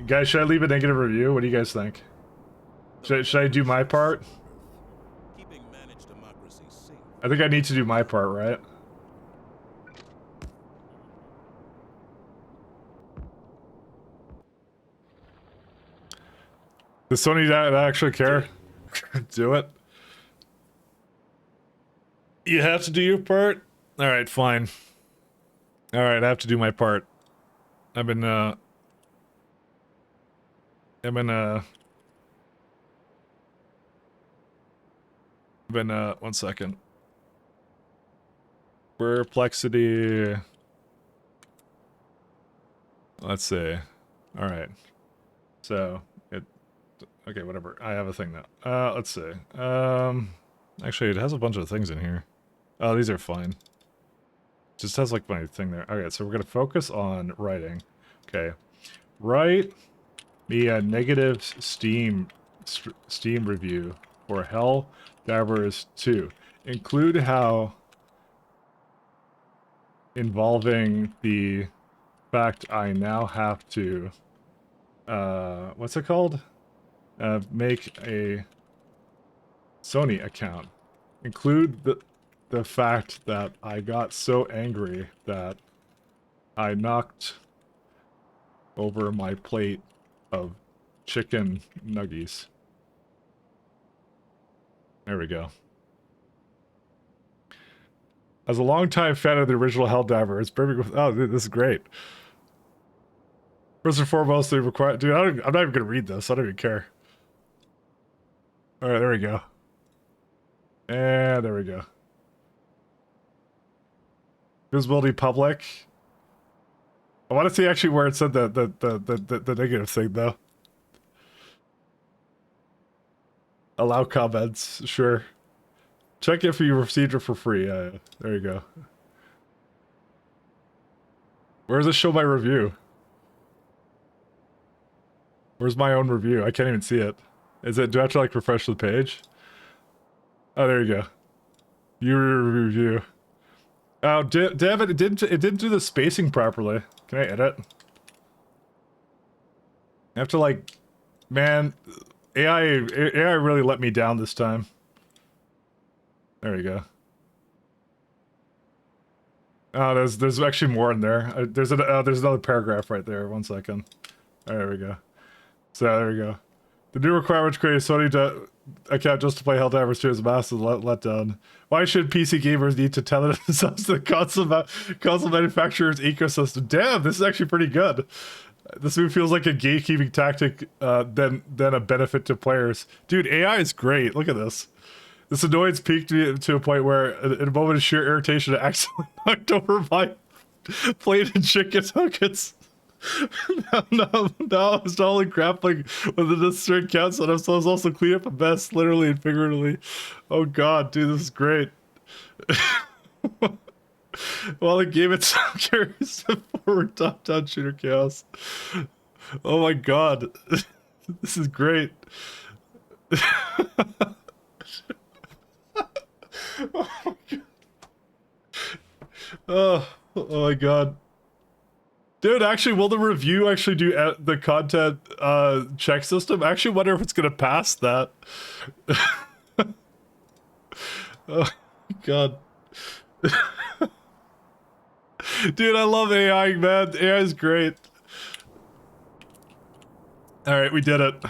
Guys, should I leave a negative review? What do you guys think? Should I do my part? I think I need to do my part, right? Does Sony not actually care? Do it. You have to do your part? Alright, fine. Alright, I have to do my part. I've been, 1 second. Perplexity. Let's see. Alright. So, okay, whatever. I have a thing now. Let's see. Actually, it has a bunch of things in here. Oh, these are fine. Just has like my thing there. Okay, so we're gonna focus on writing. Okay. Write me a negative Steam review for Helldivers 2. Include how involving the fact I now have to what's it called? Make a Sony account. Include the fact that I got so angry that I knocked over my plate of chicken nuggies. There we go. As a longtime fan of the original Helldiver, it's perfect with... Oh, dude, this is great. First and foremost, they require... Dude, I'm not even gonna read this. I don't even care. Alright, there we go. And there we go. Visibility public. I want to see actually where it said the negative thing, though. Allow comments, sure. Check if you received it for free. There you go. Where does it show my review? Where's my own review? I can't even see it. Do I have to like refresh the page? Oh, there you go. Your review. Oh, damn it! It didn't do the spacing properly. Can I edit? I have to like, man, AI really let me down this time. There you go. Oh, there's actually more in there. There's another paragraph right there. 1 second. There we go. So there we go. The new requirement to create a Sony account just to play Helldivers 2 is a massive letdown. Why should PC gamers need to tether themselves to the console manufacturer's ecosystem? Damn, this is actually pretty good. This move feels like a gatekeeping tactic than a benefit to players. Dude, AI is great. Look at this. This annoyance peaked to a point where, in a moment of sheer irritation, I accidentally knocked over my plate of chicken nuggets. No, I was not only grappling with the certain counts, and I was also cleaning up a mess, literally and figuratively. Oh god, dude, this is great. While the game itself carries the forward top-down shooter chaos. Oh my god. This is great. Oh my god. Dude, actually, will the review actually do the content check system? I actually wonder if it's gonna pass that. Oh god. Dude, I love AI, man. AI is great. Alright, we did it.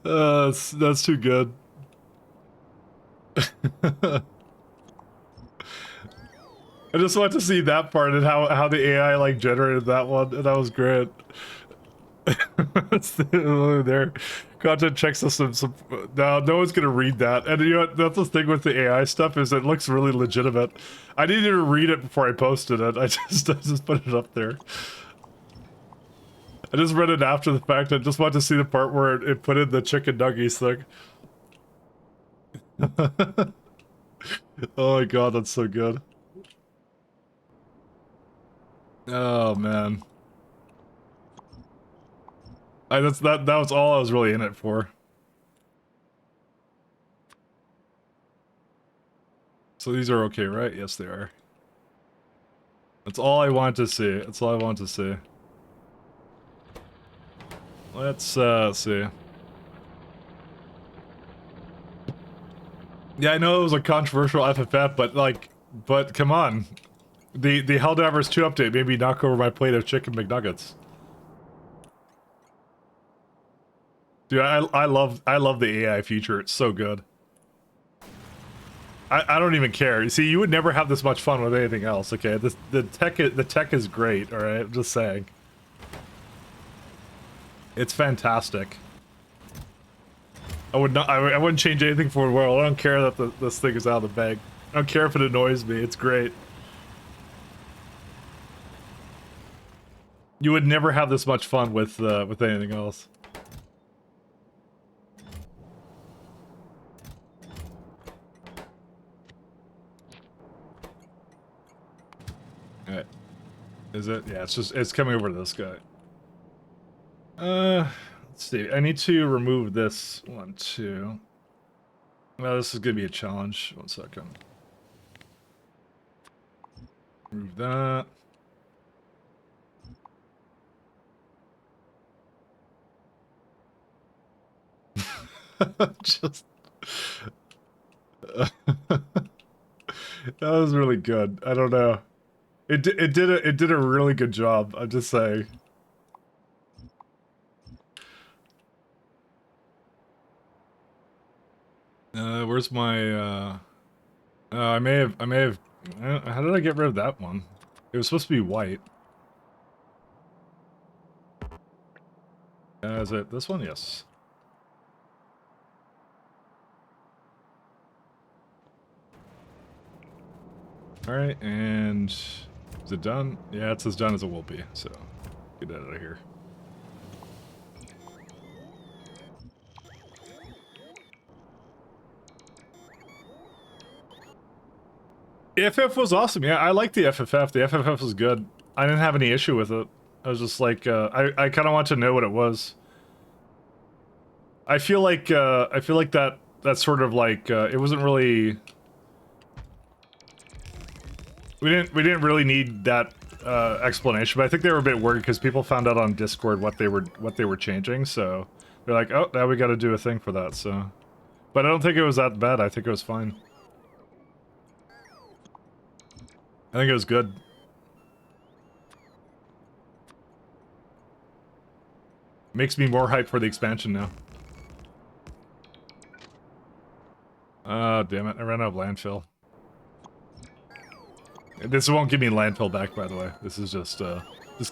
That's too good. I just want to see that part and how the AI like generated that one, and that was great. It's there. Content check system. No one's gonna read that. And you know what? That's the thing with the AI stuff is it looks really legitimate. I didn't even read it before I posted it. I just put it up there. I just read it after the fact. I just wanted to see the part where it put in the chicken nuggies thing. Oh my god, that's so good. Oh man. That was all I was really in it for. So these are okay, right? Yes, they are. That's all I want to see. That's all I want to see. Let's see. Yeah, I know it was a controversial FFF, but come on. The Helldivers 2 update made me knock over my plate of chicken McNuggets. Dude, I love the AI feature. It's so good. I don't even care. You see, you would never have this much fun with anything else. Okay, the tech is great. All right, I'm just saying. It's fantastic. I wouldn't change anything for the world. I don't care that this thing is out of the bag. I don't care if it annoys me. It's great. You would never have this much fun with anything else. Alright. Is it? Yeah, it's coming over to this guy. Let's see. I need to remove this one too. Well, this is gonna be a challenge. 1 second. Remove that. Just that was really good. I don't know. It did a really good job. I'm just saying. Where's my I may have how did I get rid of that one? It was supposed to be white. Is it this one? Yes. Alright, and is it done? Yeah, it's as done as it will be, so get that out of here. The FF was awesome. Yeah, I like the FFF. The FFF was good. I didn't have any issue with it. I was just like, I kind of want to know what it was. I feel like that sort of like it wasn't really. We didn't really need that explanation, but I think they were a bit worried because people found out on Discord what they were changing, so they're like, oh, now we got to do a thing for that. So, but I don't think it was that bad. I think it was fine. I think it was good. Makes me more hyped for the expansion now. Damn it, I ran out of landfill. This won't give me landfill back, by the way. This is just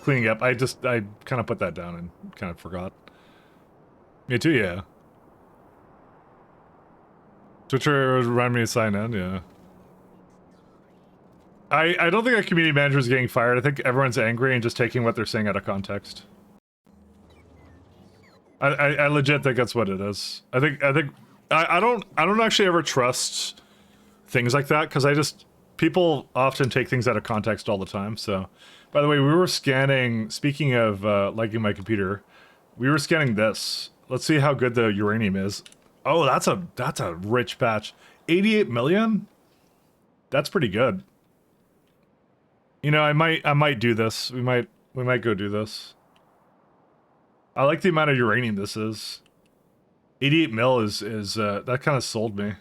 cleaning up. I kind of put that down and kind of forgot. Me too, yeah. Twitcher reminded me to sign in, yeah. I don't think our community manager is getting fired. I think everyone's angry and just taking what they're saying out of context. I legit think that's what it is. I don't actually ever trust things like that because people often take things out of context all the time. So, by the way, we were scanning. Speaking of liking my computer, we were scanning this. Let's see how good the uranium is. Oh, that's a rich patch. 88 million. That's pretty good. You know, I might do this. We might go do this. I like the amount of uranium this is. 88 mil is that kind of sold me.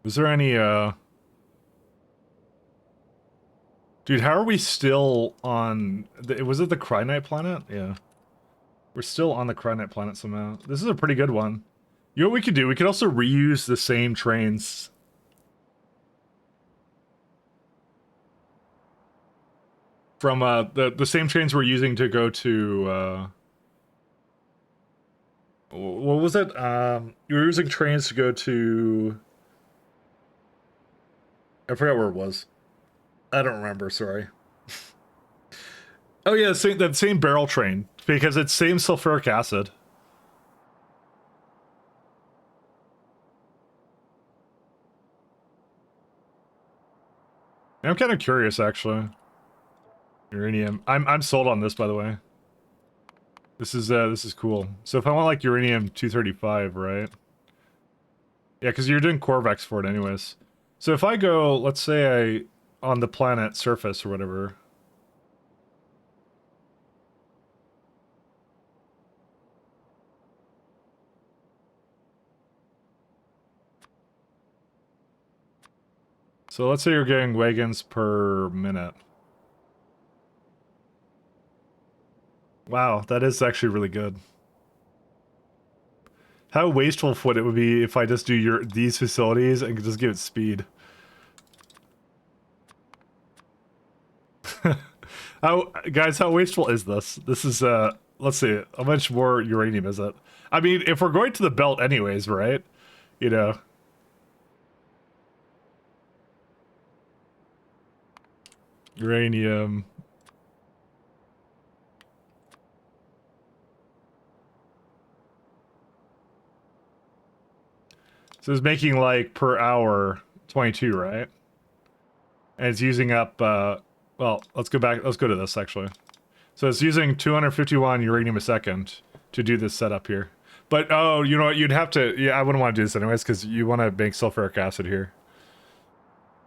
Was there any Dude, how are we still on was it the Cryonite planet? Yeah. We're still on the Cryonite planet somehow. This is a pretty good one. You know what we could do? We could also reuse the same trains. From the same trains we're using to go to What was it? You were using trains to go to. I forgot where it was. I don't remember. Sorry. Oh yeah, that same barrel train because it's same sulfuric acid. I'm kind of curious, actually. Uranium. I'm sold on this, by the way. This is cool. So if I want like uranium 235, right? Yeah, because you're doing Corvex for it anyways. So if I go, let's say on the planet surface or whatever. So let's say you're getting wagons per minute. Wow, that is actually really good. How wasteful would it would be if I just do these facilities and just give it speed? How wasteful is this? This is let's see, how much more uranium is it? I mean, if we're going to the belt anyways, right? You know. Uranium. So it's making like per hour 22, right? And it's using up well, let's go back, let's go to this actually. So it's using 251 uranium a second to do this setup here. But oh, you know what, you'd have to, yeah, I wouldn't want to do this anyways because you want to make sulfuric acid here.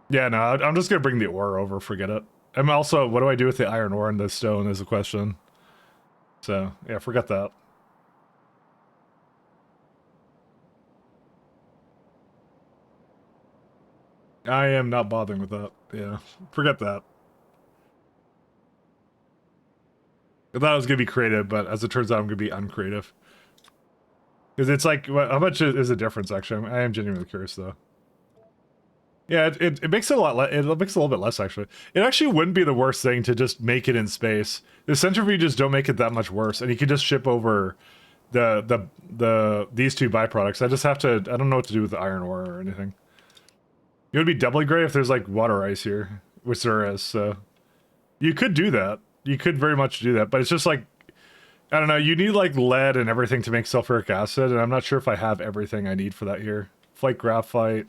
Yeah, no, I'm just gonna bring the ore over, forget it. And also, what do I do with the iron ore and the stone is a question. So, yeah, forget that. I am not bothering with that. Yeah, forget that. I thought I was gonna be creative, but as it turns out, I'm gonna be uncreative. Because it's like, how much is the difference, actually? I am genuinely curious, though. Yeah, it makes it a lot. It makes it a little bit less, actually. It actually wouldn't be the worst thing to just make it in space. The centrifuges don't make it that much worse, and you can just ship over these two byproducts. I just have to. I don't know what to do with the iron ore or anything. It would be doubly great if there's like water ice here, which there is. So you could do that. You could very much do that, but it's just like, I don't know. You need like lead and everything to make sulfuric acid, and I'm not sure if I have everything I need for that here. Flake graphite.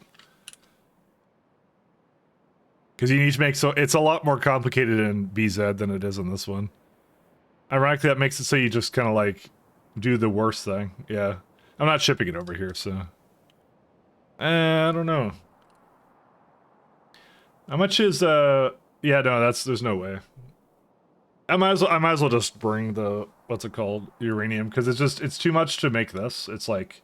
Because you need to make, so it's a lot more complicated in BZ than it is in this one. Ironically, that makes it so you just kind of like do the worst thing. Yeah. I'm not shipping it over here, so. I don't know. How much is, yeah, no, there's no way. I might as well just bring the, what's it called? Uranium, because it's too much to make this. It's like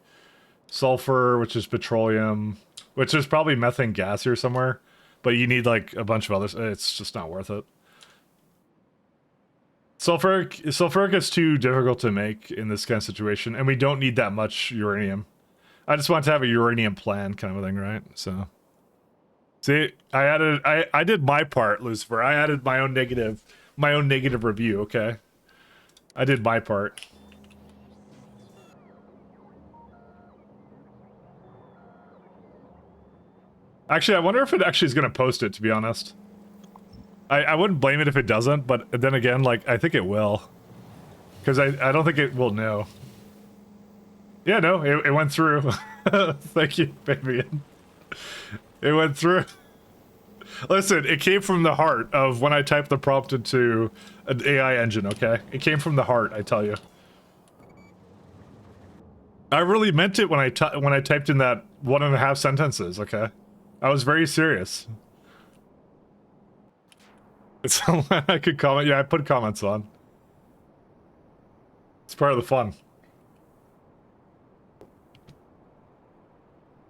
sulfur, which is petroleum, which is probably methane gas here somewhere. But you need like a bunch of others. It's just not worth it. Sulfuric is too difficult to make in this kind of situation, and we don't need that much uranium. I just want to have a uranium plan kind of a thing, right? So, see, I did my part, Lucifer. I added my own negative review. Okay, I did my part. Actually, I wonder if it actually is going to post it, to be honest. I wouldn't blame it if it doesn't, but then again, like, I think it will. Because I don't think it will know. Yeah, no, it went through. Thank you, Fabian. It went through. Listen, it came from the heart of when I typed the prompt into an AI engine, okay? It came from the heart, I tell you. I really meant it when I typed in that 1.5 sentences, okay? I was very serious. It's I could comment. Yeah, I put comments on. It's part of the fun.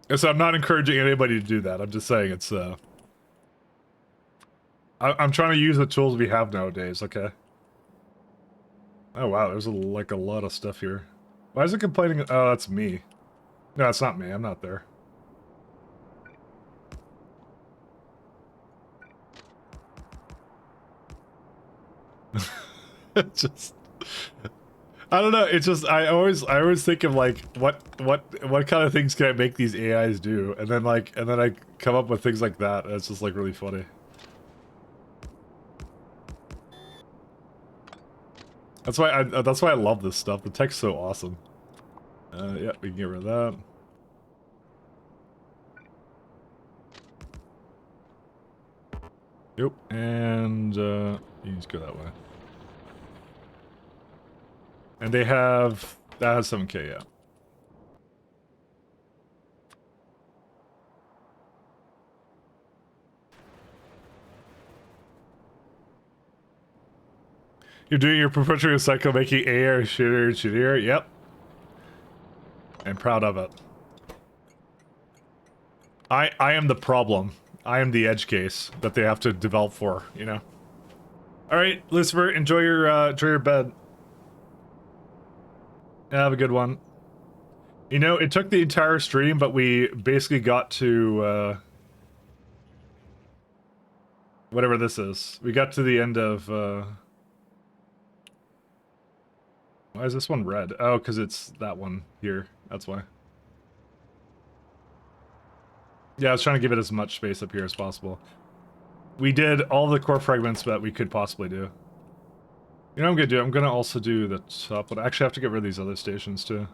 And so I'm not encouraging anybody to do that. I'm just saying it's I'm trying to use the tools we have nowadays, okay? Oh wow, there's like a lot of stuff here. Why is it complaining? Oh, that's me. No, it's not me. I'm not there. Just I don't know. It's just I always think of like what kind of things can I make these AIs do, and then I come up with things like that. And it's just like really funny. That's why I love this stuff. The tech's so awesome. Yeah, we can get rid of that. Yep, and you just go that way. And they have that has 7K, yeah. You're doing your perpetual cycle, making AI shittier and shittier. Yep. I'm proud of it. I am the problem. I am the edge case that they have to develop for, you know. All right, Lucifer, enjoy your bed. Have a good one. You know, it took the entire stream, but we basically got to whatever this is. We got to the end of why is this one red? Oh, because it's that one here. That's why. Yeah, I was trying to give it as much space up here as possible. We did all the core fragments that we could possibly do. You know what I'm gonna do? I'm gonna also do the top, but I actually have to get rid of these other stations too.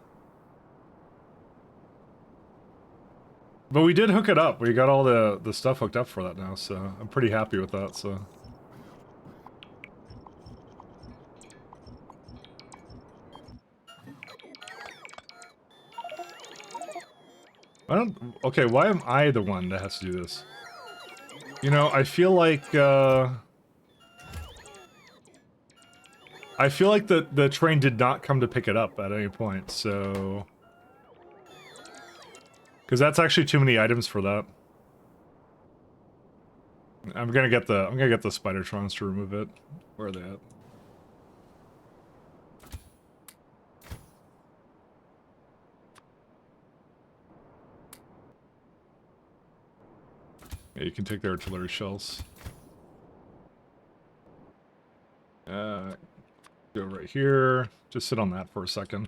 But we did hook it up. We got all the stuff hooked up for that now, so I'm pretty happy with that, so. Okay, why am I the one that has to do this? You know, I feel like the train did not come to pick it up at any point, so... Because that's actually too many items for that. I'm gonna get the Spidertrons to remove it. Where are they at? Yeah, you can take their artillery shells. Go right here. Just sit on that for a second.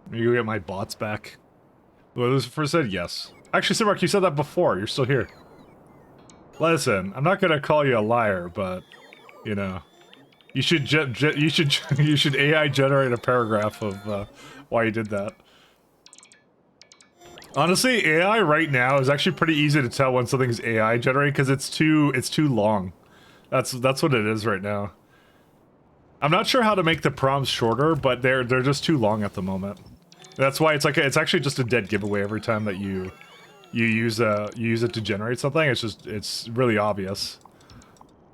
Let me go get my bots back. Well, Lucifer said yes. Actually, Simark, you said that before. You're still here. Listen, I'm not gonna call you a liar, but you know, you should you should AI generate a paragraph of why you did that. Honestly, AI right now is actually pretty easy to tell when something's AI generated because it's too long. That's what it is right now. I'm not sure how to make the prompts shorter, but they're just too long at the moment. That's why it's actually just a dead giveaway every time that you use it to generate something. It's really obvious.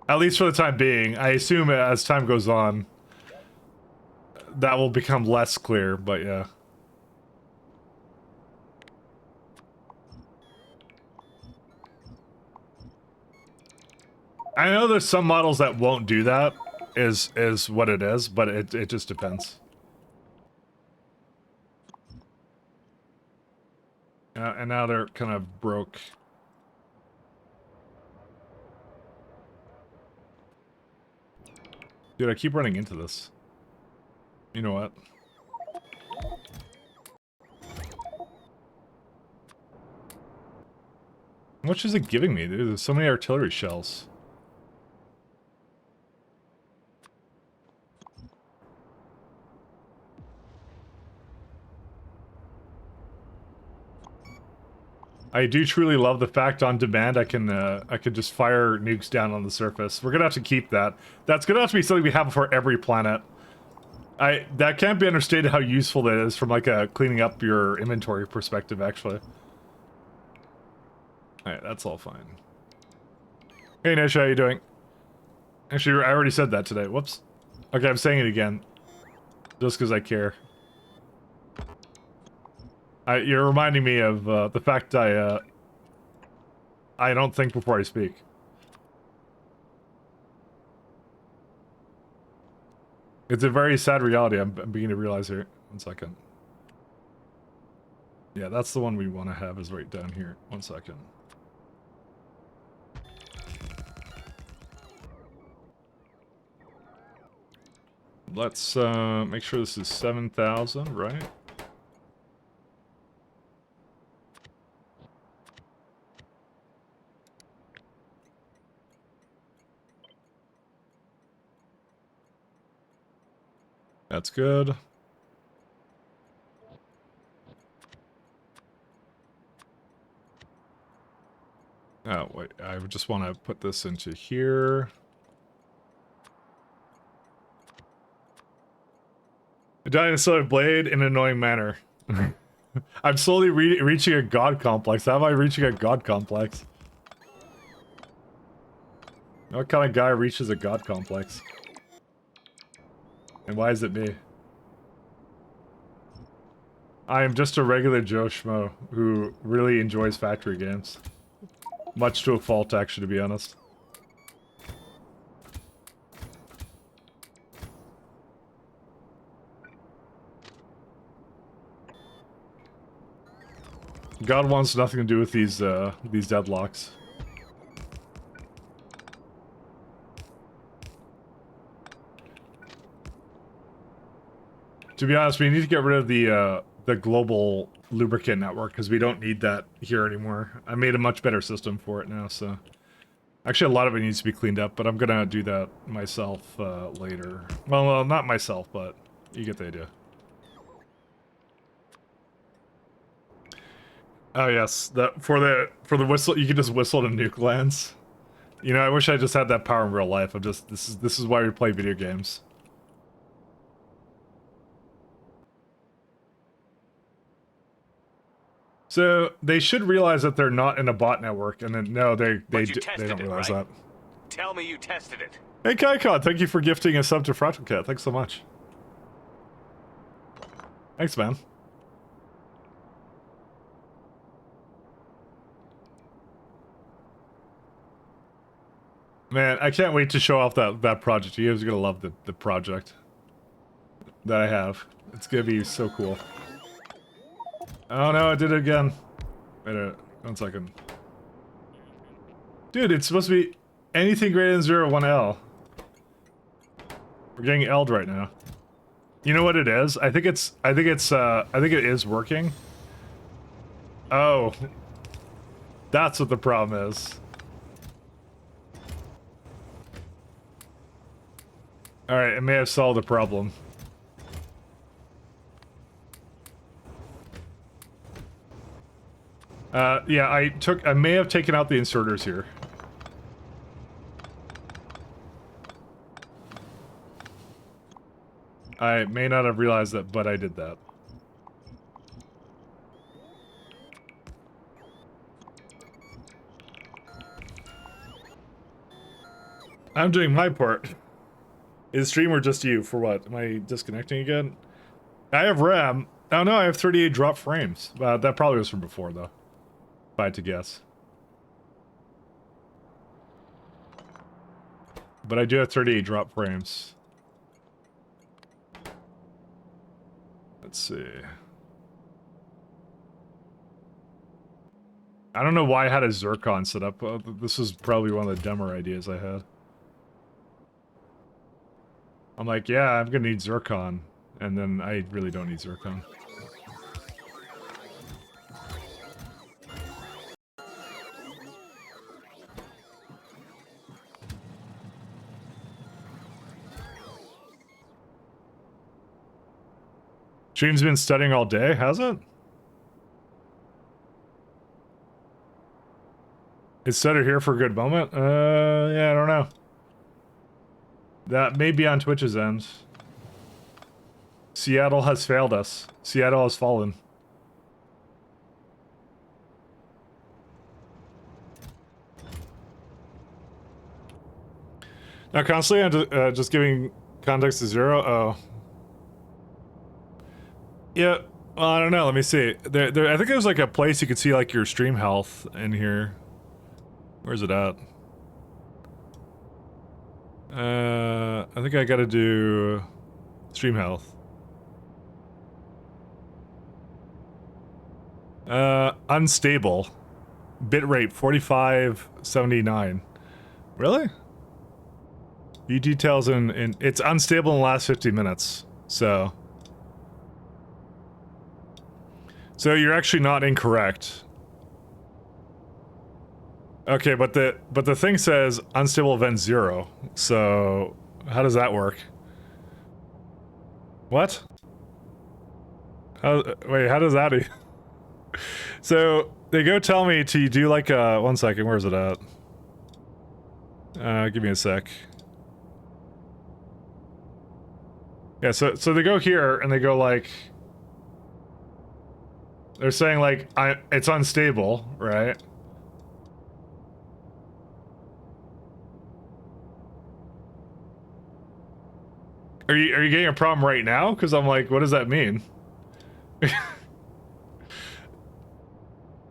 At least for the time being. I assume as time goes on, that will become less clear, but yeah. I know there's some models that won't do that, is what it is, but it just depends. And now they're kind of broke. Dude, I keep running into this. You know what? How much is it giving me, dude? There's so many artillery shells. I do truly love the fact on demand I can just fire nukes down on the surface. We're gonna have to keep that. That's gonna have to be something we have for every planet. That can't be understated how useful that is from like a cleaning up your inventory perspective, actually. Alright, that's all fine. Hey Nish, how you doing? Actually, I already said that today. Whoops. Okay, I'm saying it again. Just because I care. You're reminding me of the fact I don't think before I speak. It's a very sad reality I'm beginning to realize here. 1 second. Yeah, that's the one we want to have is right down here. 1 second. let's make sure this is 7,000, right? That's good. Oh, wait, I just want to put this into here. Dinosaur blade in an annoying manner. I'm slowly reaching a god complex. How am I reaching a god complex? What kind of guy reaches a god complex? And why is it me? I am just a regular Joe Schmo who really enjoys factory games. Much to a fault, actually, to be honest. God wants nothing to do with these deadlocks. To be honest, we need to get rid of the global lubricant network because we don't need that here anymore. I made a much better system for it now, so... Actually, a lot of it needs to be cleaned up, but I'm gonna do that myself later. Well, not myself, but you get the idea. Oh yes, for the whistle, you can just whistle to nuke lands. You know, I wish I just had that power in real life. This is why we play video games. So they should realize that they're not in a bot network, and then no, they don't realize that. Tell me you tested it. Hey Kaikon, thank you for gifting a sub to Fractal Cat. Thanks so much. Thanks, man. Man, I can't wait to show off that project. You guys are gonna love the project that I have. It's gonna be so cool. Oh no, I did it again. Wait 1 second. Dude, it's supposed to be anything greater than 0, 1L. We're getting L'd right now. You know what it is? I think it is working. Oh. That's what the problem is. Alright, it may have solved the problem. Yeah, I may have taken out the inserters here. I may not have realized that, but I did that. I'm doing my part. Is stream or just you? For what? Am I disconnecting again? I have RAM. Oh no, I have 38 drop frames. That probably was from before, though. If I had to guess. But I do have 38 drop frames. Let's see. I don't know why I had a Zircon set up. This was probably one of the dumber ideas I had. I'm like, yeah, I'm gonna need Zircon. And then I really don't need Zircon. Stream's been studying all day, has it? Is Stutter here for a good moment? Yeah, I don't know. That may be on Twitch's end. Seattle has failed us. Seattle has fallen. Now, constantly, I'm just giving context to 0. Oh. Yeah, well, I don't know. Let me see. I think there's like a place you could see like your stream health in here. Where's it at? I think I gotta do stream health. Unstable. Bitrate 4579. Really? View details in it's unstable in the last 50 minutes. So you're actually not incorrect. Okay, but the thing says unstable event 0. So how does that work? What? Wait, how does that So they go tell me to do like a 1 second, where is it at? Give me a sec. Yeah, so they go here and they go like, they're saying like it's unstable, right? Are you getting a problem right now? Because I'm like, what does that mean?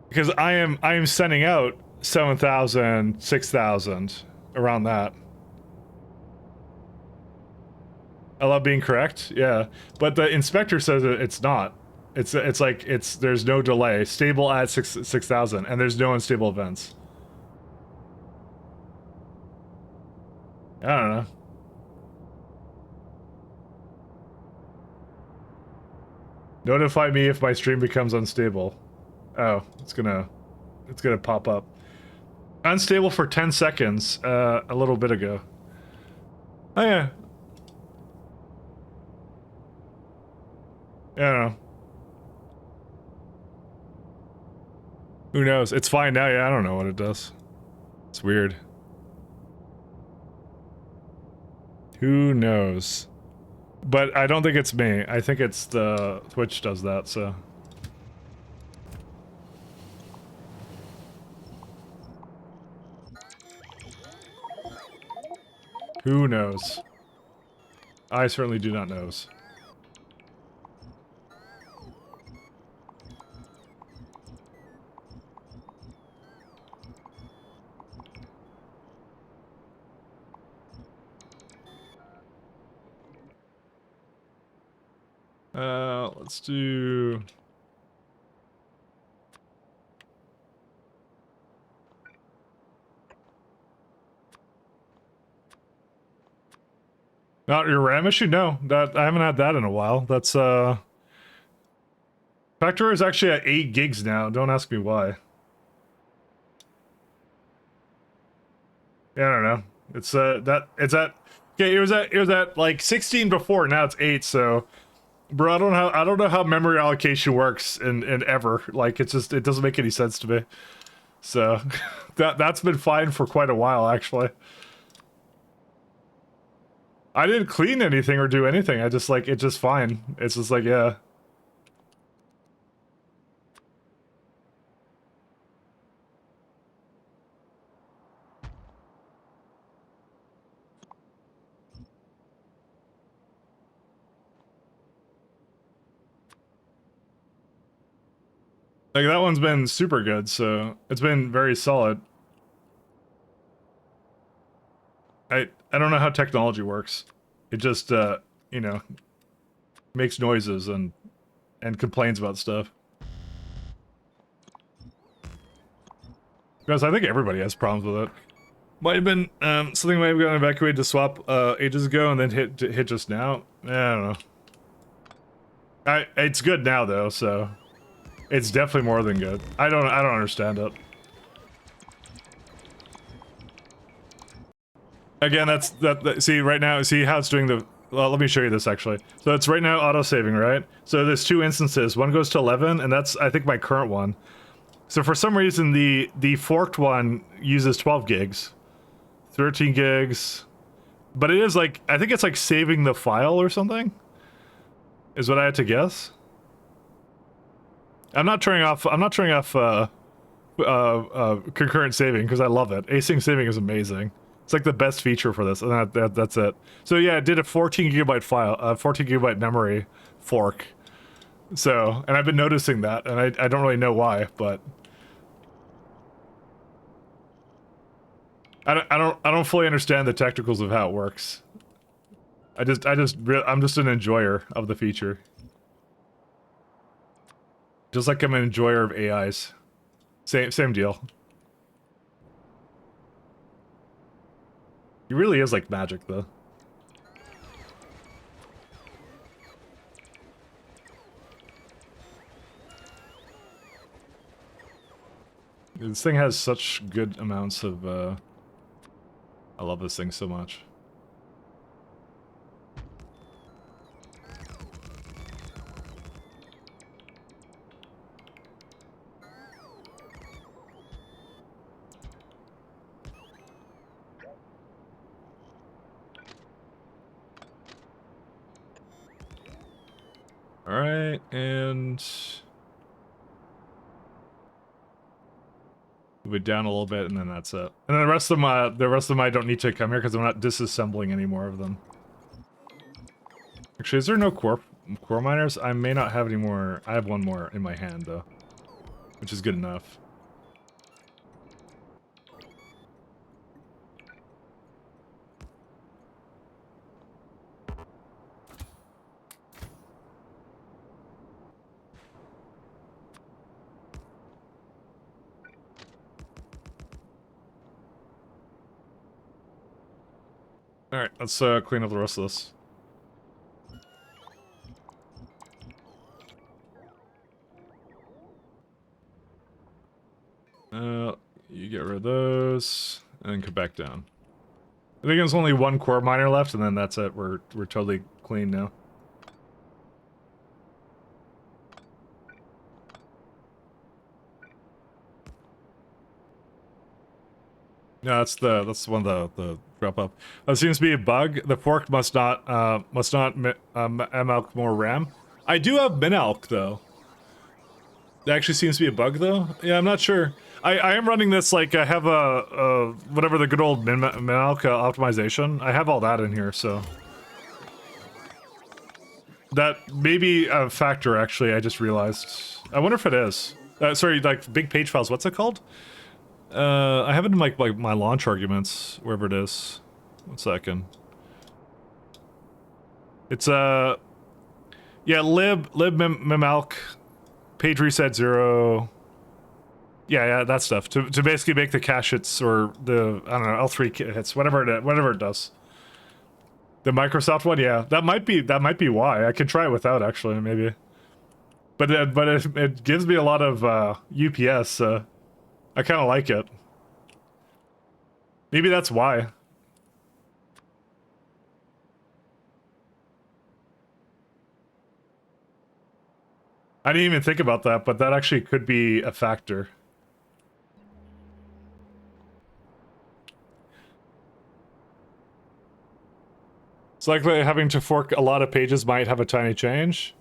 Because I am sending out 7,000, 6,000, around that. I love being correct, yeah. But the inspector says it's not. It's like there's no delay. Stable at 6,000, and there's no unstable events. I don't know. Notify me if my stream becomes unstable. Oh, it's gonna pop up. Unstable for 10 seconds, a little bit ago. Oh yeah. I don't know. Who knows? It's fine now, yeah, I don't know what it does. It's weird. Who knows? But I don't think it's me. I think it's the Twitch does that, so. Who knows? I certainly do not knows. Let's do... Not your RAM issue? No, that I haven't had that in a while. That's Factorio is actually at 8 gigs now. Don't ask me why. Yeah, I don't know. It's it's at okay. It was at like 16 before. Now it's 8. So, bro, I don't know how memory allocation works in ever. Like it doesn't make any sense to me. So that's been fine for quite a while actually. I didn't clean anything or do anything. I just like it's just fine. It's just like yeah. Like that one's been super good, so it's been very solid. I don't know how technology works. It just you know, makes noises and complains about stuff. Because I think everybody has problems with it. Might have been something might have gotten evacuated to swap ages ago and then hit just now. I don't know. It's good now though, so it's definitely more than good. I don't understand it. Again, see right now, see how it's doing the, well, let me show you this actually. So it's right now auto-saving, right? So there's 2 instances. One goes to 11, and that's, I think, my current one. So for some reason, the forked one uses 12 gigs. 13 gigs. But it is like, I think it's like saving the file or something? Is what I had to guess. I'm not turning off concurrent saving, because I love it. Async saving is amazing. It's like the best feature for this, and that's it. So yeah, it did a 14 gigabyte file, 14 gigabyte memory fork. So, and I've been noticing that, and I don't really know why, but I don't fully understand the technicals of how it works. I'm just an enjoyer of the feature. Just like I'm an enjoyer of AIs. Same deal. He really is like magic, though. This thing has such good amounts of, I love this thing so much. Alright, and... move it down a little bit, and then that's it. And then the rest of them I don't need to come here because I'm not disassembling any more of them. Actually, is there no core miners? I may not have any more. I have one more in my hand, though. Which is good enough. Alright, let's clean up the rest of this. You get rid of those, and then come back down. I think there's only one core miner left, and then that's it. We're totally clean now. No, that's one of the drop up. That seems to be a bug. The fork must not milk more RAM. I do have min-alk though. That actually seems to be a bug though. Yeah, I'm not sure. I am running this like I have a whatever the good old min-alk optimization. I have all that in here, so that may be a factor. Actually, I just realized. I wonder if it is. Sorry, like big page files. What's it called? I have it in like my launch arguments, wherever it is. 1 second. It's yeah, libmmalk, page reset 0. Yeah, that stuff to basically make the cache hits or the I don't know L3 hits, whatever it does. The Microsoft one, yeah, that might be why. I could try it without actually, maybe. But it gives me a lot of UPS. I kind of like it. Maybe that's why. I didn't even think about that, but that actually could be a factor. It's likely having to fork a lot of pages might have a tiny change.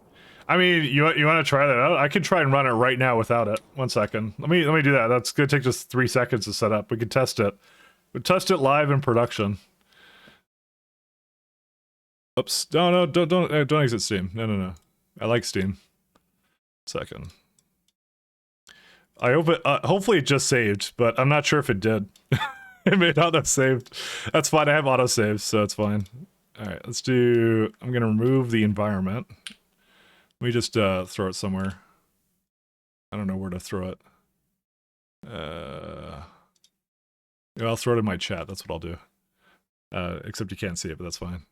I mean, you want to try that out? I can try and run it right now without it. 1 second. Let me do that. That's gonna take just 3 seconds to set up. We can test it. We'll test it live in production. Oops. No, don't exit Steam. No. I like Steam. 1 second. I hope it. Hopefully it just saved, but I'm not sure if it did. It may not have saved. That's fine. I have autosaves, so it's fine. All right, let's do. I'm gonna remove the environment. Let me just throw it somewhere. I don't know where to throw it. Yeah, I'll throw it in my chat. That's what I'll do. Except you can't see it, but that's fine.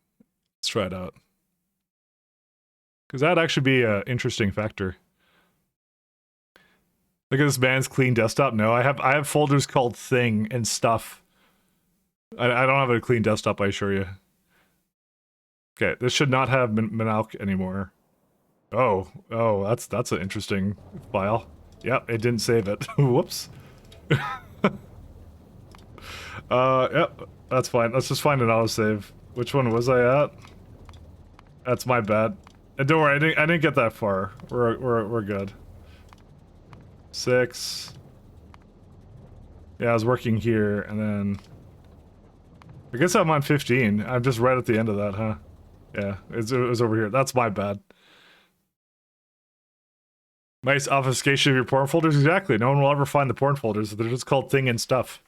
Let's try it out. Because that'd actually be an interesting factor. Look at this man's clean desktop. No, I have folders called thing and stuff. I don't have a clean desktop, I assure you. Okay, this should not have min-alk anymore. Oh, that's an interesting file. Yep, it didn't save it. Whoops. Yep, that's fine. Let's just find an autosave. Which one was I at? That's my bad. And don't worry, I didn't get that far. We're good. 6. Yeah, I was working here, and then I guess I'm on 15. I'm just right at the end of that, huh? Yeah, it was over here. That's my bad. Nice obfuscation of your porn folders? Exactly. No one will ever find the porn folders. They're just called thing and stuff.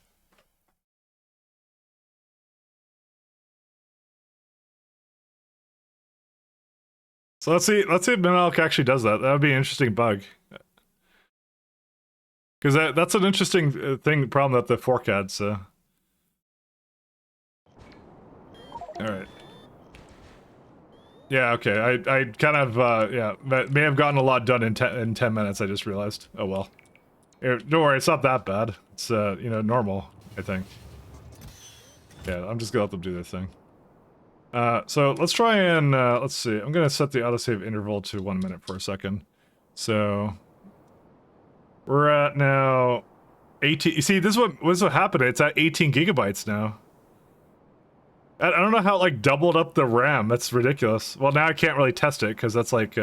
So let's see if min-alk actually does that. That would be an interesting bug. Because that's an interesting problem that the fork had, so. Alright. Yeah, okay. I kind of, yeah, that may have gotten a lot done in 10 minutes, I just realized. Oh well. Don't worry, it's not that bad. It's, you know, normal, I think. Yeah, I'm just gonna let them do their thing. So let's try and, let's see. I'm gonna set the autosave interval to 1 minute for a second. So... we're at now... 18... You see, this is what happened. It's at 18 gigabytes now. I don't know how it, like, doubled up the RAM. That's ridiculous. Well, now I can't really test it, because that's, like,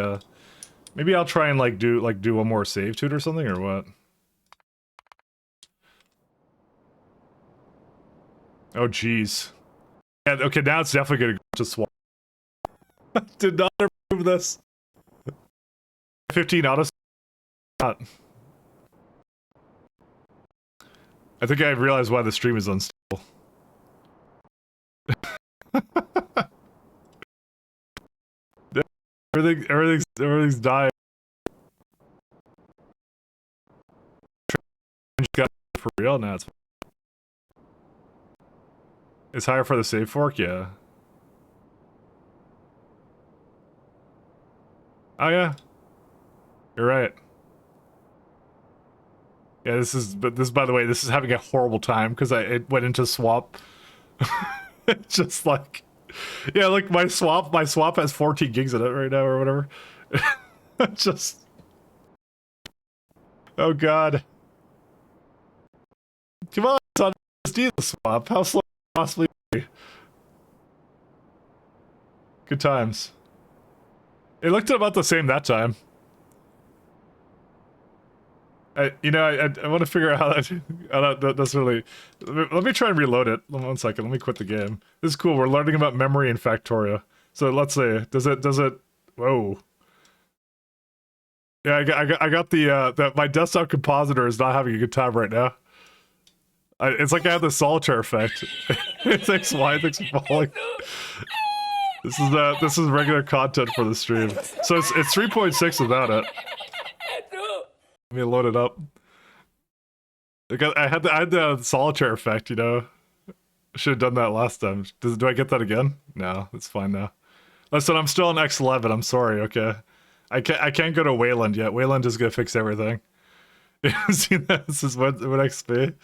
maybe I'll try and, like, do one more save to it or something, or what? Oh, jeez. Yeah, okay, now it's definitely gonna go to swap. Did not approve this. 15 auto. Not. I think I realized why the stream is unstable. Everything's dying. For real now. It's higher for the save fork, yeah. Oh yeah, you're right. Yeah, this is, by the way, this is having a horrible time because it went into swap. It's just like, yeah, like my swap has 14 gigs in it right now or whatever. Just, oh god. Come on, son, just do the swap. How slow can it possibly be? Good times. It looked about the same that time. I want to figure out how that doesn't really... Let me try and reload it. 1 second, let me quit the game. This is cool, we're learning about memory in Factorio. So let's see, does it... Whoa. Yeah, I got the my desktop compositor is not having a good time right now. It's like I have the solitaire effect. It thinks why things are falling. This is regular content for the stream. So it's 3.6 without it. Let me load it up. I had the solitaire effect, you know. Should have done that last time. Do I get that again? No, it's fine now. Listen, I'm still on X11. I'm sorry. Okay, I can't go to Wayland yet. Wayland is gonna fix everything. See that? This is what XP.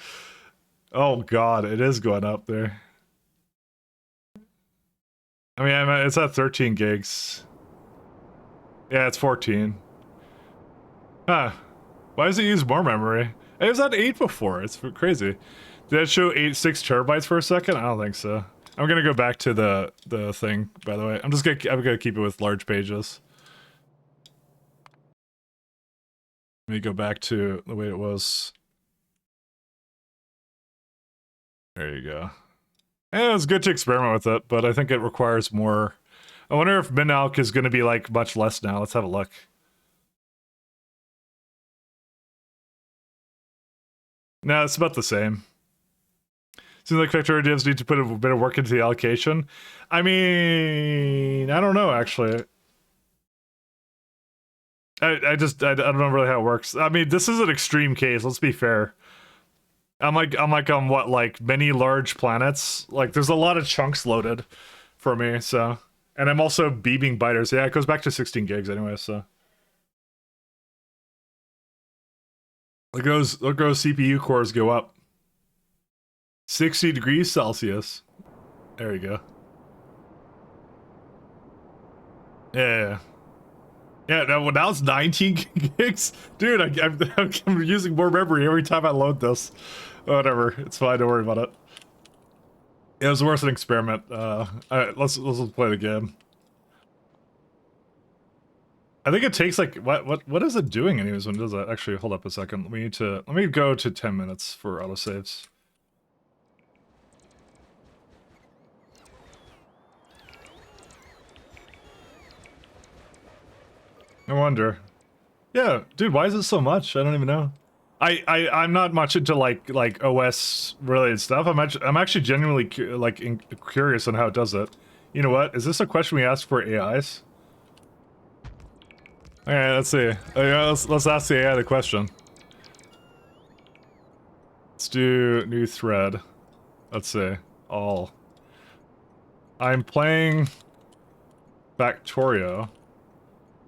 Oh god, it is going up there. I mean, it's at 13 gigs. Yeah, it's 14. Huh. Why does it use more memory? It was at 8 before. It's crazy. Did it show 6 terabytes for a second? I don't think so. I'm gonna go back to the thing, by the way. I'm gonna keep it with large pages. Let me go back to the way it was. There you go. Yeah, it was good to experiment with it, but I think it requires more. I wonder if min-alc is gonna be like much less now. Let's have a look. No, it's about the same. Seems like Factorio devs need to put a bit of work into the allocation. I mean, I don't know, actually. I don't know really how it works. I mean, this is an extreme case, let's be fair. I'm like on what, like many large planets? Like there's a lot of chunks loaded for me, so. And I'm also beaming biters. Yeah, it goes back to 16 gigs anyway, so. Look at those CPU cores go up. 60 degrees Celsius. There you go. Yeah. Yeah, now it's 19 gigs? Dude, I'm using more memory every time I load this. Whatever, it's fine, don't worry about it. It was worth an experiment. Alright, let's play the game. I think it takes like, what is it doing anyways when it does that? Actually, hold up a second. Let me go to 10 minutes for autosaves. No wonder. Yeah, dude, why is it so much? I don't even know. I'm not much into like OS related stuff. I'm actually genuinely curious on how it does it. You know what? Is this a question we ask for AIs? Okay, let's see. Let's ask the AI the question. Let's do new thread. Let's see. All. I'm playing Factorio,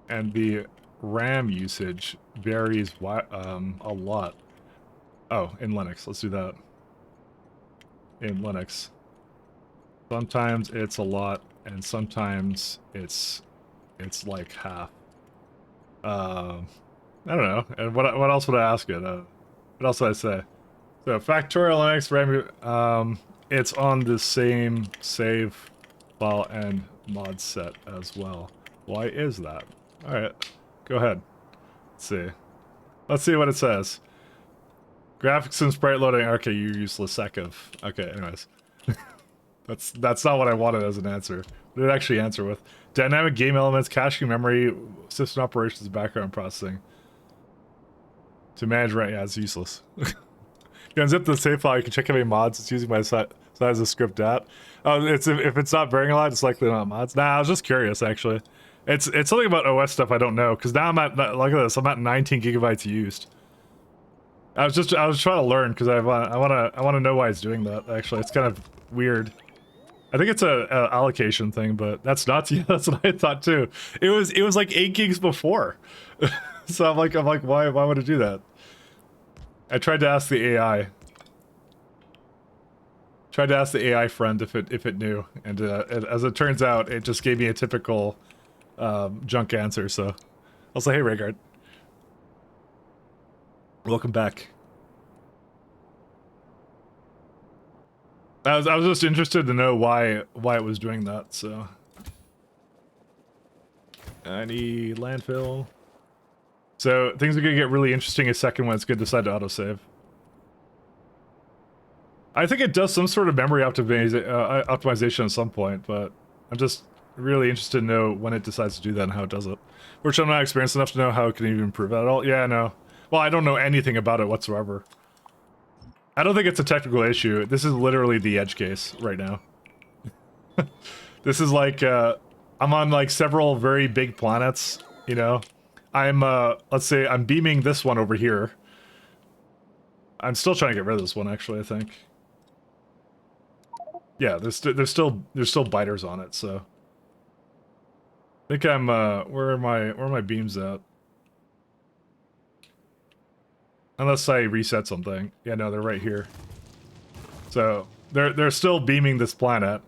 and the RAM usage varies a lot. Oh, in Linux. Let's do that. In Linux. Sometimes it's a lot, and sometimes it's like half. I don't know. And what else would I ask it? What else would I say? So Factorial Linux RAM, it's on the same save file and mod set as well. Why is that? All right, go ahead. Let's see. Let's see what it says. Graphics and sprite loading. Okay, you useless sack of. Okay, anyways. That's not what I wanted as an answer. What did it actually answer with? Dynamic game elements, caching memory, system operations, background processing. To manage RAM, yeah, it's useless. You unzip the save file, you can check how many mods it's using by size of script at. Oh, if it's not varying a lot, it's likely not mods. Nah, I was just curious, actually. It's something about OS stuff I don't know, because now I'm at, look at this, I'm at 19 gigabytes used. I was trying to learn, because I wanna know why it's doing that, actually. It's kind of weird. I think it's a allocation thing, but that's nuts. Yeah, that's what I thought too. It was like 8 gigs before. So I'm like, why would it do that? I tried to ask the AI. Tried to ask the AI friend if it knew, and as it turns out, it just gave me a typical junk answer. So I'll say, hey, Rhaegar, welcome back. I was just interested to know why it was doing that. So I need landfill. So things are gonna get really interesting a second when it's gonna decide to autosave. I think it does some sort of memory optimization at some point, but I'm just really interested to know when it decides to do that and how it does it. Which I'm not experienced enough to know how it can even improve that at all. Yeah, no. Well, I don't know anything about it whatsoever. I don't think it's a technical issue. This is literally the edge case right now. This is like, I'm on like several very big planets, you know? I'm, let's say I'm beaming this one over here. I'm still trying to get rid of this one, actually, I think. Yeah, there's still biters on it, so. I think I'm, where are my beams at? Unless I reset something. Yeah, no, they're right here. So, they're still beaming this planet.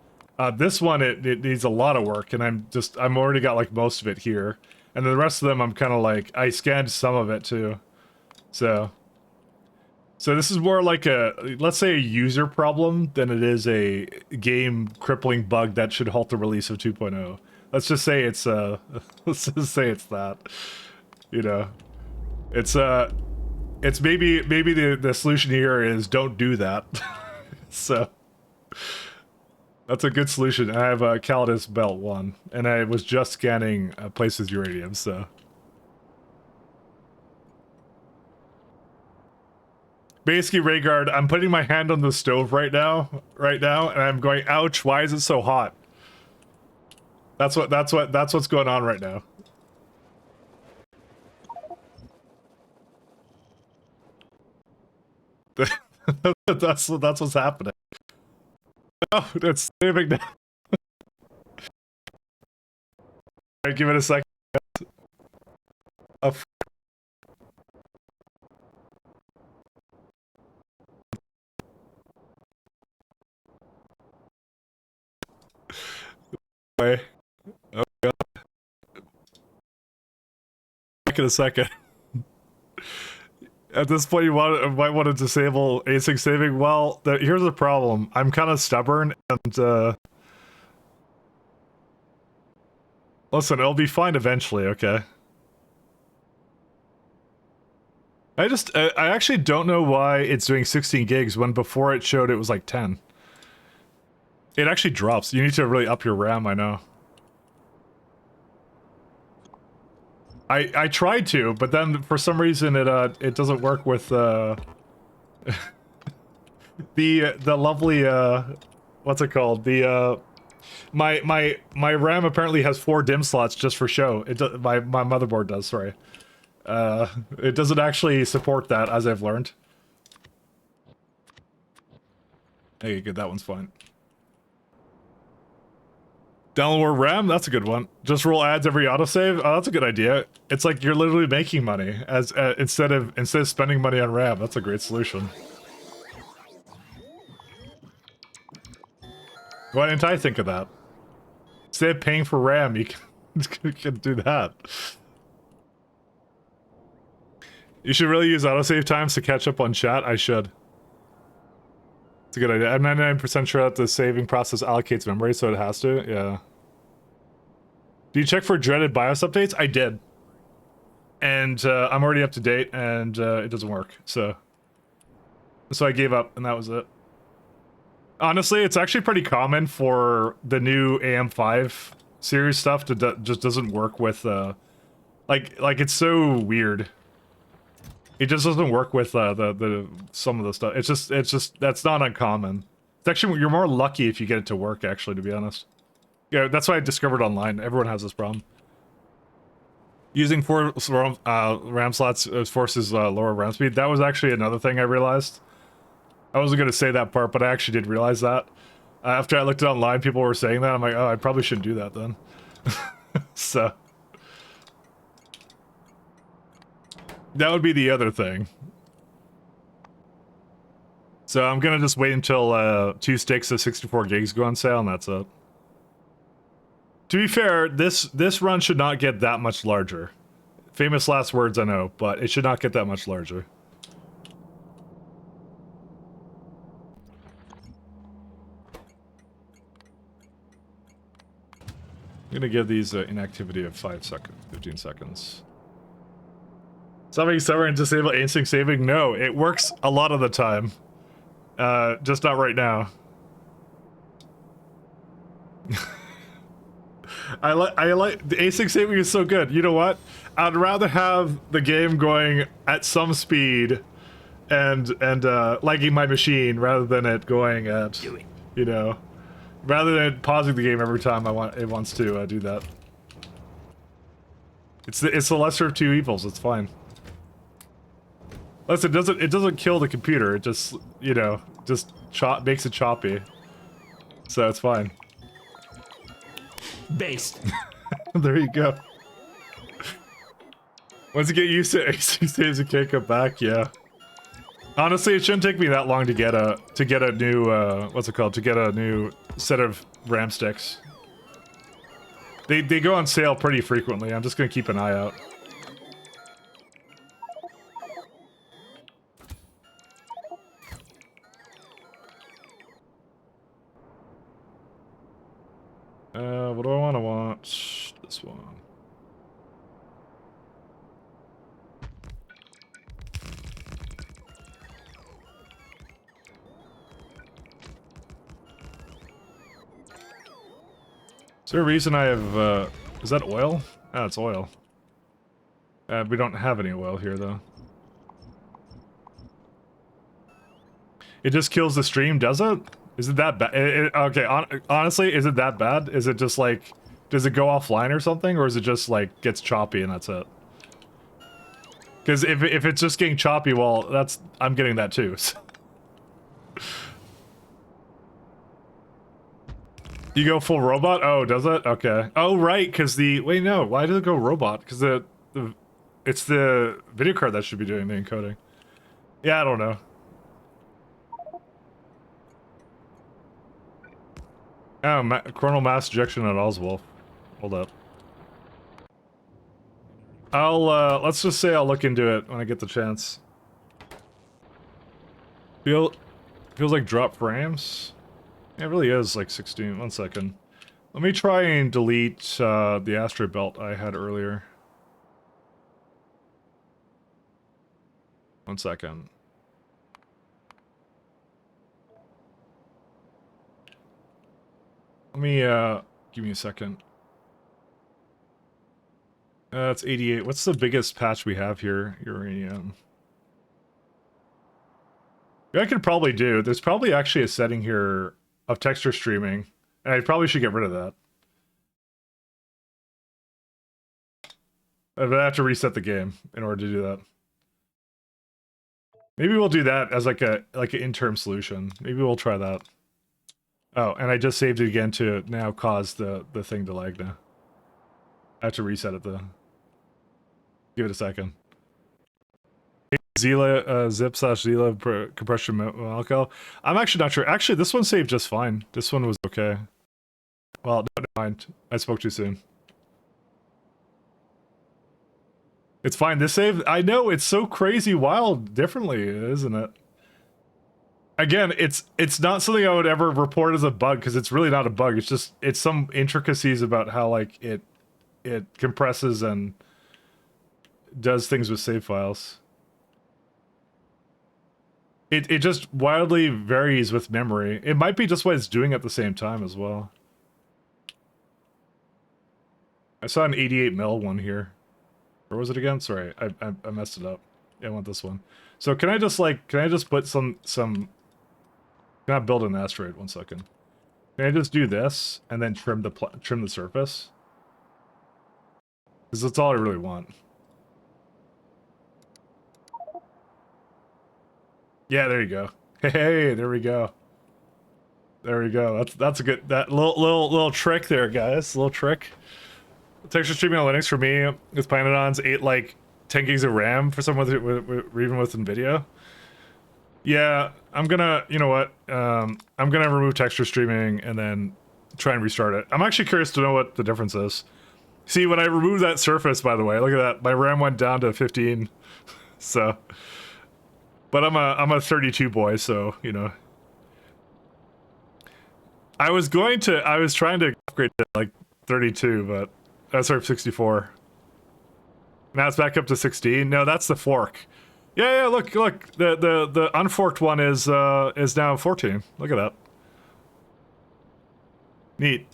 This one, it needs a lot of work, and I'm already got, like, most of it here. And the rest of them, I'm kind of like, I scanned some of it, too. So this is more like let's say a user problem than it is a game crippling bug that should halt the release of 2.0. Let's just say it's, let's just say it's that. You know? It's maybe the solution here is don't do that. So that's a good solution. I have a Calidus Belt 1, and I was just scanning places uranium, so. Basically, Rhaegar, I'm putting my hand on the stove right now, and I'm going, ouch, why is it so hot? That's what's going on right now. That's what's happening. Oh, it's saving now. Alright, give it a second. Way. Oh god. Back in a second. At this point, might want to disable async saving. Well, here's the problem. I'm kind of stubborn, and listen, it'll be fine eventually. Okay. I actually don't know why it's doing 16 gigs when before it showed it was like 10. It actually drops. You need to really up your RAM, I know. I tried to, but then for some reason it doesn't work with the lovely what's it called? My RAM apparently has 4 DIMM slots just for show. My motherboard does, sorry. It doesn't actually support that, as I've learned. Hey, good, that one's fine. Download more RAM? That's a good one. Just roll ads every autosave? Oh, that's a good idea. It's like you're literally making money as instead of spending money on RAM. That's a great solution. Why didn't I think of that? Instead of paying for RAM, you can do that. You should really use autosave times to catch up on chat. I should. It's a good idea. I'm 99% sure that the saving process allocates memory, so it has to. Yeah. Do you check for dreaded BIOS updates? I did. And I'm already up to date, and it doesn't work. So I gave up, and that was it. Honestly, it's actually pretty common for the new AM5 series stuff to just doesn't work with like it's so weird. It just doesn't work with the some of the stuff. It's just that's not uncommon. It's actually, you're more lucky if you get it to work, actually, to be honest. Yeah, that's what I discovered online. Everyone has this problem. Using 4 RAM slots forces lower RAM speed. That was actually another thing I realized. I wasn't going to say that part, but I actually did realize that. After I looked it online, people were saying that. I'm like, oh, I probably shouldn't do that then. So that would be the other thing. So I'm going to just wait until 2 sticks of 64 gigs go on sale, and that's it. To be fair, this run should not get that much larger. Famous last words, I know, but it should not get that much larger. I'm gonna give these inactivity of 5 seconds, 15 seconds. Something stubborn and disable async saving? No, it works a lot of the time. Just not right now. I like the async saving is so good. You know what? I'd rather have the game going at some speed and lagging my machine rather than it going at, you know, rather than pausing the game every time it wants to do that. It's the lesser of two evils. It's fine. Listen, it doesn't kill the computer. It just, you know, just makes it choppy. So it's fine. Based. There you go. Once you get used to async saves, you can't come back. Yeah. Honestly, it shouldn't take me that long to get a new what's it called? To get a new set of RAM sticks. They go on sale pretty frequently. I'm just gonna keep an eye out. What do I want to watch? This one. Is there a reason I have, is that oil? Ah, it's oil. We don't have any oil here, though. It just kills the stream, does it? Is it that bad? Okay, honestly, is it that bad? Is it just like, does it go offline or something? Or is it just like, gets choppy and that's it? Because if it's just getting choppy, well, I'm getting that too. So. You go full robot? Oh, does it? Okay. Oh, right, because wait, no, why does it go robot? Because it's the video card that should be doing the encoding. Yeah, I don't know. Oh, coronal mass ejection at Oswald. Hold up. Let's just say I'll look into it when I get the chance. Feels like drop frames? Yeah, it really is like 16. 1 second. Let me try and delete the asteroid belt I had earlier. 1 second. Let me, give me a second. That's 88. What's the biggest patch we have here? Uranium. Yeah, I could probably do. There's probably actually a setting here of texture streaming, and I probably should get rid of that. But I have to reset the game in order to do that. Maybe we'll do that as like an interim solution. Maybe we'll try that. Oh, and I just saved it again to now cause the thing to lag now. I have to reset it though. Give it a second. Zila, zip slash Zila compression alcohol. I'm actually not sure. Actually, this one saved just fine. This one was okay. Well, never mind. I spoke too soon. It's fine. This save, I know, it's so crazy wild differently, isn't it? Again, it's not something I would ever report as a bug, because it's really not a bug. It's just, it's some intricacies about how, like, it compresses and does things with save files. It just wildly varies with memory. It might be just what it's doing at the same time as well. I saw an 88 mil one here. Where was it again? Sorry, I messed it up. Yeah, I want this one. So can I just put some can I build an asteroid? 1 second. Can I just do this and then trim the surface? Because that's all I really want. Yeah, there you go. Hey, there we go. There we go. That's a good little trick there, guys. Little trick. Texture streaming on Linux for me with Planetons 10 gigs of RAM for someone even with NVIDIA. Yeah, I'm gonna, you know what? I'm gonna remove texture streaming and then try and restart it. I'm actually curious to know what the difference is. See, when I removed that surface, by the way, look at that. My RAM went down to 15. So, but I'm a 32 boy, so you know. I was trying to upgrade to like 32, but sorry, 64. Now it's back up to 16. No, that's the fork. Yeah, look. The unforked one is now 14. Look at that. Neat.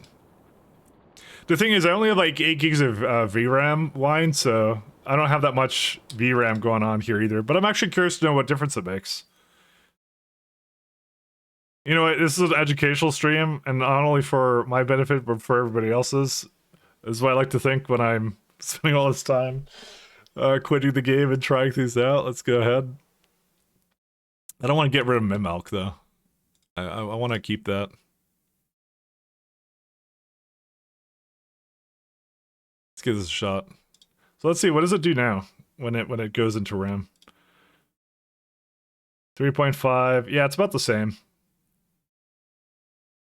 The thing is, I only have like 8 gigs of VRAM wine, so I don't have that much VRAM going on here either. But I'm actually curious to know what difference it makes. You know what? This is an educational stream, and not only for my benefit, but for everybody else's. This is what I like to think when I'm spending all this time quitting the game and trying things out. Let's go ahead. I don't want to get rid of Mimmalk, though. I want to keep that. Let's give this a shot. So let's see, what does it do now when it goes into RAM? 3.5. Yeah, it's about the same.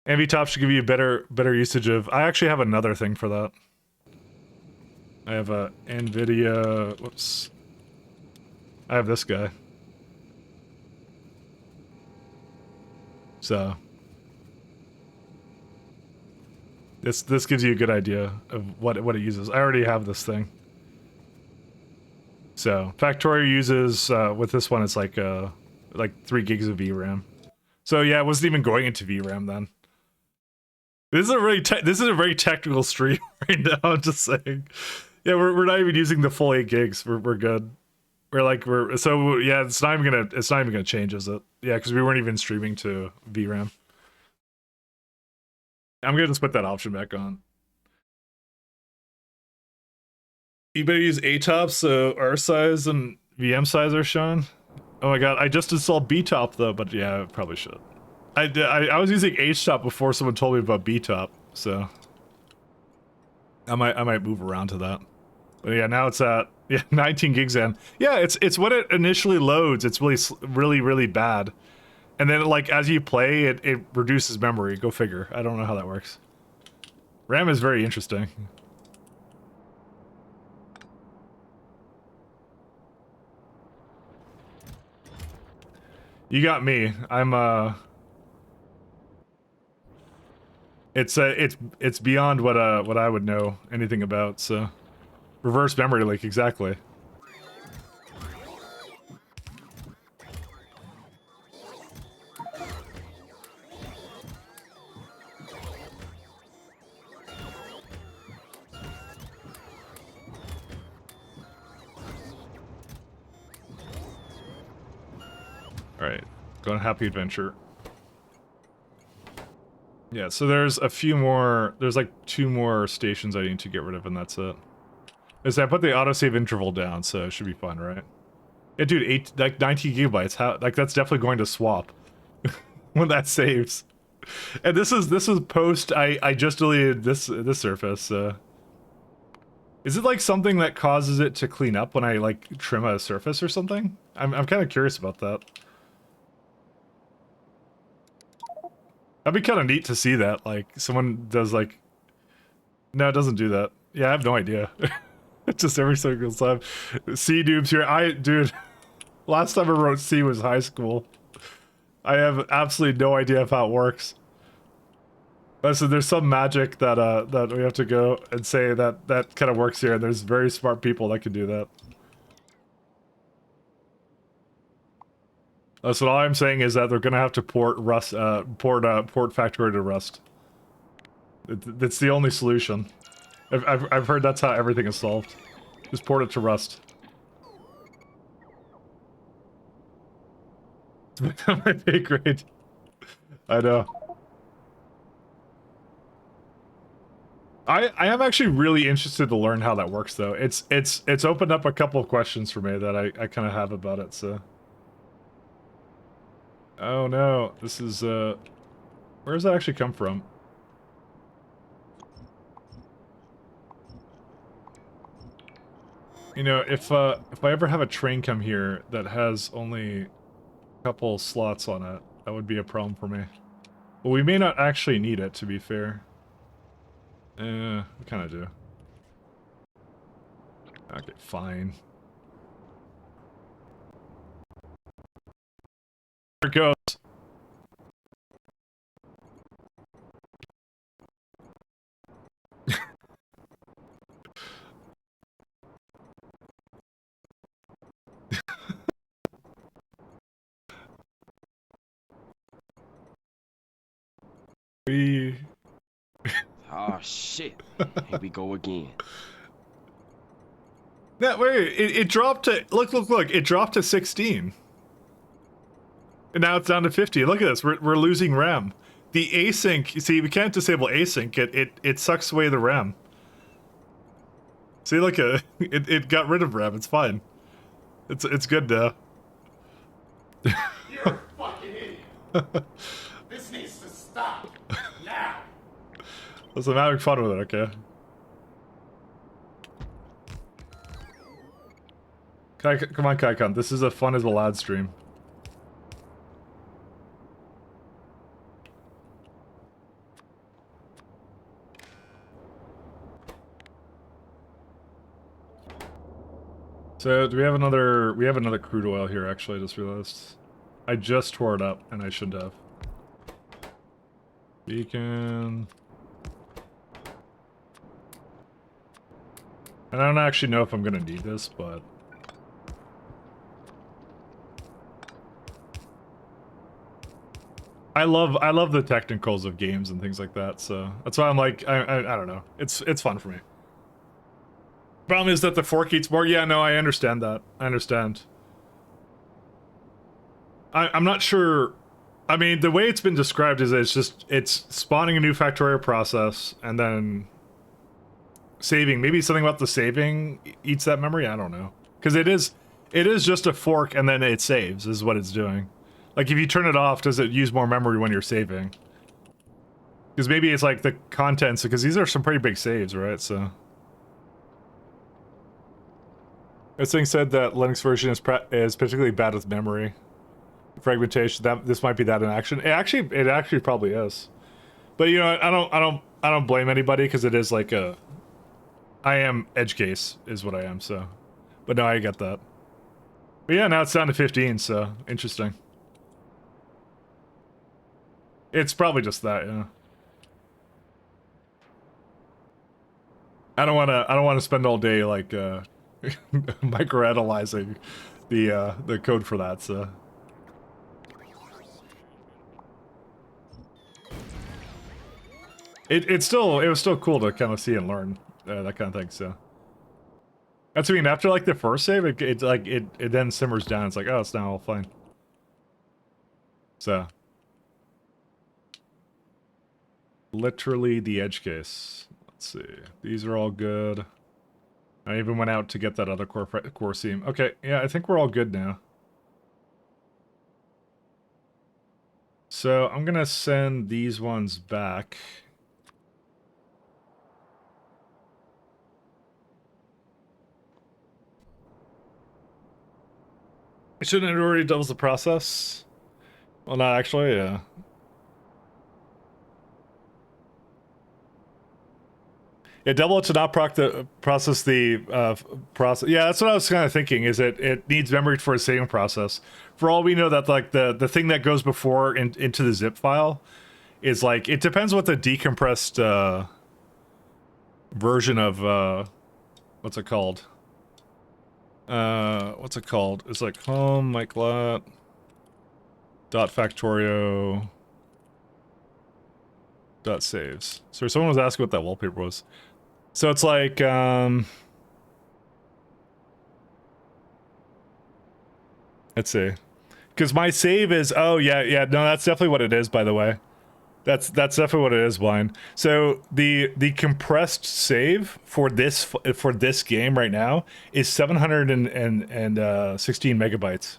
NVTop should give you better usage of... I actually have another thing for that. I have a NVIDIA... Whoops. I have this guy. So... This gives you a good idea of what it uses. I already have this thing. So, factorio uses... with this one, it's like 3 gigs of VRAM. So yeah, it wasn't even going into VRAM then. This is a very technical stream right now. I'm just saying. Yeah, we're not even using the full 8 gigs. We're good. So yeah, it's not even gonna change, is it? Yeah, because we weren't even streaming to VRAM. I'm gonna just put that option back on. You better use ATOP so R size and VM size are shown. Oh my god, I just installed BTOP though, but yeah, I probably should. I was using HTOP before someone told me about BTOP, so I might move around to that. But yeah, now it's at 19 gigs in. Yeah, it's when it initially loads, it's really bad, and then like as you play, it reduces memory. Go figure. I don't know how that works. RAM is very interesting. You got me. I'm It's beyond what I would know anything about, so reverse memory leak, exactly. Alright, go on a happy adventure. Yeah, so there's a few more, there's like 2 more stations I need to get rid of, and that's it. Is I put the autosave interval down, so it should be fine, right? Yeah, dude, 19 gigabytes, how, like, that's definitely going to swap when that saves. And this is post. I just deleted this surface. Is it like something that causes it to clean up when I like trim a surface or something? I'm kind of curious about that. That'd be kind of neat to see that. Like someone does like. No, it doesn't do that. Yeah, I have no idea. It's just every single time. C noobs here. Dude. Last time I wrote C was high school. I have absolutely no idea of how it works. So there's some magic that that we have to go and say that kind of works here. There's very smart people that can do that. So all I'm saying is that they're gonna have to port Rust, port factorio to Rust. It's the only solution. I've heard that's how everything is solved. Just port it to Rust. It's my pay grade. I know. I am actually really interested to learn how that works though. It's opened up a couple of questions for me that I kind of have about it, so. Oh no, this is where does that actually come from? You know, if I ever have a train come here that has only a couple slots on it, that would be a problem for me. Well, we may not actually need it, to be fair. We kind of do. Okay, fine. There it goes. We... Oh shit. Here we go again. Yeah, wait, it dropped to... Look, it dropped to 16. And now it's down to 50. Look at this, we're losing RAM. The async, see, we can't disable async, it sucks away the RAM. See, look at it got rid of RAM, it's fine. It's good now. You're a fucking idiot. This needs to stop. Now. So I'm having fun with it, okay. Come on, Kaikon, this is a fun as a lad stream. So, do we have another... We have another crude oil here, actually, I just realized. I just tore it up, and I shouldn't have. Beacon... And I don't actually know if I'm gonna need this, but... I love the technicals of games and things like that, so... That's why I'm like, I don't know. It's fun for me. Problem is that the fork eats more. Yeah, no, I understand that. I understand. I'm not sure... I mean, the way it's been described is that it's spawning a new factorio process, and then... saving. Maybe something about the saving eats that memory? I don't know. Because it is just a fork, and then it saves, is what it's doing. Like, if you turn it off, does it use more memory when you're saving? Because maybe it's like the contents, because these are some pretty big saves, right? So... This thing said that Linux version is particularly bad with memory fragmentation. This might be that in action. It actually probably is. But you know, I don't blame anybody because it is like a. I am edge case is what I am. So, but no, I get that. But yeah, now it's down to 15. So interesting. It's probably just that, yeah. I don't want to spend all day like microanalyzing the code for that, so. It was still cool to kind of see and learn that kind of thing, so. That's what I mean, after like the first save, it then simmers down. It's like, oh, it's now all fine. So. Literally the edge case. Let's see. These are all good. I even went out to get that other core seam. Okay, yeah, I think we're all good now. So I'm gonna send these ones back. Shouldn't it already doubles the process? Well, not actually, yeah. Yeah, double it to not process the process. Yeah, that's what I was kind of thinking. Is it needs memory for a saving process? For all we know, that like the thing that goes before into the zip file is like it depends what the decompressed version of what's it called? What's it called? It's like home miclot dot factorio dot saves. So someone was asking what that wallpaper was. So it's like, let's see. Because my save is, oh yeah, no, that's definitely what it is, by the way. That's definitely what it is, Blind. So the compressed save for this game right now is 716 megabytes.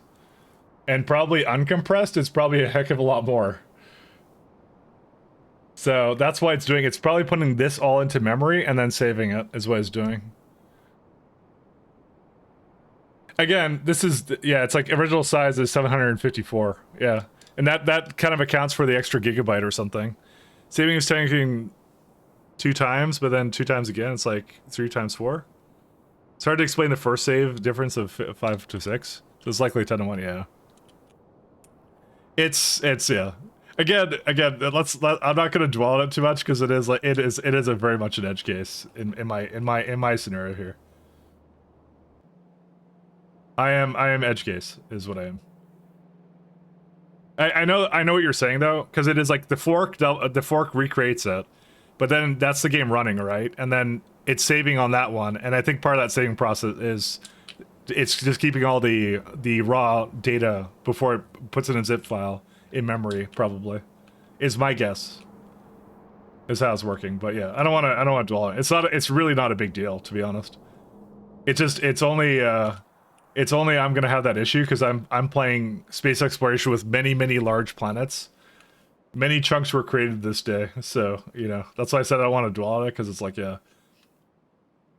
And probably uncompressed, it's probably a heck of a lot more. So that's why it's doing. It's probably putting this all into memory and then saving it is what it's doing. Again, this is, yeah, it's like original size is 754. Yeah. And that kind of accounts for the extra gigabyte or something. Saving is taking 2 times, but then 2 times again, it's like 3 times 4. It's hard to explain the first save difference of 5 to 6. So it's likely 10 to 1, yeah. It's yeah. Again, I'm not going to dwell on it too much because it is a very much an edge case in my scenario here. I am edge case is what I am. I know what you're saying though, because it is like the fork recreates it, but then that's the game running, right? And then it's saving on that one, and I think part of that saving process is it's just keeping all the raw data before it puts it in a zip file in memory, probably, is my guess. Is how it's working, but yeah, I don't want to dwell on it. It's really not a big deal, to be honest. It's only I'm gonna have that issue because I'm playing space exploration with many large planets. Many chunks were created this day, so you know that's why I said I don't want to dwell on it, because it's like, yeah,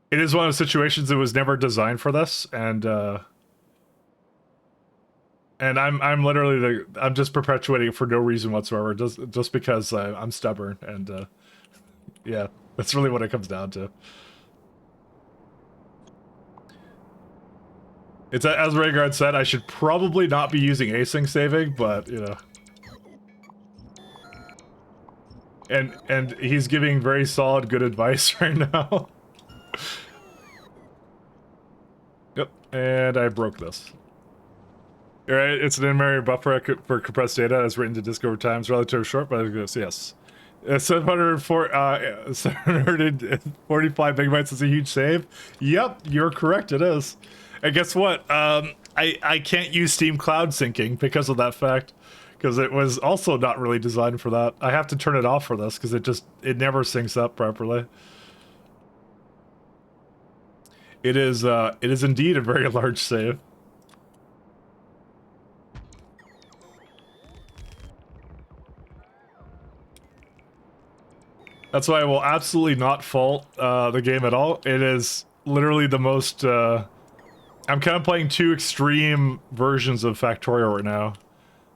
it is one of those situations that was never designed for this, and I'm literally I'm just perpetuating it for no reason whatsoever, just because I'm stubborn, and yeah, that's really what it comes down to. It's as Raygard said, I should probably not be using async saving, but you know. And he's giving very solid, good advice right now. Yep, and I broke this. Alright, it's an in-memory buffer for compressed data as written to disk over time. It's relatively short, but yes. 745 megabytes is a huge save. Yep, you're correct, it is. And guess what? I can't use Steam Cloud syncing because of that fact. Because it was also not really designed for that. I have to turn it off for this because it never syncs up properly. It is indeed a very large save. That's why I will absolutely not fault the game at all. It is literally the most. I'm kind of playing 2 extreme versions of Factorio right now.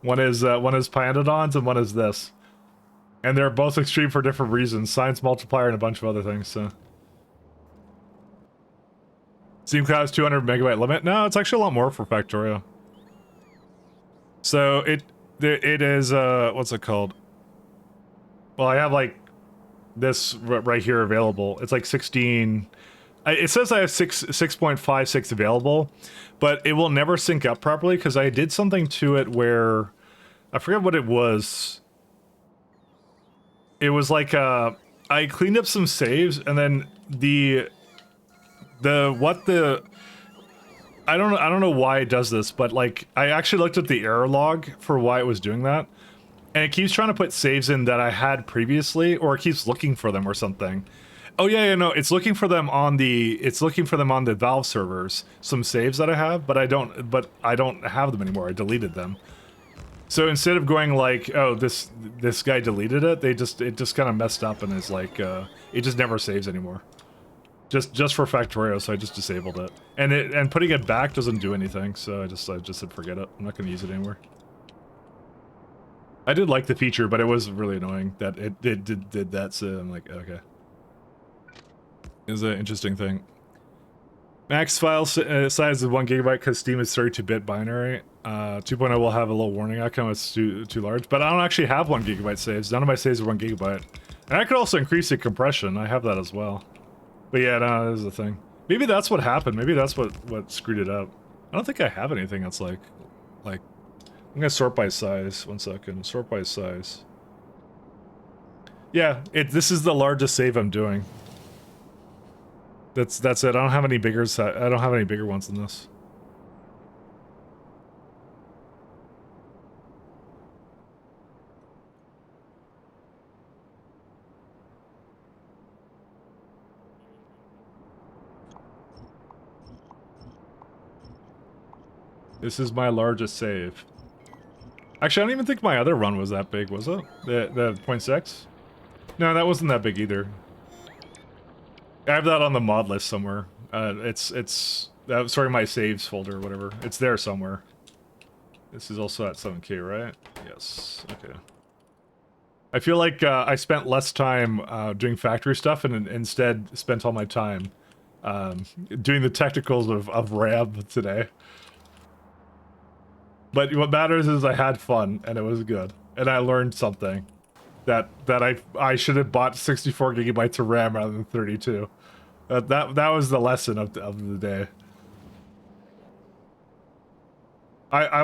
One is Pyandodons and one is this, and they're both extreme for different reasons. Science multiplier and a bunch of other things. So, Steam Cloud's 200 megabyte limit. No, it's actually a lot more for Factorio. So it is what's it called? Well, I have like this right here available. It's like 16. It says I have 6.56 available, but it will never sync up properly because I did something to it where I forget what it was. It was like I cleaned up some saves, and then I don't know why it does this, but like I actually looked at the error log for why it was doing that, and it keeps trying to put saves in that I had previously, or it keeps looking for them or something. Oh yeah, no, it's looking for them on the Valve servers. Some saves that I have, but I don't have them anymore. I deleted them. So instead of going like, oh, this guy deleted it, it just kind of messed up and is like, it just never saves anymore. Just for Factorio, so I just disabled it. And putting it back doesn't do anything, so I just said forget it. I'm not gonna use it anymore. I did like the feature, but it was really annoying that it did that, so I'm like, okay. It was an interesting thing. Max file size is 1 GB because Steam is 32-bit binary. 2.0 will have a little warning outcome, it's too large, but I don't actually have 1 GB saves. None of my saves are 1 GB. And I could also increase the compression, I have that as well. But yeah, no, that is the thing. Maybe that's what happened, maybe that's what screwed it up. I don't think I have anything that's like, I'm gonna sort by size. 1 second. Sort by size. Yeah, this is the largest save I'm doing. That's it. I don't have any bigger ones than this. This is my largest save. Actually, I don't even think my other run was that big, was it? The 0.6? No, that wasn't that big either. I have that on the mod list somewhere. Sorry, my saves folder or whatever. It's there somewhere. This is also at 7K, right? Yes, okay. I feel like I spent less time doing factory stuff and instead spent all my time doing the technicals of RAM today. But what matters is I had fun, and it was good. And I learned something. That I should have bought 64 gigabytes of RAM rather than 32. That was the lesson of the day. I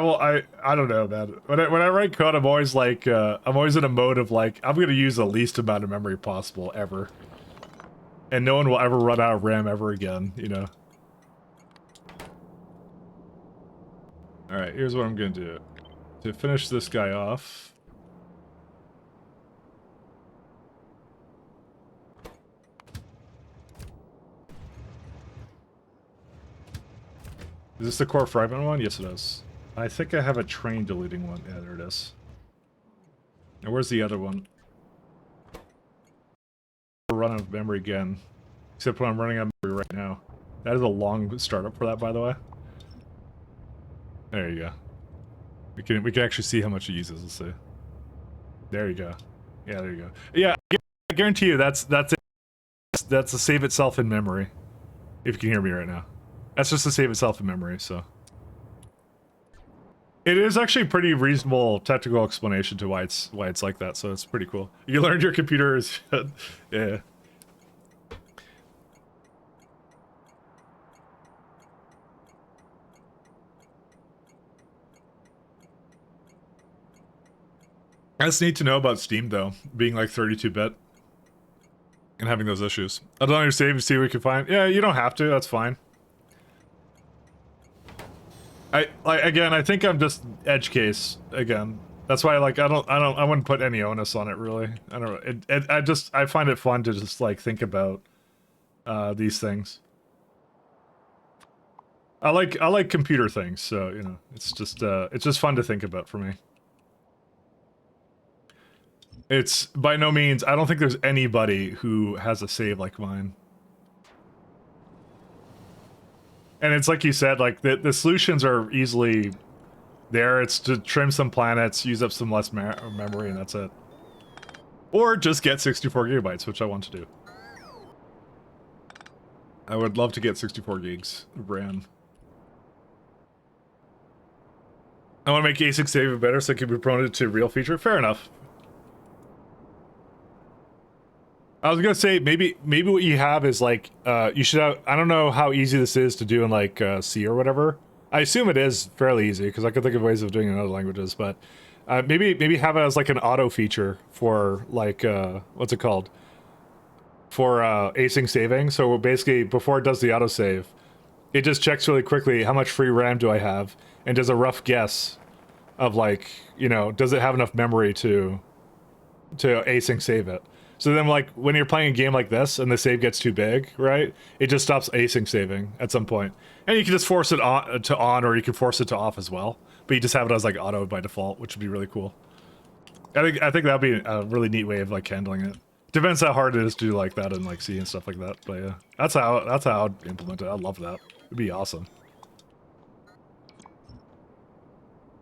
don't know, man. When I write code, I'm always like, I'm always in a mode of like, I'm gonna use the least amount of memory possible, ever. And no one will ever run out of RAM ever again, you know? Alright, here's what I'm gonna do. To finish this guy off... Is this the core fragment one? Yes, it is. I think I have a train deleting one. Yeah, there it is. Now, where's the other one? Run out of memory again. Except when I'm running out of memory right now. That is a long startup for that, by the way. There you go. We can actually see how much it uses. Let's see. There you go. Yeah, there you go. Yeah, I guarantee you that's it. That's to save itself in memory. If you can hear me right now. That's just to save itself in memory, so. It is actually a pretty reasonable technical explanation to why it's like that, so it's pretty cool. You learned your computer is yeah. That's neat to know about Steam, though, being like 32-bit and having those issues. I'll download your save and see what we can find. Yeah, you don't have to. That's fine. Again, I think I'm just edge case again. That's why, like, I wouldn't put any onus on it, really. I don't know. I find it fun to just like think about these things. I like computer things, so you know, it's just fun to think about for me. It's by no means, I don't think there's anybody who has a save like mine. And it's like you said, like the solutions are easily there. It's to trim some planets, use up some less memory, and that's it. Or just get 64 gigabytes, which I want to do. I would love to get 64 gigs of RAM. I want to make async save better so it can be promoted to real feature. Fair enough. I was gonna say maybe what you have is like you should have. I don't know how easy this is to do in like C or whatever. I assume it is fairly easy because I could think of ways of doing it in other languages. But maybe have it as like an auto feature for like what's it called? For async saving. So basically, before it does the autosave, it just checks really quickly how much free RAM do I have, and does a rough guess of like, you know, does it have enough memory to async save it. So then, like, when you're playing a game like this and the save gets too big, right? It just stops async saving at some point. And you can just force it on to on, or you can force it to off as well. But you just have it as, like, auto by default, which would be really cool. I think that'd be a really neat way of, like, handling it. Depends how hard it is to do like that and, like, C and stuff like that. But, yeah. That's how I'd implement it. I love that. It'd be awesome.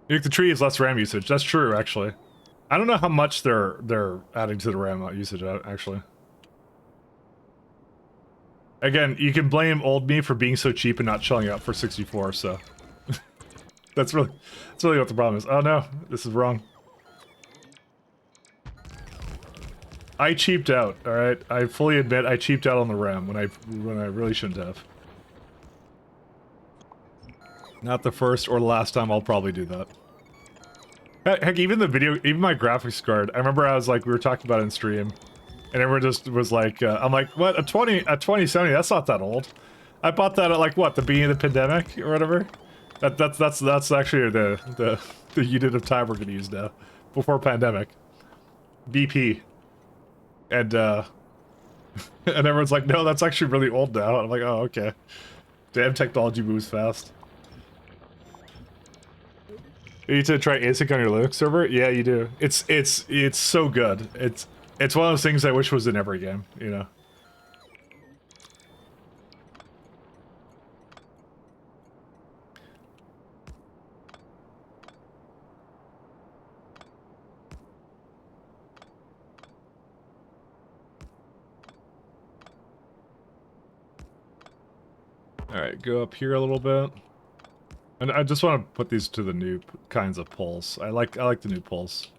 Nuke the tree is less RAM usage. That's true, actually. I don't know how much they're adding to the RAM usage, actually. Again, you can blame old me for being so cheap and not shelling out for 64, so... that's really what the problem is. Oh no, this is wrong. I cheaped out, alright? I fully admit I cheaped out on the RAM when I really shouldn't have. Not the first or the last time I'll probably do that. Heck, even my graphics card, I remember I was like, we were talking about it in stream, and everyone just was like, I'm like, what, a 2070, that's not that old. I bought that at like, what, the beginning of the pandemic, or whatever? That's actually the unit of time we're gonna use now, before pandemic. BP. And, and everyone's like, no, that's actually really old now. And I'm like, oh, okay. Damn, technology moves fast. You need to try async on your Linux server? Yeah, you do. It's so good. It's one of those things I wish was in every game, you know. Alright, go up here a little bit. And I just want to put these to the new kinds of poles. I like the new poles.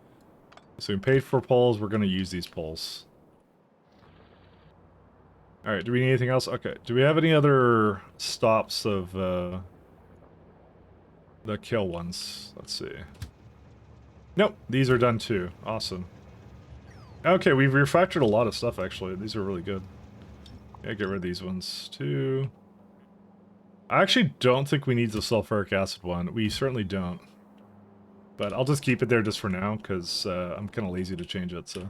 So we paid for poles, we're gonna use these poles. Alright, do we need anything else? Okay, do we have any other stops of the kill ones? Let's see. Nope, these are done too. Awesome. Okay, we've refactored a lot of stuff actually. These are really good. Yeah, get rid of these ones too. I actually don't think we need the sulfuric acid one. We certainly don't. But I'll just keep it there just for now, because I'm kind of lazy to change it, so...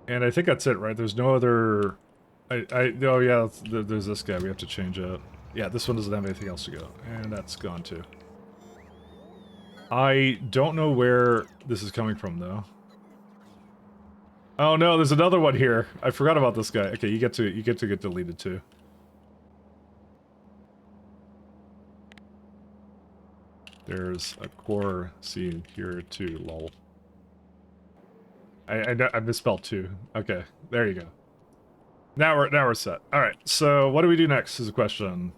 And I think that's it, right? There's no other... oh yeah, there's this guy, we have to change it. Yeah, this one doesn't have anything else to go. And that's gone too. I don't know where this is coming from, though. Oh no, there's another one here. I forgot about this guy. Okay, you get to get deleted too. There's a core scene here too, lol. I misspelled two. Okay, there you go. Now we're set. Alright, so what do we do next is a question.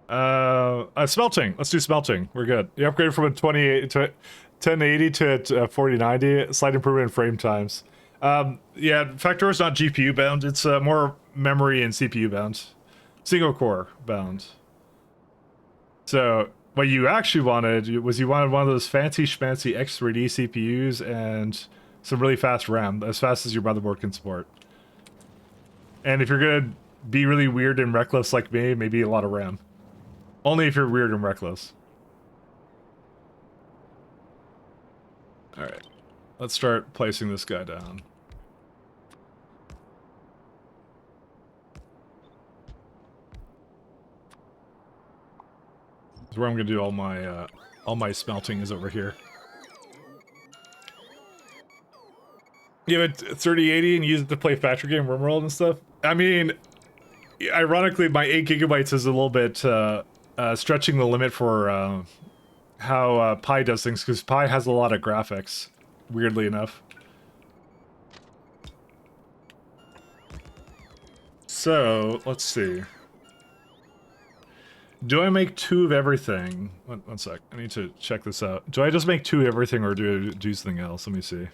Smelting. Let's do smelting. We're good. You upgraded from a 1080 to 4090. Slight improvement in frame times. Yeah, factorio is not GPU bound. It's more memory and CPU bound. Single core bound. So... what you actually wanted was you wanted one of those fancy schmancy X3D CPUs and some really fast RAM, as fast as your motherboard can support. And if you're gonna be really weird and reckless like me, maybe a lot of RAM. Only if you're weird and reckless. Alright. Let's start placing this guy down. Where I'm gonna do all my smelting is over here. You have a 3080 and use it to play factory game RimWorld and stuff? I mean, ironically, my 8 gigabytes is a little bit stretching the limit for how Pi does things, because Pi has a lot of graphics, weirdly enough. So, let's see. Do I make 2 of everything? One sec. I need to check this out. Do I just make 2 of everything, or do I do something else? Let me see.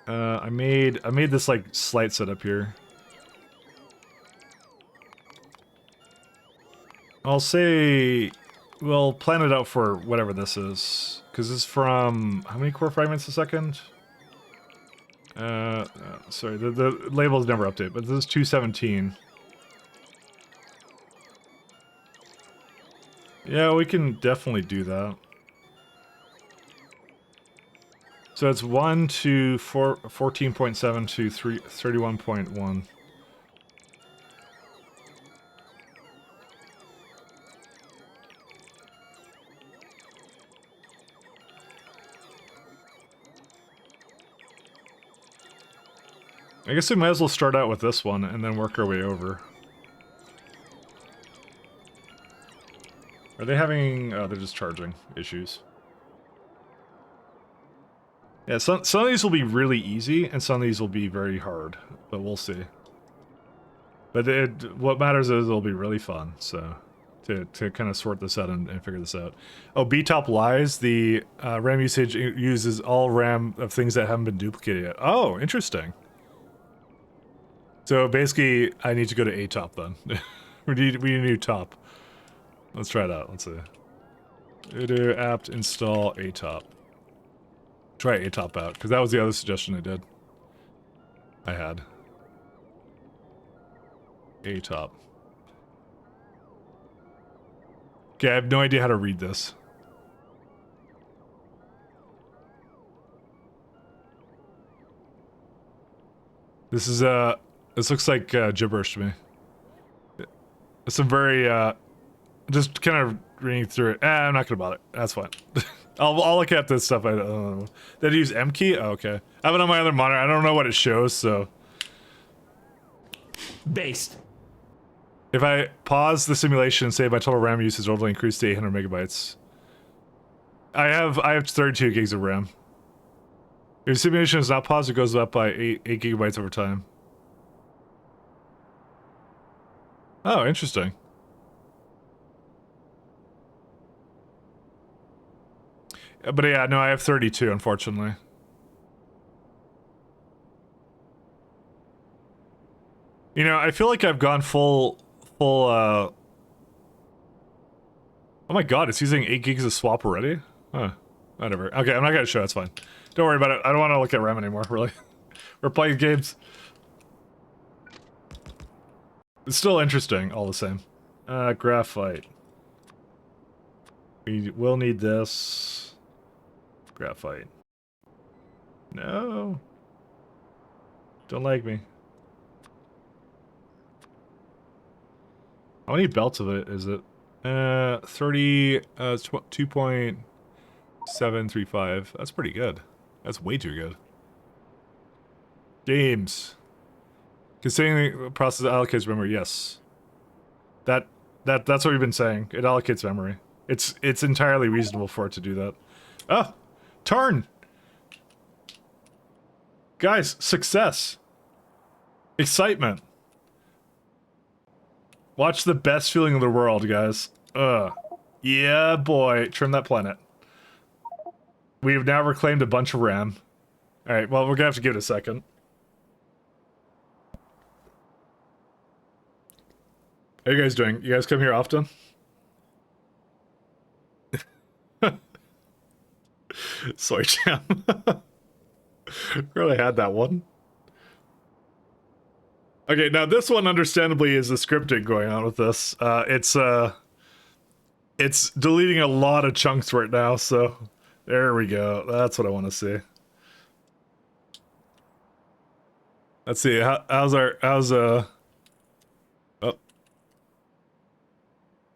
I made this like slight setup here. I'll say we'll plan it out for whatever this is, because it's from how many core fragments a second? Sorry, the labels never update, but this is 217. Yeah, we can definitely do that. So it's 1 to 14.7 to 31.1. I guess we might as well start out with this one and then work our way over. Are they having... Oh, they're just charging issues. Yeah, some of these will be really easy, and some of these will be very hard, but we'll see. But what matters is it'll be really fun, so... To kind of sort this out and figure this out. Oh, B-top lies. The RAM usage uses all RAM of things that haven't been duplicated yet. Oh, interesting. So basically, I need to go to A-top then. we need a new top. Let's try it out. Let's see. Sudo apt install A-top. Try A-top out, because that was the other suggestion I had. A-top. Okay, I have no idea how to read this. This is, this looks like, gibberish to me. It's some very, just kind of reading through it. I'm not gonna bother. That's fine. I'll look at this stuff. I don't know. Did I use M key? Oh, okay. I have it on my other monitor. I don't know what it shows, so. Based. If I pause the simulation and say my total RAM use is overly increased to 800 megabytes. I have 32 gigs of RAM. If the simulation is not paused, it goes up by 8 gigabytes over time. Oh, interesting. But yeah, no, I have 32, unfortunately. You know, I feel like I've gone full, oh my god, it's using 8 gigs of swap already? Huh. Whatever. Okay, I'm not gonna show, it's fine. Don't worry about it. I don't want to look at RAM anymore, really. We're playing games. It's still interesting, all the same. Graphite. We will need this. Graphite. No. Don't like me. How many belts of it is it? 2.735. That's pretty good. That's way too good. Games. Considering the process allocates memory, yes. That's what we've been saying. It allocates memory. It's entirely reasonable for it to do that. Oh! Turn! Guys, success! Excitement! Watch the best feeling in the world, guys. Yeah, boy. Trim that planet. We've now reclaimed a bunch of RAM. Alright, well, we're gonna have to give it a second. How are you guys doing? You guys come here often? Soy jam. Really had that one. Okay, now this one, understandably, is the scripting going on with this. It's deleting a lot of chunks right now, so there we go. That's what I want to see. Let's see, oh.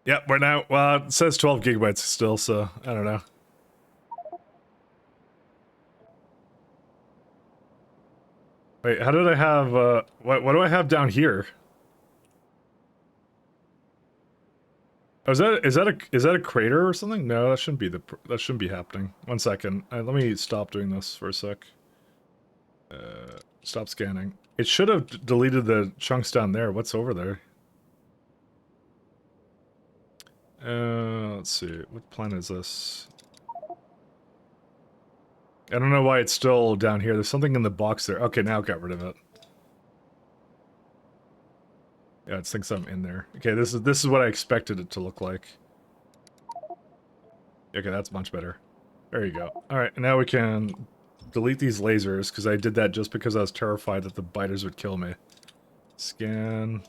Yep, we're now, well, it says 12 gigabytes still, so I don't know. Wait, how did I have, what do I have down here? Oh, is that a crater or something? No, that shouldn't be happening. One second. Let me stop doing this for a sec. Stop scanning. It should have deleted the chunks down there. What's over there? Let's see. What planet is this? I don't know why it's still down here. There's something in the box there. Okay, now it got rid of it. Yeah, it thinks I'm in there. Okay, this is what I expected it to look like. Okay, that's much better. There you go. Alright, now we can delete these lasers, because I did that just because I was terrified that the biters would kill me. Scan.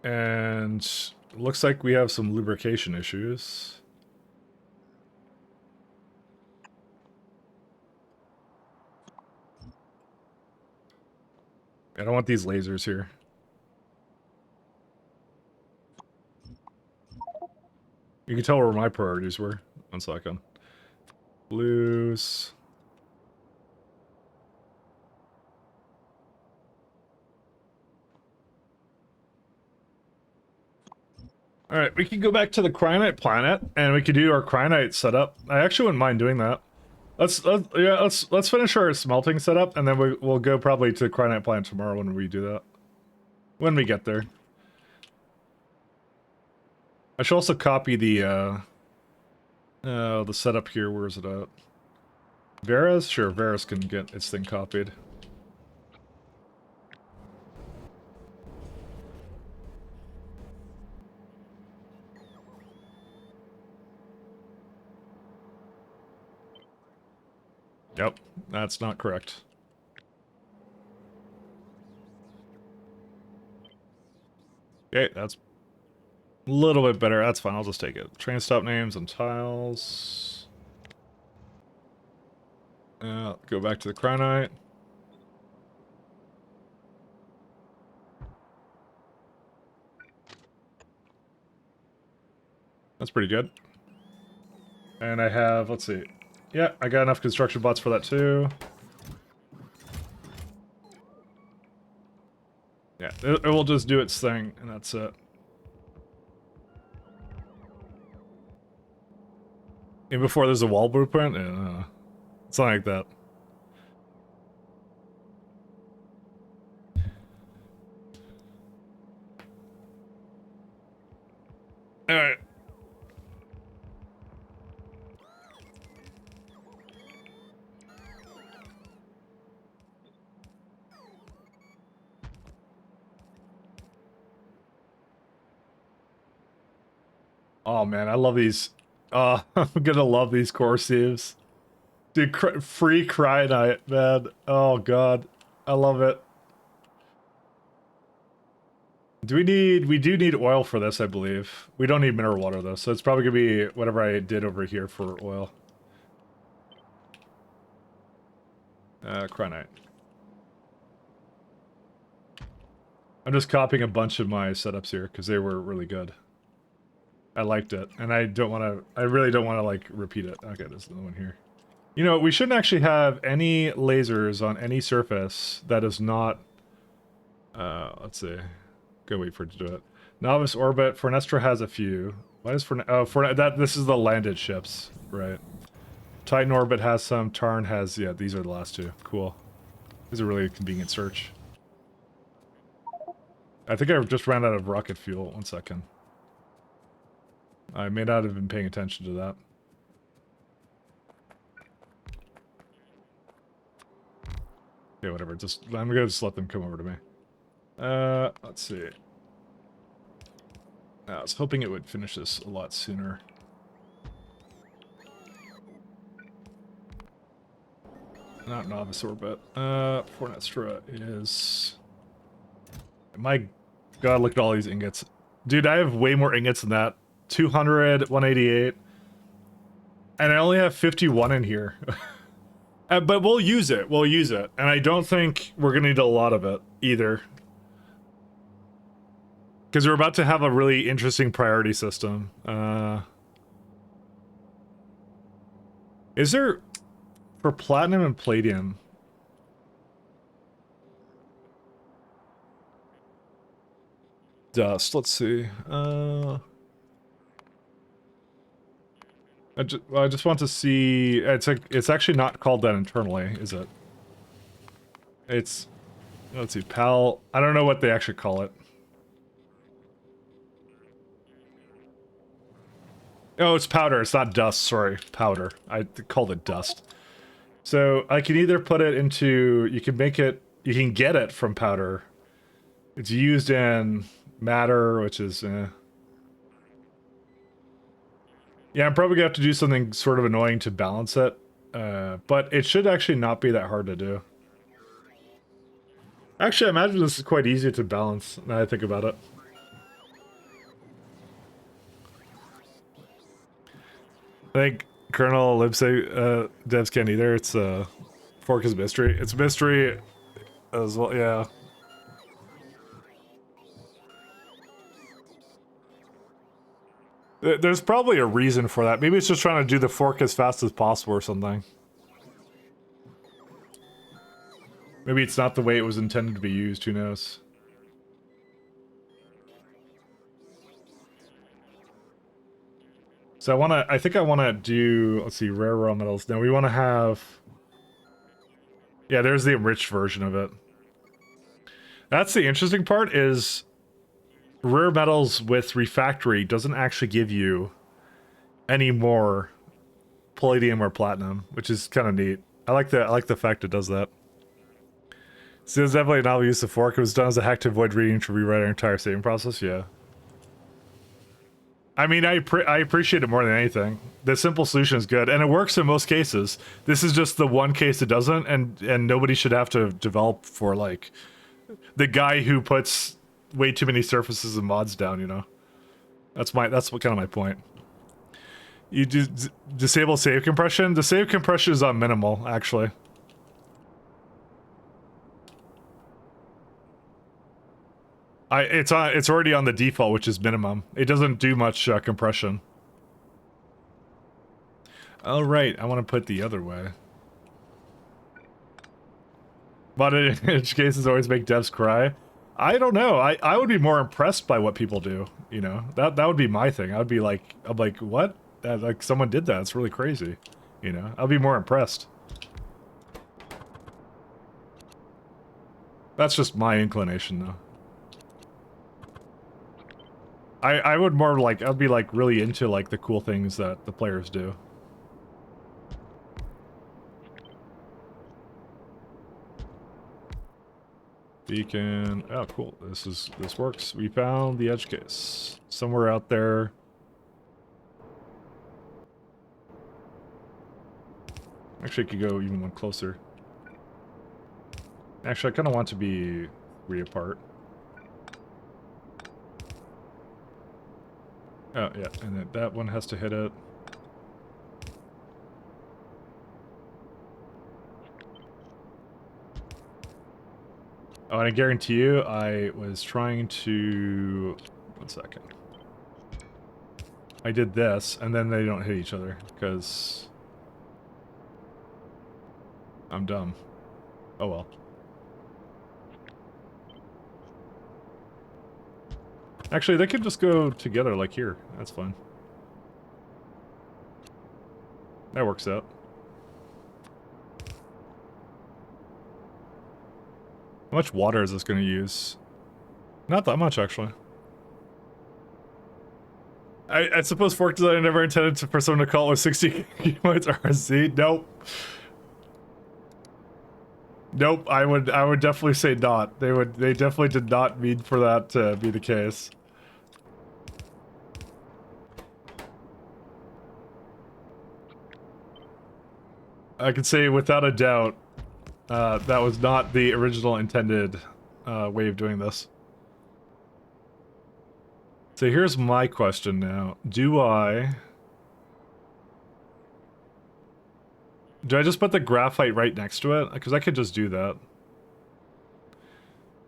And looks like we have some lubrication issues. I don't want these lasers here. You can tell where my priorities were. 1 second. Blues. Alright, we can go back to the Cryonite planet, and we could do our Cryonite setup. I actually wouldn't mind doing that. Let's finish our smelting setup, and then we'll go probably to the Cryonite planet tomorrow when we do that. When we get there. I should also copy the setup here. Where is it at? Vera's? Sure, Vera's can get its thing copied. Yep, that's not correct. Okay, that's a little bit better. That's fine, I'll just take it. Train stop names and tiles. Go back to the Cryonite. That's pretty good. And I have, let's see. Yeah, I got enough construction bots for that too. Yeah, it will just do its thing, and that's it. And before there's a wall blueprint? Yeah, it's not like that. Alright. Oh man, I love these. I'm gonna love these core sieves. Dude, free Cryonite, man. Oh god. I love it. We do need oil for this, I believe. We don't need mineral water though, so it's probably gonna be whatever I did over here for oil. Cryonite. I'm just copying a bunch of my setups here because they were really good. I liked it, and I really don't want to like repeat it. Okay, there's another one here. You know, we shouldn't actually have any lasers on any surface that is not, let's see. Go wait for it to do it. Novice orbit, Fornestra has a few. Why is this is the landed ships, right? Titan orbit has some, Tarn has, yeah, these are the last two. Cool. This is a really convenient search. I think I just ran out of rocket fuel. 1 second. I may not have been paying attention to that. Okay, whatever. I'm gonna just let them come over to me. Let's see. I was hoping it would finish this a lot sooner. Not novice orbit. Fornestra is... My god, look at all these ingots. Dude, I have way more ingots than that. 200, 188. And I only have 51 in here. But we'll use it. We'll use it. And I don't think we're going to need a lot of it either. Because we're about to have a really interesting priority system. Is there... For platinum and palladium... Dust, let's see. I just want to see. It's actually not called that internally, is it? It's, let's see, pal. I don't know what they actually call it. Oh, it's powder. It's not dust. Sorry, powder. I called it dust. So I can either put it into. You can make it. You can get it from powder. It's used in matter, which is. Yeah, I'm probably gonna have to do something sort of annoying to balance it, but it should actually not be that hard to do. Actually, I imagine this is quite easy to balance, now I think about it. I think Colonel Libsay devs can't either, it's Fork is mystery. It's mystery as well, yeah. There's probably a reason for that. Maybe it's just trying to do the fork as fast as possible or something. Maybe it's not the way it was intended to be used, who knows? So I think I wanna do, let's see, rare raw metals. Now we wanna have, yeah, there's the enriched version of it. That's the interesting part is rare metals with refactory doesn't actually give you any more palladium or platinum, which is kind of neat. I like the fact it does that. So there's definitely a novel use of fork. It was done as a hack to avoid reading to rewrite our entire saving process. Yeah. I mean, I appreciate it more than anything. The simple solution is good, and it works in most cases. This is just the one case it doesn't, and nobody should have to develop for like the guy who puts way too many surfaces and mods down. You know, that's what kind of my point. You disable save compression. The save compression is on minimal, actually. It's already on the default, which is minimum. It doesn't do much compression. All right, I want to put the other way. But in edge cases always make devs cry. I don't know. I would be more impressed by what people do. You know, that would be my thing. I'm like, what? Like someone did that. It's really crazy. You know, I'll be more impressed. That's just my inclination, though. I would more like, I'd be like really into like the cool things that the players do. Beacon, oh cool, this works. We found the edge case. Somewhere out there. Actually, I could go even one closer. Actually, I kind of want to be 3 apart. Oh, yeah, and then that one has to hit it. Oh, and I guarantee you, I was trying to... One second. I did this, and then they don't hit each other, because... I'm dumb. Oh well. Actually, they could just go together, like here. That's fine. That works out. How much water is this going to use? Not that much, actually. I suppose fork designer never intended for someone to call it with 60 gigabytes RC. Nope. Nope, I would definitely say not. They definitely did not mean for that to be the case. I can say without a doubt, that was not the original intended way of doing this. So here's my question now. Do I just put the graphite right next to it? Because I could just do that.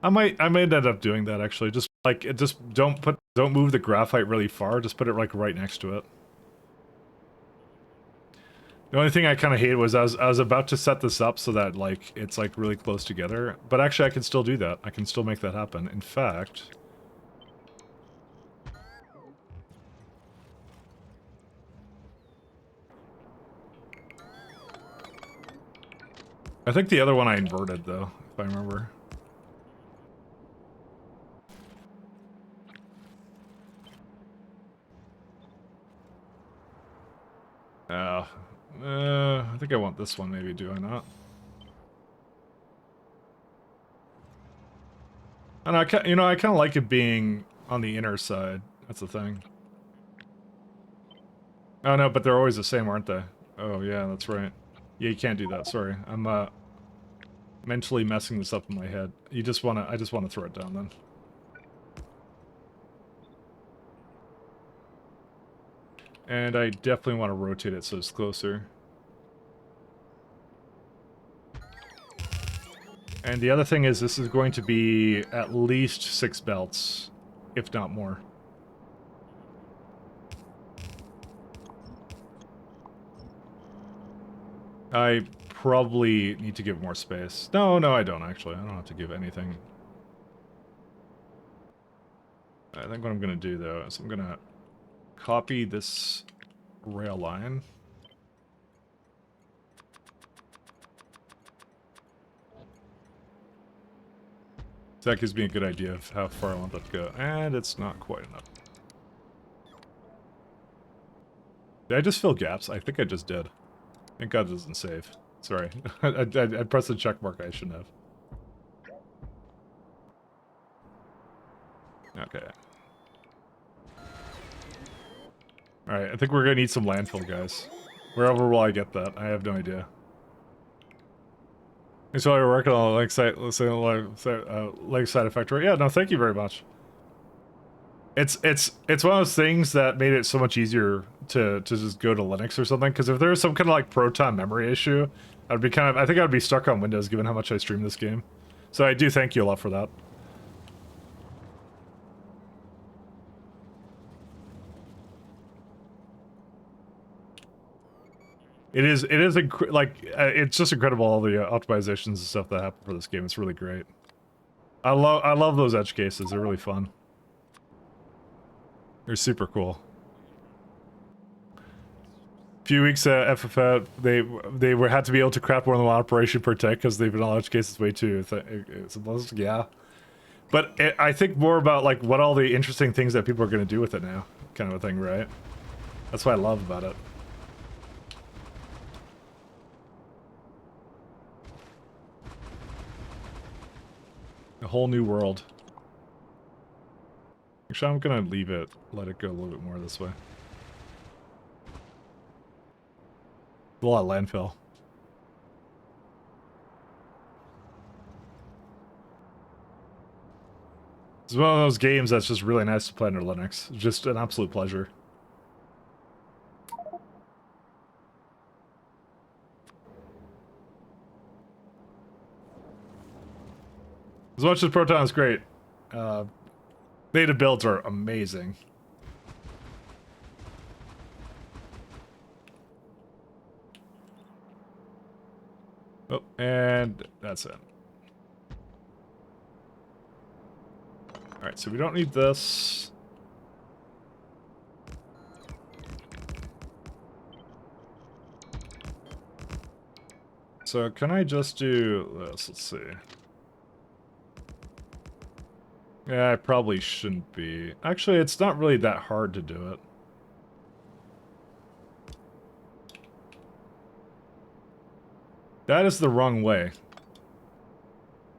I might end up doing that actually. Just like don't move the graphite really far. Just put it like right next to it. The only thing I kind of hated was I was about to set this up so that like it's like really close together. But actually, I can still do that. I can still make that happen. In fact. I think the other one I inverted, though, if I remember. I think I want this one, maybe, do I not? And I kind of like it being on the inner side. That's the thing. Oh, no, but they're always the same, aren't they? Oh, yeah, that's right. Yeah, you can't do that, sorry. I'm, mentally messing this up in my head. I just wanna throw it down then. And I definitely want to rotate it so it's closer. And the other thing is this is going to be at least 6 belts, if not more. I probably need to give more space. No, no, I don't actually. I don't have to give anything. I think what I'm gonna do though is I'm gonna copy this rail line. So that gives me a good idea of how far I want that to go. And it's not quite enough. Did I just fill gaps? I think I just did. Thank God it doesn't save. Sorry. I pressed the check mark I shouldn't have. Okay. Alright, I think we're gonna need some landfill, guys. Wherever will I get that? I have no idea. Thanks while you're working on the lakeside factory. Yeah, no, thank you very much. It's one of those things that made it so much easier to just go to Linux or something. Because if there was some kind of like Proton memory issue, I'd be I think I'd be stuck on Windows given how much I stream this game. So I do thank you a lot for that. It's just incredible all the optimizations and stuff that happen for this game. It's really great. I love those edge cases. They're really fun. They're super cool. A few weeks FFF, they had to be able to craft more than one operation per tech because they've been all edge cases way too. Yeah. But I think more about like what all the interesting things that people are going to do with it now, kind of a thing, right? That's what I love about it. A whole new world. Actually, I'm gonna leave it, let it go a little bit more this way. A lot of landfill. It's one of those games that's just really nice to play under Linux. Just an absolute pleasure. As much as Proton is great, native builds are amazing. Oh, and that's it. Alright, so we don't need this. So can I just do this? Let's see. Yeah, I probably shouldn't be. Actually, it's not really that hard to do it. That is the wrong way.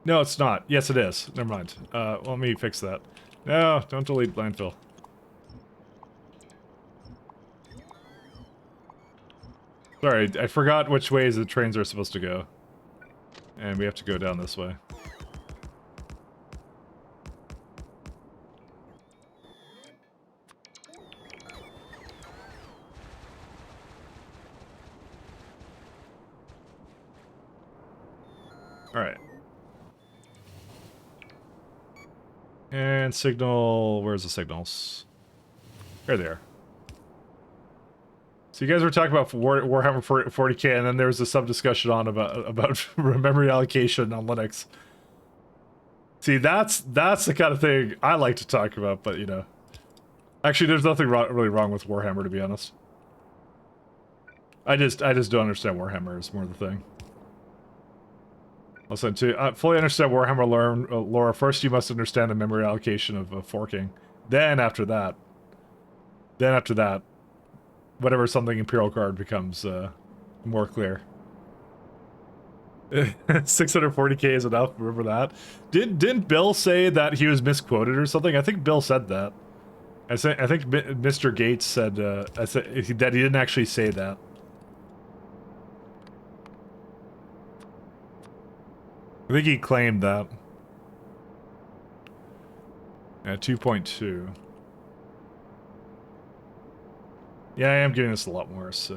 No, it's not. Yes, it is. Never mind. Let me fix that. No, don't delete landfill. Sorry, I forgot which ways the trains are supposed to go. And we have to go down this way. Alright. And signal... Where's the signals? There they are. So you guys were talking about Warhammer 40k, and then there was a sub-discussion on about memory allocation on Linux. See, that's the kind of thing I like to talk about, but, you know. Actually, there's nothing really wrong with Warhammer, to be honest. I just don't understand Warhammer is more the thing. Listen, to fully understand Warhammer lore, first you must understand the memory allocation of forking. Then after that, whatever something Imperial Guard becomes more clear. 640k is enough, remember that? Didn't Bill say that he was misquoted or something? I think Bill said that. I think Mr. Gates said, that he didn't actually say that. I think he claimed that. Yeah, 2.2. Yeah, I am getting this a lot more, so...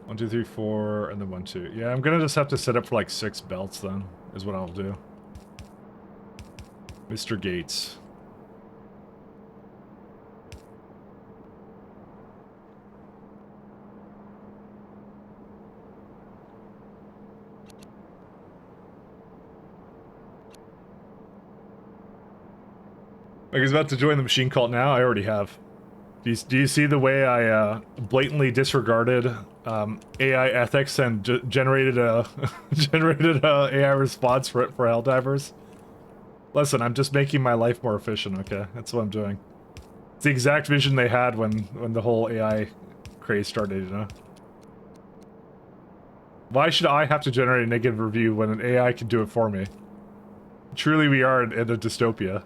One, two, three, four, and then 1, 2. Yeah, I'm gonna just have to set up for like 6 belts then, is what I'll do. Mr. Gates. Like he's about to join the machine cult now. I already have. Do you see the way I blatantly disregarded AI ethics and generated a generated a AI response for Helldivers? Listen, I'm just making my life more efficient. Okay, that's what I'm doing. It's the exact vision they had when the whole AI craze started. You know. Why should I have to generate a negative review when an AI can do it for me? Truly, we are in a dystopia.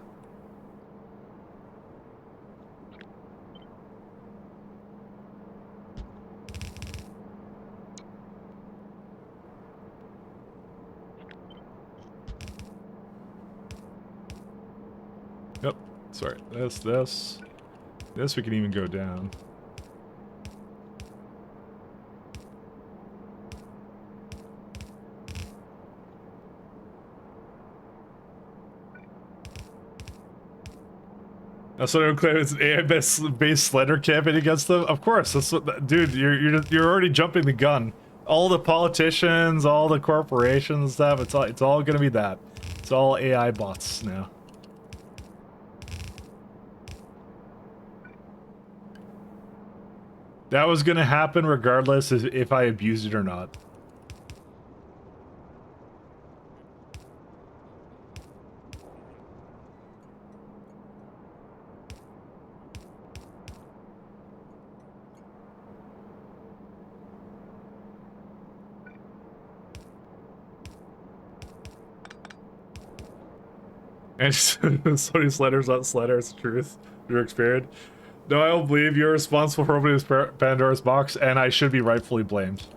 Yep. Sorry. This we can even go down. That's what I'm claiming. It's an AI-based slender campaign against them. Of course, that's what, dude. You're already jumping the gun. All the politicians, all the corporations and stuff. It's all gonna be that. It's all AI bots now. That was gonna happen regardless if I abused it or not. And Sony Slender's not Slender, it's the truth. Your experience. No, I don't believe you're responsible for opening this Pandora's box, and I should be rightfully blamed.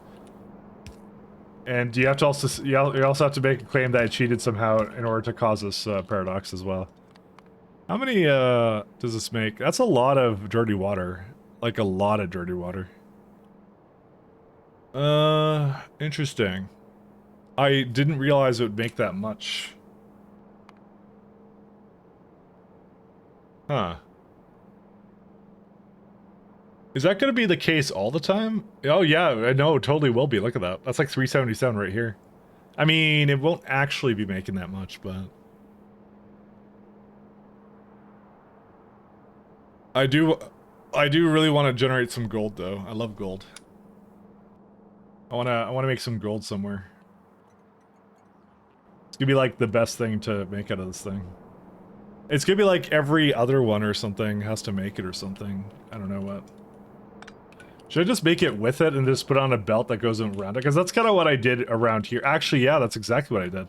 And you have to also you also have to make a claim that I cheated somehow in order to cause this paradox as well. How many does this make? That's a lot of dirty water. Like a lot of dirty water. Interesting. I didn't realize it would make that much. Huh. Is that going to be the case all the time? Oh yeah, I know, it totally will be. Look at that. That's like 377 right here. I mean, it won't actually be making that much, but... I do really want to generate some gold though. I love gold. I wanna make some gold somewhere. It's gonna be like the best thing to make out of this thing. It's gonna be like every other one or something has to make it or something. I don't know what. Should I just make it with it and just put on a belt that goes around it? Because that's kind of what I did around here. Actually, yeah, that's exactly what I did.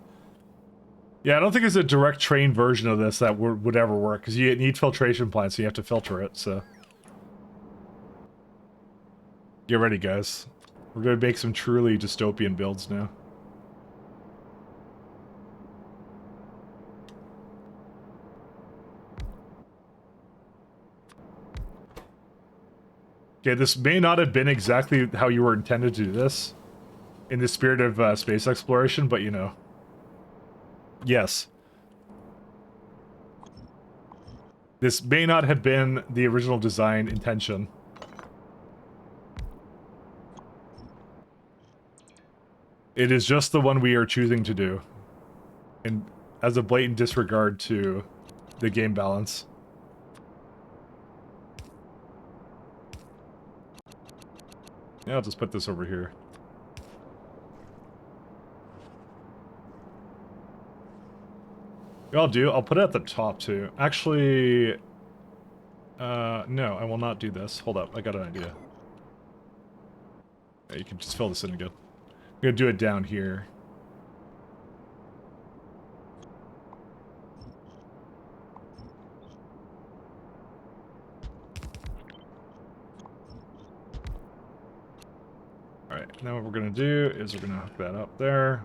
Yeah, I don't think there's a direct train version of this that would ever work, because you need filtration plants, so you have to filter it, so... Get ready, guys. We're gonna make some truly dystopian builds now. Okay, this may not have been exactly how you were intended to do this, in the spirit of space exploration, but you know. Yes. This may not have been the original design intention. It is just the one we are choosing to do. And as a blatant disregard to the game balance. Yeah, I'll just put this over here. I'll do. I'll put it at the top too. Actually, no, I will not do this. Hold up, I got an idea. Yeah, you can just fill this in again. I'm gonna do it down here. Alright, now what we're gonna do is we're gonna hook that up there.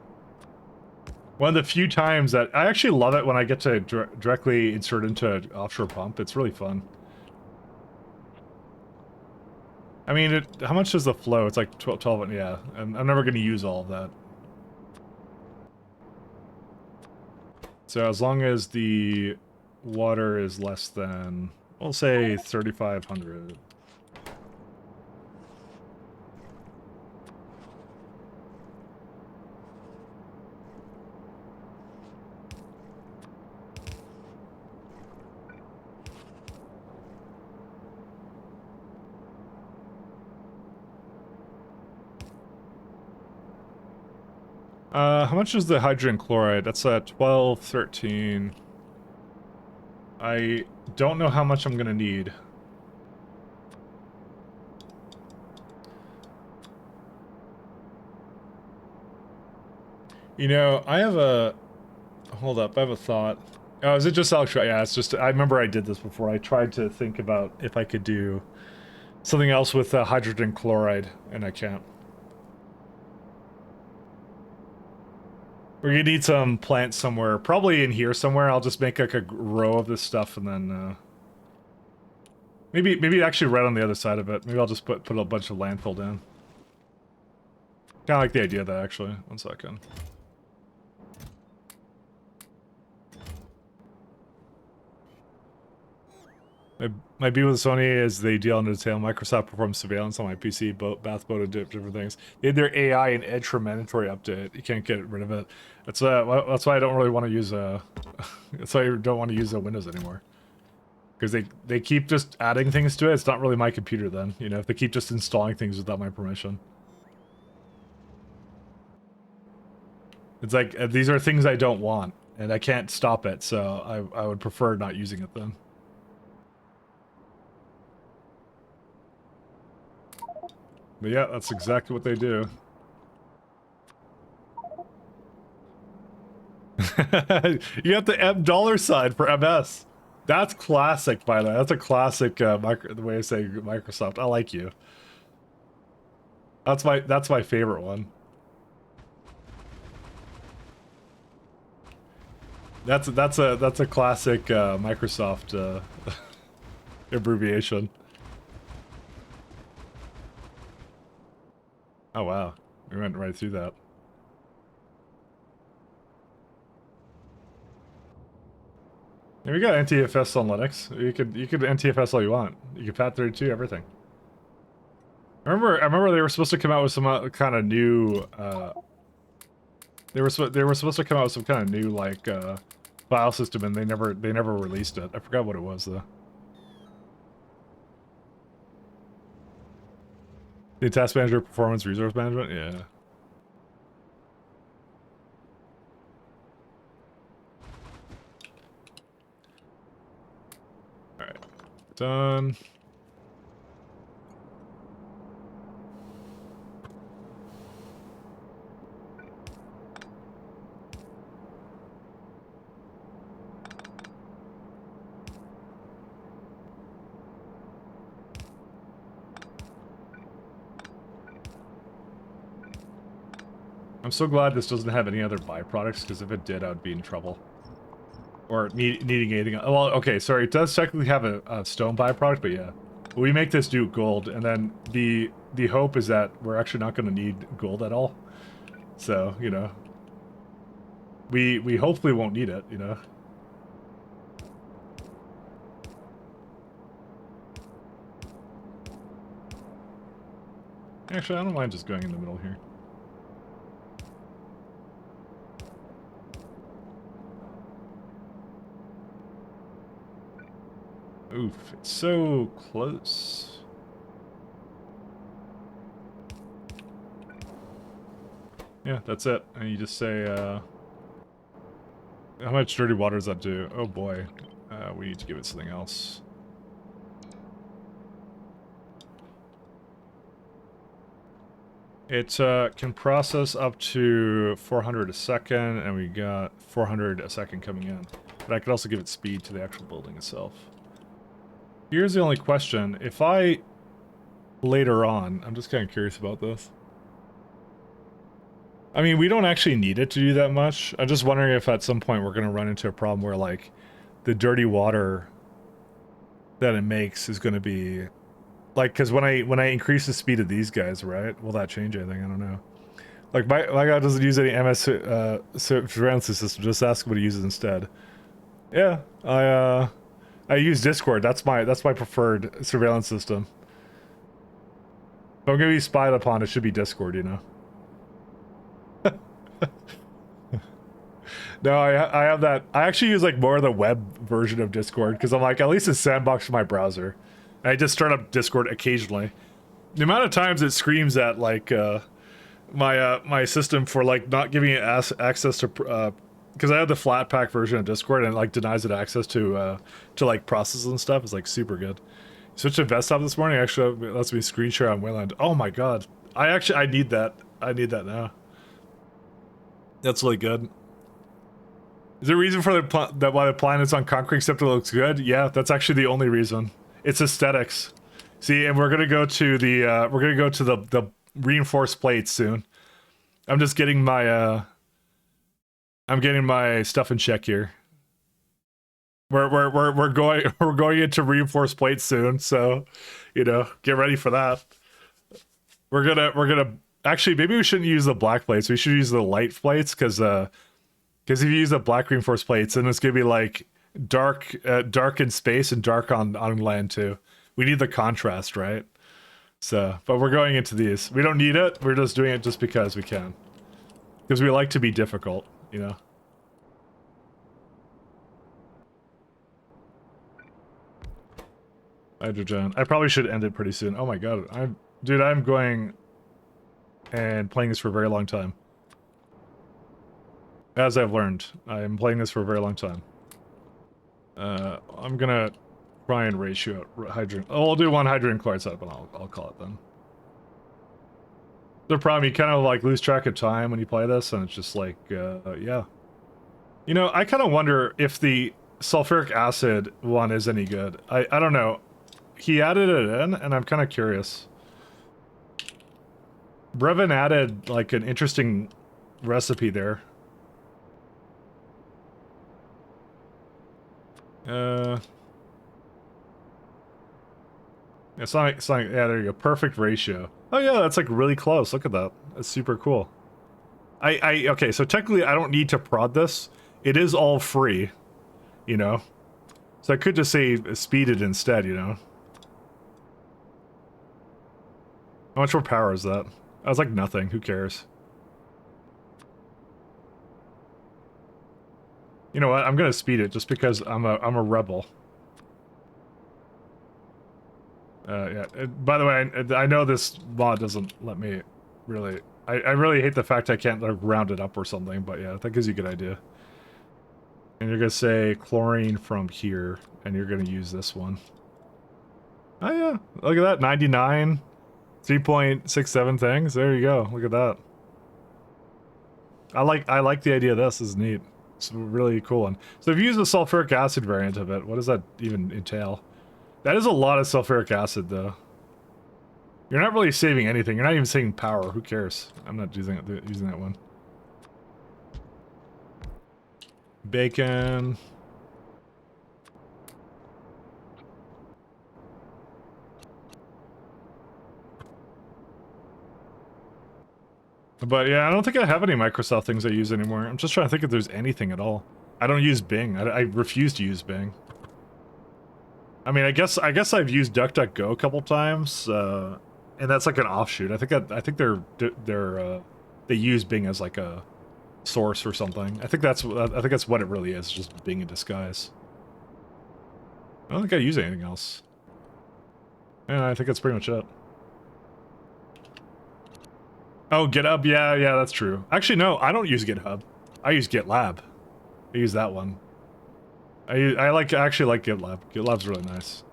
One of the few times that I actually love it when I get to directly insert into an offshore pump. It's really fun. I mean, how much does the flow? It's like 12, yeah. And I'm never going to use all of that. So as long as the water is less than, we'll say 3,500. How much is the hydrogen chloride? That's at 12, 13. I don't know how much I'm gonna need. You know, I have a... Hold up, I have a thought. Oh, is it just electric? Yeah, it's just... I remember I did this before. I tried to think about if I could do something else with hydrogen chloride, and I can't. We're gonna need some plants somewhere. Probably in here somewhere. I'll just make like a row of this stuff and then... Maybe actually right on the other side of it. Maybe I'll just put a bunch of landfill down. Kinda like the idea of that, actually. One second. My beef with Sony is they deal in detail. Microsoft performs surveillance on my PC, bath boat, and different things. They had their AI and Edge for mandatory update. You can't get rid of it. That's why I don't really want to use that's why I don't want to use Windows anymore. Because they keep just adding things to it. It's not really my computer then. You know, if they keep just installing things without my permission. It's like these are things I don't want, and I can't stop it. So I would prefer not using it then. But yeah, that's exactly what they do. You have the $M sign for MS. That's classic, by the way. That's a classic the way I say Microsoft. I like you. That's my favorite one. That's a classic Microsoft abbreviation. Oh wow, we went right through that. Yeah, we got NTFS on Linux. You could NTFS all you want. You can FAT32 everything. I remember they were supposed to come out with some kind of new. They were supposed to come out with some kind of new like file system, and they never released it. I forgot what it was though. The task manager, performance, resource management, yeah. All right, done. I'm so glad this doesn't have any other byproducts, because if it did, I would be in trouble. Or needing anything. Well, okay, sorry, it does technically have a stone byproduct, but yeah. We make this do gold, and then the hope is that we're actually not going to need gold at all. So, you know. We hopefully won't need it, you know. Actually, I don't mind just going in the middle here. Oof, it's so close. Yeah, that's it. And you just say, how much dirty water does that do? Oh boy. We need to give it something else. It can process up to 400 a second, and we got 400 a second coming in. But I could also give it speed to the actual building itself. Here's the only question. If I, later on, I'm just kind of curious about this. I mean, we don't actually need it to do that much. I'm just wondering if at some point we're going to run into a problem where, like, the dirty water that it makes is going to be... Like, because when I increase the speed of these guys, right? Will that change anything? I don't know. Like, my guy doesn't use any MS surveillance system. Just ask what he uses instead. Yeah, I use Discord. That's my preferred surveillance system. If I'm gonna be spied upon, it should be Discord, you know. No, I have that. I actually use like more of the web version of Discord because I'm like, at least it's sandboxed for my browser. And I just start up Discord occasionally. The amount of times it screams at like my system for like not giving it access to because I have the flat pack version of Discord and it like denies it access to like processes and stuff. It's like super good. Switched to desktop this morning. Actually, it lets me screen share on Wayland. Oh my god, I need that. I need that now. That's really good. Is there a reason for that why the planet's on concrete except it looks good? Yeah, that's actually the only reason. It's aesthetics. See, and we're gonna go to the reinforced plates soon. I'm just getting my I'm getting my stuff in check here. We're going into reinforced plates soon, so you know, get ready for that. We're gonna actually maybe we shouldn't use the black plates. We should use the light plates because if you use the black reinforced plates, then it's gonna be like dark in space and dark on land too. We need the contrast, right? So, but we're going into these. We don't need it. We're just doing it just because we can. Because we like to be difficult, you know. Hydrogen. I probably should end it pretty soon. Oh my god, I'm going and playing this for a very long time. As I've learned, I am playing this for a very long time. I'm gonna try and ratio hydrogen. Oh, I'll do one hydrogen chloride setup, and I'll call it then. The problem, you kind of like lose track of time when you play this, and it's just like, yeah. You know, I kind of wonder if the sulfuric acid one is any good. I don't know. He added it in, and I'm kind of curious. Brevin added like an interesting recipe there. It's not, yeah, there you go. Perfect ratio. Oh yeah, that's like really close. Look at that. That's super cool. Okay, so technically I don't need to prod this. It is all free, you know? So I could just say speed it instead, you know? How much more power is that? I was like nothing. Who cares? You know what? I'm gonna speed it just because I'm a rebel. Yeah. By the way, I know this mod doesn't let me really. I really hate the fact I can't like, round it up or something, but yeah, that gives you a good idea. And you're gonna say chlorine from here, and you're gonna use this one. Oh yeah, look at that, 99, 3.67 things. There you go. Look at that. I like the idea of this. This is neat. It's a really cool one. So if you use the sulfuric acid variant of it, what does that even entail? That is a lot of sulfuric acid, though. You're not really saving anything. You're not even saving power. Who cares? I'm not using that one. Bacon. But yeah, I don't think I have any Microsoft things I use anymore. I'm just trying to think if there's anything at all. I don't use Bing. I refuse to use Bing. I mean, I guess I've used DuckDuckGo a couple times, and that's like an offshoot. I think they use Bing as like a source or something. I think that's what it really is, just Bing in disguise. I don't think I use anything else. Yeah, I think that's pretty much it. Oh, GitHub, yeah, that's true. Actually, no, I don't use GitHub. I use GitLab. I use that one. I actually like GitLab. GitLab's really nice.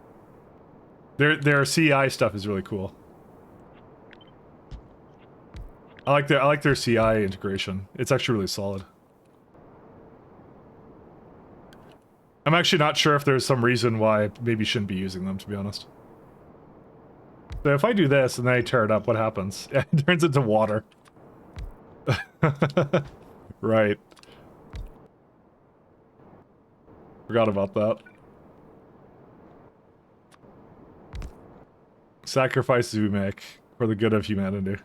Their CI stuff is really cool. I like their CI integration. It's actually really solid. I'm actually not sure if there's some reason why I maybe shouldn't be using them, to be honest. So if I do this and then I tear it up, what happens? It turns into water. Right. Forgot about that. Sacrifices we make for the good of humanity.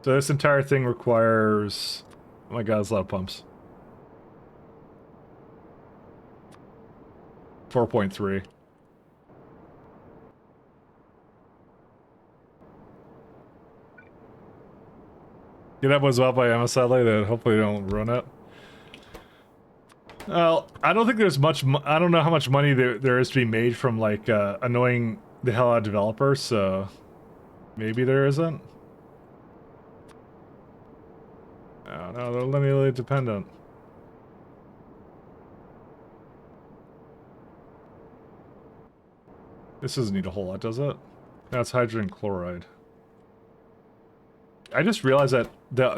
So this entire thing requires... Oh my god, it's a lot of pumps. 4.3. That was bought by MSLA that hopefully they don't ruin it. Well, I don't think there's much... I don't know how much money there is to be made from, like, annoying the hell out of developers, so maybe there isn't. Oh no, they're linearly dependent. This doesn't need a whole lot, does it? That's hydrogen chloride. I just realized that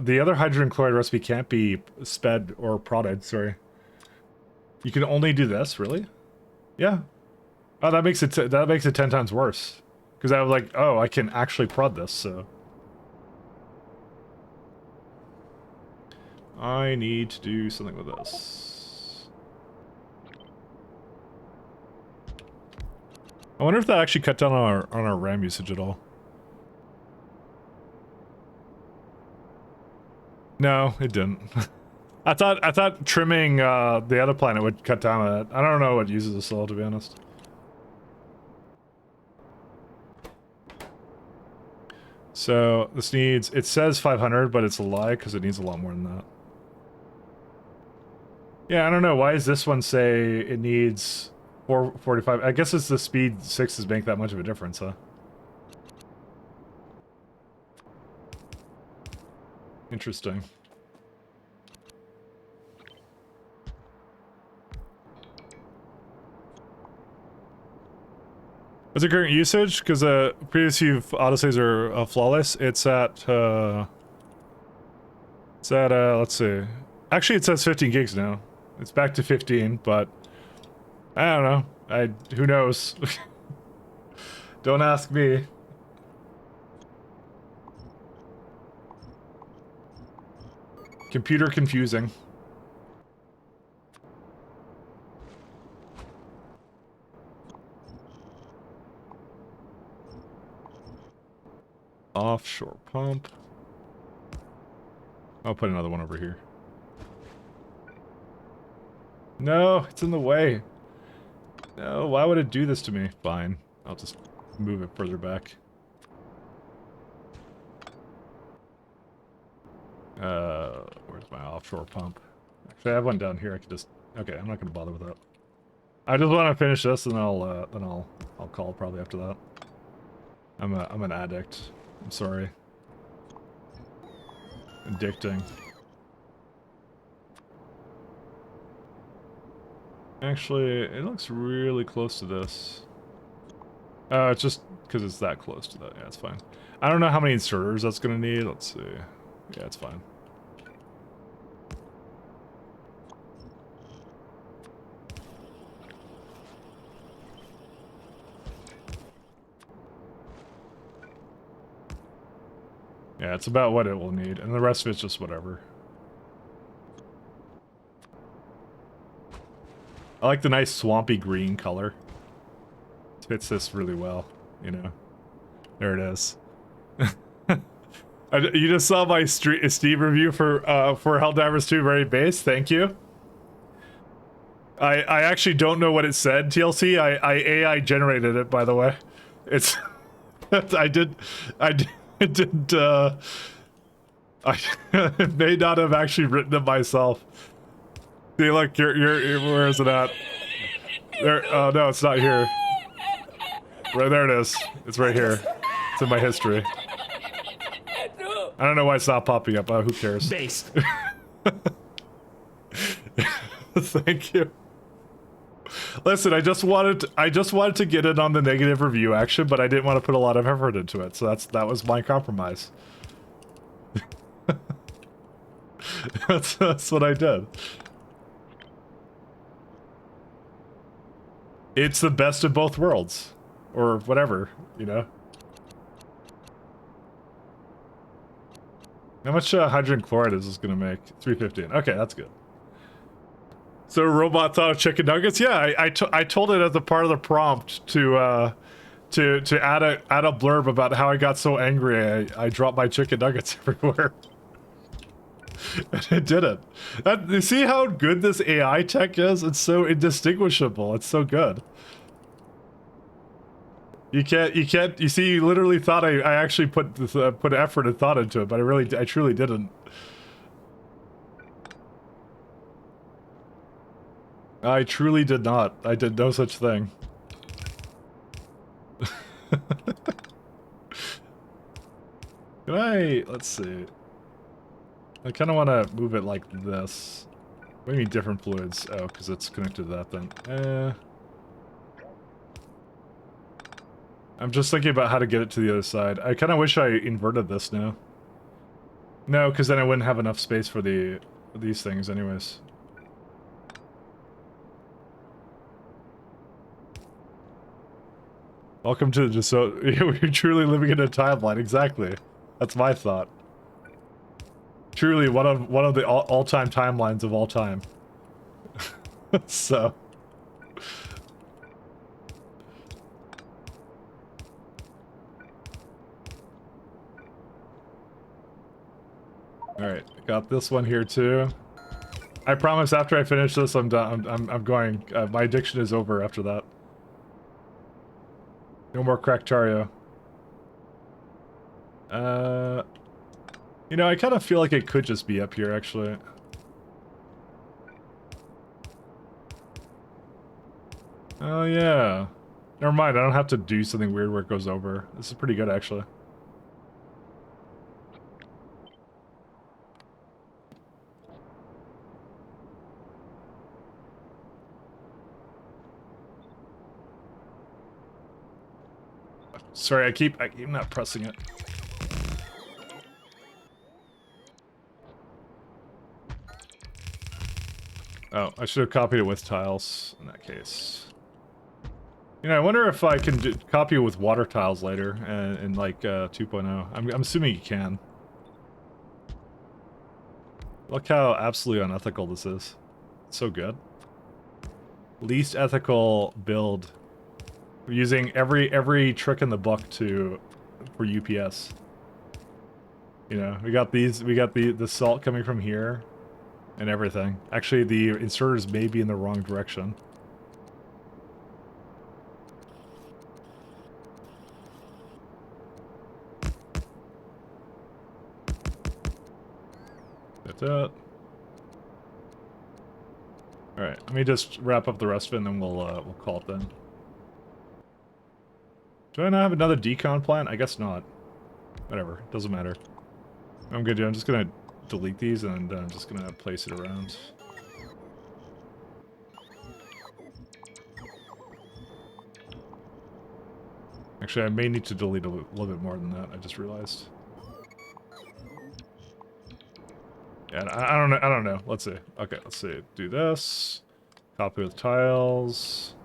the other hydrogen chloride recipe can't be sped or prodded, sorry. You can only do this, really? Yeah. Oh, that makes it 10 times worse. Because I was like, oh, I can actually prod this, so. I need to do something with this. I wonder if that actually cut down on our RAM usage at all. No, it didn't. I thought trimming the other planet would cut down on it. I don't know what uses this all, to be honest. So this needs, it says 500, but it's a lie because it needs a lot more than that. Yeah, I don't know. Why does this one say it needs 445? I guess it's the speed 6s make that much of a difference, huh? Interesting. What's the current usage? Because previous few autosaves are flawless. It's at let's see. Actually, it says 15 gigs now. It's back to 15, but I don't know. Who knows? Don't ask me. Computer confusing. Offshore pump. I'll put another one over here. No, it's in the way. No, why would it do this to me? Fine. I'll just move it further back. Where's my offshore pump? Actually, I have one down here. I could just... Okay, I'm not gonna bother with that. I just want to finish this, and I'll call probably after that. I'm an addict. I'm sorry. Addicting. Actually, it looks really close to this. It's just because it's that close to that. Yeah, it's fine. I don't know how many inserters that's gonna need. Let's see. Yeah, it's fine. Yeah, it's about what it will need, and the rest of it's just whatever. I like the nice swampy green color. It fits this really well, you know. There it is. You just saw my Steam review for Helldivers 2 very base. Thank you. I actually don't know what it said, TLC. I AI generated it, by the way. It's I may not have actually written it myself. See, look, you're where is it at? There. Oh no, it's not here. Right there it is. It's right here. It's in my history. I don't know why it's not popping up. Who cares? Base. Thank you. Listen, I just wanted to get in on the negative review action, but I didn't want to put a lot of effort into it. So that was my compromise. That's what I did. It's the best of both worlds, or whatever, you know. How much hydrogen chloride is this gonna make? 315. Okay, that's good. So robot thought of chicken nuggets? Yeah, I told it as a part of the prompt to add a blurb about how I got so angry I dropped my chicken nuggets everywhere. And it did it. You see how good this AI tech is? It's so indistinguishable. It's so good. You see, you literally thought I actually put effort and thought into it, but I truly didn't. I truly did not. I did no such thing. Can I... Let's see. I kind of want to move it like this. What do you mean different fluids? Oh, because it's connected to that then. I'm just thinking about how to get it to the other side. I kind of wish I inverted this now. No, because then I wouldn't have enough space for these things anyways. Welcome to the so we're truly living in a timeline. Exactly, that's my thought. Truly, one of the all-time timelines of all time. So. All right, got this one here too. I promise after I finish this, I'm done. I'm going. My addiction is over after that. No more Cractario. You know, I kind of feel like it could just be up here, actually. Oh, yeah. Never mind, I don't have to do something weird where it goes over. This is pretty good, actually. Sorry, I keep not pressing it. Oh, I should have copied it with tiles in that case. You know, I wonder if I can copy it with water tiles later in like 2.0. I'm assuming you can. Look how absolutely unethical this is. It's so good. Least ethical build. We're using every trick in the book for UPS. You know, we got the salt coming from here and everything. Actually, the inserters may be in the wrong direction. That's it. Alright, let me just wrap up the rest of it and then we'll call it then. Do I not have another decon plant? I guess not. Whatever, doesn't matter. What I'm gonna do, I'm just gonna delete these and I'm just gonna place it around. Actually, I may need to delete a little bit more than that, I just realized. Yeah, I don't know. Let's see. Okay, let's see. Do this. Copy with tiles.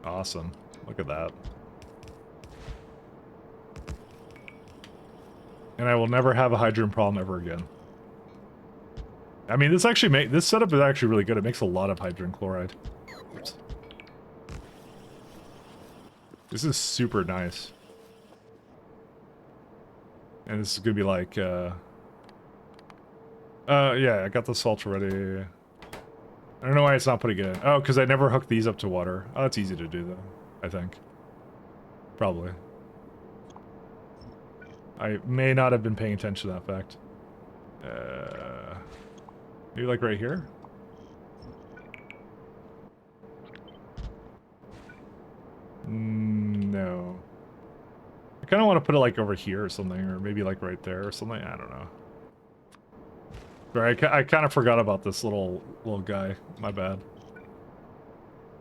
Awesome. Look at that. And I will never have a hydrogen problem ever again. I mean, this setup is actually really good. It makes a lot of hydrogen chloride. Oops. This is super nice. And this is gonna be like, yeah, I got the salt already. I don't know why it's not putting it in. Oh, because I never hooked these up to water. Oh, it's easy to do, though, I think. Probably. I may not have been paying attention to that fact. Maybe like right here? No. I kind of want to put it like over here or something, or maybe like right there or something. I don't know. Sorry, I kind of forgot about this little guy. My bad.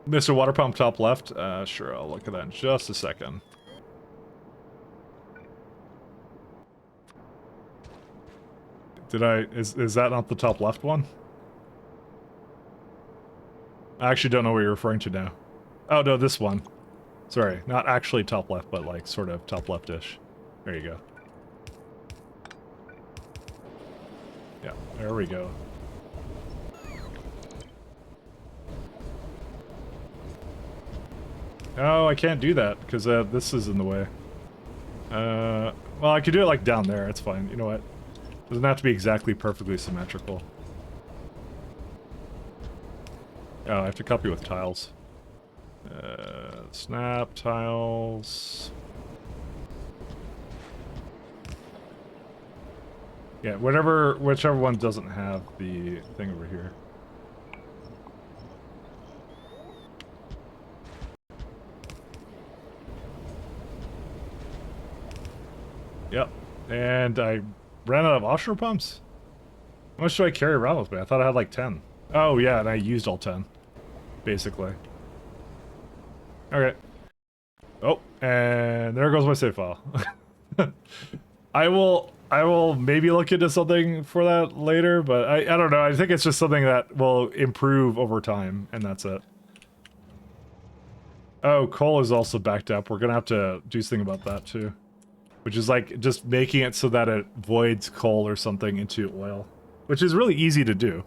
Mr. Water Pump top left? Sure, I'll look at that in just a second. Is that not the top left one? I actually don't know what you're referring to now. Oh, no, this one. Sorry, not actually top left, but like sort of top left-ish. There you go. Yeah, there we go. Oh, I can't do that because this is in the way. Well, I could do it like down there. It's fine. You know what? Doesn't have to be exactly perfectly symmetrical. Oh, I have to copy with tiles. Snap tiles. Yeah, whichever one doesn't have the thing over here. Yep. And I ran out of offshore pumps. How much do I carry around with me? I thought I had like 10. Oh yeah, and I used all 10. Basically. Okay. Oh, and there goes my save file. I will maybe look into something for that later, but I don't know. I think it's just something that will improve over time, and that's it. Oh, coal is also backed up. We're gonna have to do something about that too. Which is like just making it so that it voids coal or something into oil. Which is really easy to do.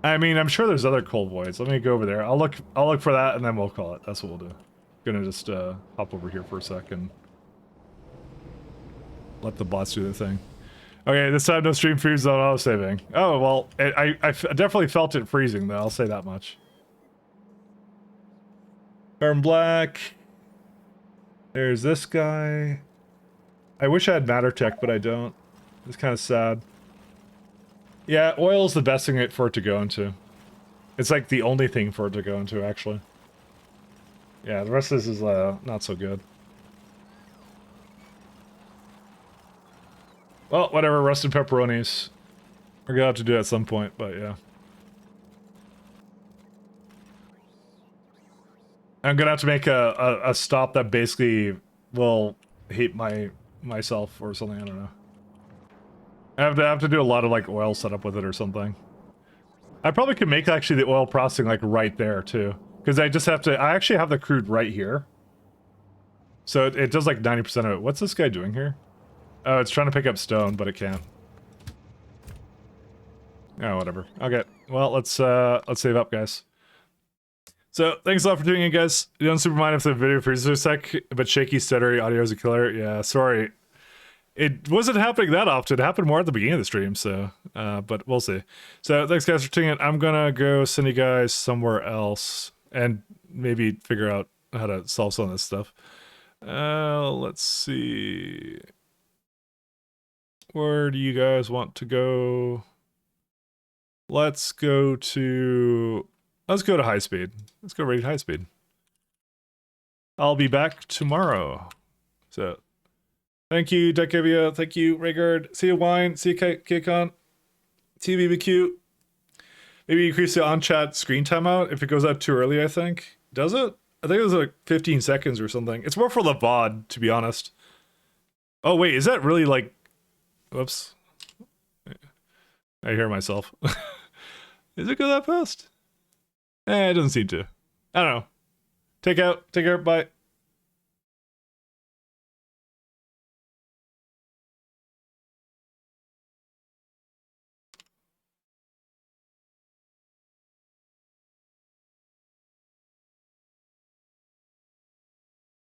I mean, I'm sure there's other coal voids. Let me go over there. I'll look for that and then we'll call it. That's what we'll do. Gonna just hop over here for a second. Let the bots do their thing. Okay, this time no stream freeze on auto saving. Oh, well, I definitely felt it freezing though, I'll say that much. Burn black. There's this guy. I wish I had matter tech, but I don't. It's kind of sad. Yeah, oil's the best thing for it to go into. It's like the only thing for it to go into, actually. Yeah, the rest of this is not so good. Well, whatever, rusted pepperonis. We're gonna have to do it at some point, but yeah. I'm gonna have to make a stop that basically will hate myself or something, I don't know. I have to do a lot of like oil setup with it or something. I probably could make actually the oil processing like right there too. Because I just have to, I actually have the crude right here. So it does like 90% of it. What's this guy doing here? Oh, it's trying to pick up stone, but it can't. Oh, whatever. Okay, well, let's save up, guys. So, thanks a lot for tuning in, guys. You don't super mind if the video freezes for a sec, but shaky, stuttery, audio is a killer. Yeah, sorry. It wasn't happening that often. It happened more at the beginning of the stream, so, but we'll see. So, thanks, guys, for tuning in. I'm gonna go send you guys somewhere else, and maybe figure out how to solve some of this stuff. Let's see. Where do you guys want to go? Let's go to high speed. Let's go rate high speed. I'll be back tomorrow. So, thank you, Dekavia. Thank you, Raygard. See you, Wine. See you, KCon. See you, BBQ. Maybe increase the on-chat screen timeout if it goes out too early, I think. Does it? I think it was like 15 seconds or something. It's more for the VOD, to be honest. Oh, wait, is that really like... Whoops. I hear myself. Does it go that fast? It doesn't seem to. I don't know. Take care, bye.